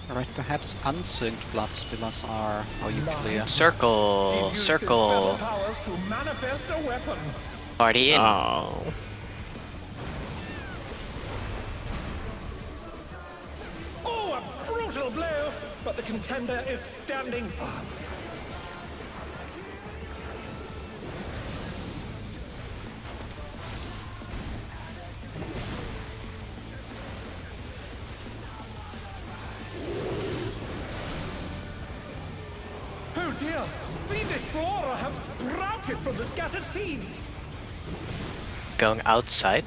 Speaker 3: Alright, perhaps unsynced blood spillers are how you clear.
Speaker 5: Circle,
Speaker 7: He's used his
Speaker 5: circle.
Speaker 7: fatal powers to manifest a weapon.
Speaker 5: Party in.
Speaker 2: Oh.
Speaker 7: blow, but the contender is standing firm. Oh dear! Fiendish flora have sprouted from the scattered seeds!
Speaker 5: Going outside.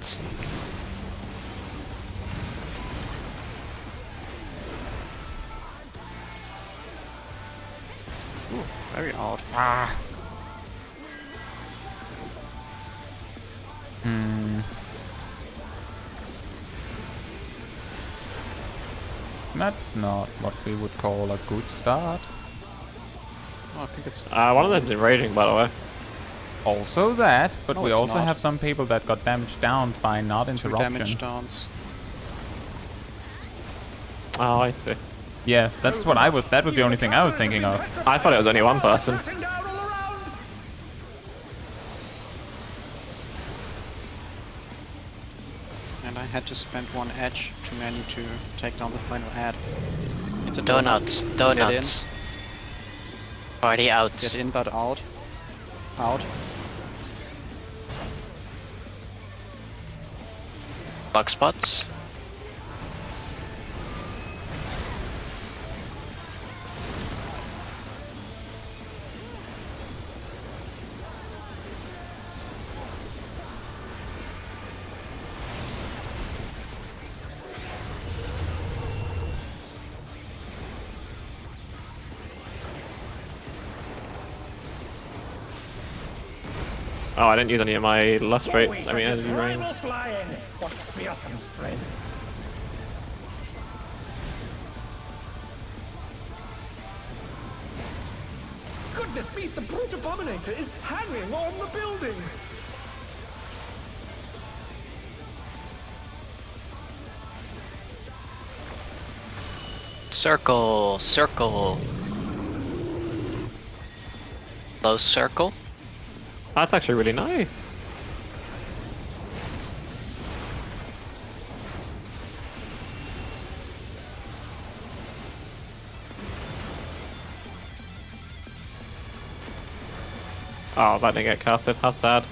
Speaker 3: Ooh, very odd.
Speaker 1: That's not what we would call a good start.
Speaker 3: Oh, I think it's...
Speaker 2: One of them's enraging, by the way.
Speaker 1: Also that, but
Speaker 3: No,
Speaker 1: we
Speaker 3: it's
Speaker 1: also
Speaker 3: not.
Speaker 1: have some people that got damaged down by not
Speaker 3: 2
Speaker 1: interruption.
Speaker 3: damage downs.
Speaker 2: Oh, I see.
Speaker 1: Yeah, that's what I was. That was the only thing I was thinking of.
Speaker 2: I thought it was only one person.
Speaker 7: Crashing down all around!
Speaker 3: And I had to spend 1 edge too many to take down the final ad. It's a
Speaker 5: Donuts. Donuts. Party out.
Speaker 3: Get in but out. Out.
Speaker 5: Bug spots.
Speaker 2: Oh, I didn't use any of my lustrates. I mean,
Speaker 7: Always
Speaker 2: energy range.
Speaker 7: rival flying! What fearsome strength! Goodness me, the brute abominator is hanging on the building!
Speaker 5: Circle. Circle. Low circle.
Speaker 2: That's actually really nice. Oh, that didn't get casted. How sad.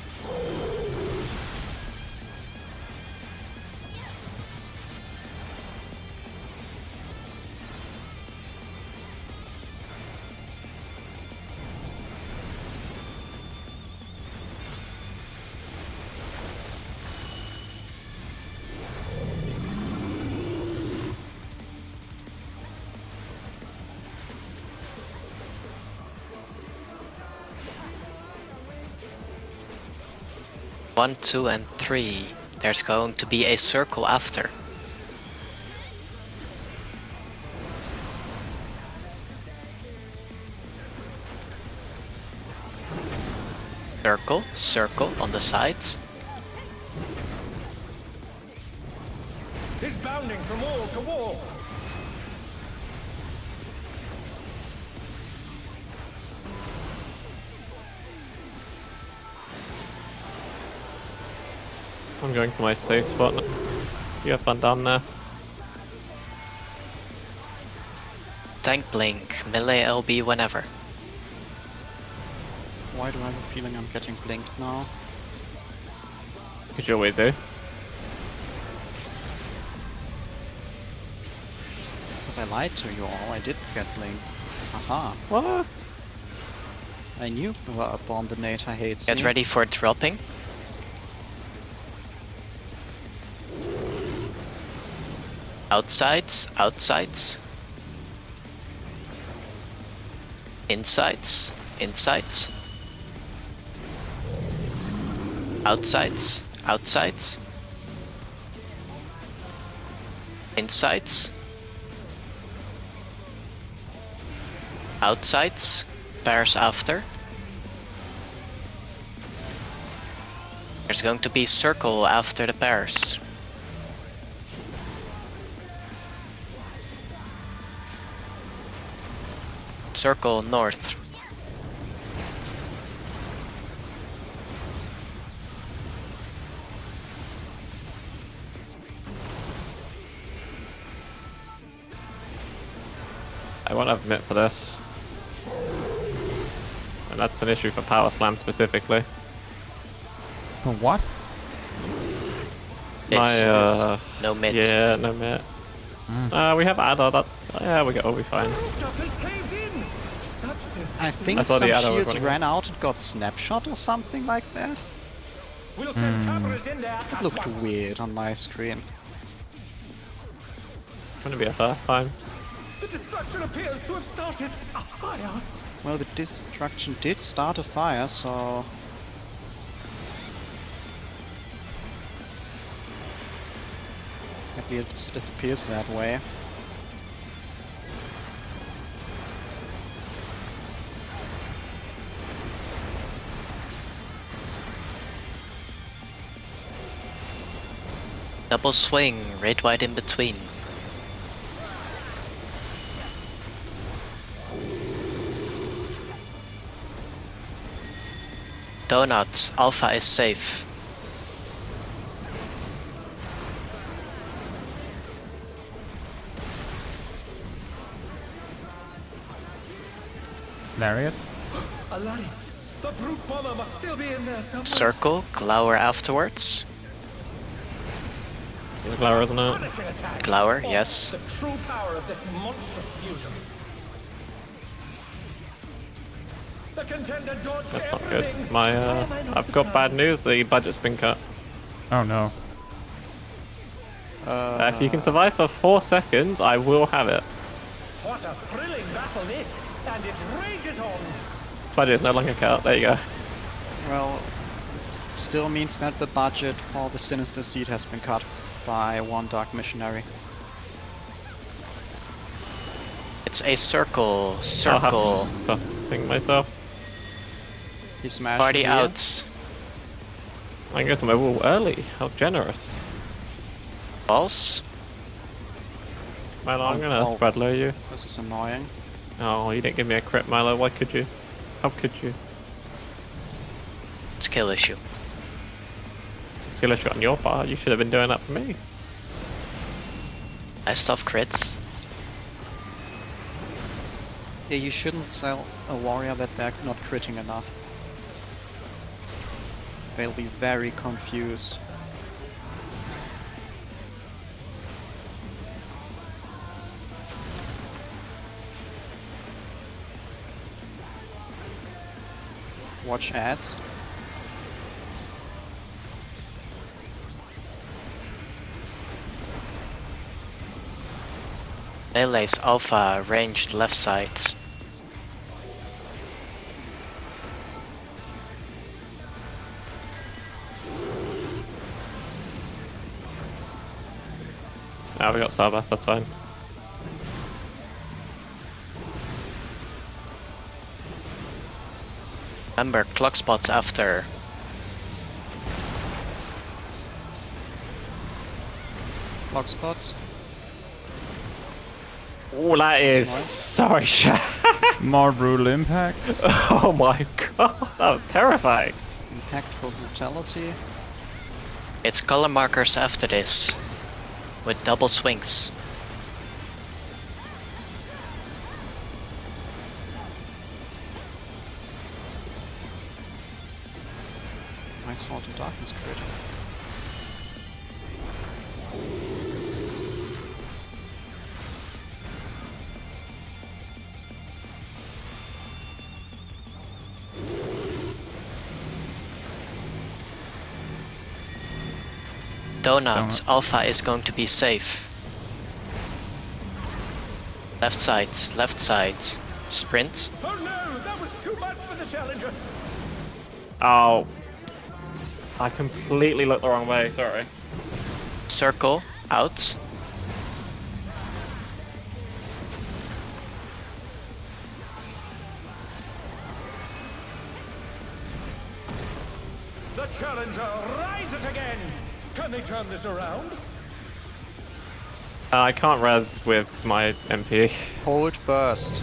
Speaker 5: One, 2, and 3. There's going to be a circle after. Circle, circle on the sides.
Speaker 7: Is bounding from wall to wall!
Speaker 2: I'm going to my safe spot. You have fun down there.
Speaker 5: Tank blink, melee LB whenever.
Speaker 3: Why do I have a feeling I'm getting blinked now?
Speaker 2: Because you always do.
Speaker 3: Because I lied to you all, I did get blinked. Aha.
Speaker 2: What?
Speaker 3: I knew the Abominator hates
Speaker 5: Get
Speaker 3: me.
Speaker 5: ready for dropping. Outsides, outsides. Insides, insides. Outsides, outsides. Insides. Outsides, bears after. There's going to be circle after the bears. Circle north.
Speaker 2: I won't have Mitt for this. And that's an issue for Power Slam specifically.
Speaker 1: For what?
Speaker 2: My,
Speaker 5: no mid.
Speaker 2: Yeah, no Mitt. We have Adder, that's... yeah, we'll be fine.
Speaker 7: The rooftop has caved in. Such defense.
Speaker 3: I think
Speaker 2: I thought
Speaker 3: some
Speaker 2: the other was
Speaker 3: shields
Speaker 2: running
Speaker 3: ran out and got snapshot or something like that.
Speaker 7: We'll send cameras in there
Speaker 3: It
Speaker 7: at
Speaker 3: looked
Speaker 7: once.
Speaker 3: weird on my screen.
Speaker 2: Gonna be a first time.
Speaker 7: The destruction appears to have started a fire.
Speaker 3: Well, the destruction did start a fire, so... At least it appears that way.
Speaker 5: Double swing, red white in between. Donuts, Alpha is safe.
Speaker 1: Lariats?
Speaker 7: Alani, the brute bomber must still be in there somewhere.
Speaker 5: Circle, glower afterwards.
Speaker 2: It's Glower, isn't it?
Speaker 7: Punishing attack.
Speaker 5: Glower,
Speaker 7: Oh,
Speaker 5: yes.
Speaker 7: The true power of this monstrous fusion. The contender dodged
Speaker 2: That's not
Speaker 7: everything.
Speaker 2: good. My,
Speaker 7: Why am I not
Speaker 2: I've got bad
Speaker 7: surprised?
Speaker 2: news, the budget's been cut.
Speaker 1: Oh no.
Speaker 2: If you can survive for 4 seconds, I will have it.
Speaker 7: What a thrilling battle this, and it rages on.
Speaker 2: Budget's no longer cut, there you go.
Speaker 3: Well, still means that the budget for the Sinister Seed has been cut by one Dark Missionary.
Speaker 5: It's a circle,
Speaker 2: I'll have
Speaker 5: circle.
Speaker 2: to sing myself.
Speaker 3: He smashed
Speaker 5: Party
Speaker 3: here.
Speaker 5: outs.
Speaker 2: I can go to my wall early, how generous.
Speaker 5: False.
Speaker 2: Milo, I'm gonna
Speaker 3: Oh.
Speaker 2: spread low you.
Speaker 3: This is annoying.
Speaker 2: Oh, you didn't give me a crit, Milo, why could you? How could you?
Speaker 5: Skill issue.
Speaker 2: Skill issue on your part, you should have been doing that for me.
Speaker 5: I stuff crits.
Speaker 3: Yeah, you shouldn't sell a warrior that they're not critting enough. They'll be very confused. Watch ads.
Speaker 5: Melee's Alpha ranged left side.
Speaker 2: Ah, we got Starburst, that's fine.
Speaker 5: Remember, clock spots after.
Speaker 3: Block spots.
Speaker 2: Oh, that is...
Speaker 3: Nice.
Speaker 2: Sorry, Sha.
Speaker 1: More brutal impact.
Speaker 2: Oh my god, that was terrifying.
Speaker 3: Impactful brutality.
Speaker 5: It's color markers after this. With double swings.
Speaker 3: Nice Sword of Darkness crit.
Speaker 5: Donut, Alpha is going to be safe. Left side, sprint.
Speaker 7: Oh no, that was too much for the challenger.
Speaker 2: Oh. I completely looked the wrong way, sorry.
Speaker 5: Circle, out.
Speaker 7: The challenger rises again. Can they turn this around?
Speaker 2: I can't res with my MP.
Speaker 3: Hold burst.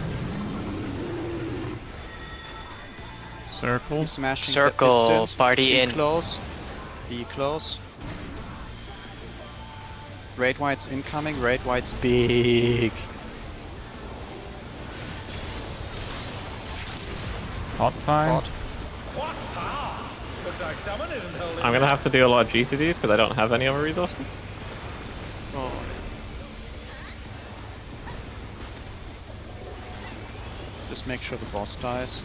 Speaker 1: Circle.
Speaker 3: He's smashing
Speaker 5: Circle,
Speaker 3: the distant.
Speaker 5: party
Speaker 3: Be
Speaker 5: in.
Speaker 3: close. Be close. Raid White's incoming. Raid White's big.
Speaker 1: Hot time.
Speaker 3: Hot.
Speaker 7: What power? Looks like someone isn't holding.
Speaker 2: I'm gonna have to do a lot of GCDs because I don't have any other resources.
Speaker 3: Oh. Just make sure the boss dies.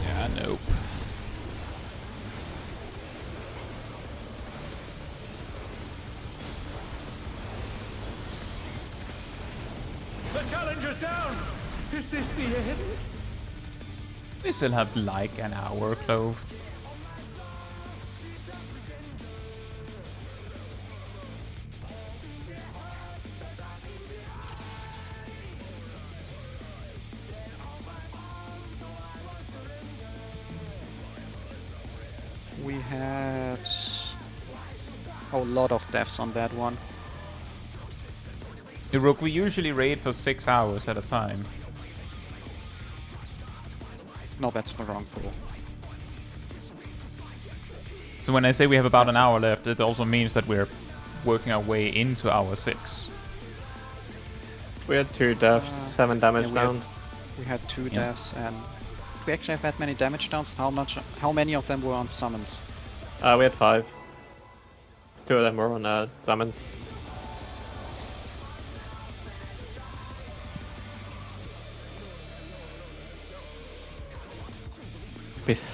Speaker 1: Yeah, nope.
Speaker 7: The challenger's down. Is this the end?
Speaker 1: We still have like an hour, Clove.
Speaker 3: We had a lot of deaths on that one.
Speaker 1: Rook, we usually raid for 6 hours at a time.
Speaker 3: No, that's the wrong pool.
Speaker 1: So when I say we have about an hour left, it also means that we're working our way into hour 6.
Speaker 2: We had 2 deaths, 7 damage
Speaker 3: yeah,
Speaker 2: downs.
Speaker 3: We had 2
Speaker 1: Yeah.
Speaker 3: deaths, and we actually have that many damage downs. How many of them were on summons?
Speaker 2: We had 5. 2 of them were on summons.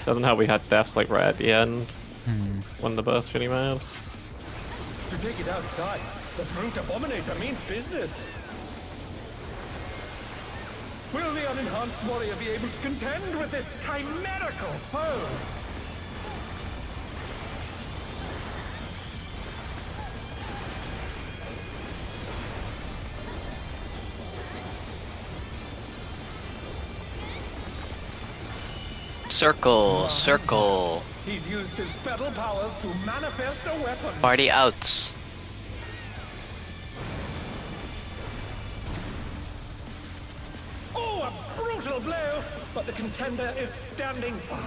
Speaker 2: Doesn't help we had deaths like right at the end. When the burst really mad.
Speaker 7: To take it outside, the brute abominator means business. Will the unenhanced warrior be able to contend with this chimerical foe?
Speaker 5: Circle, circle.
Speaker 7: He's used his fetal powers to manifest a weapon.
Speaker 5: Party out.
Speaker 7: Oh, a brutal blow! But the contender is standing firm.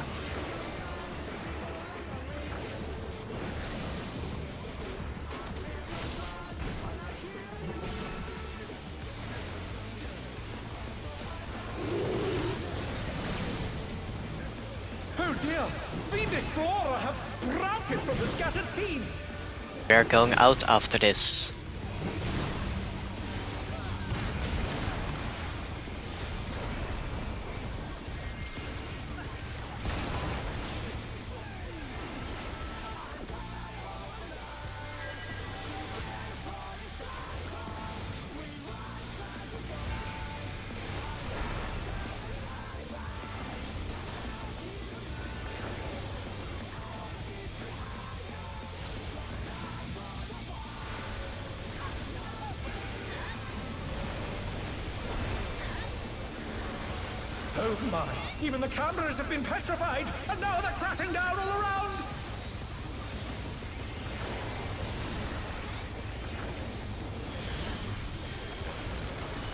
Speaker 7: Oh dear! Fiendish flora have sprouted from the scattered seeds!
Speaker 5: We're going out after this.
Speaker 7: Oh my! Even the cameras have been petrified, and now they're crashing down all around!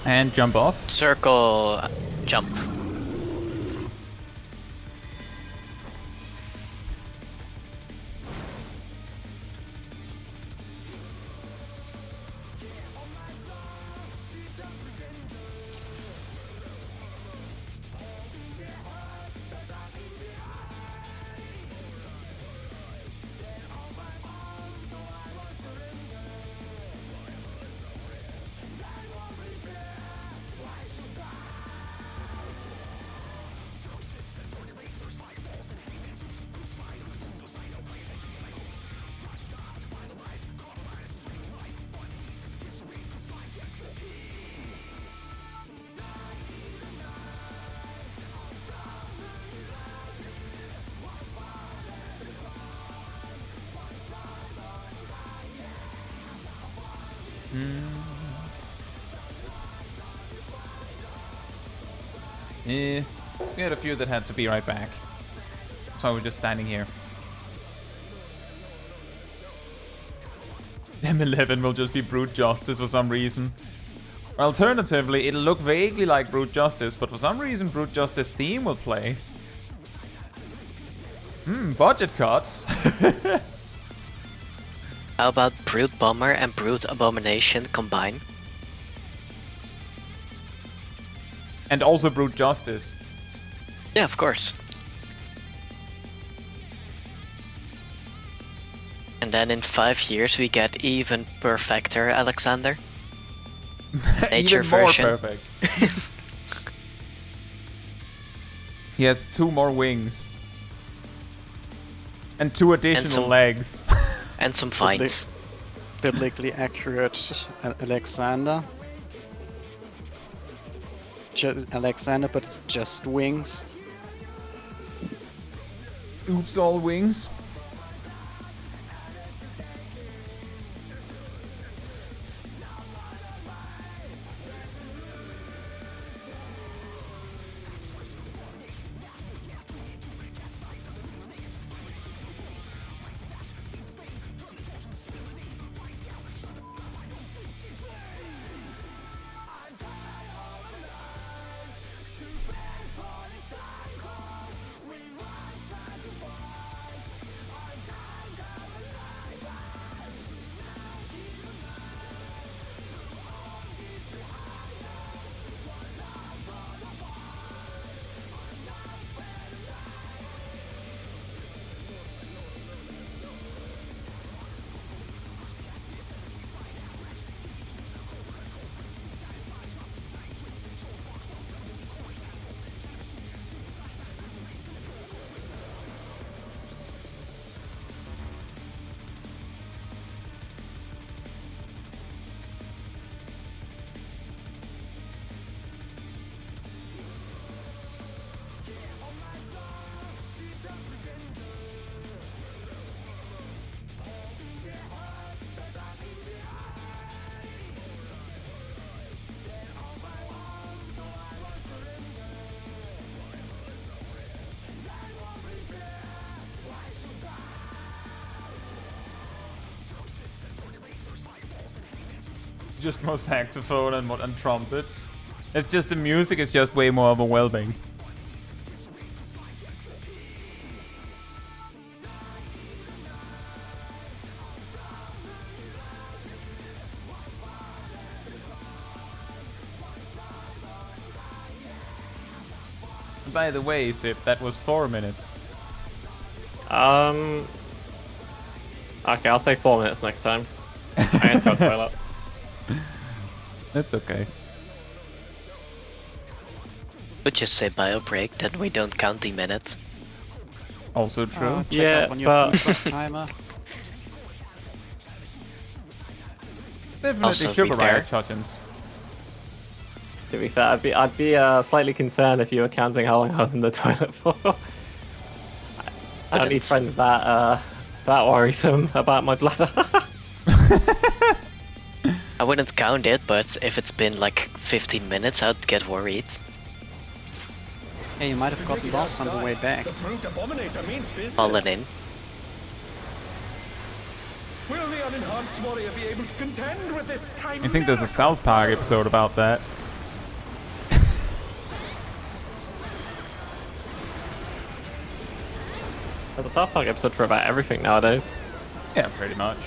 Speaker 1: And jump off.
Speaker 5: Circle, jump.
Speaker 1: We had a few that had to be right back. That's why we're just standing here. M11 will just be Brute Justice for some reason. Or alternatively, it'll look vaguely like Brute Justice, but for some reason Brute Justice theme will play. Budget cuts.
Speaker 5: How about Brute Bomber and Brute Abomination combined?
Speaker 1: And also Brute Justice.
Speaker 5: Yeah, of course. And then in 5 years we get even perfecter Alexander. Nature
Speaker 1: Even more
Speaker 5: version.
Speaker 1: perfect. He has 2 more wings. And 2 additional
Speaker 5: some-
Speaker 1: legs.
Speaker 5: And some fights.
Speaker 3: Biblically accurate Alexander. Alexander, but it's just wings.
Speaker 1: Oops, all wings. Just more saxophone and trumpet. It's just the music is just way more overwhelming. By the way, Sip, that was 4 minutes.
Speaker 2: Okay, I'll say 4 minutes next time. I have to go to the toilet.
Speaker 1: That's okay.
Speaker 5: Would just say bio break, then we don't count the minutes.
Speaker 1: Also true.
Speaker 3: Check
Speaker 2: Yeah,
Speaker 3: up on your
Speaker 2: but-
Speaker 3: food truck timer.
Speaker 1: Definitely
Speaker 5: Also,
Speaker 1: sugar
Speaker 5: repair.
Speaker 1: riot chutins.
Speaker 2: To be fair, I'd be slightly concerned if you were counting how long I was in the toilet for. I don't need friends that worrisome about my bladder.
Speaker 5: I wouldn't count it, but if it's been like 15 minutes, I'd get worried.
Speaker 3: Hey, you might have gotten lost on the way back.
Speaker 7: The brute abominator means business.
Speaker 5: Fallen in.
Speaker 7: Will the unenhanced warrior be able to contend with this kind
Speaker 1: I think there's a South Park episode about that.
Speaker 2: There's a South Park episode for about everything nowadays.
Speaker 1: Yeah, pretty much.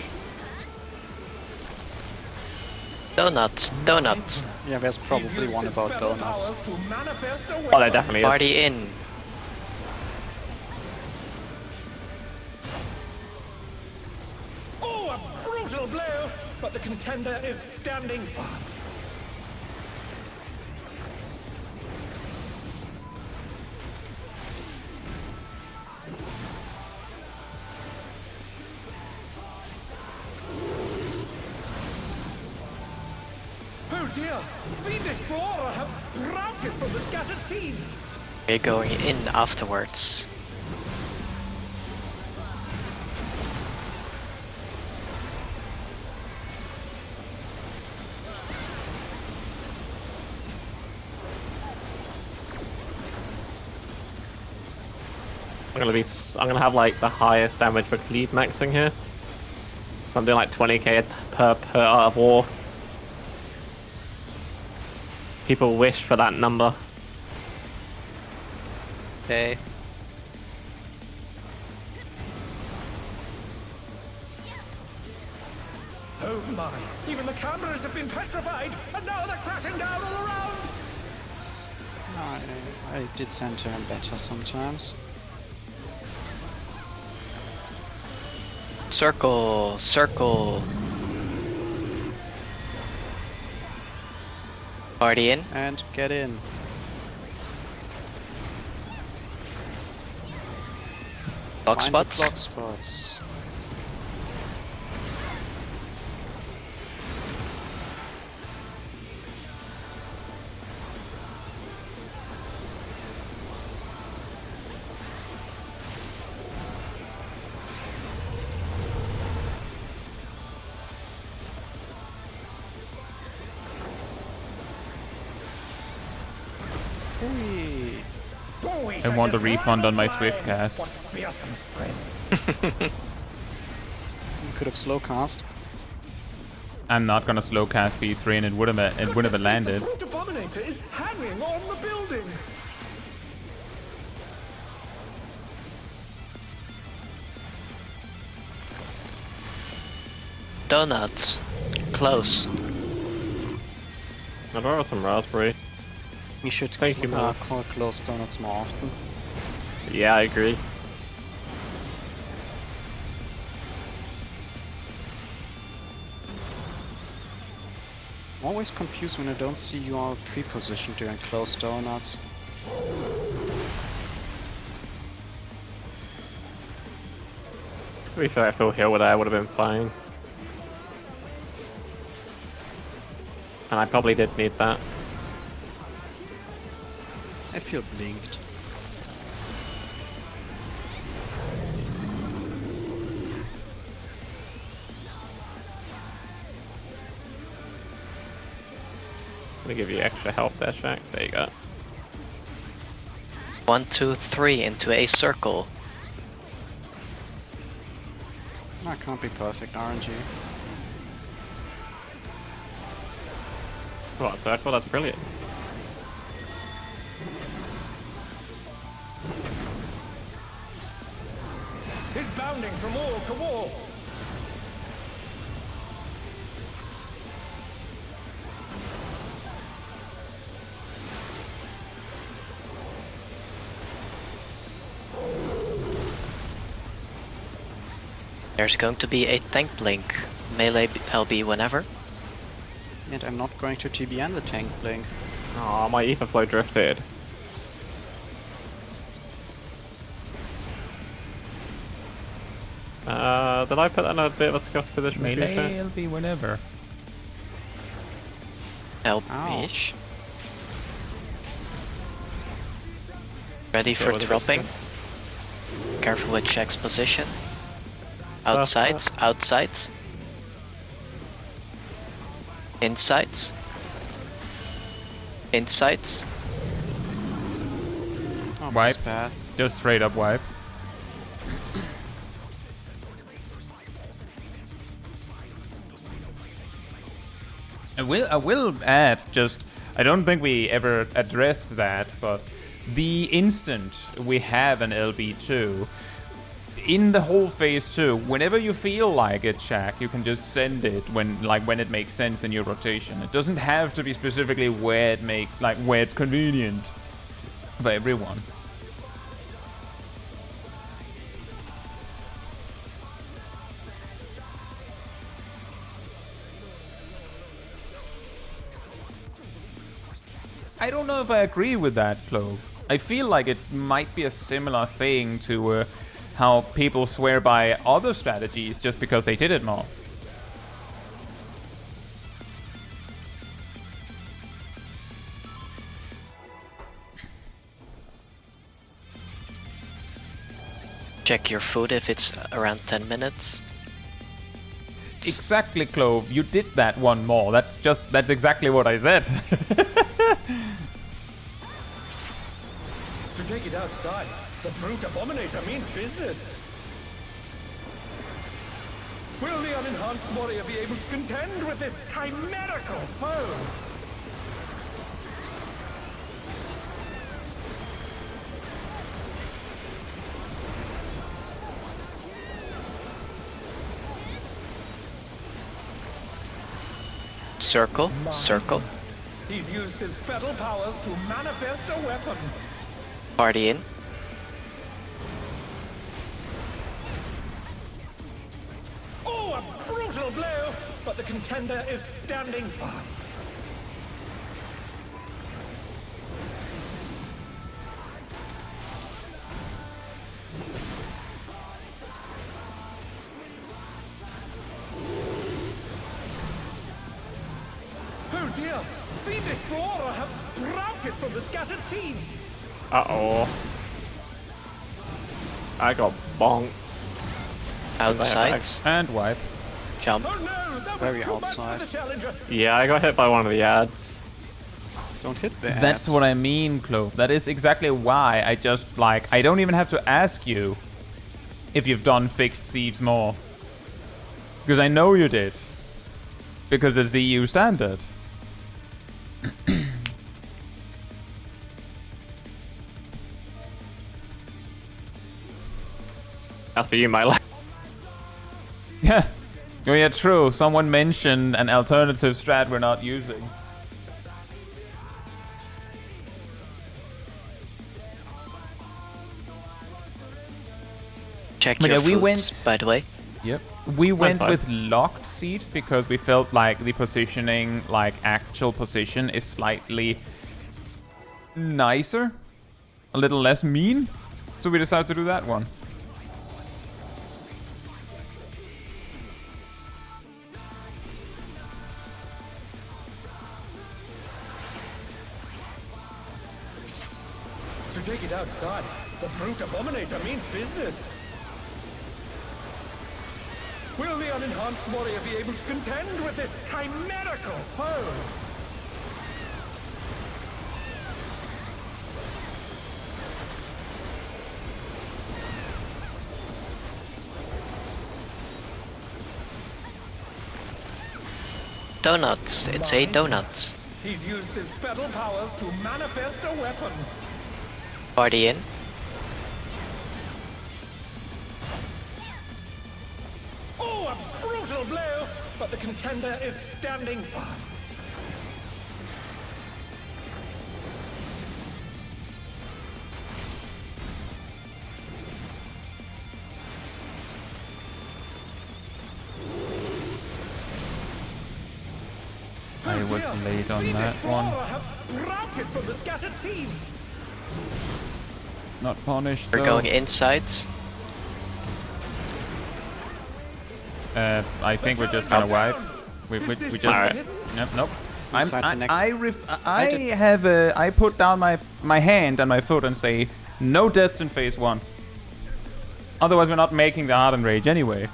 Speaker 5: Donuts, donuts.
Speaker 3: Yeah, there's probably one about donuts.
Speaker 2: Oh, there definitely is.
Speaker 5: Party in.
Speaker 7: Oh, a brutal blow! But the contender is standing firm. Oh dear! Fiendish flora have sprouted from the scattered seeds!
Speaker 5: We're going in afterwards.
Speaker 2: I'm gonna have like the highest damage for cleave maxing here. I'm doing like 20k per Art of War. People wish for that number.
Speaker 3: Okay.
Speaker 7: Oh my! Even the cameras have been petrified, and now they're crashing down all around!
Speaker 3: I did send her better sometimes.
Speaker 5: Circle, circle. Party in.
Speaker 3: And get in.
Speaker 5: Block
Speaker 3: Find the
Speaker 5: spots.
Speaker 3: block spots. Hey.
Speaker 7: Boys,
Speaker 1: I want a
Speaker 7: just
Speaker 1: refund
Speaker 7: run
Speaker 1: on my
Speaker 7: line.
Speaker 1: Swift cast.
Speaker 7: What fearsome strength.
Speaker 3: You could have slow cast.
Speaker 1: I'm not gonna slow cast B3 and it would have landed.
Speaker 7: The brute abominator is hanging on the building.
Speaker 5: Donuts. Close.
Speaker 2: I borrow some raspberry.
Speaker 3: We should
Speaker 2: Thank you, man.
Speaker 3: call close donuts more often.
Speaker 2: Yeah, I agree.
Speaker 3: I'm always confused when I don't see you all pre-positioned during close donuts.
Speaker 2: To be fair, if Phil Hill were there, I would have been fine. And I probably did need that.
Speaker 3: I feel blinked.
Speaker 2: I'm gonna give you extra health there, Shaq. There you go.
Speaker 5: 1, 2, 3 into a circle.
Speaker 3: That can't be perfect, RNG.
Speaker 2: What, circle? That's brilliant.
Speaker 7: He's bounding from wall to wall.
Speaker 5: There's going to be a tank blink. Melee LB whenever.
Speaker 3: And I'm not going to TBN the tank blink.
Speaker 2: Oh, my ether flow drifted. Did I put that in a bit of a scuffed position?
Speaker 1: Melee LB whenever.
Speaker 5: LB. Ready for
Speaker 2: Yeah, what
Speaker 5: dropping. Careful with Jack's position. Outsides, outsides. Insides. Insides.
Speaker 3: Oh,
Speaker 1: Wipe.
Speaker 3: this is bad.
Speaker 1: Just straight up wipe. I will add just, I don't think we ever addressed that, but the instant we have an LB2, in the whole phase 2, whenever you feel like it, Shaq, you can just send it when it makes sense in your rotation. It doesn't have to be specifically where it's convenient for everyone. I don't know if I agree with that, Clove. I feel like it might be a similar thing to how people swear by other strategies just because they did it more.
Speaker 5: Check your food if it's around 10 minutes.
Speaker 1: Exactly, Clove. You did that one more. That's exactly what I said.
Speaker 7: To take it outside, the brute abominator means business. Will the unenhanced warrior be able to contend with this chimerical foe?
Speaker 5: Circle, circle.
Speaker 7: He's used his fetal powers to manifest a weapon.
Speaker 5: Party in.
Speaker 7: Oh, a brutal blow! But the contender is standing firm. Oh dear! Fiendish Flora have sprouted from the scattered seeds!
Speaker 2: Uh-oh. I got bonked.
Speaker 5: Outside.
Speaker 1: And wipe.
Speaker 5: Jump.
Speaker 7: Oh no! That was
Speaker 3: Very
Speaker 7: too much
Speaker 3: outside.
Speaker 7: for the challenger!
Speaker 2: Yeah, I got hit by one of the ads.
Speaker 3: Don't hit the
Speaker 1: That's
Speaker 3: ads.
Speaker 1: what I mean, Clove. That is exactly why I just, like, I don't even have to ask you if you've done fixed sieves more. Because I know you did. Because it's the EU standard.
Speaker 2: That's for you, my life.
Speaker 1: Yeah. Oh yeah, true. Someone mentioned an alternative strat we're not using.
Speaker 5: Check
Speaker 1: But
Speaker 5: your
Speaker 1: yeah, we
Speaker 5: foods,
Speaker 1: went-
Speaker 5: by the way.
Speaker 1: Yep. We went
Speaker 2: fine.
Speaker 1: with locked seats because we felt like the positioning, like actual position, is slightly nicer. A little less mean. So we decided to do that one.
Speaker 7: To take it outside, the brute abominator means business. Will the unenhanced warrior be able to contend with this chimerical foe?
Speaker 5: Donuts. It's a donuts.
Speaker 7: He's used his fetal powers to manifest a weapon.
Speaker 5: Party in.
Speaker 7: Oh, a brutal blow! But the contender is standing firm.
Speaker 1: I was late on that one.
Speaker 7: Have sprouted from the scattered seeds.
Speaker 1: Not punished.
Speaker 5: We're
Speaker 1: though.
Speaker 5: going inside.
Speaker 1: I think we're just gonna wipe. We just.
Speaker 2: Alright.
Speaker 1: Nope.
Speaker 3: Inside the next-
Speaker 1: I put down my hand and my foot and say no deaths in phase 1. Otherwise, we're not making the hard Enrage anyway.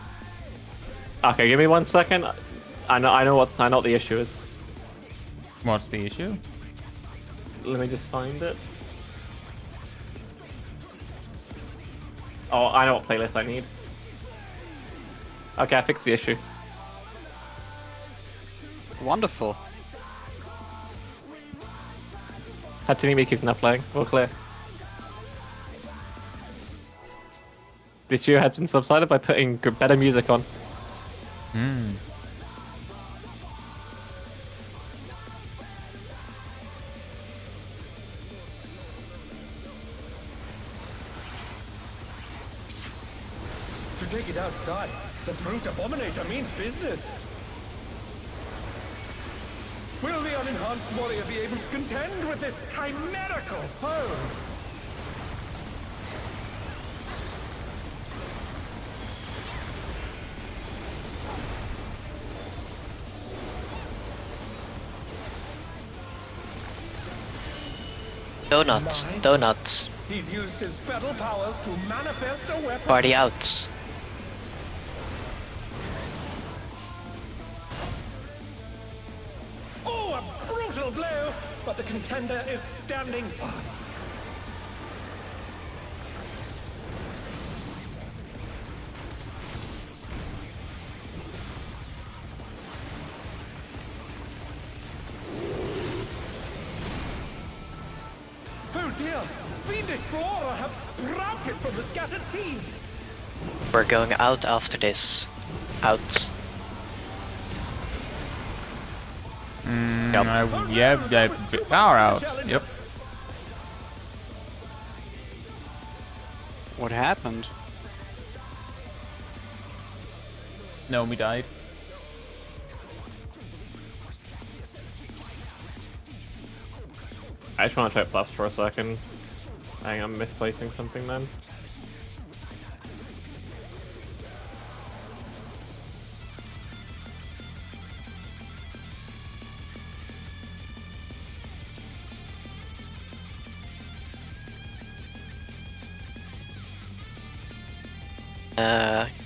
Speaker 2: Okay, give me 1 second. I know what the issue is.
Speaker 1: What's the issue?
Speaker 2: Let me just find it. Oh, I know what playlist I need. Okay, I fixed the issue.
Speaker 3: Wonderful.
Speaker 2: Hatsune Miiku's not playing. All clear. The issue has been subsided by putting better music on.
Speaker 1: Hmm.
Speaker 7: To take it outside, the brute abominator means business. Will the unenhanced warrior be able to contend with this chimerical foe?
Speaker 5: Donuts. Donuts.
Speaker 7: He's used his fetal powers to manifest a weapon.
Speaker 5: Party out.
Speaker 7: Oh, a brutal blow! But the contender is standing firm. Oh dear! Fiendish Flora have sprouted from the scattered seeds!
Speaker 5: We're going out after this. Out.
Speaker 1: Yeah, power out. Yep.
Speaker 3: What happened?
Speaker 1: Naomi died.
Speaker 2: I just want to check plus for a second. I think I'm misplacing something then.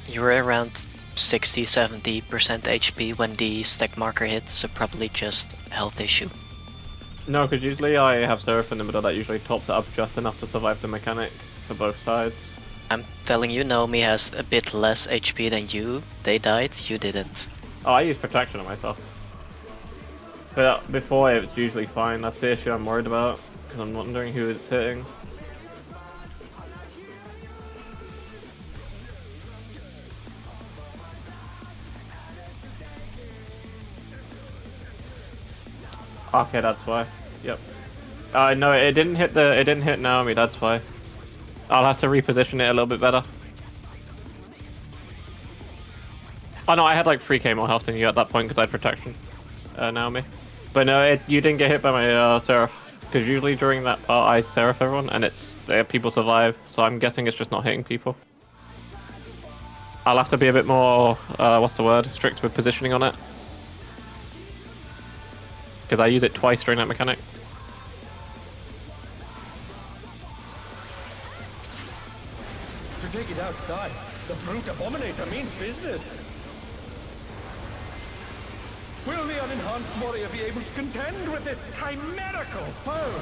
Speaker 5: You were around 60-70% HP when the stack marker hit, so probably just health issue.
Speaker 2: No, because usually I have Seraph in the middle that usually tops it up just enough to survive the mechanic for both sides.
Speaker 5: I'm telling you, Naomi has a bit less HP than you. They died, you didn't.
Speaker 2: Oh, I use protection on myself. But before it was usually fine. That's the issue I'm worried about, because I'm wondering who it's hitting. Okay, that's why. Yep. No, it didn't hit Naomi. That's why. I'll have to reposition it a little bit better. Oh no, I had like 3k more health than you at that point because I had protection, Naomi. But no, you didn't get hit by my Seraph. Because usually during that part I Seraph everyone and people survive. So I'm guessing it's just not hitting people. I'll have to be a bit more, what's the word, strict with positioning on it. Because I use it twice during that mechanic.
Speaker 7: To take it outside, the brute abominator means business. Will the unenhanced warrior be able to contend with this chimerical foe?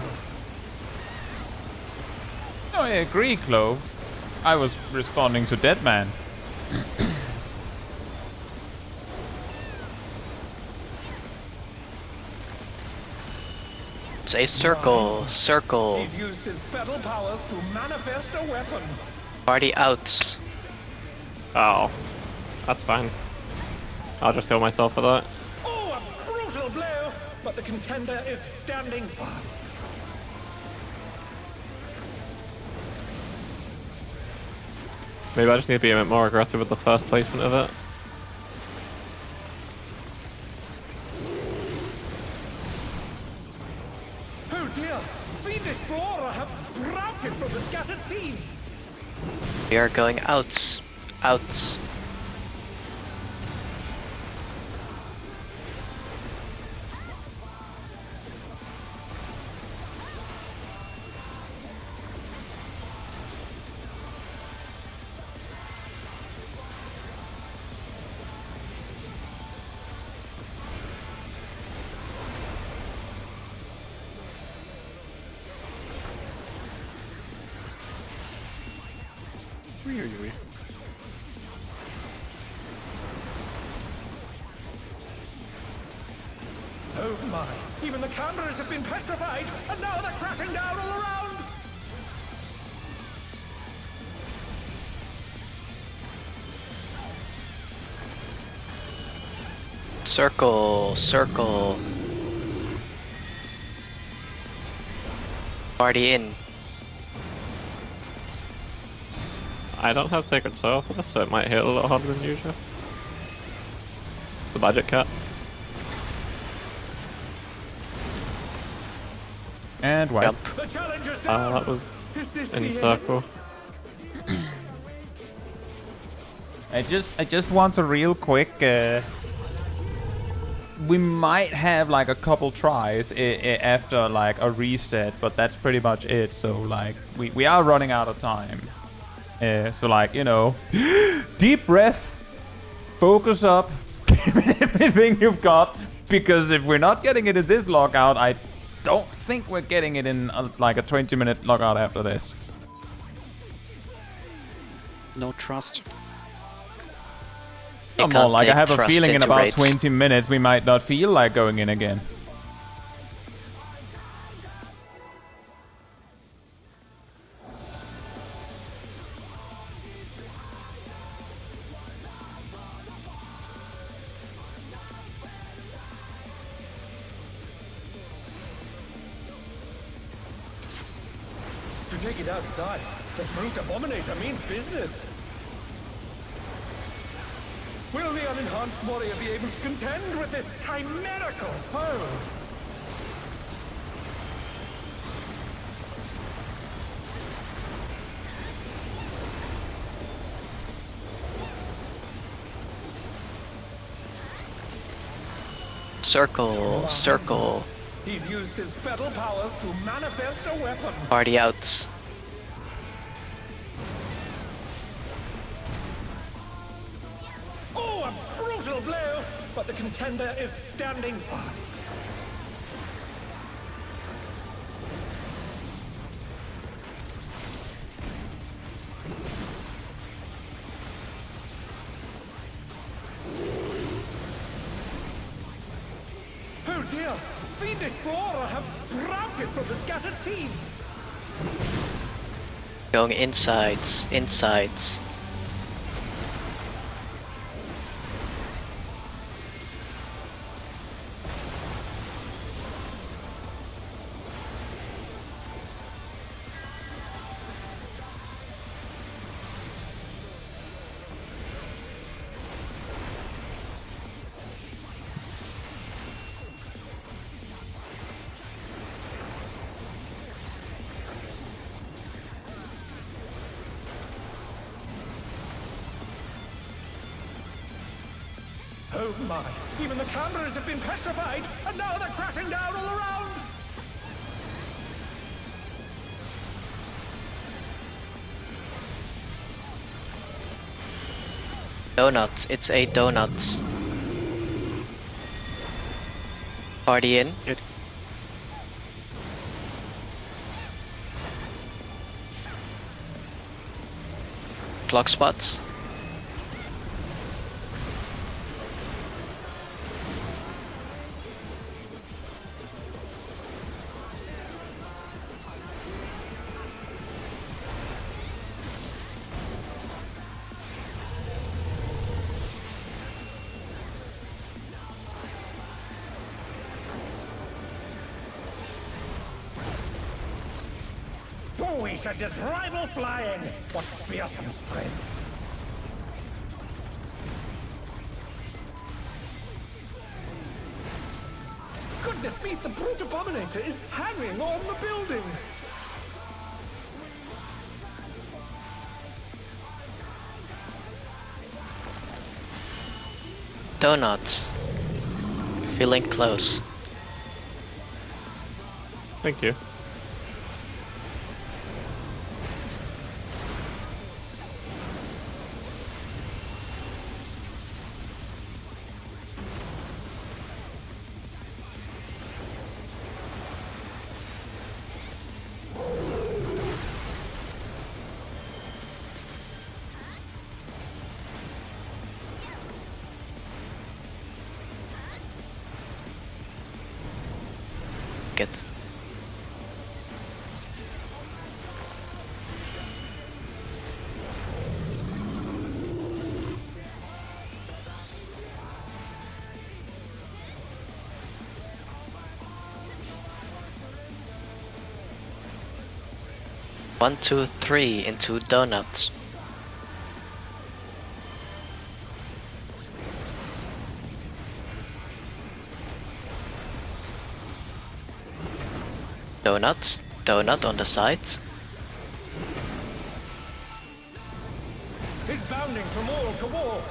Speaker 1: No, I agree, Clove. I was responding to Deadman.
Speaker 5: Say circle, circle.
Speaker 7: He's used his fetal powers to manifest a weapon.
Speaker 5: Party out.
Speaker 2: Oh, that's fine. I'll just heal myself for that.
Speaker 7: Oh, a brutal blow! But the contender is standing firm.
Speaker 2: Maybe I just need to be a bit more aggressive with the first placement of it.
Speaker 7: Oh dear! Fiendish flora have sprouted from the scattered seas!
Speaker 5: We are going out. Out.
Speaker 7: Oh my! Even the cameras have been petrified, and now they're crashing down all around!
Speaker 5: Circle, circle. Party in.
Speaker 2: I don't have Sacred Soil for this, so it might hit a little harder than usual. The budget cut.
Speaker 1: And wipe.
Speaker 5: Jump.
Speaker 7: The challenger's down!
Speaker 2: That was
Speaker 7: Is this
Speaker 2: in
Speaker 7: the
Speaker 2: circle.
Speaker 1: I just want to real quick. We might have like a couple tries after like a reset, but that's pretty much it. So like we are running out of time. So like, you know, deep breath, focus up, give it everything you've got, because if we're not getting it in this lockout, I don't think we're getting it in like a 20-minute lockout after this.
Speaker 3: No trust.
Speaker 1: Come on, like I have a feeling in about 20 minutes we might not feel like going in again.
Speaker 7: to take it outside. The brute abominator means business. Will the unenhanced warrior be able to contend with this chimerical foe?
Speaker 5: Circle, circle.
Speaker 7: He's used his fetal powers to manifest a weapon.
Speaker 5: Party out.
Speaker 7: Oh, a brutal blow! But the contender is standing firm. Oh dear! Fiendish flora have sprouted from the scattered seeds!
Speaker 5: Going insides, insides.
Speaker 7: Oh my! Even the cameras have been petrified, and now they're crashing down all around!
Speaker 5: Donuts, it's a donuts. Party in.
Speaker 2: Good.
Speaker 5: Clock spots.
Speaker 7: We should just rival flying! What fearsome strength! Goodness me, the brute abominator is hanging on the building!
Speaker 5: Donuts. Feeling close.
Speaker 2: Thank you.
Speaker 5: It. One, two, three into donuts. Donuts, donut on the sides.
Speaker 7: He's bounding from wall to wall.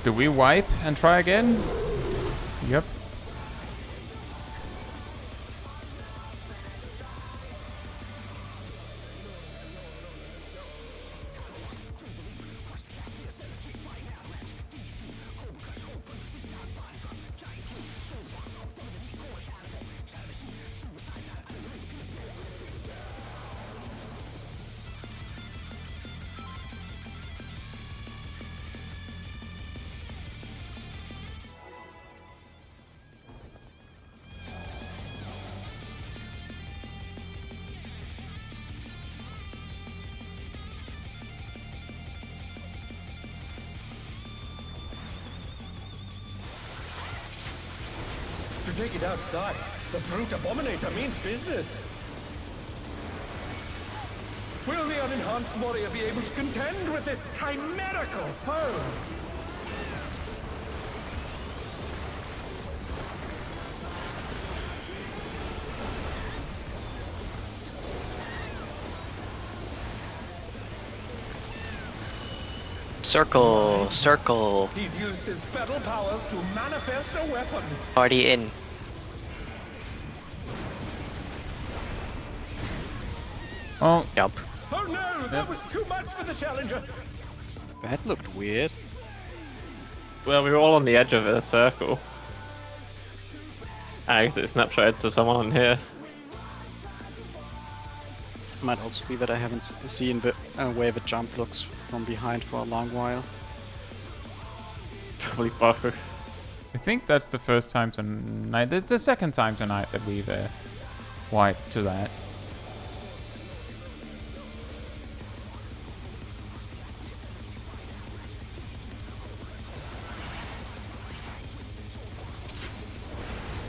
Speaker 1: Do we wipe and try again? Yep.
Speaker 7: To take it outside, the brute abominator means business. Will the unenhanced warrior be able to contend with this chimerical foe?
Speaker 5: Circle, circle.
Speaker 7: He's used his feral powers to manifest a weapon.
Speaker 5: Party in.
Speaker 1: Oh,
Speaker 5: Jump.
Speaker 7: Oh no, that was too much for the challenger.
Speaker 3: That looked weird.
Speaker 2: Well, we were all on the edge of a circle. I guess it snapshot to someone on here.
Speaker 3: Might also be that I haven't seen the way the jump looks from behind for a long while.
Speaker 2: Probably buffer.
Speaker 1: I think that's the first time tonight. It's the second time tonight that we've wiped to that.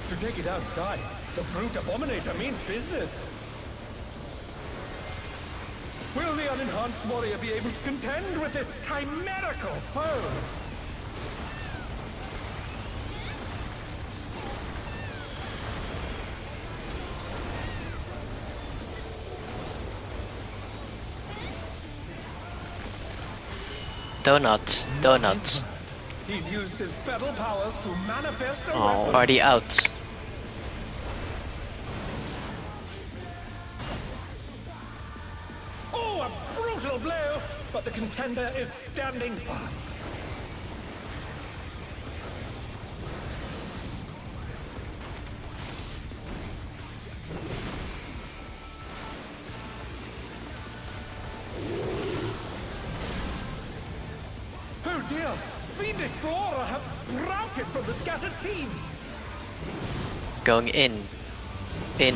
Speaker 7: To take it outside, the brute abominator means business. Will the unenhanced warrior be able to contend with this chimerical foe?
Speaker 5: Donuts, donuts.
Speaker 7: He's used his feral powers to manifest a weapon.
Speaker 5: Party out.
Speaker 7: Oh, a brutal blow! But the contender is standing firm. Oh dear! Fiendish flora have sprouted from the scattered seeds!
Speaker 5: Going in. In.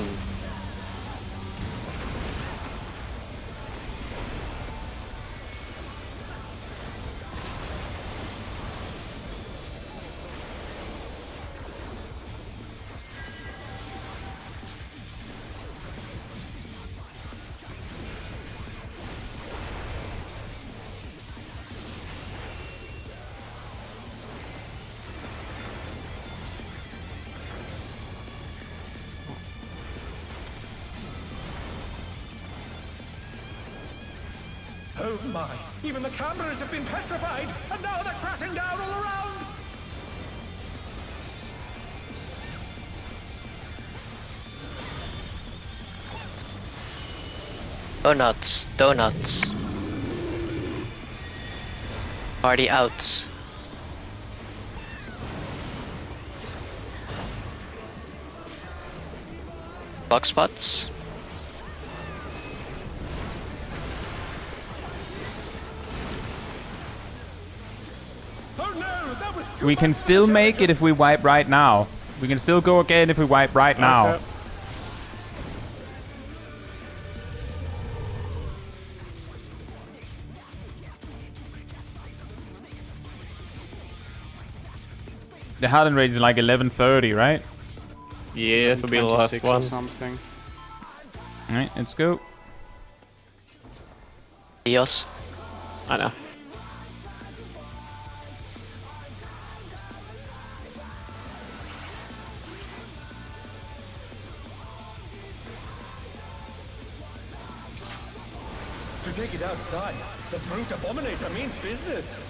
Speaker 7: Oh my! Even the cameras have been petrified, and now they're crashing down all around!
Speaker 5: Donuts, donuts. Party out. Box spots.
Speaker 7: Oh no, that was too
Speaker 1: We can
Speaker 7: much for
Speaker 1: still
Speaker 7: the
Speaker 1: make it
Speaker 7: challenger.
Speaker 1: if we wipe right now. We can still go again if we wipe right now.
Speaker 2: Okay.
Speaker 1: The hard Enrage is like 11:30, right?
Speaker 2: Yeah, this will be the last
Speaker 3: 26
Speaker 2: one.
Speaker 3: or something.
Speaker 1: Alright, let's go.
Speaker 5: Dios.
Speaker 2: I know.
Speaker 7: To take it outside, the brute abominator means business.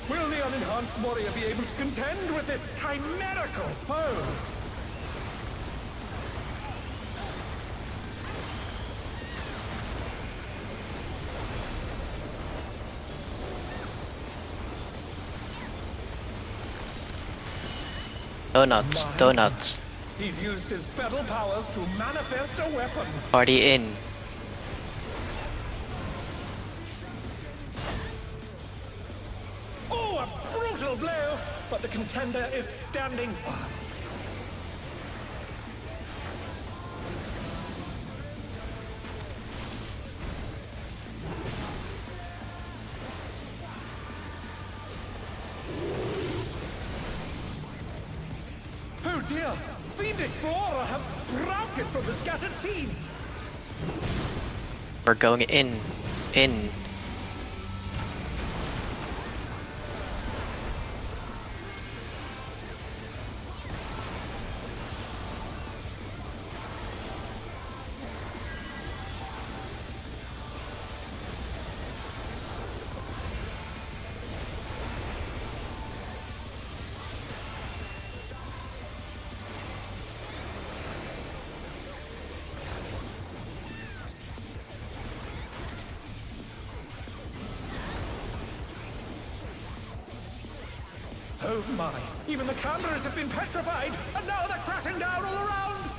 Speaker 7: Will the unenhanced warrior be able to contend with this chimerical foe?
Speaker 5: Donuts, donuts.
Speaker 7: He's used his feral powers to manifest a weapon.
Speaker 5: Party in.
Speaker 7: Oh, a brutal blow! But the contender is standing firm. dear! Fiendish flora have sprouted from the scattered seeds!
Speaker 5: We're going in. In.
Speaker 7: Oh my! Even the cameras have been petrified, and now they're crashing down all around!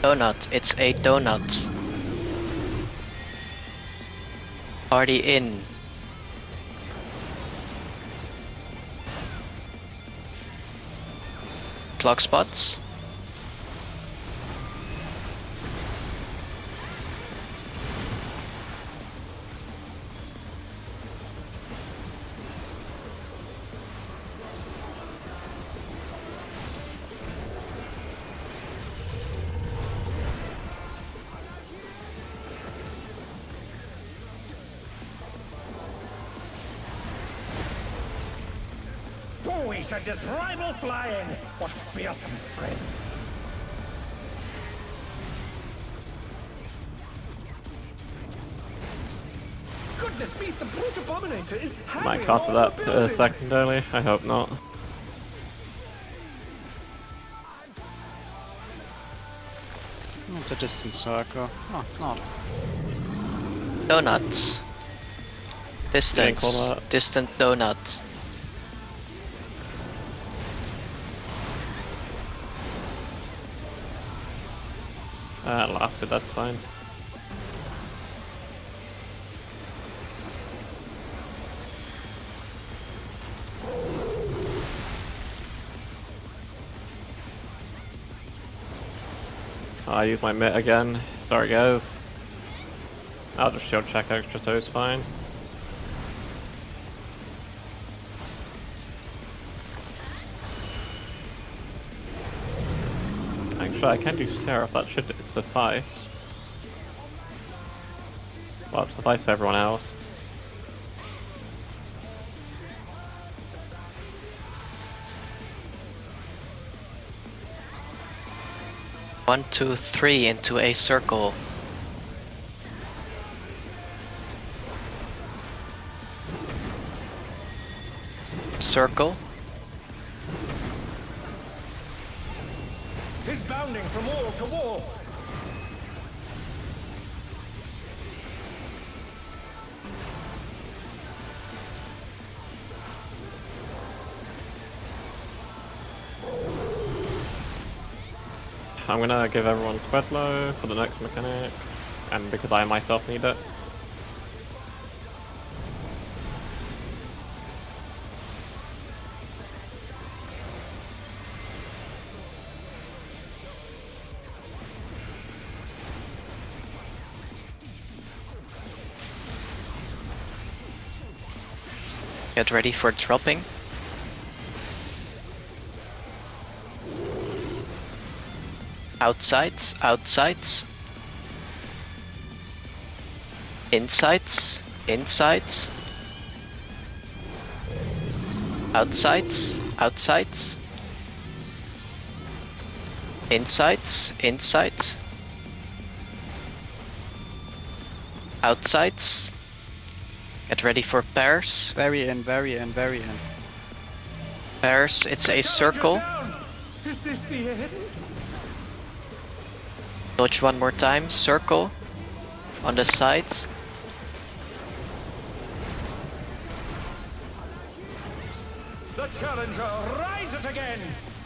Speaker 5: Donut. It's a donut. Party in. Clock spots.
Speaker 7: We should just rival flying! What fearsome strength! Goodness me, the brute abominator is hanging
Speaker 2: Might cut
Speaker 7: on
Speaker 2: that
Speaker 7: the building!
Speaker 2: secondarily. I hope not.
Speaker 3: Oh, it's a distant circle. Oh, it's not.
Speaker 5: Donuts. Distance.
Speaker 2: call that.
Speaker 5: Distant donut.
Speaker 2: That lasted, that's fine. I use my mitt again. Sorry guys. I'll just shield check extra, so it's fine. Actually, I can do Seraph, that should suffice. Well, it'll suffice for everyone else.
Speaker 5: One, two, three into a circle. Circle.
Speaker 7: He's bounding from wall to wall!
Speaker 2: I'm gonna give everyone spread low for the next mechanic, and because I myself need it.
Speaker 5: Get ready for dropping. Outsides, outsides. Insides, insides. Outsides, outsides. Insides, insides. Outsides. Get ready for pairs.
Speaker 3: Very in, very in, very in.
Speaker 5: Pairs, it's a circle.
Speaker 7: Down. Is this the end?
Speaker 5: Dodge one more time. Circle. On the sides.
Speaker 7: The challenger rises again!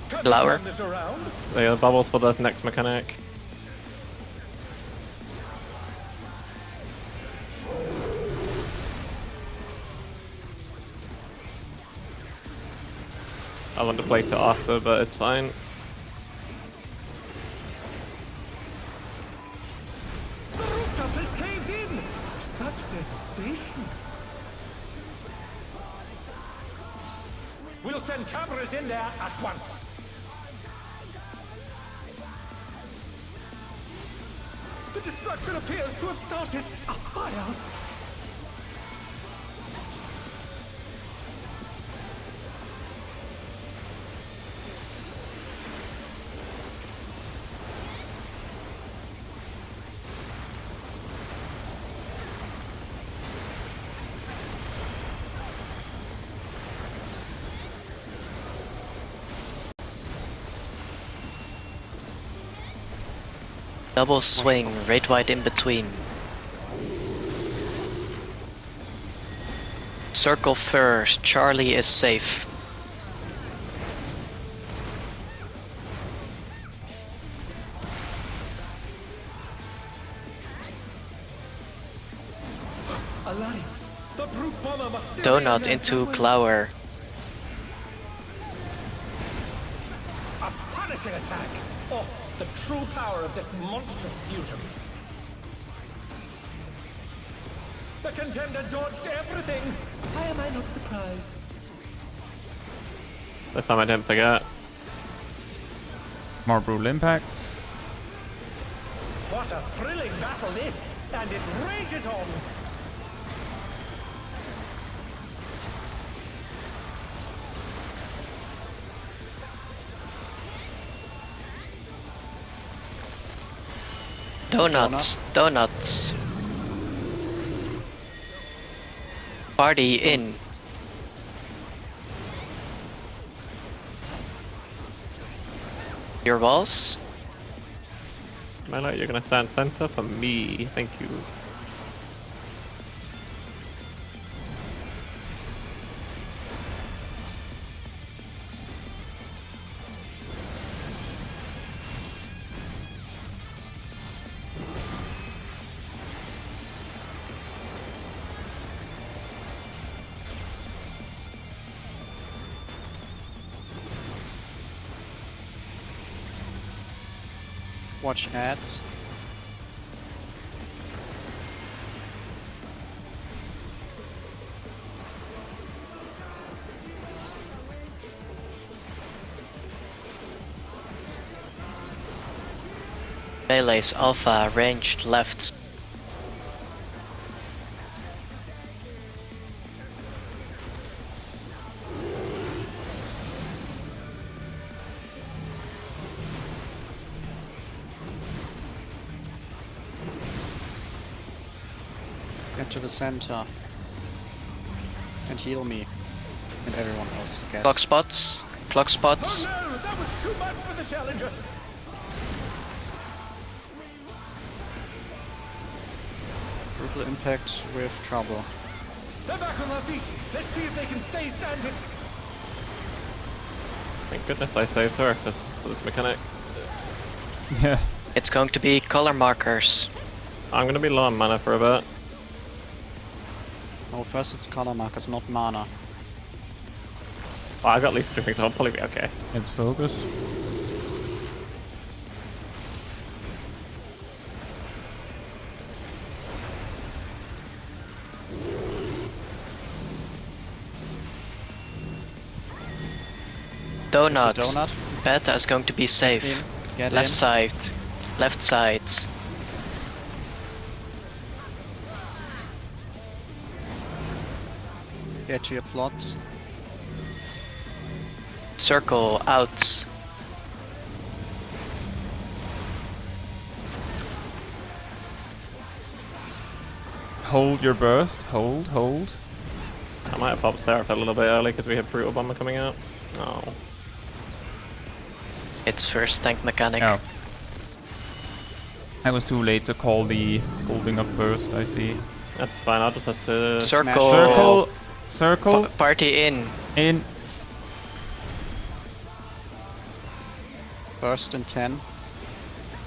Speaker 7: Can
Speaker 5: Flower.
Speaker 7: we turn this around?
Speaker 2: They are bubbles for this next mechanic. I want to place it after, but it's fine.
Speaker 7: The rooftop has caved in! Such devastation. We'll send cameras in there at once. The destruction appears to have started a fire.
Speaker 5: Double swing, right wide in between. Circle first, Charlie is safe.
Speaker 7: Alaric, the brute bomber must still be in
Speaker 5: Donut
Speaker 7: there
Speaker 5: into
Speaker 7: somewhere.
Speaker 5: Clower.
Speaker 7: A punishing attack! Oh, the true power of this monstrous fusion. The contender dodged everything. Why am I not surprised?
Speaker 2: This time I didn't forget.
Speaker 1: More brutal impacts.
Speaker 7: What a thrilling battle this, and it rages on.
Speaker 5: Donuts. Party in. Your walls?
Speaker 2: Melo, you're gonna stand center for me. Thank you.
Speaker 3: Watch ads.
Speaker 5: Melee's alpha ranged left.
Speaker 3: Get to the center. And heal me. And everyone else, I guess.
Speaker 5: Clock spots.
Speaker 7: Oh no, that was too much for the challenger.
Speaker 3: Brutal impact with trouble.
Speaker 7: They're back on their feet. Let's see if they can stay standing.
Speaker 2: Thank goodness I saved her for this mechanic.
Speaker 1: Yeah.
Speaker 5: It's going to be color markers.
Speaker 2: I'm gonna be low on mana for a bit.
Speaker 3: Oh, first it's color markers, not mana.
Speaker 2: Oh, I got at least 2 things, so I'll probably be okay.
Speaker 1: It's focus.
Speaker 5: Donut.
Speaker 3: It's a donut.
Speaker 5: Beta is going to be safe.
Speaker 3: Get
Speaker 5: Left
Speaker 3: in.
Speaker 5: side. Left side.
Speaker 3: Get to your plot.
Speaker 5: Circle out.
Speaker 1: Hold your burst. Hold.
Speaker 2: I might have popped Seraph a little bit early because we have Brutal Bomber coming out. Oh.
Speaker 5: It's first tank mechanic.
Speaker 1: Oh. I was too late to call the holding of burst, I see.
Speaker 2: That's fine, I'll just have to...
Speaker 5: Circle.
Speaker 1: Circle.
Speaker 5: Party in.
Speaker 1: In.
Speaker 3: Burst in 10.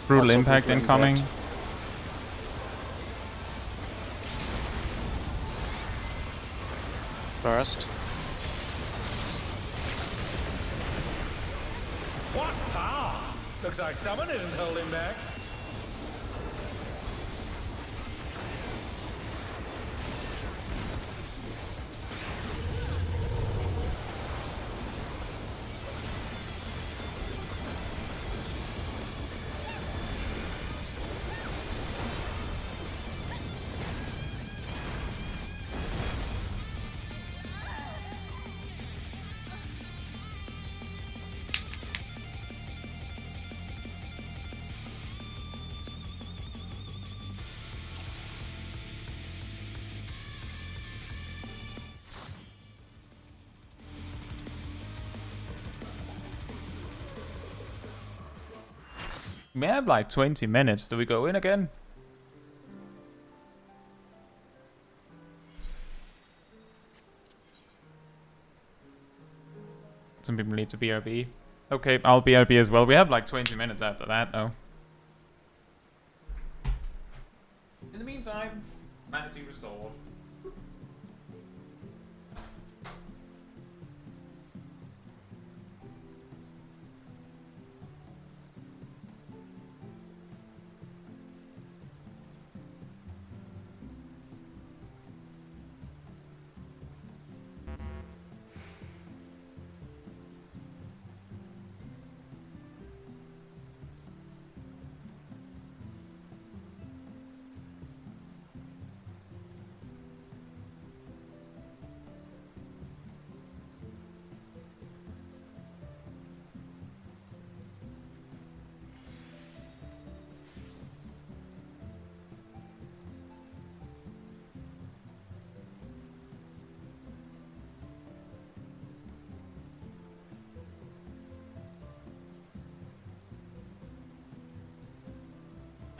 Speaker 1: Brutal
Speaker 3: Also
Speaker 1: impact
Speaker 3: brutal
Speaker 1: incoming.
Speaker 3: impact. Burst.
Speaker 7: What power! Looks like someone isn't holding back.
Speaker 1: We have like 20 minutes. Do we go in again? Some people need to BRB. Okay, I'll BRB as well. We have like 20 minutes after that, though. In the meantime, manatee restored.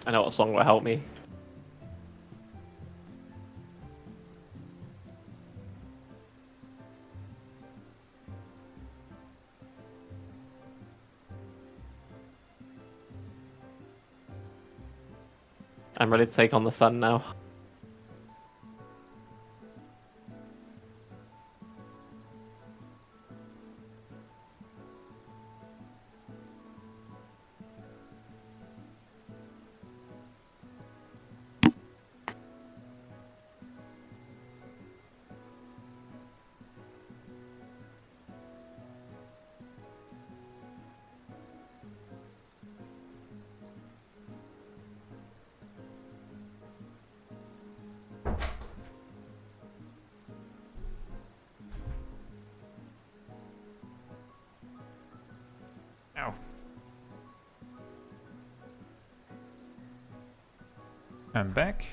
Speaker 2: I know what song will help me. I'm ready to take on the sun now.
Speaker 1: Ow. I'm back.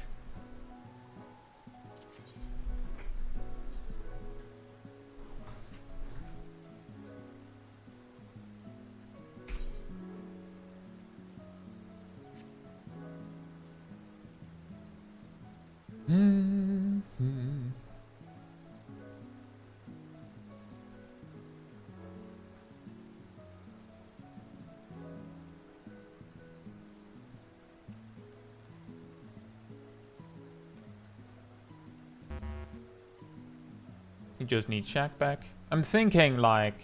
Speaker 1: You just need Shack back. I'm thinking like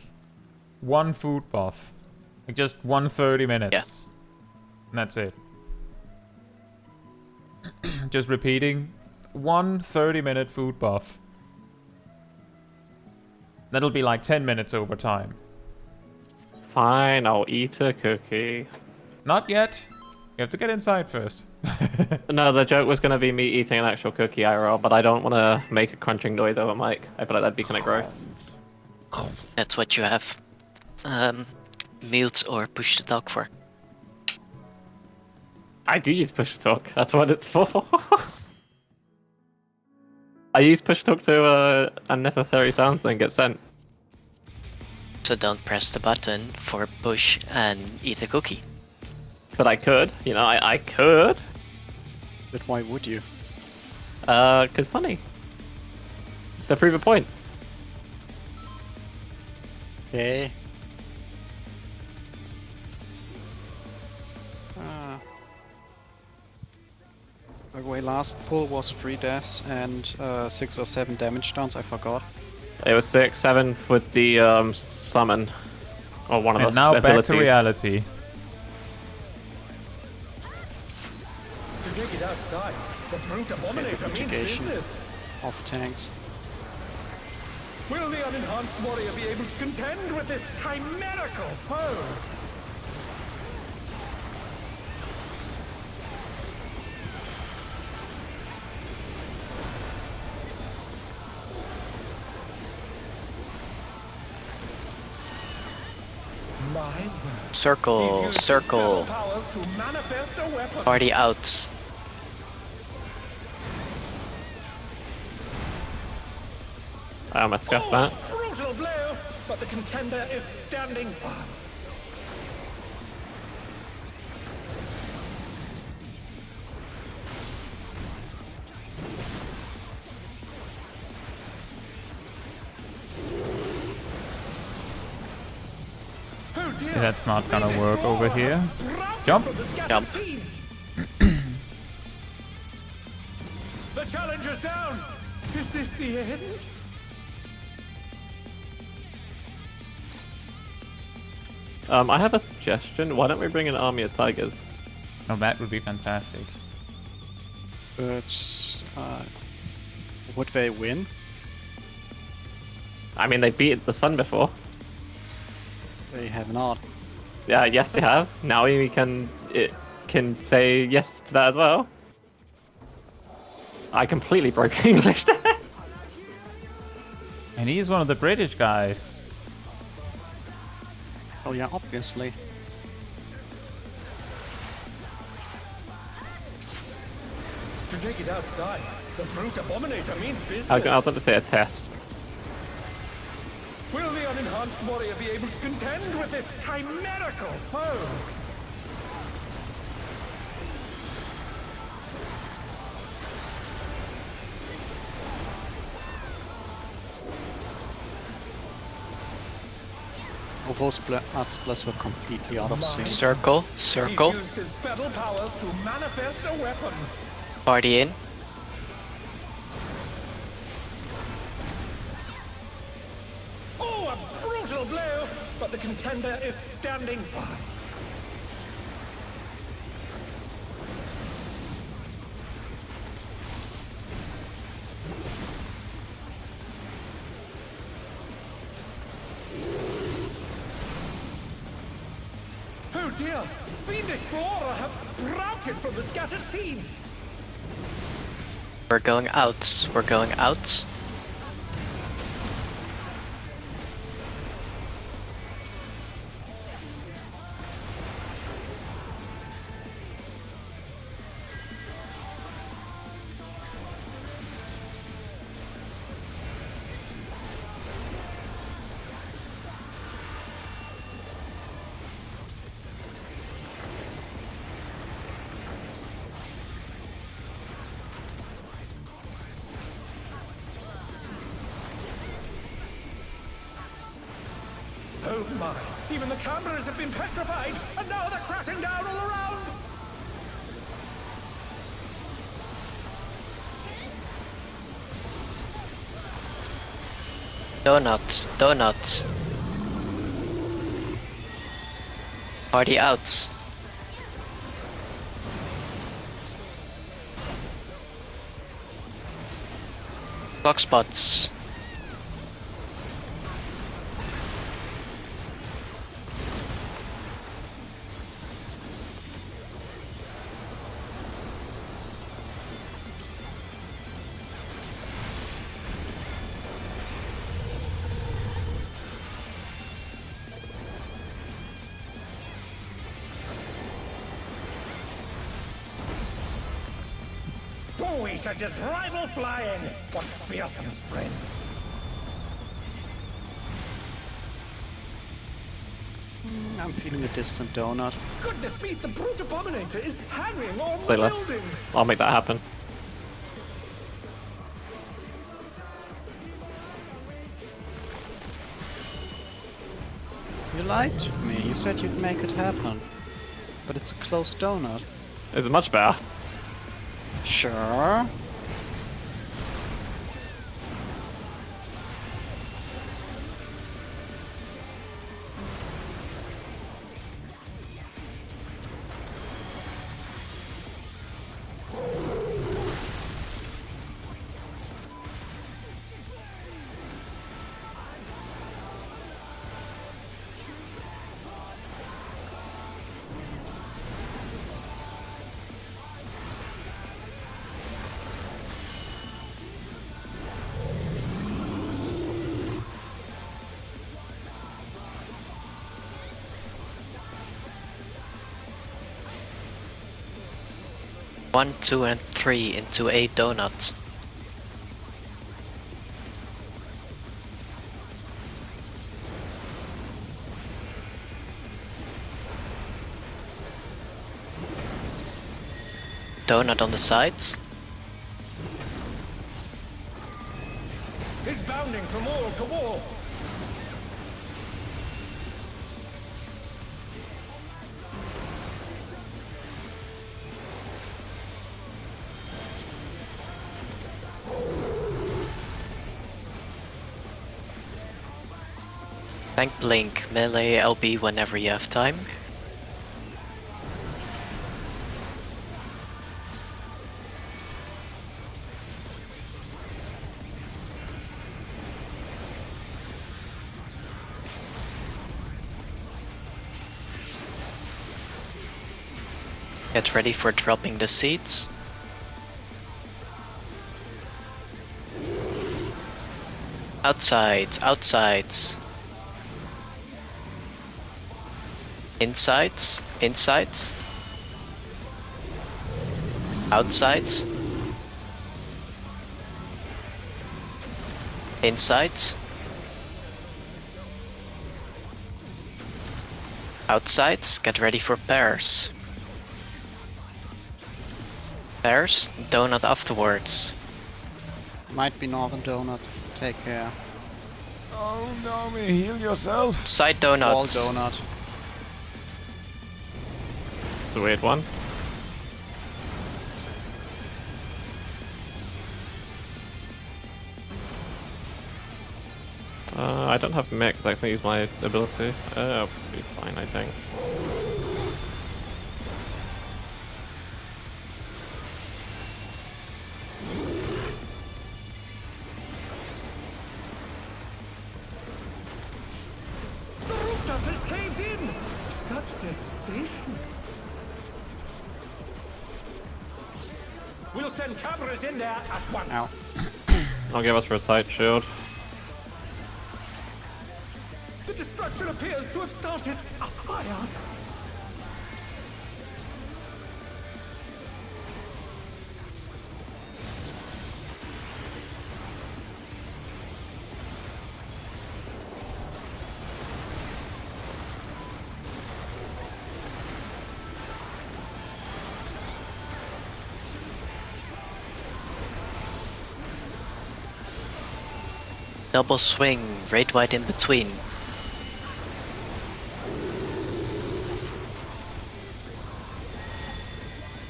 Speaker 1: one food buff. Like just 130 minutes.
Speaker 5: Yeah.
Speaker 1: And that's it. Just repeating 1 30-minute food buff. That'll be like 10 minutes over time.
Speaker 2: Fine, I'll eat a cookie.
Speaker 1: Not yet. You have to get inside first.
Speaker 2: No, the joke was going to be me eating an actual cookie IRL, but I don't want to make a crunching noise over mic. I feel like that'd be kind of gross.
Speaker 5: That's what you have mute or push to talk for.
Speaker 2: I do use push to talk. That's what it's for. I use push to talk to unnecessary sounds and get sent.
Speaker 5: So don't press the button for push and eat a cookie.
Speaker 2: But I could, you know, I could.
Speaker 3: But why would you?
Speaker 2: 'Cause funny. To prove a point.
Speaker 3: Okay. By the way, last pull was 3 deaths and 6 or 7 damage downs, I forgot.
Speaker 2: It was 6, 7 with the summon. Or one of
Speaker 1: And
Speaker 2: those
Speaker 1: now
Speaker 2: abilities.
Speaker 1: back to reality.
Speaker 7: To take it outside, the brute abominator means
Speaker 3: Mitigation
Speaker 7: business.
Speaker 3: of tanks.
Speaker 7: Will the unenhanced warrior be able to contend with this chimerical foe? My word. He's
Speaker 5: Circle,
Speaker 7: used his
Speaker 5: circle.
Speaker 7: spell powers to manifest a weapon.
Speaker 5: Party out.
Speaker 2: I almost scuffed that.
Speaker 7: Brutal blow, but the contender is standing firm.
Speaker 1: That's not gonna work over here. Jump.
Speaker 5: Jump.
Speaker 7: The challenger's down. Is this the end?
Speaker 2: I have a suggestion. Why don't we bring an army of tigers?
Speaker 1: Oh, that would be fantastic.
Speaker 3: But would they win?
Speaker 2: I mean, they beat the sun before.
Speaker 3: They have not.
Speaker 2: Yeah, yes, they have. Now we can say yes to that as well. I completely broke English there.
Speaker 1: And he's one of the British guys.
Speaker 3: Oh yeah, obviously.
Speaker 7: To take it outside, the brute abominator means business.
Speaker 2: I was about to say a test.
Speaker 7: Will the unenhanced warrior be able to contend with this chimerical foe?
Speaker 3: Oh, those art splits were completely out of sync.
Speaker 5: Circle, circle.
Speaker 7: He's used his fetal powers to manifest a weapon.
Speaker 5: Party in.
Speaker 7: Oh, a brutal blow! But the contender is standing fine. Oh dear! Fiendish flora have sprouted from the scattered seeds!
Speaker 5: We're going out. We're going out.
Speaker 7: Oh my! Even the cameras have been petrified, and now they're crashing down all around!
Speaker 5: Donuts, donuts. Party out. Clock spots.
Speaker 7: We should just rival flying! What fearsome strength!
Speaker 3: I'm feeling a distant donut.
Speaker 7: Goodness me, the brute abominator is hanging on
Speaker 2: Say
Speaker 7: the
Speaker 2: less.
Speaker 7: building!
Speaker 2: I'll make that happen.
Speaker 3: You lied to me. You said you'd make it happen. But it's a closed donut.
Speaker 2: It's much better.
Speaker 3: Sure.
Speaker 5: One, two, and three into 8 donuts. Donut on the sides.
Speaker 7: He's bounding from wall to wall!
Speaker 5: Tank blink, melee LB whenever you have time. Get ready for dropping the seeds. Outsides, outsides. Insides, insides. Outsides. Insides. Outsides, get ready for pairs. Pairs, donut afterwards.
Speaker 3: Might be Northern Donut. Take care.
Speaker 1: Oh no, me, heal yourself.
Speaker 5: Side
Speaker 3: All
Speaker 5: donuts.
Speaker 3: Donut.
Speaker 2: It's a weird one. I don't have mix, I can use my ability. I'll be fine, I think.
Speaker 7: The rooftop has caved in! Such devastation. We'll send cameras in there at once.
Speaker 3: Ow.
Speaker 2: I'll give us for a side shield.
Speaker 7: The destruction appears to have started up higher.
Speaker 5: Double swing, raid wide in between.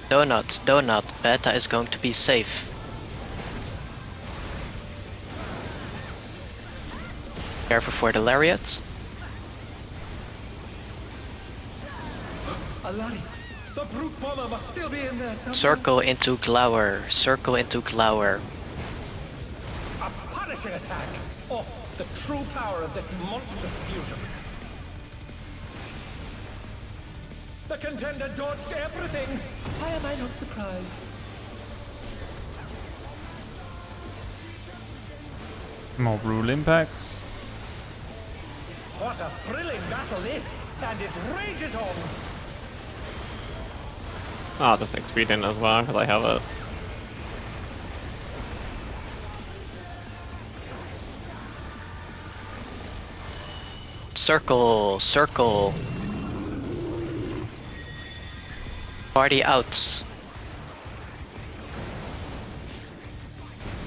Speaker 5: Donut, donut, beta is going to be safe. Careful for the lariats.
Speaker 7: Alari, the brute bomber must still be in there somewhere.
Speaker 5: Circle into glower, circle into glower.
Speaker 7: A punishing attack! Oh, the true power of this monstrous fusion. The contender dodged everything. Why am I not surprised?
Speaker 1: More rule impacts.
Speaker 7: What a thrilling battle this, and it rages on.
Speaker 2: Ah, this expedient as well, because I have it.
Speaker 5: Circle, circle. Party outs.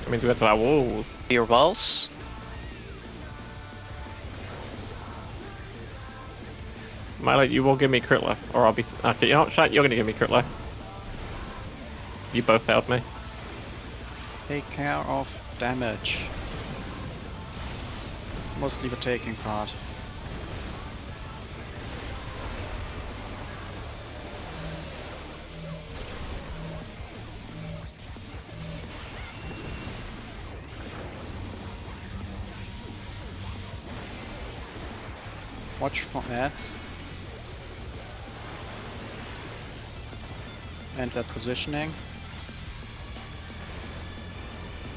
Speaker 2: That means we go to our walls.
Speaker 5: Your walls.
Speaker 2: Milo, you will give me crit life, or I'll be. Okay, you know what, Shite, you're gonna give me crit life. You both failed me.
Speaker 3: Take care of damage. Mostly the taking part. Watch for ads. And their positioning.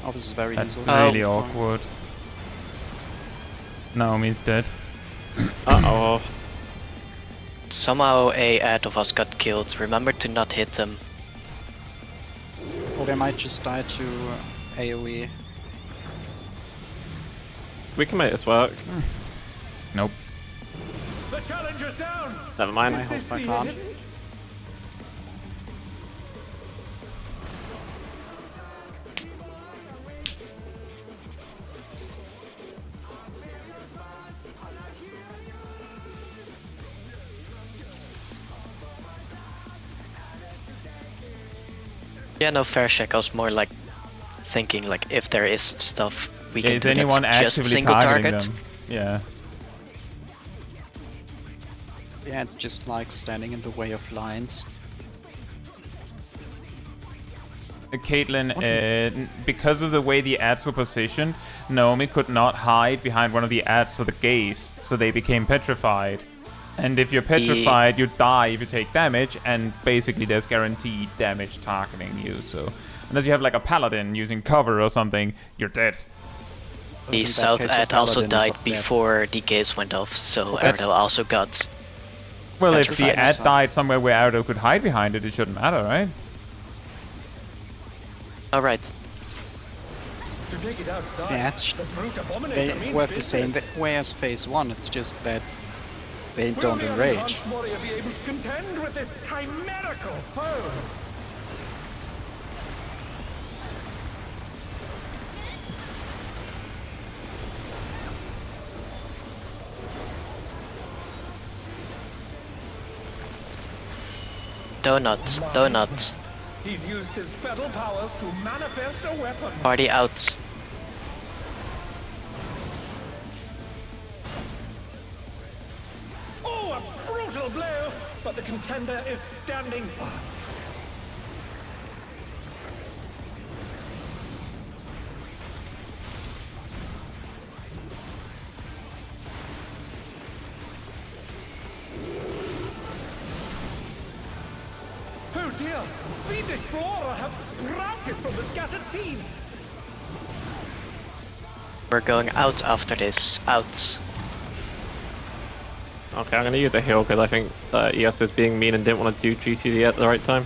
Speaker 3: Oh, this is very
Speaker 1: That's
Speaker 3: easily.
Speaker 1: really awkward. Naomi's dead.
Speaker 2: Uh-oh.
Speaker 5: Somehow a ad of us got killed. Remember to not hit them.
Speaker 3: Or they might just die to AoE.
Speaker 2: We can make this work.
Speaker 1: Nope.
Speaker 7: The challenger's down.
Speaker 2: Never mind.
Speaker 3: I
Speaker 7: Is this
Speaker 3: hope I
Speaker 7: the
Speaker 3: can't.
Speaker 7: end?
Speaker 5: Yeah, no, fair check. I was more like thinking like if there is stuff we can
Speaker 1: Is
Speaker 5: do
Speaker 1: anyone
Speaker 5: that's just
Speaker 1: actively
Speaker 5: single
Speaker 1: targeting
Speaker 5: target.
Speaker 1: them? Yeah.
Speaker 3: Yeah, it's just like standing in the way of lines.
Speaker 1: Caitlyn, because of the way the ads were positioned, Naomi could not hide behind one of the ads for the gaze, so they became petrified. And if you're petrified, you die if you take damage, and basically there's guaranteed damage targeting you, so... Unless you have like a paladin using cover or something, you're dead.
Speaker 5: The south ad also died before the gaze went off, so Erdo also got...
Speaker 1: Well, if the
Speaker 5: petrified.
Speaker 1: ad died somewhere where Erdo could hide behind it, it shouldn't matter, right?
Speaker 5: Alright.
Speaker 7: To take it outside,
Speaker 3: Yeah, it's
Speaker 7: the brute
Speaker 3: they
Speaker 7: abominator means
Speaker 3: work the same
Speaker 7: business.
Speaker 3: way as phase 1, it's just that they
Speaker 7: Will
Speaker 3: don't
Speaker 7: the
Speaker 3: enrage.
Speaker 7: unharmed warrior be able to contend with this chimerical foe?
Speaker 5: Donuts, donuts.
Speaker 7: He's used his fetal powers to manifest a weapon.
Speaker 5: Party out.
Speaker 7: Oh, a brutal blow! But the contender is standing firm. Oh dear! Fiendish flora have sprouted from the scattered seeds!
Speaker 5: We're going out after this. Out.
Speaker 2: Okay, I'm gonna use a heal because I think EOS is being mean and didn't want to do GCD at the right time.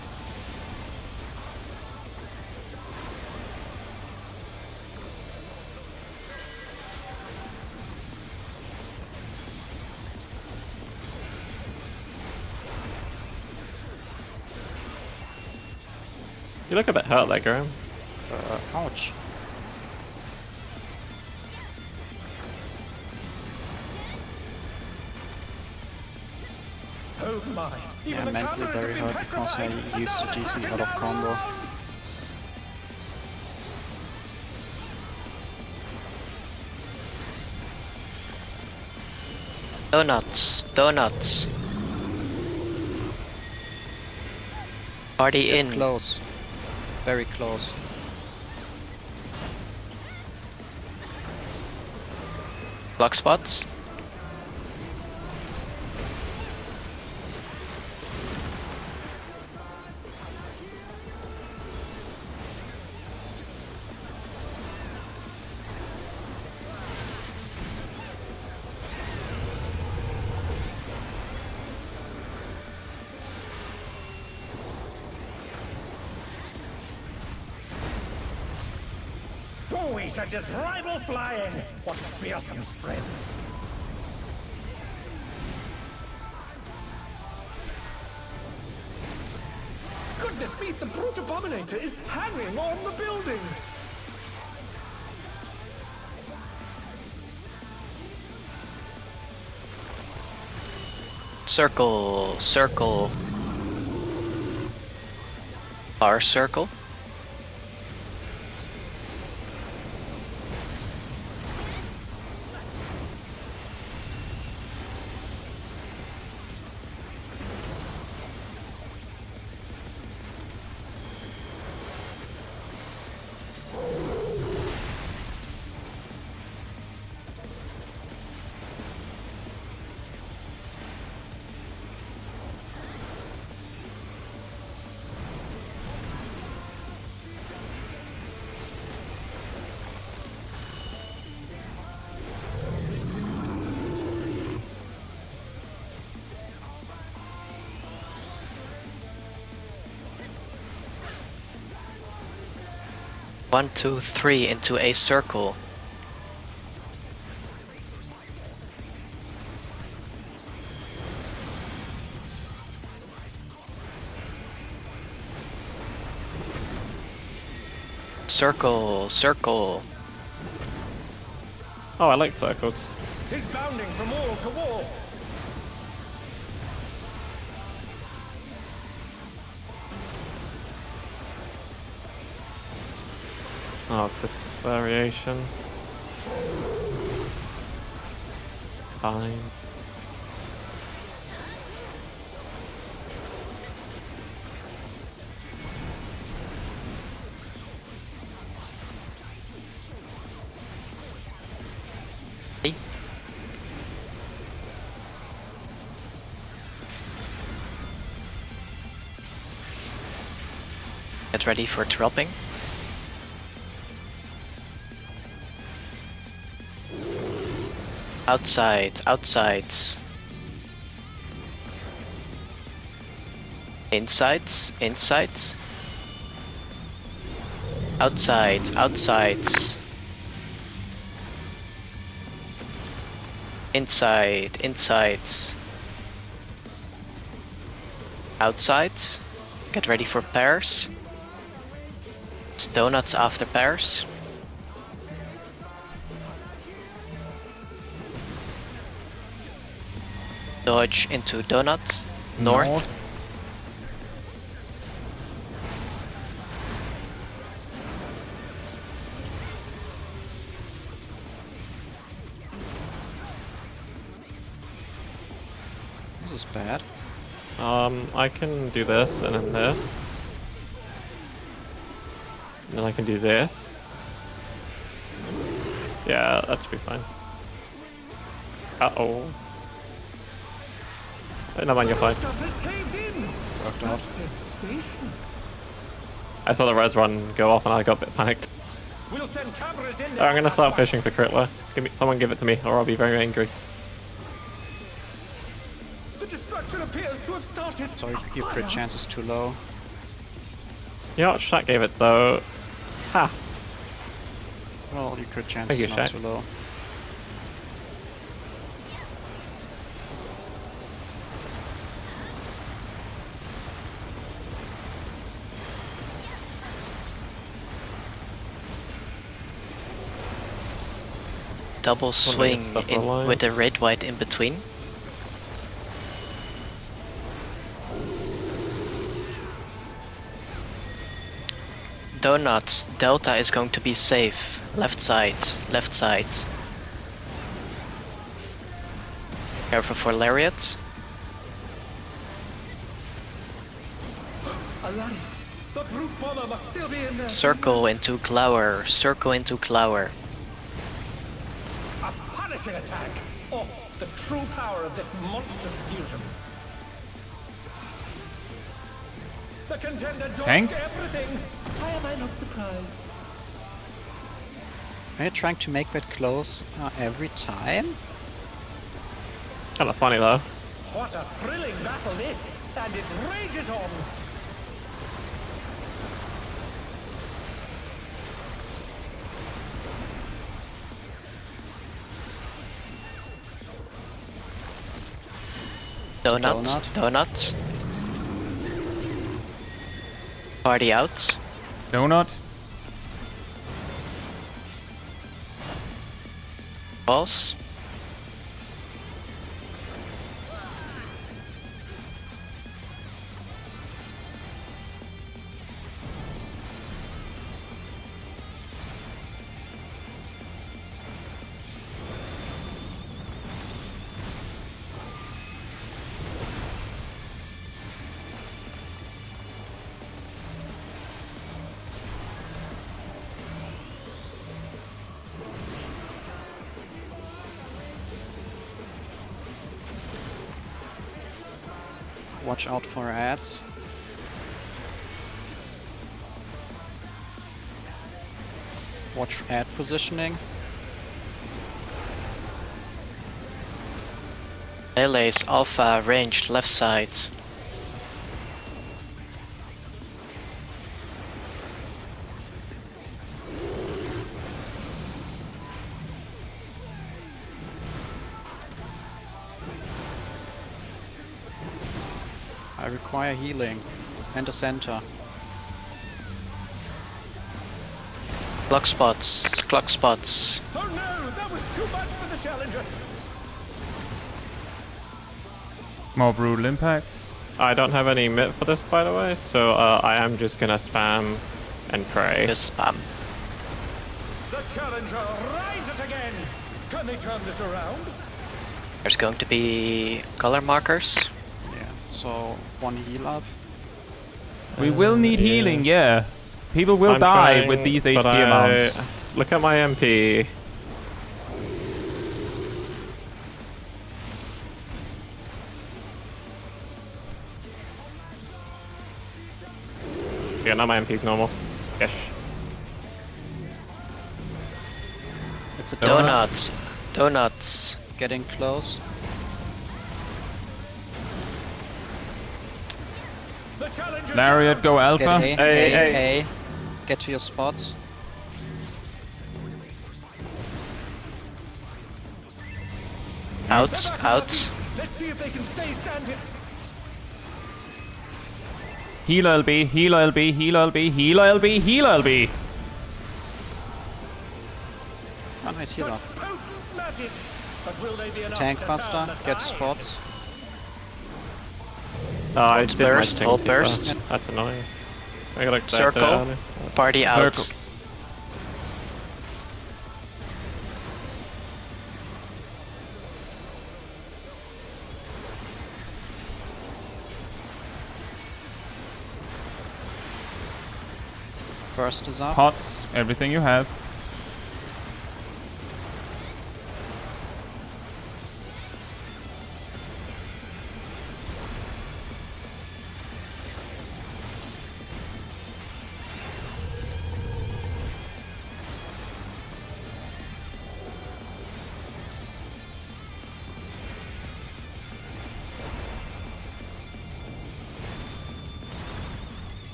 Speaker 2: You look a bit hurt there, Graham.
Speaker 3: Ouch.
Speaker 7: Oh my! Even
Speaker 3: Yeah,
Speaker 7: the
Speaker 3: mentally
Speaker 7: cameras
Speaker 3: very
Speaker 7: have been
Speaker 3: hurt because I
Speaker 7: petrified.
Speaker 3: used the
Speaker 7: Now they're
Speaker 3: GC
Speaker 7: crashing
Speaker 3: out of
Speaker 7: down
Speaker 3: combo.
Speaker 7: all around.
Speaker 5: Donuts, donuts. Party in.
Speaker 3: Close. Very close.
Speaker 5: Block spots.
Speaker 7: Oh, he sent his rival flying! What fearsome strength! Goodness me, the brute abominator is hanging on the building!
Speaker 5: Circle, circle. Our circle. One, two, three into a circle. Circle, circle.
Speaker 2: Oh, I like circles.
Speaker 7: He's bounding from wall to wall!
Speaker 2: Oh, it's this variation. Fine.
Speaker 5: ready for dropping. Outside, outside. Inside, inside. Outside, outside. Inside, inside. Outside. Get ready for pairs. It's donuts after pairs. Dodge into donuts. North.
Speaker 3: This is bad.
Speaker 2: I can do this and then this. And then I can do this. Yeah, that should be fine. Uh-oh. Never mind, you're fine.
Speaker 3: Worked out.
Speaker 2: I saw the res run go off and I got a bit panicked.
Speaker 7: We'll send cameras in
Speaker 2: I'm gonna start fishing for Critler. Someone give it to me or I'll be very angry.
Speaker 7: The destruction appears to have started.
Speaker 3: Sorry, your crit chance is too low.
Speaker 2: You know what, Shaq gave it, so... Ha!
Speaker 3: Well, your crit chance
Speaker 2: Thank
Speaker 3: is
Speaker 2: you,
Speaker 3: not
Speaker 2: Shaq.
Speaker 3: too low.
Speaker 5: Double swing
Speaker 2: stuff
Speaker 5: in
Speaker 2: alive.
Speaker 5: with the red white in between. Donuts, Delta is going to be safe. Left side, left side. Careful for lariat.
Speaker 7: Alari, the brute bomber must still be in there.
Speaker 5: Circle into Glower, circle into Glower.
Speaker 7: A punishing attack. Oh, the true power of this monstrous fusion. The contender
Speaker 1: Tank?
Speaker 7: dodged everything. Why am I not surprised?
Speaker 3: Are you trying to make that close every time?
Speaker 2: Kinda funny though.
Speaker 7: What a thrilling battle this, and it rages on.
Speaker 5: Donuts,
Speaker 3: Donut.
Speaker 5: donuts. Party out.
Speaker 1: Donut.
Speaker 5: Boss.
Speaker 3: Watch out for ads. Watch ad positioning.
Speaker 5: Melee's alpha ranged left side.
Speaker 3: I require healing. And a center.
Speaker 5: Clock spots, clock spots.
Speaker 7: Oh no, that was too much for the challenger.
Speaker 1: More brutal impact.
Speaker 2: I don't have any mit for this, by the way, so I am just gonna spam and pray.
Speaker 5: Just spam.
Speaker 7: The challenger rise it again. Can they turn this around?
Speaker 5: There's going to be color markers.
Speaker 3: Yeah, so one heal up.
Speaker 1: We will need healing, yeah. People will
Speaker 2: I'm
Speaker 1: die
Speaker 2: trying,
Speaker 1: with these
Speaker 2: but
Speaker 1: HP amounts.
Speaker 2: Look at my MP. Yeah, now my MP's normal. Ish.
Speaker 3: It's a
Speaker 5: Donuts. Donuts.
Speaker 3: getting close.
Speaker 7: The challenge is
Speaker 1: Lariat, go
Speaker 3: Get
Speaker 1: Alpha.
Speaker 3: A,
Speaker 2: Hey,
Speaker 3: A,
Speaker 2: hey.
Speaker 3: A. Get to your spots.
Speaker 5: Outs. Outs.
Speaker 7: Let's see if they can stay standing.
Speaker 1: Heal LB, heal LB, heal LB, heal LB, heal LB.
Speaker 3: Oh, nice heal
Speaker 7: Such
Speaker 3: up.
Speaker 7: potent magic. But will they be enough
Speaker 3: Tank
Speaker 7: to
Speaker 3: buster,
Speaker 7: down the
Speaker 3: get
Speaker 7: tide?
Speaker 3: spots.
Speaker 2: Oh, I did my
Speaker 5: burst,
Speaker 2: thing
Speaker 5: hold
Speaker 2: too
Speaker 5: burst.
Speaker 2: fast. That's annoying. I gotta
Speaker 5: Circle. Party outs.
Speaker 1: Circle.
Speaker 3: First is up.
Speaker 1: Pots, everything you have.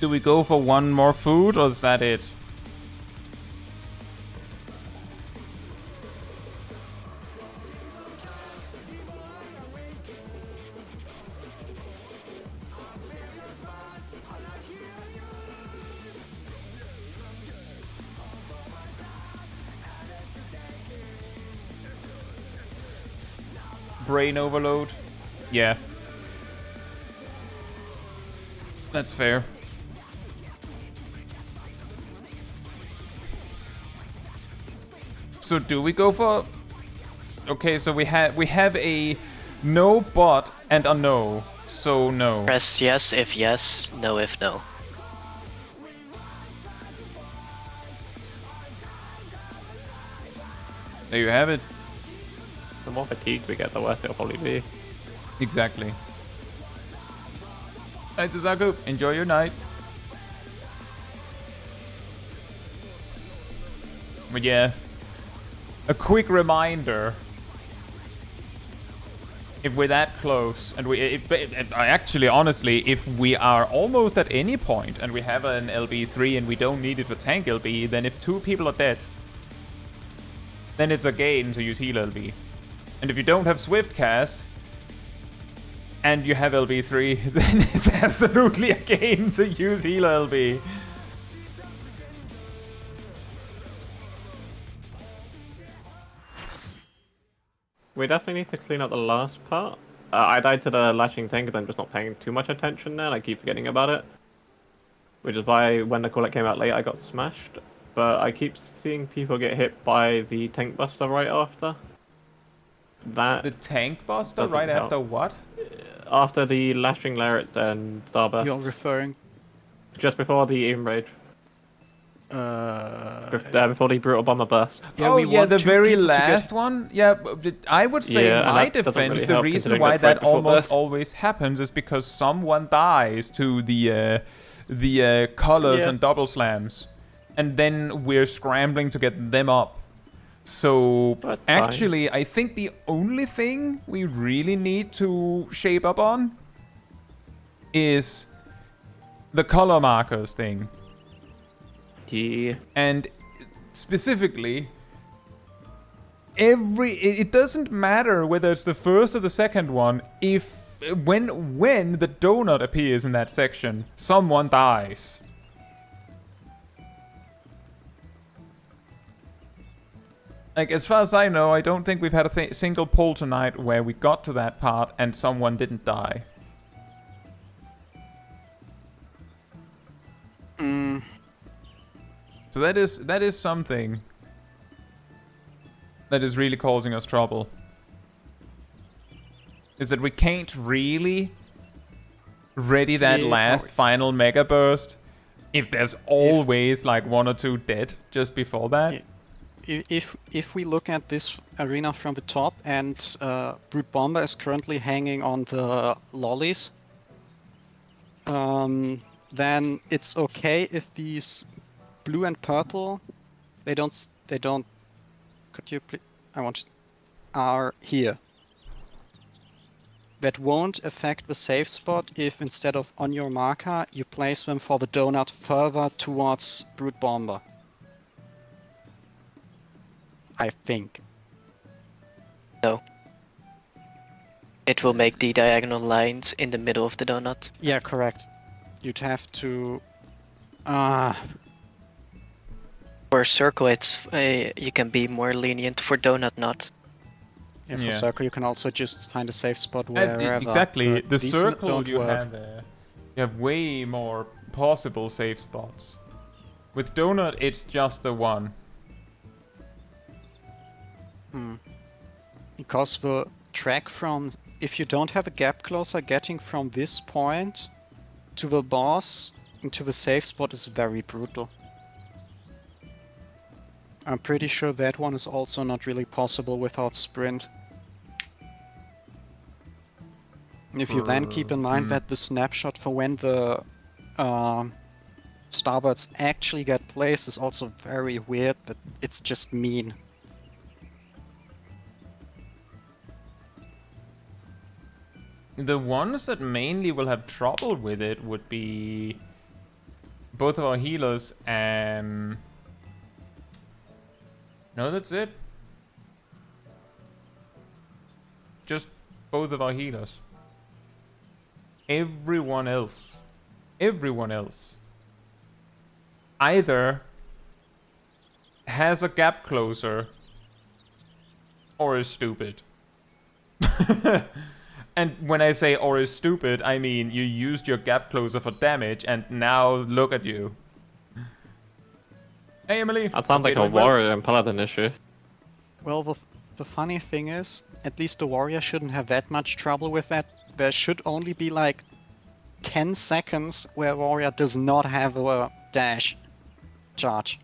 Speaker 1: Do we go for one more food, or is that it? Brain overload? Yeah. That's fair. So do we go for... Okay, so we have a no bot and a no. So no.
Speaker 5: Press yes if yes, no if no.
Speaker 1: There you have it.
Speaker 2: The more fatigued we get, the worse it'll probably be.
Speaker 1: Exactly. Alright, Zaku, enjoy your night. But yeah, a quick reminder. If we're that close, and actually, honestly, if we are almost at any point and we have an LB3 and we don't need it for tank LB, then if 2 people are dead, then it's a gain to use heal LB. And if you don't have Swift Cast and you have LB3, then it's absolutely a gain to use heal LB.
Speaker 2: We definitely need to clean up the last part. I died to the lashing thing because I'm just not paying too much attention there and I keep forgetting about it. Which is why when the call came out late I got smashed. But I keep seeing people get hit by the tank buster right after. That
Speaker 1: The tank buster
Speaker 2: doesn't
Speaker 1: right
Speaker 2: help.
Speaker 1: after what?
Speaker 2: After the lashing lariats and starburst.
Speaker 3: You're referring...
Speaker 2: Just before the Enrage. Before the brutal bomber burst.
Speaker 3: Yeah,
Speaker 1: oh
Speaker 3: we
Speaker 1: yeah,
Speaker 3: want
Speaker 1: the
Speaker 3: 2
Speaker 1: very
Speaker 3: people to get-
Speaker 1: last one. Yeah, but I would say
Speaker 2: Yeah,
Speaker 1: in
Speaker 2: and
Speaker 1: my
Speaker 2: that doesn't
Speaker 1: defense,
Speaker 2: really
Speaker 1: the
Speaker 2: help
Speaker 1: reason
Speaker 2: considering
Speaker 1: why
Speaker 2: that's right
Speaker 1: that
Speaker 2: before
Speaker 1: almost
Speaker 2: burst.
Speaker 1: always happens is because someone dies to the colors
Speaker 2: Yeah.
Speaker 1: and double slams, and then we're scrambling to get them up. So
Speaker 2: That's fine.
Speaker 1: actually, I think the only thing we really need to shape up on is the color markers thing.
Speaker 2: Yeah.
Speaker 1: And specifically, it doesn't matter whether it's the first or the second one. If when the donut appears in that section, someone dies. Like, as far as I know, I don't think we've had a single pull tonight where we got to that part and someone didn't die. So that is something that is really causing us trouble. Is that we can't really ready that last final mega burst if there's always like 1 or 2 dead just before that.
Speaker 3: if we look at this arena from the top and Brute Bomber is currently hanging on the lollies, then it's okay if these blue and purple, they don't. Could you please? Are here. That won't affect the safe spot if instead of on your marker, you place them for the donut further towards Brute Bomber. I think.
Speaker 5: No. It will make the diagonal lines in the middle of the donut.
Speaker 3: Yeah, correct. You'd have to...
Speaker 5: For circle, it's you can be more lenient. For donut, not.
Speaker 3: Yeah, for
Speaker 1: Yeah.
Speaker 3: circle you can also just find a safe spot wherever.
Speaker 1: Exactly.
Speaker 3: but
Speaker 1: The
Speaker 3: these
Speaker 1: circle
Speaker 3: don't
Speaker 1: you
Speaker 3: work.
Speaker 1: have there, you have way more possible safe spots. With donut, it's just the one.
Speaker 3: Because the track from... If you don't have a gap closer, getting from this point to the boss into the safe spot is very brutal. I'm pretty sure that one is also not really possible without sprint. If you then keep in mind that the snapshot for when the Starbirds actually get placed is also very weird, but it's just mean.
Speaker 1: The ones that mainly will have trouble with it would be both of our healers and... No, that's it. Just both of our healers. Everyone else either has a gap closer or is stupid. And when I say or is stupid, I mean you used your gap closer for damage and now look at you. Hey Emily!
Speaker 2: That sounds like a
Speaker 1: doing well?
Speaker 2: warrior and paladin issue.
Speaker 3: Well, the funny thing is, at least the warrior shouldn't have that much trouble with that. There should only be like 10 seconds where warrior does not have a dash charge.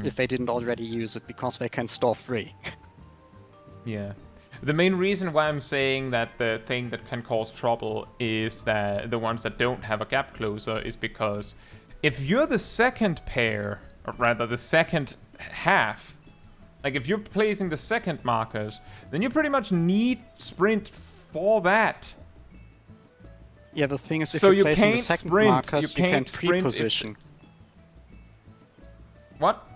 Speaker 3: If they didn't already use it, because they can store free.
Speaker 1: Yeah. The main reason why I'm saying that the thing that can cause trouble is that the ones that don't have a gap closer is because if you're the second pair, or rather the second half, like if you're placing the second markers, then you pretty much need sprint for that.
Speaker 3: Yeah, the thing is, if
Speaker 1: So
Speaker 3: you're
Speaker 1: you
Speaker 3: placing the
Speaker 1: can't
Speaker 3: second
Speaker 1: sprint,
Speaker 3: markers,
Speaker 1: you
Speaker 3: you can
Speaker 1: can't sprint if-
Speaker 3: pre-position.
Speaker 1: What?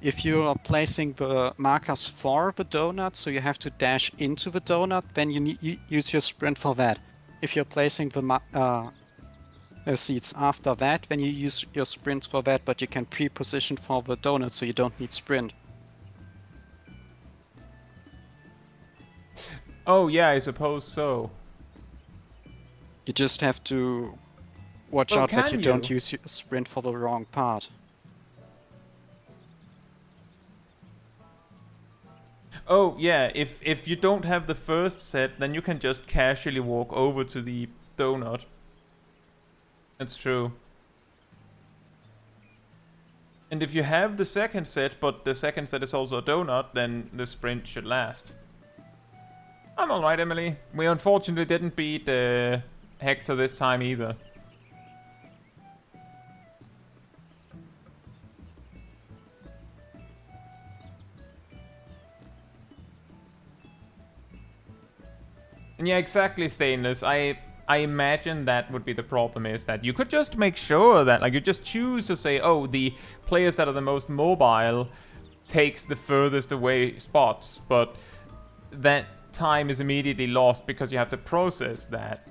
Speaker 3: If you are placing the markers for the donut, so you have to dash into the donut, then you use your sprint for that. If you're placing the seats after that, then you use your sprint for that, but you can pre-position for the donut, so you don't need sprint.
Speaker 1: Oh yeah, I suppose so.
Speaker 3: You just have to watch
Speaker 1: Well,
Speaker 3: out that
Speaker 1: can
Speaker 3: you don't
Speaker 1: you?
Speaker 3: use your sprint for the wrong part.
Speaker 1: Oh yeah, if you don't have the first set, then you can just casually walk over to the donut. That's true. And if you have the second set, but the second set is also a donut, then the sprint should last. I'm alright, Emily. We unfortunately didn't beat Hector this time either. And yeah, exactly, Stainless. I imagine that would be the problem, is that you could just make sure that, like, you just choose to say, oh, the players that are the most mobile takes the furthest away spots, but that time is immediately lost because you have to process that.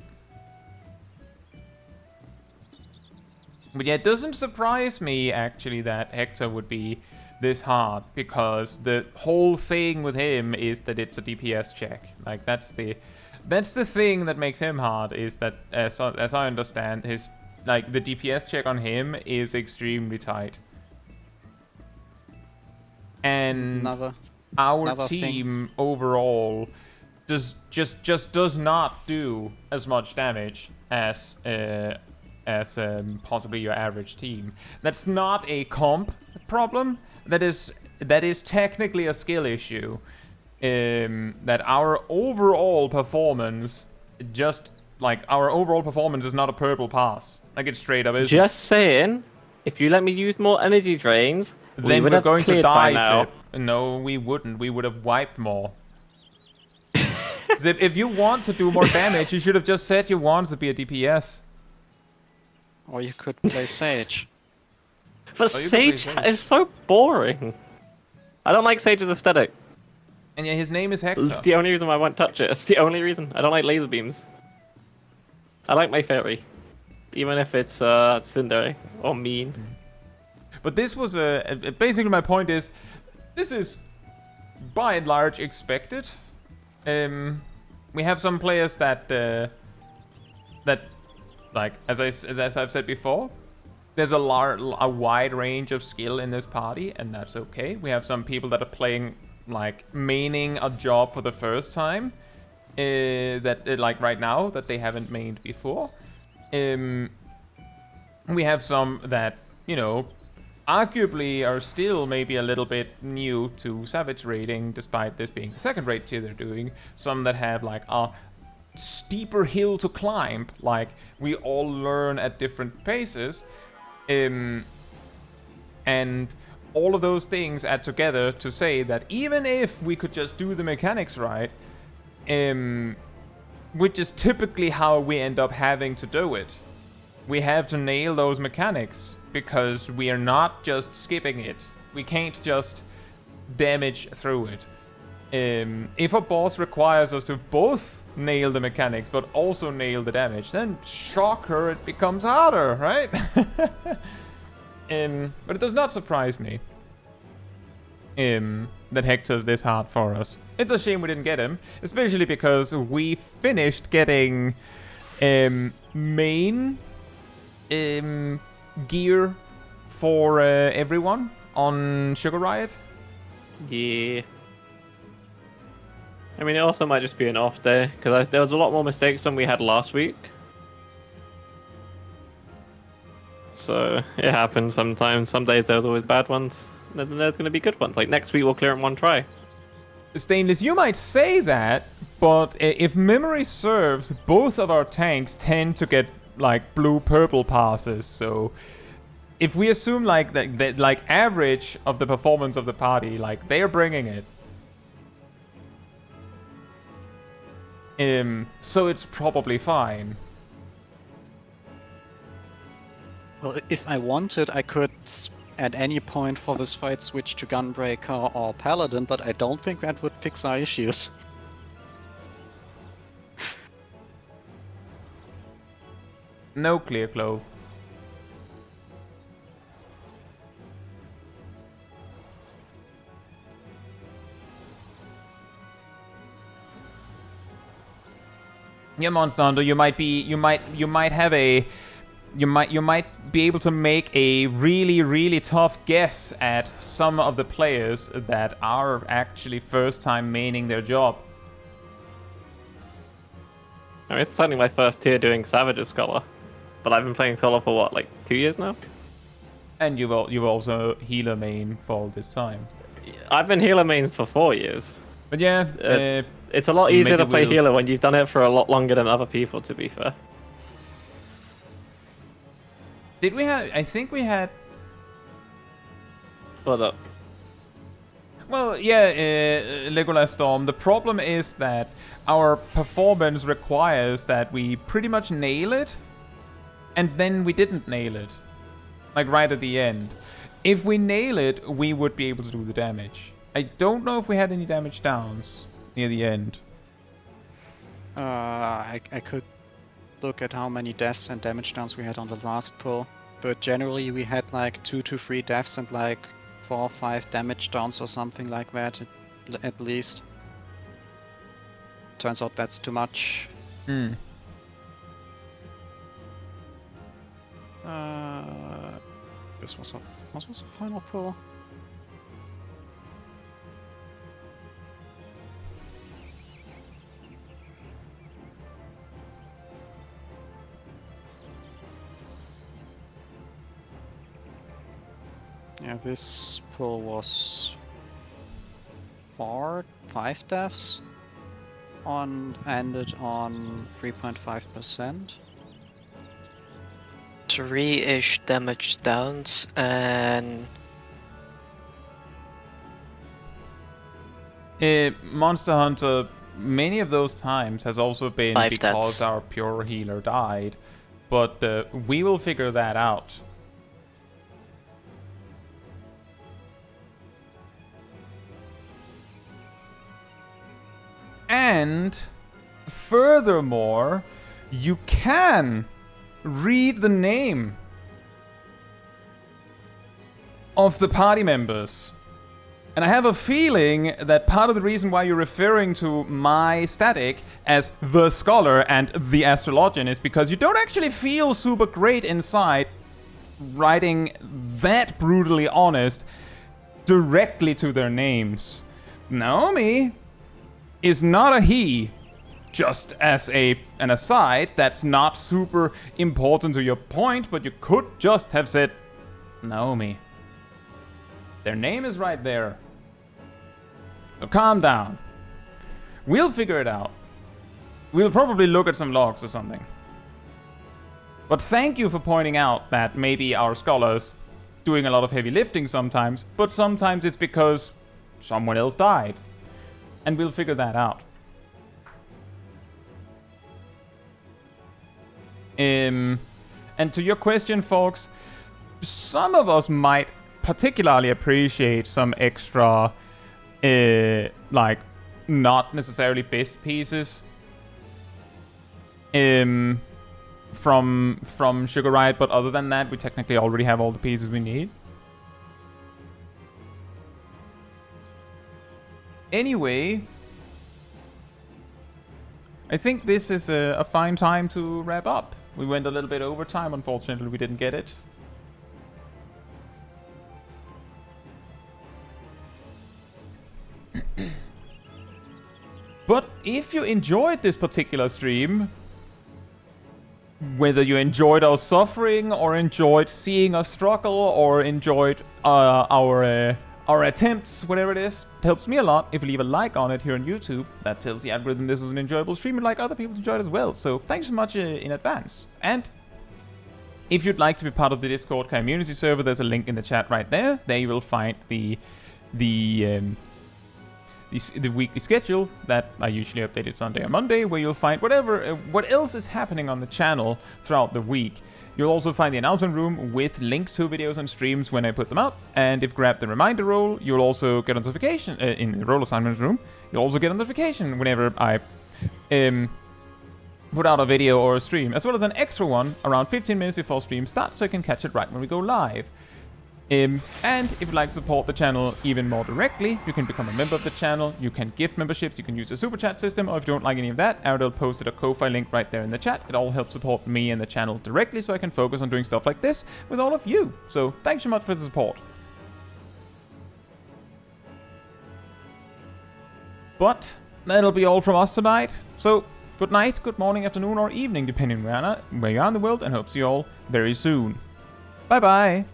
Speaker 1: But yeah, it doesn't surprise me, actually, that Hector would be this hard, because the whole thing with him is that it's a DPS check. Like, that's the thing that makes him hard, is that, as I understand, his, like, the DPS check on him is extremely tight. And our
Speaker 3: another
Speaker 1: team overall just does not do as much damage as possibly your average team. That's not a comp problem. That is that is technically a skill issue. That our overall performance is not a purple pass. Like it straight up is.
Speaker 2: Just saying, if you let me use more energy drains, we
Speaker 1: Then
Speaker 2: would
Speaker 1: we're
Speaker 2: have
Speaker 1: going to
Speaker 2: cleared by
Speaker 1: die.
Speaker 2: now.
Speaker 1: No, we wouldn't. We would have wiped more. Zip, if you want to do more damage, you should have just said you wanted to be a DPS.
Speaker 3: Or you could play Sage.
Speaker 2: But Sage is so boring. I don't like Sage's aesthetic.
Speaker 1: And yeah, his name is Hector.
Speaker 2: It's the only reason why I won't touch it. It's the only reason. I don't like laser beams. I like my fairy. Even if it's tsundere or mean.
Speaker 1: But this was basically my point is, this is by and large expected. We have some players that like as I've said before, there's a wide range of skill in this party, and that's okay. We have some people that are playing like maining a job for the first time, like right now that they haven't mained before. We have some that, you know, arguably are still maybe a little bit new to Savage raiding, despite this being the second raid tier they're doing. Some that have like a steeper hill to climb, like we all learn at different paces. And all of those things add together to say that even if we could just do the mechanics right, which is typically how we end up having to do it, we have to nail those mechanics, because we are not just skipping it. We can't just damage through it. If a boss requires us to both nail the mechanics but also nail the damage, then shocker, it becomes harder, right? But it does not surprise me that Hector's this hard for us. It's a shame we didn't get him, especially because we finished getting main gear for everyone on Sugar Riot.
Speaker 2: Yeah. I mean, it also might just be an off day, because there was a lot more mistakes than we had last week. So, it happens sometimes. Some days there's always bad ones, and then there's going to be good ones. Like, next week we'll clear it in one try.
Speaker 1: Stainless, you might say that, but if memory serves, both of our tanks tend to get, like, blue-purple passes, so... If we assume, like, that like, average of the performance of the party, like, they're bringing it. So it's probably fine.
Speaker 3: Well, if I wanted, I could at any point for this fight switch to Gunbreaker or Paladin, but I don't think that would fix our issues.
Speaker 1: No clear clove. Yeah, Monster Hunter, you might be able to make a really tough guess at some of the players that are actually first time maining their job.
Speaker 2: I mean, it's certainly my first tier doing Savage's Scholar, but I've been playing Scholar for what, like 2 years now?
Speaker 1: And you've also healer main for all this time.
Speaker 2: I've been healer mains for 4 years.
Speaker 1: But yeah,
Speaker 2: it's a lot easier to play
Speaker 1: will.
Speaker 2: healer when you've done it for a lot longer than other people, to be fair.
Speaker 1: Did we have... I think we had...
Speaker 2: What's up?
Speaker 1: Well, yeah, Legolas Storm. The problem is that our performance requires that we pretty much nail it, and then we didn't nail it. Like right at the end. If we nail it, we would be able to do the damage. I don't know if we had any damage downs near the end.
Speaker 3: I could look at how many deaths and damage downs we had on the last pull, but generally we had like 2 to 3 deaths and like 4 or 5 damage downs or something like that, at least. Turns out that's too much. This was a final pull. Yeah, this pull was 5 deaths on ended on 3.5%.
Speaker 5: 3-ish damage downs and
Speaker 1: Monster Hunter, many of those times has also been
Speaker 5: 5
Speaker 1: because
Speaker 5: deaths.
Speaker 1: our pure healer died, but we will figure that out. And furthermore, you can read the name of the party members. And I have a feeling that part of the reason why you're referring to my static as the scholar and the astrologian is because you don't actually feel super great inside writing that brutally honest directly to their names. Naomi is not a he. Just as an aside, that's not super important to your point, but you could just have said Naomi. Their name is right there. So calm down. We'll figure it out. We'll probably look at some logs or something. But thank you for pointing out that maybe our scholars doing a lot of heavy lifting sometimes, but sometimes it's because someone else died. And we'll figure that out. And to your question, folks, some of us might particularly appreciate some extra, like, not necessarily best pieces from Sugar Riot, but other than that, we technically already have all the pieces we need. Anyway, I think this is a fine time to wrap up. We went a little bit over time, unfortunately we didn't get it. But if you enjoyed this particular stream, whether you enjoyed our suffering or enjoyed seeing us struggle or enjoyed our attempts, whatever it is, it helps me a lot if you leave a like on it here on YouTube. That tells the algorithm this was an enjoyable stream and like other people enjoyed as well. So thanks so much in advance. And if you'd like to be part of the Discord community server, there's a link in the chat right there. There you will find the weekly schedule that I usually update it Sunday or Monday, where you'll find what else is happening on the channel throughout the week. You'll also find the announcement room with links to videos and streams when I put them out. And if you grab the reminder roll, you'll also get a notification in the role assignments room. You'll also get a notification whenever I put out a video or a stream, as well as an extra one around 15 minutes before stream starts, so you can catch it right when we go live. And if you'd like to support the channel even more directly, you can become a member of the channel, you can gift memberships, you can use a super chat system, or if you don't like any of that, Ariel posted a Ko-Fi link right there in the chat. It all helps support me and the channel directly, so I can focus on doing stuff like this with all of you. So thanks so much for the support. But that'll be all from us tonight. So good night, good morning, afternoon, or evening, depending where you are in the world, and hope to see you all very soon. Bye bye.